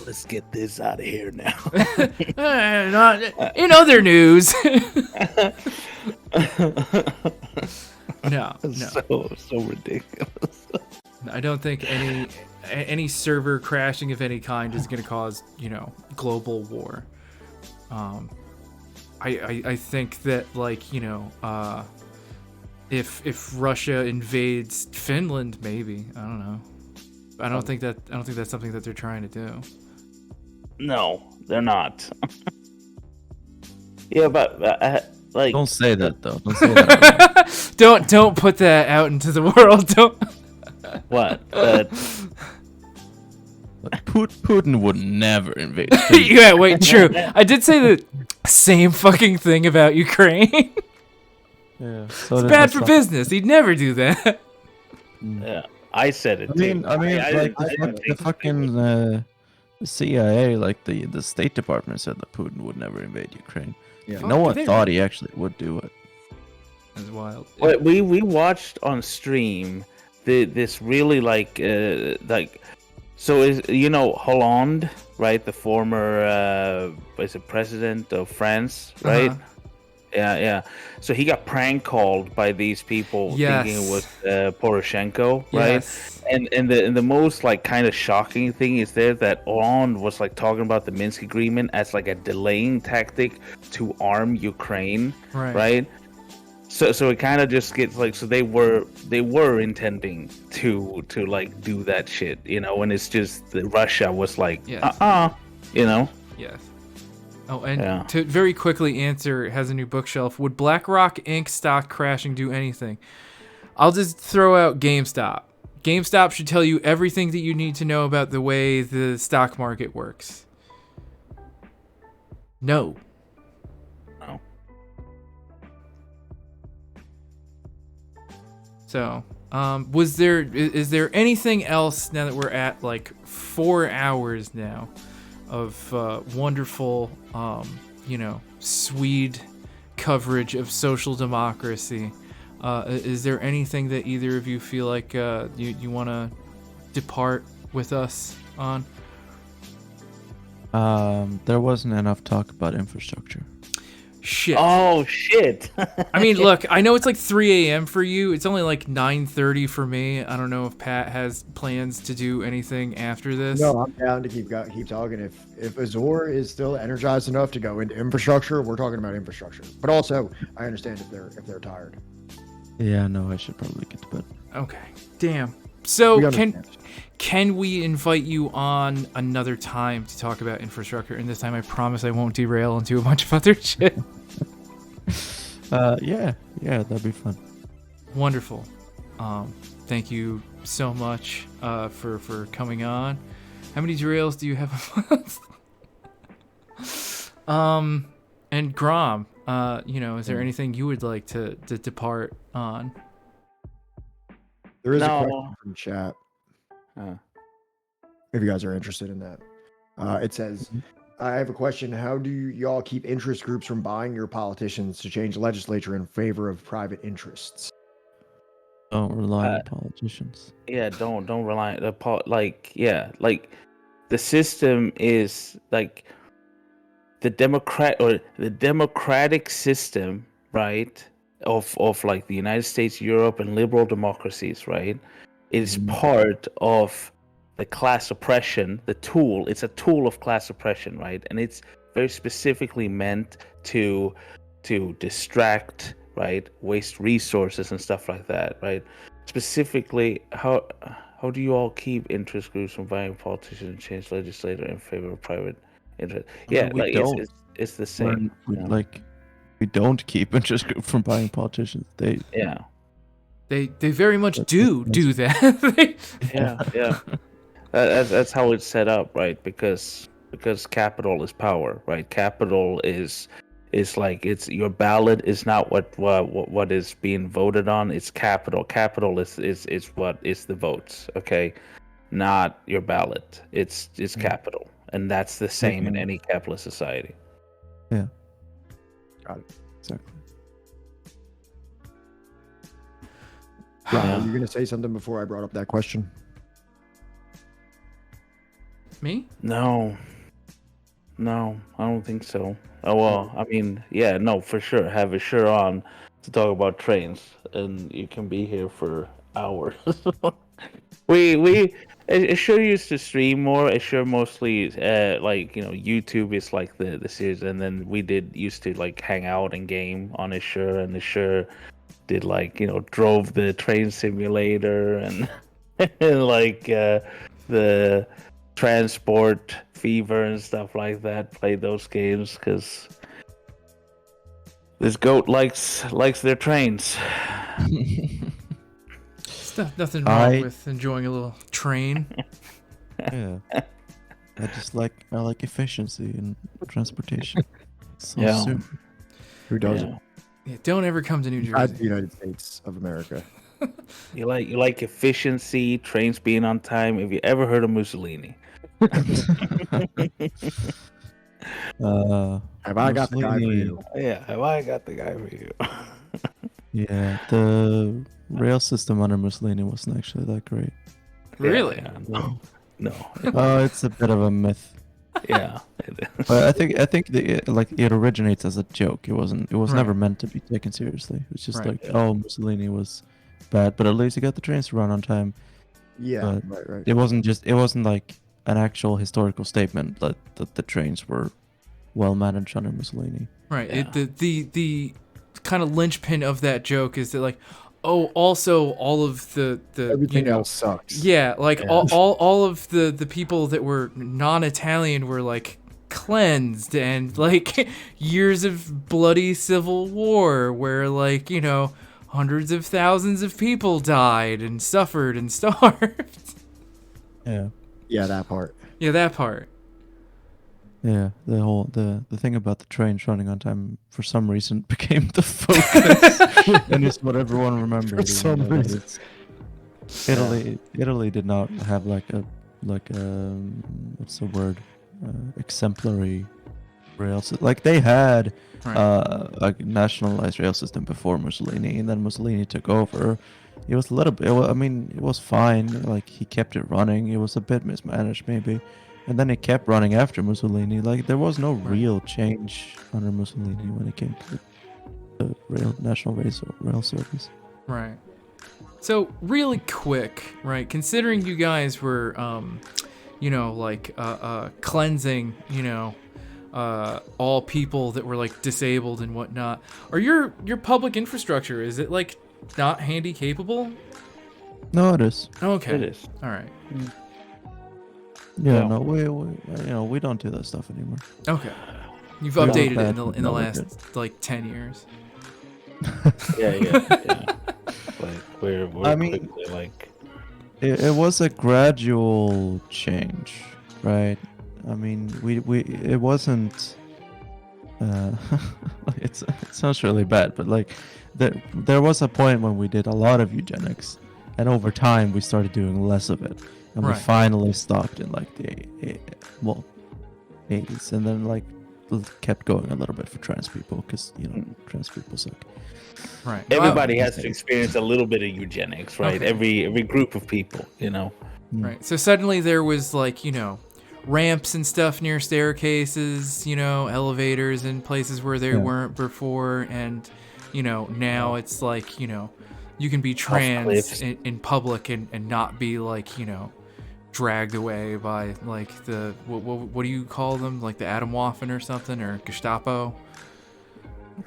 Let's get this out of here now. not in other news. No. So ridiculous. I don't think any server crashing of any kind is going to cause, you know, global war. I think that, like, you know, if Russia invades Finland, maybe, I don't know. I don't think that's something that they're trying to do. No, they're not. Yeah, but like, Don't say that though. Don't say that. Don't put that out into the world. Don't. what? Putin would never invade. Finland. Yeah, wait, true. I did say the same fucking thing about Ukraine. Yeah, so It's bad for business. He'd never do that. Yeah, I said it. I mean, too. like I didn't the think- fucking the CIA, like the State Department said that Putin would never invade Ukraine. Yeah. No one Fuck, thought he actually would do it. That's wild. But we watched on stream this really like so is, you know, Hollande, right, the former is it president of France, right? Uh-huh. Yeah. So he got prank called by these people thinking it was Poroshenko, right? Yes. And the most like kind of shocking thing is there that Hollande was like talking about the Minsk agreement as like a delaying tactic to arm Ukraine, right? So it kind of just gets like, so they were intending to like do that shit, you know, and it's just that Russia was like, Yes. you know. Yes. Oh, and Yeah. to very quickly answer, it has a new bookshelf. Would BlackRock Inc. stock crashing do anything? I'll just throw out GameStop. GameStop should tell you everything that you need to know about the way the stock market works. No. No. So, is there anything else now that we're at like 4 hours now of wonderful, you know, Swede coverage of social democracy? Is there anything that either of you feel like you want to depart with us on? There wasn't enough talk about infrastructure. Shit. Oh shit. I mean, look, I know it's like 3 a.m. for you. It's only like 9:30 for me. I don't know if Pat has plans to do anything after this. No, I'm down to keep talking. If Azure is still energized enough to go into infrastructure, we're talking about infrastructure. But also, I understand if they're tired. Yeah, no, I should probably get to bed. Okay. Damn. So We can understand. can we invite you on another time to talk about infrastructure? And this time I promise I won't derail into a bunch of other shit. Yeah, that'd be fun. Wonderful. Thank you so much for coming on. How many derails do you have a month? And Grom, you know, is there anything you would like to depart on? There is a No. question from chat. Uh. If you guys are interested in that. It says, I have a question. How do y'all keep interest groups from buying your politicians to change the legislature in favor of private interests? Don't rely on politicians. Yeah, don't rely like the system is like the democratic system, right? Of like the United States, Europe, and liberal democracies, right? Is part of the class oppression, the tool. It's a tool of class oppression, right? And it's very specifically meant to distract, right? Waste resources and stuff like that, right? Specifically, how do you all keep interest groups from buying politicians and change legislator in favor of private interest? Yeah, we like don't. it's the same. We don't keep interest group from buying politicians. They They very much do that. yeah. That's how it's set up, right? Because capital is power, right? Capital is It's like it's your ballot is not what is being voted on. It's capital. Capital is what is the votes. Okay, not your ballot. It's capital, and that's the same in any capitalist society. Yeah. Got it. Exactly. Rob, were you going to say something before I brought up that question? Me? No, I don't think so. Oh well, I mean, yeah, no, for sure. Have a shirt on to talk about trains, and you can be here for hours. I sure used to stream more. I sure mostly like YouTube is like the series, and then we used to like hang out and game on a sure, and the sure did like drove the train simulator and and like the transport fever and stuff like that. Played those games because this goat likes their trains. Nothing wrong with enjoying a little train. Yeah. I like efficiency in transportation. So Yeah. soon. Who doesn't? Yeah, don't ever come to New Besides the Jersey. United States of America. You like efficiency, trains being on time. Have you ever heard of Mussolini? Have I got the guy for Mussolini- you? Yeah, have I got the guy for you? Yeah, the rail system under Mussolini wasn't actually that great. Really? Yeah, no. Oh, it's a bit of a myth. Yeah. But I think it originates as a joke. It was Right. never meant to be taken seriously. It was just Right. like, oh, Mussolini was bad, but at least he got the trains to run on time. Yeah, But right. It wasn't like an actual historical statement that the trains were well managed under Mussolini. Right. Yeah. The kind of linchpin of that joke is that like, oh, also all of the Everything else sucks. yeah, like Yeah. all of the people that were non-Italian were like cleansed, and like years of bloody civil war where like hundreds of thousands of people died and suffered and starved. Yeah. Yeah, that part. Yeah, that part. Yeah, the thing about the trains running on time for some reason became the focus, and it's what everyone remembers. For some reason. Italy did not have like a what's the word, exemplary rail system. Like they had Right. a nationalized rail system before Mussolini, and then Mussolini took over. It was a little bit. It was fine. Like he kept it running. It was a bit mismanaged maybe. And then it kept running after Mussolini. Like there was no real change under Mussolini when it came to the national rail service. Right. So really quick, right? Considering you guys were, cleansing, all people that were like disabled and whatnot. Are your public infrastructure, is it like not handy capable? No, it is. Okay. It is. All right. Yeah, Yeah. no, we don't do that stuff anymore. Okay. You've We're not updated it bad, in the no, we're last like 10 years. Yeah. Like we're I mean- quickly, like It was a gradual change, right? I mean, it wasn't. It sounds really bad, but like, there was a point when we did a lot of eugenics, and over time we started doing less of it, and we Right. finally stopped in like the 80s, and then like kept going a little bit for trans people because trans people suck. Right. everybody has to experience a little bit of eugenics, right? Okay. Every group of people, Right. So suddenly there was like, ramps and stuff near staircases, elevators in places where there Yeah. weren't before. And, now it's like, you can be trans cliffs. in public and not be like, dragged away by like the, what do you call them? Like the Atomwaffen or something, or Gestapo?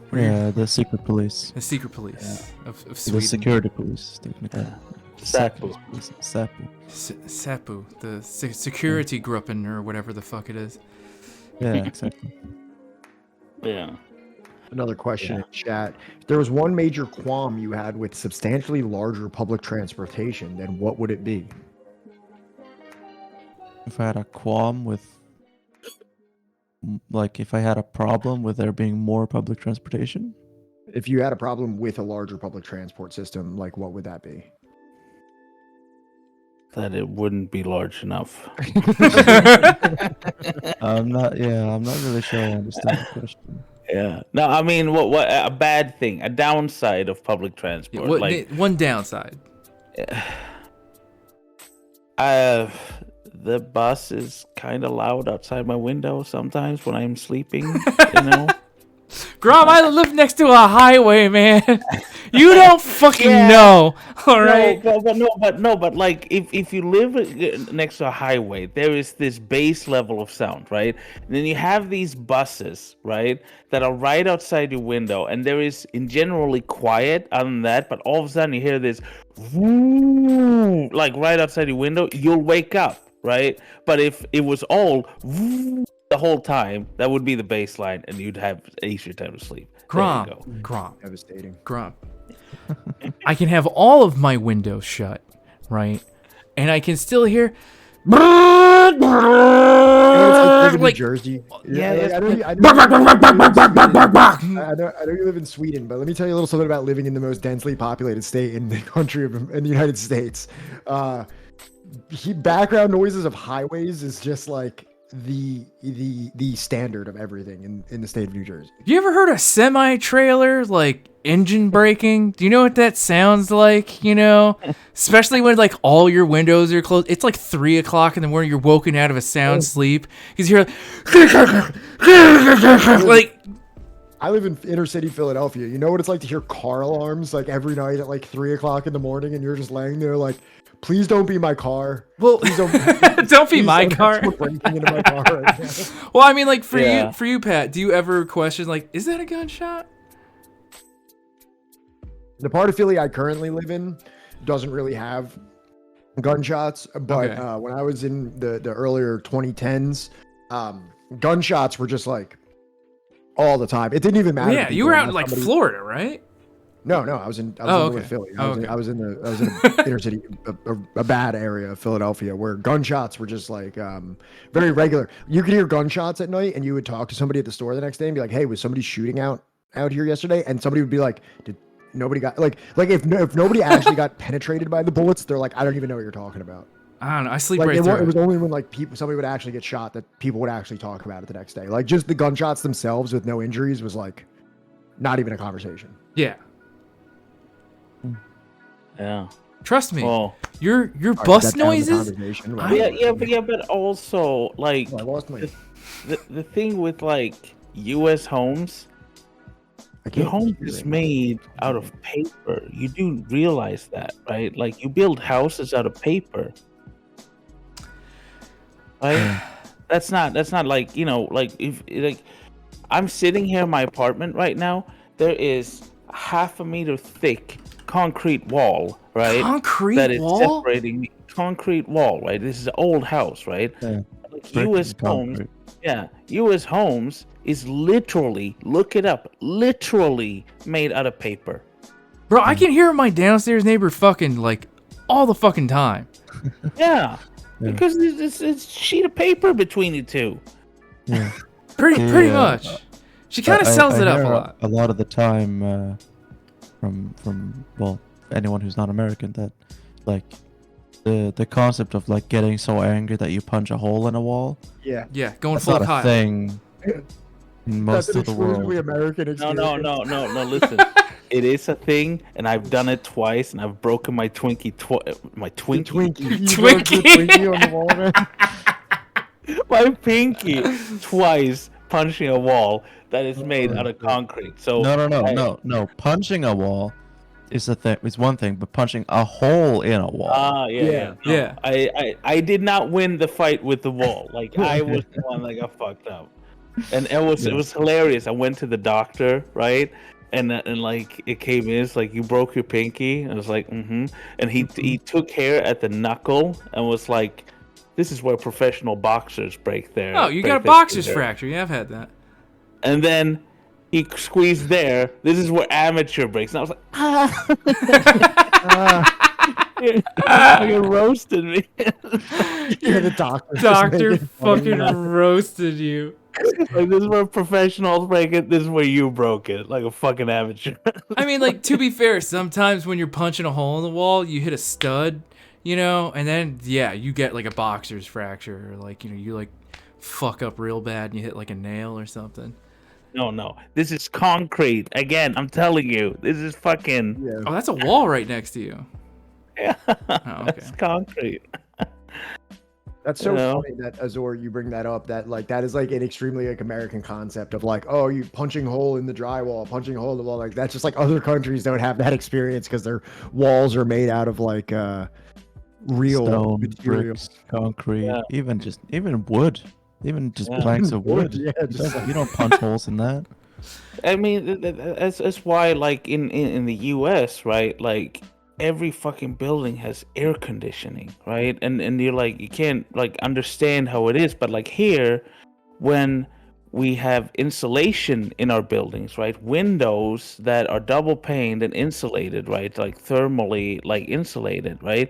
What are Yeah, the secret police, The secret police of the Sweden. security police, technically. Sapu. Sapu. Sapu, the security gruppen or whatever the fuck it is. Yeah, exactly. Yeah. Another question in chat. If there was one major qualm you had with substantially larger public transportation, then what would it be? If I had a qualm with like if I had a problem with there being more public transportation. If you had a problem with a larger public transport system, like what would that be? That it wouldn't be large enough. I'm not really sure I understand the question. Yeah. No, I mean, what a bad thing, a downside of public transport. One downside. The bus is kind of loud outside my window sometimes when I'm sleeping. You know. Grom, I live next to a highway, man. You don't fucking know. All right. But like if you live next to a highway, there is this base level of sound, right? And then you have these buses, right, that are right outside your window, and there is in generally quiet other than that, but all of a sudden you hear this woo, like right outside your window, you'll wake up, right? But if it was all woo, the whole time, that would be the baseline, and you'd have easier time to sleep. Grom. Devastating. Grom. I can have all of my windows shut, right? And I can still hear. Like New Like, Jersey. yeah, I know you live in Sweden, but let me tell you a little something about living in the most densely populated state in the country in the United States. Background noises of highways is just like the standard of everything in the state of New Jersey. you ever heard a semi-trailer like engine braking? Do you know what that sounds like? You know, especially when like all your windows are closed. It's like 3 o'clock in the morning. You're woken out of a sound sleep because you're like. I live in inner city Philadelphia. You know what it's like to hear car alarms like every night at like 3 o'clock in the morning, and you're just laying there like, please don't be my car. Well, please don't be my car. Breaking into my car right now. Well, I mean, like for you, Pat, do you ever question like, is that a gunshot? The part of Philly I currently live in doesn't really have gunshots, but Okay. when I was in the earlier 2010s, gunshots were just like all the time. It didn't even matter. Yeah, to you people were out in unless like Florida, right? No, I was in okay. North Philly. Okay. I was in an inner city, a bad area of Philadelphia where gunshots were just like very regular. You could hear gunshots at night, and you would talk to somebody at the store the next day and be like, "Hey, was somebody shooting out here yesterday?" And somebody would be like, "Did nobody got like if nobody actually got penetrated by the bullets?" They're like, "I don't even know what you're talking about." I don't know. I sleep Like right it through was it. only when like somebody would actually get shot that people would actually talk about it the next day. Like just the gunshots themselves with no injuries was like not even a conversation. Yeah. Yeah. Trust me. Well, Your Sorry, bus that down the noises. conversation. but also like Oh, I lost my. the thing with like U.S. homes. I Your can't home hear is it. made out of paper. You do realize that, right? Like you build houses out of paper, right? That's not like, you know, like if like I'm sitting here in my apartment right now. There is half a meter thick concrete wall, right? Concrete that is wall? separating the concrete wall, right? This is an old house, right? Yeah. Like Brick U.S. and homes. concrete. Yeah, U.S. homes is literally, look it up, literally made out of paper. Bro, I can hear my downstairs neighbor fucking like all the fucking time. Yeah, Yeah. because it's a sheet of paper between you two. Yeah. Pretty Yeah. much. She kind of sells it up a hear lot. A lot of the time from well anyone who's not American that like the concept of like getting so angry that you punch a hole in a wall. Yeah. Yeah, going That's full not a Kyle. thing in most That's an of the world. exclusively American experience. No. Listen, it is a thing, and I've done it twice, and I've broken my Twinkie. My Twinkie. Twinkie. You Twinkie. broke your Twinkie on the wall, man. My pinky twice punching a wall that is made out of concrete. So No. Punching a wall is a thing. Is one thing, but punching a hole in a wall. Yeah. Yeah. I did not win the fight with the wall. Like I was the one that got fucked up, and it was hilarious. I went to the doctor, right? And like it came in, it's like you broke your pinky. And I was like, and he took hair at the knuckle and was like, this is where professional boxers break their. Oh, you got a break their boxer's finger. fracture. Yeah, I've had that. And then he squeezed there. This is where amateur breaks. And I was like, you roasted me. Yeah, the doctor. Doctor fucking roasted you. Like, this is where professionals break it. This is where you broke it, like a fucking amateur. I mean, like, to be fair, sometimes when you're punching a hole in the wall, you hit a stud, you know, and then, yeah, you get, like, a boxer's fracture, or, like, you know, you, like, fuck up real bad and you hit, like, a nail or something. No. This is concrete. Again, I'm telling you. This is fucking... Yeah. Oh, that's a wall right next to you. Yeah. Oh, okay. It's concrete. That's so You know? funny that Azor, you bring that up. That like that is like an extremely like American concept of like, oh, you punching hole in the drywall, punching hole in the wall. Like that's just like other countries don't have that experience because their walls are made out of like real Stone, materials. bricks, concrete, Yeah. even wood, even just Yeah. planks of wood. Yeah, You just don't, you don't punch holes in that. I mean, that's why, like, in the U.S., right, like, every fucking building has air conditioning, right? And you're like, you can't, like, understand how it is, but, like, here, when we have insulation in our buildings, right, windows that are double paned and insulated, right, like, thermally, like, insulated, right,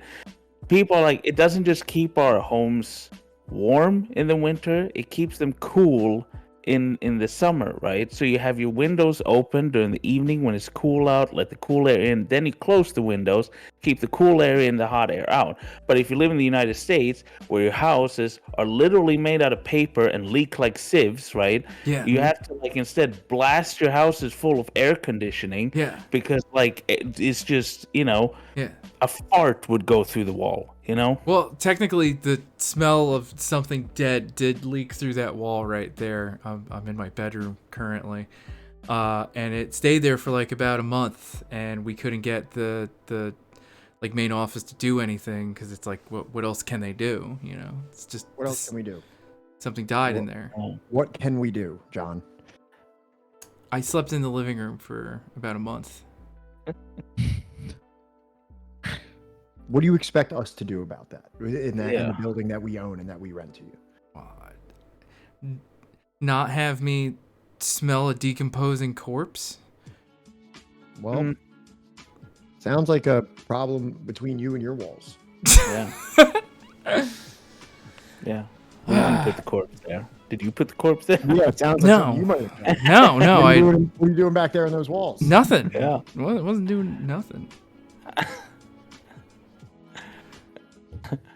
people are like, it doesn't just keep our homes warm in the winter, it keeps them cool in the summer, right? So you have your windows open during the evening when it's cool out, let the cool air in, then you close the windows, keep the cool air in, the hot air out. But if you live in the United States, where your houses are literally made out of paper and leak like sieves, right? Yeah. You have to, like, instead blast your houses full of air conditioning, Yeah. because, like, it's just, you know, Yeah. a fart would go through the wall, you know? Well, technically, the smell of something dead did leak through that wall right there. I'm in my bedroom currently, and it stayed there for like about a month, and we couldn't get the like main office to do anything because it's like, what else can they do? You know, it's just what else can we do? something died in there. What can we do, John? I slept in the living room for about a month. What do you expect us to do about that in the Yeah. building that we own and that we rent to you? Not have me smell a decomposing corpse? Well, sounds like a problem between you and your walls. Yeah. Yeah. We didn't put the corpse there. Did you put the corpse there? Yeah, it sounds like No. something you might have done. No, no, what, are you I doing, what are you doing back there on those walls? nothing. Yeah. Well, it wasn't doing nothing. I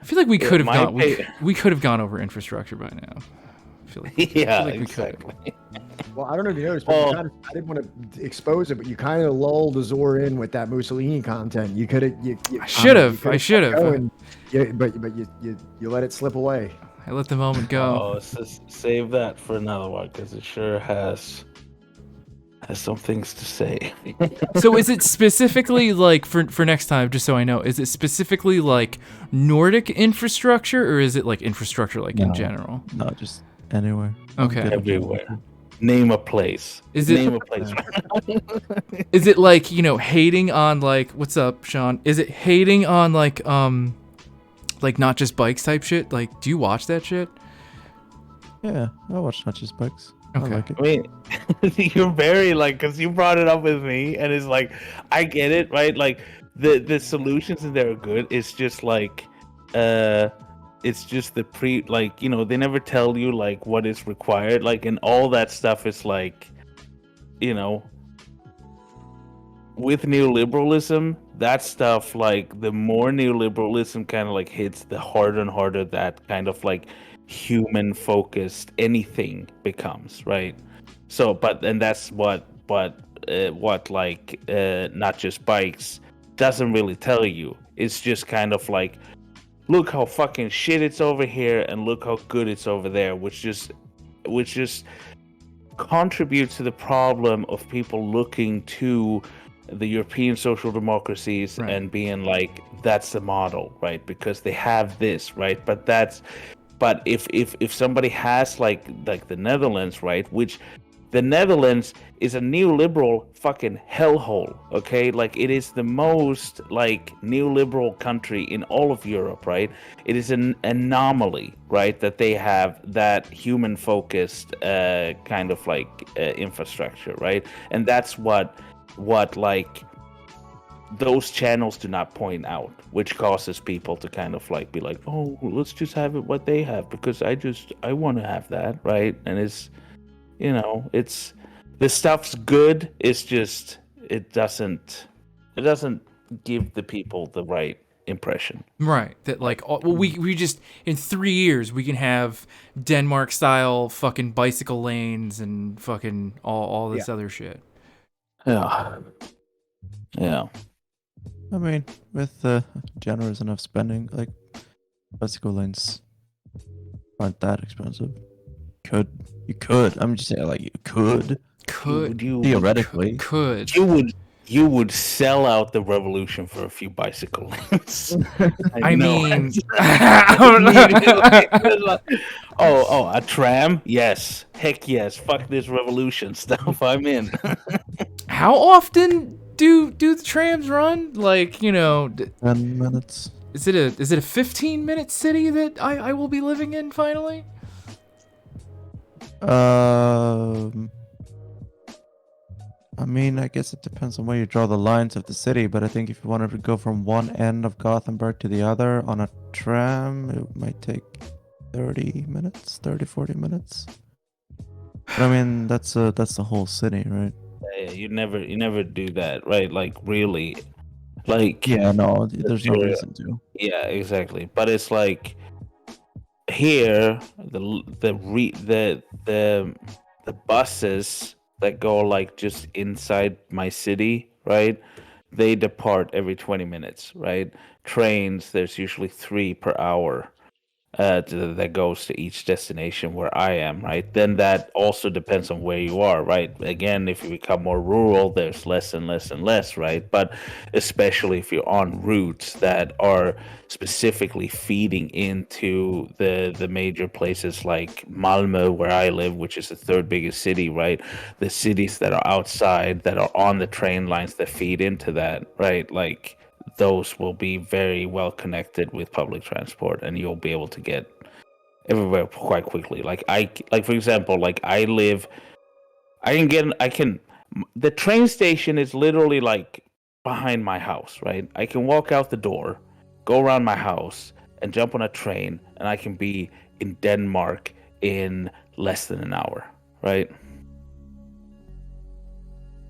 feel like we Yeah, could have my gone. pay- We could have gone over infrastructure by now. I feel like. I Yeah, feel like we could have. exactly. Well, I don't know if you noticed, but Well- you kind of, I didn't want to expose it, but you kind of lulled Azor in with that Mussolini content. You could have. I should have. I should have. But you let it slip away. I let the moment go. Oh, save that for another one, because it sure has some things to say. So is it specifically like for next time? Just so I know, is it specifically like Nordic infrastructure, or is it like infrastructure like in No. general? No, just anywhere. Okay. Everywhere. Name a place. Is it- Name a place. Is it like, you know, hating on like, what's up, Sean? Is it hating on like not just bikes type shit? Like, do you watch that shit? Yeah, I watch Not Just Bikes. I Okay. like it. I mean, you're very, like, because you brought it up with me, and it's like, I get it, right? Like, the solutions in there are good. It's just like, it's just like, you know, they never tell you like what is required, like, and all that stuff is like, you know, with neoliberalism, that stuff, like, the more neoliberalism kind of like hits, the harder and harder that kind of like human focused anything becomes, right? So, and that's what like Not Just Bikes doesn't really tell you. It's just kind of like, look how fucking shit it's over here, and look how good it's over there, which just contributes to the problem of people looking to the European social democracies Right. and being like, that's the model, right? Because they have this, right? But if somebody has like the Netherlands, right, which the Netherlands is a neoliberal fucking hellhole, okay? Like, it is the most like neoliberal country in all of Europe, right? It is an anomaly, right, that they have that human-focused kind of like infrastructure, right? And that's what like those channels do not point out, which causes people to kind of like be like, oh, let's just have it what they have because I want to have that, right? And it's, it's the stuff's good. It's just it doesn't give the people the right impression. Right. That we just in 3 years we can have Denmark style fucking bicycle lanes and fucking all this other shit. Yeah. I mean, with generous enough spending, like bicycle lanes aren't that expensive. You could. I'm just saying, like you could theoretically. Could. You would sell out the revolution for a few bicycle lanes. I mean, a tram? Yes. Heck yes. Fuck this revolution stuff. I'm in. How often do the trams run? Like, 10 minutes. Is it a 15-minute city that I will be living in finally? I mean, I guess it depends on where you draw the lines of the city, but I think if you wanted to go from one end of Gothenburg to the other on a tram, it might take 40 minutes. But I mean, that's the whole city, right? Yeah, you never do that, right? Like really, like yeah, no, there's no reason to. Yeah, exactly. But it's like here, the buses that go like just inside my city, right? They depart every 20 minutes, right? Trains, there's usually 3 per hour. That goes to each destination where I am, right? Then that also depends on where you are, right? Again, if you become more rural, there's less and less and less, right? But especially if you're on routes that are specifically feeding into the major places like Malmö, where I live, which is the 3rd biggest city, right? The cities that are outside, that are on the train lines that feed into that, right? Like, those will be very well connected with public transport, and you'll be able to get everywhere quite quickly. For example, the train station is literally like behind my house, right? I can walk out the door, go around my house, and jump on a train, and I can be in Denmark in less than an hour, right?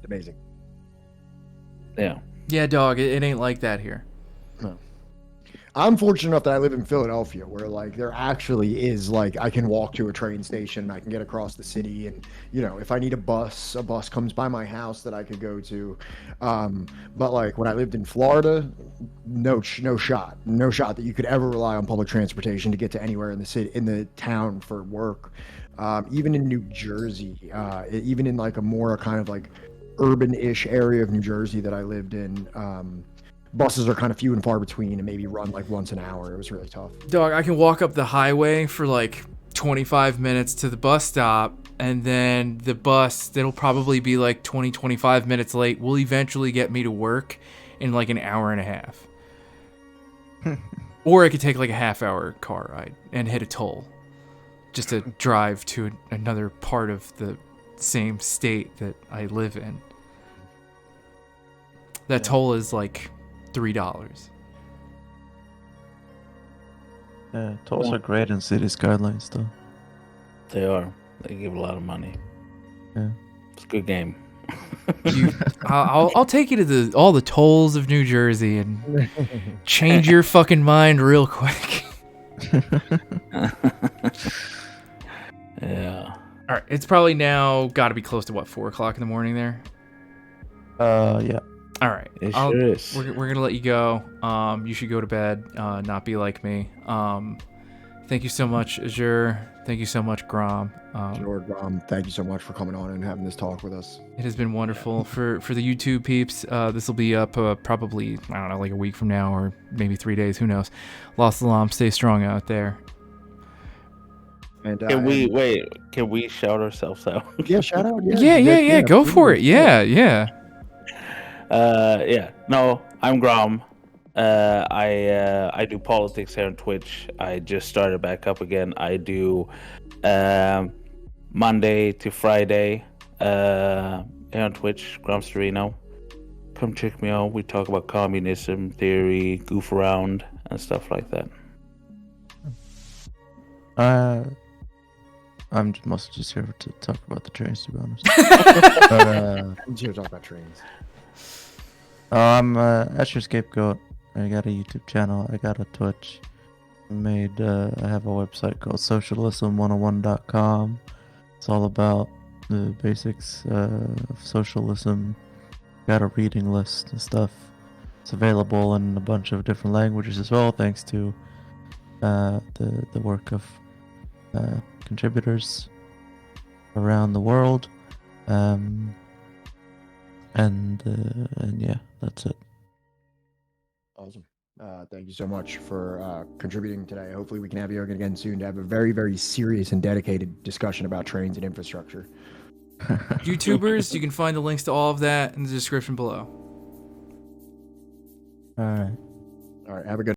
Amazing. Yeah. Yeah, dog, it ain't like that here. No. I'm fortunate enough that I live in Philadelphia, where like there actually is like I can walk to a train station, I can get across the city, and if I need a bus comes by my house that I could go to. But like when I lived in Florida, no shot that you could ever rely on public transportation to get to anywhere in the city, in the town for work. Even in New Jersey, even in like a more kind of like urban-ish area of New Jersey that I lived in, buses are kind of few and far between and maybe run like once an hour. It was really tough. Dog, I can walk up the highway for like 25 minutes to the bus stop, and then the bus that'll probably be like 25 minutes late will eventually get me to work in like an hour and a half. Or I could take like a half-hour car ride and hit a toll just to drive to another part of the same state that I live in. That toll is like $3. Yeah, tolls are great in city skylines, though. They are. They give a lot of money. Yeah, it's a good game. I'll take you to all the tolls of New Jersey and change your fucking mind real quick. Yeah. All right, it's probably now got to be close to 4 o'clock in the morning there. Yeah. All right, it sure is. We're gonna let you go. You should go to bed. Not be like me. Thank you so much, Azure. Thank you so much, Grom. Sure, Grom. Thank you so much for coming on and having this talk with us. It has been wonderful. For the YouTube peeps, this will be up probably, I don't know, like a week from now or maybe 3 days. Who knows? Lost Salam. Stay strong out there. And, Can we shout ourselves out? Yeah, shout out. Yeah. Go for it. Yeah. No, I'm Grom. I do politics here on Twitch. I just started back up again. I do Monday to Friday here on Twitch, Grom Sereno. come check me out. We talk about communism theory, goof around, and stuff like that. I'm mostly just here to talk about the trains, to be honest. But I'm here to talk about trains. I'm azureScapegoat. I got a YouTube channel. I got a Twitch. I have a website called socialism101.com. It's all about the basics of socialism. Got a reading list and stuff. It's available in a bunch of different languages as well, thanks to the work of contributors around the world. And yeah, that's it. Awesome. Thank you so much for contributing today. Hopefully we can have you again soon to have a very, very serious and dedicated discussion about trains and infrastructure. YouTubers, you can find the links to all of that in the description below. All right. All right. Have a good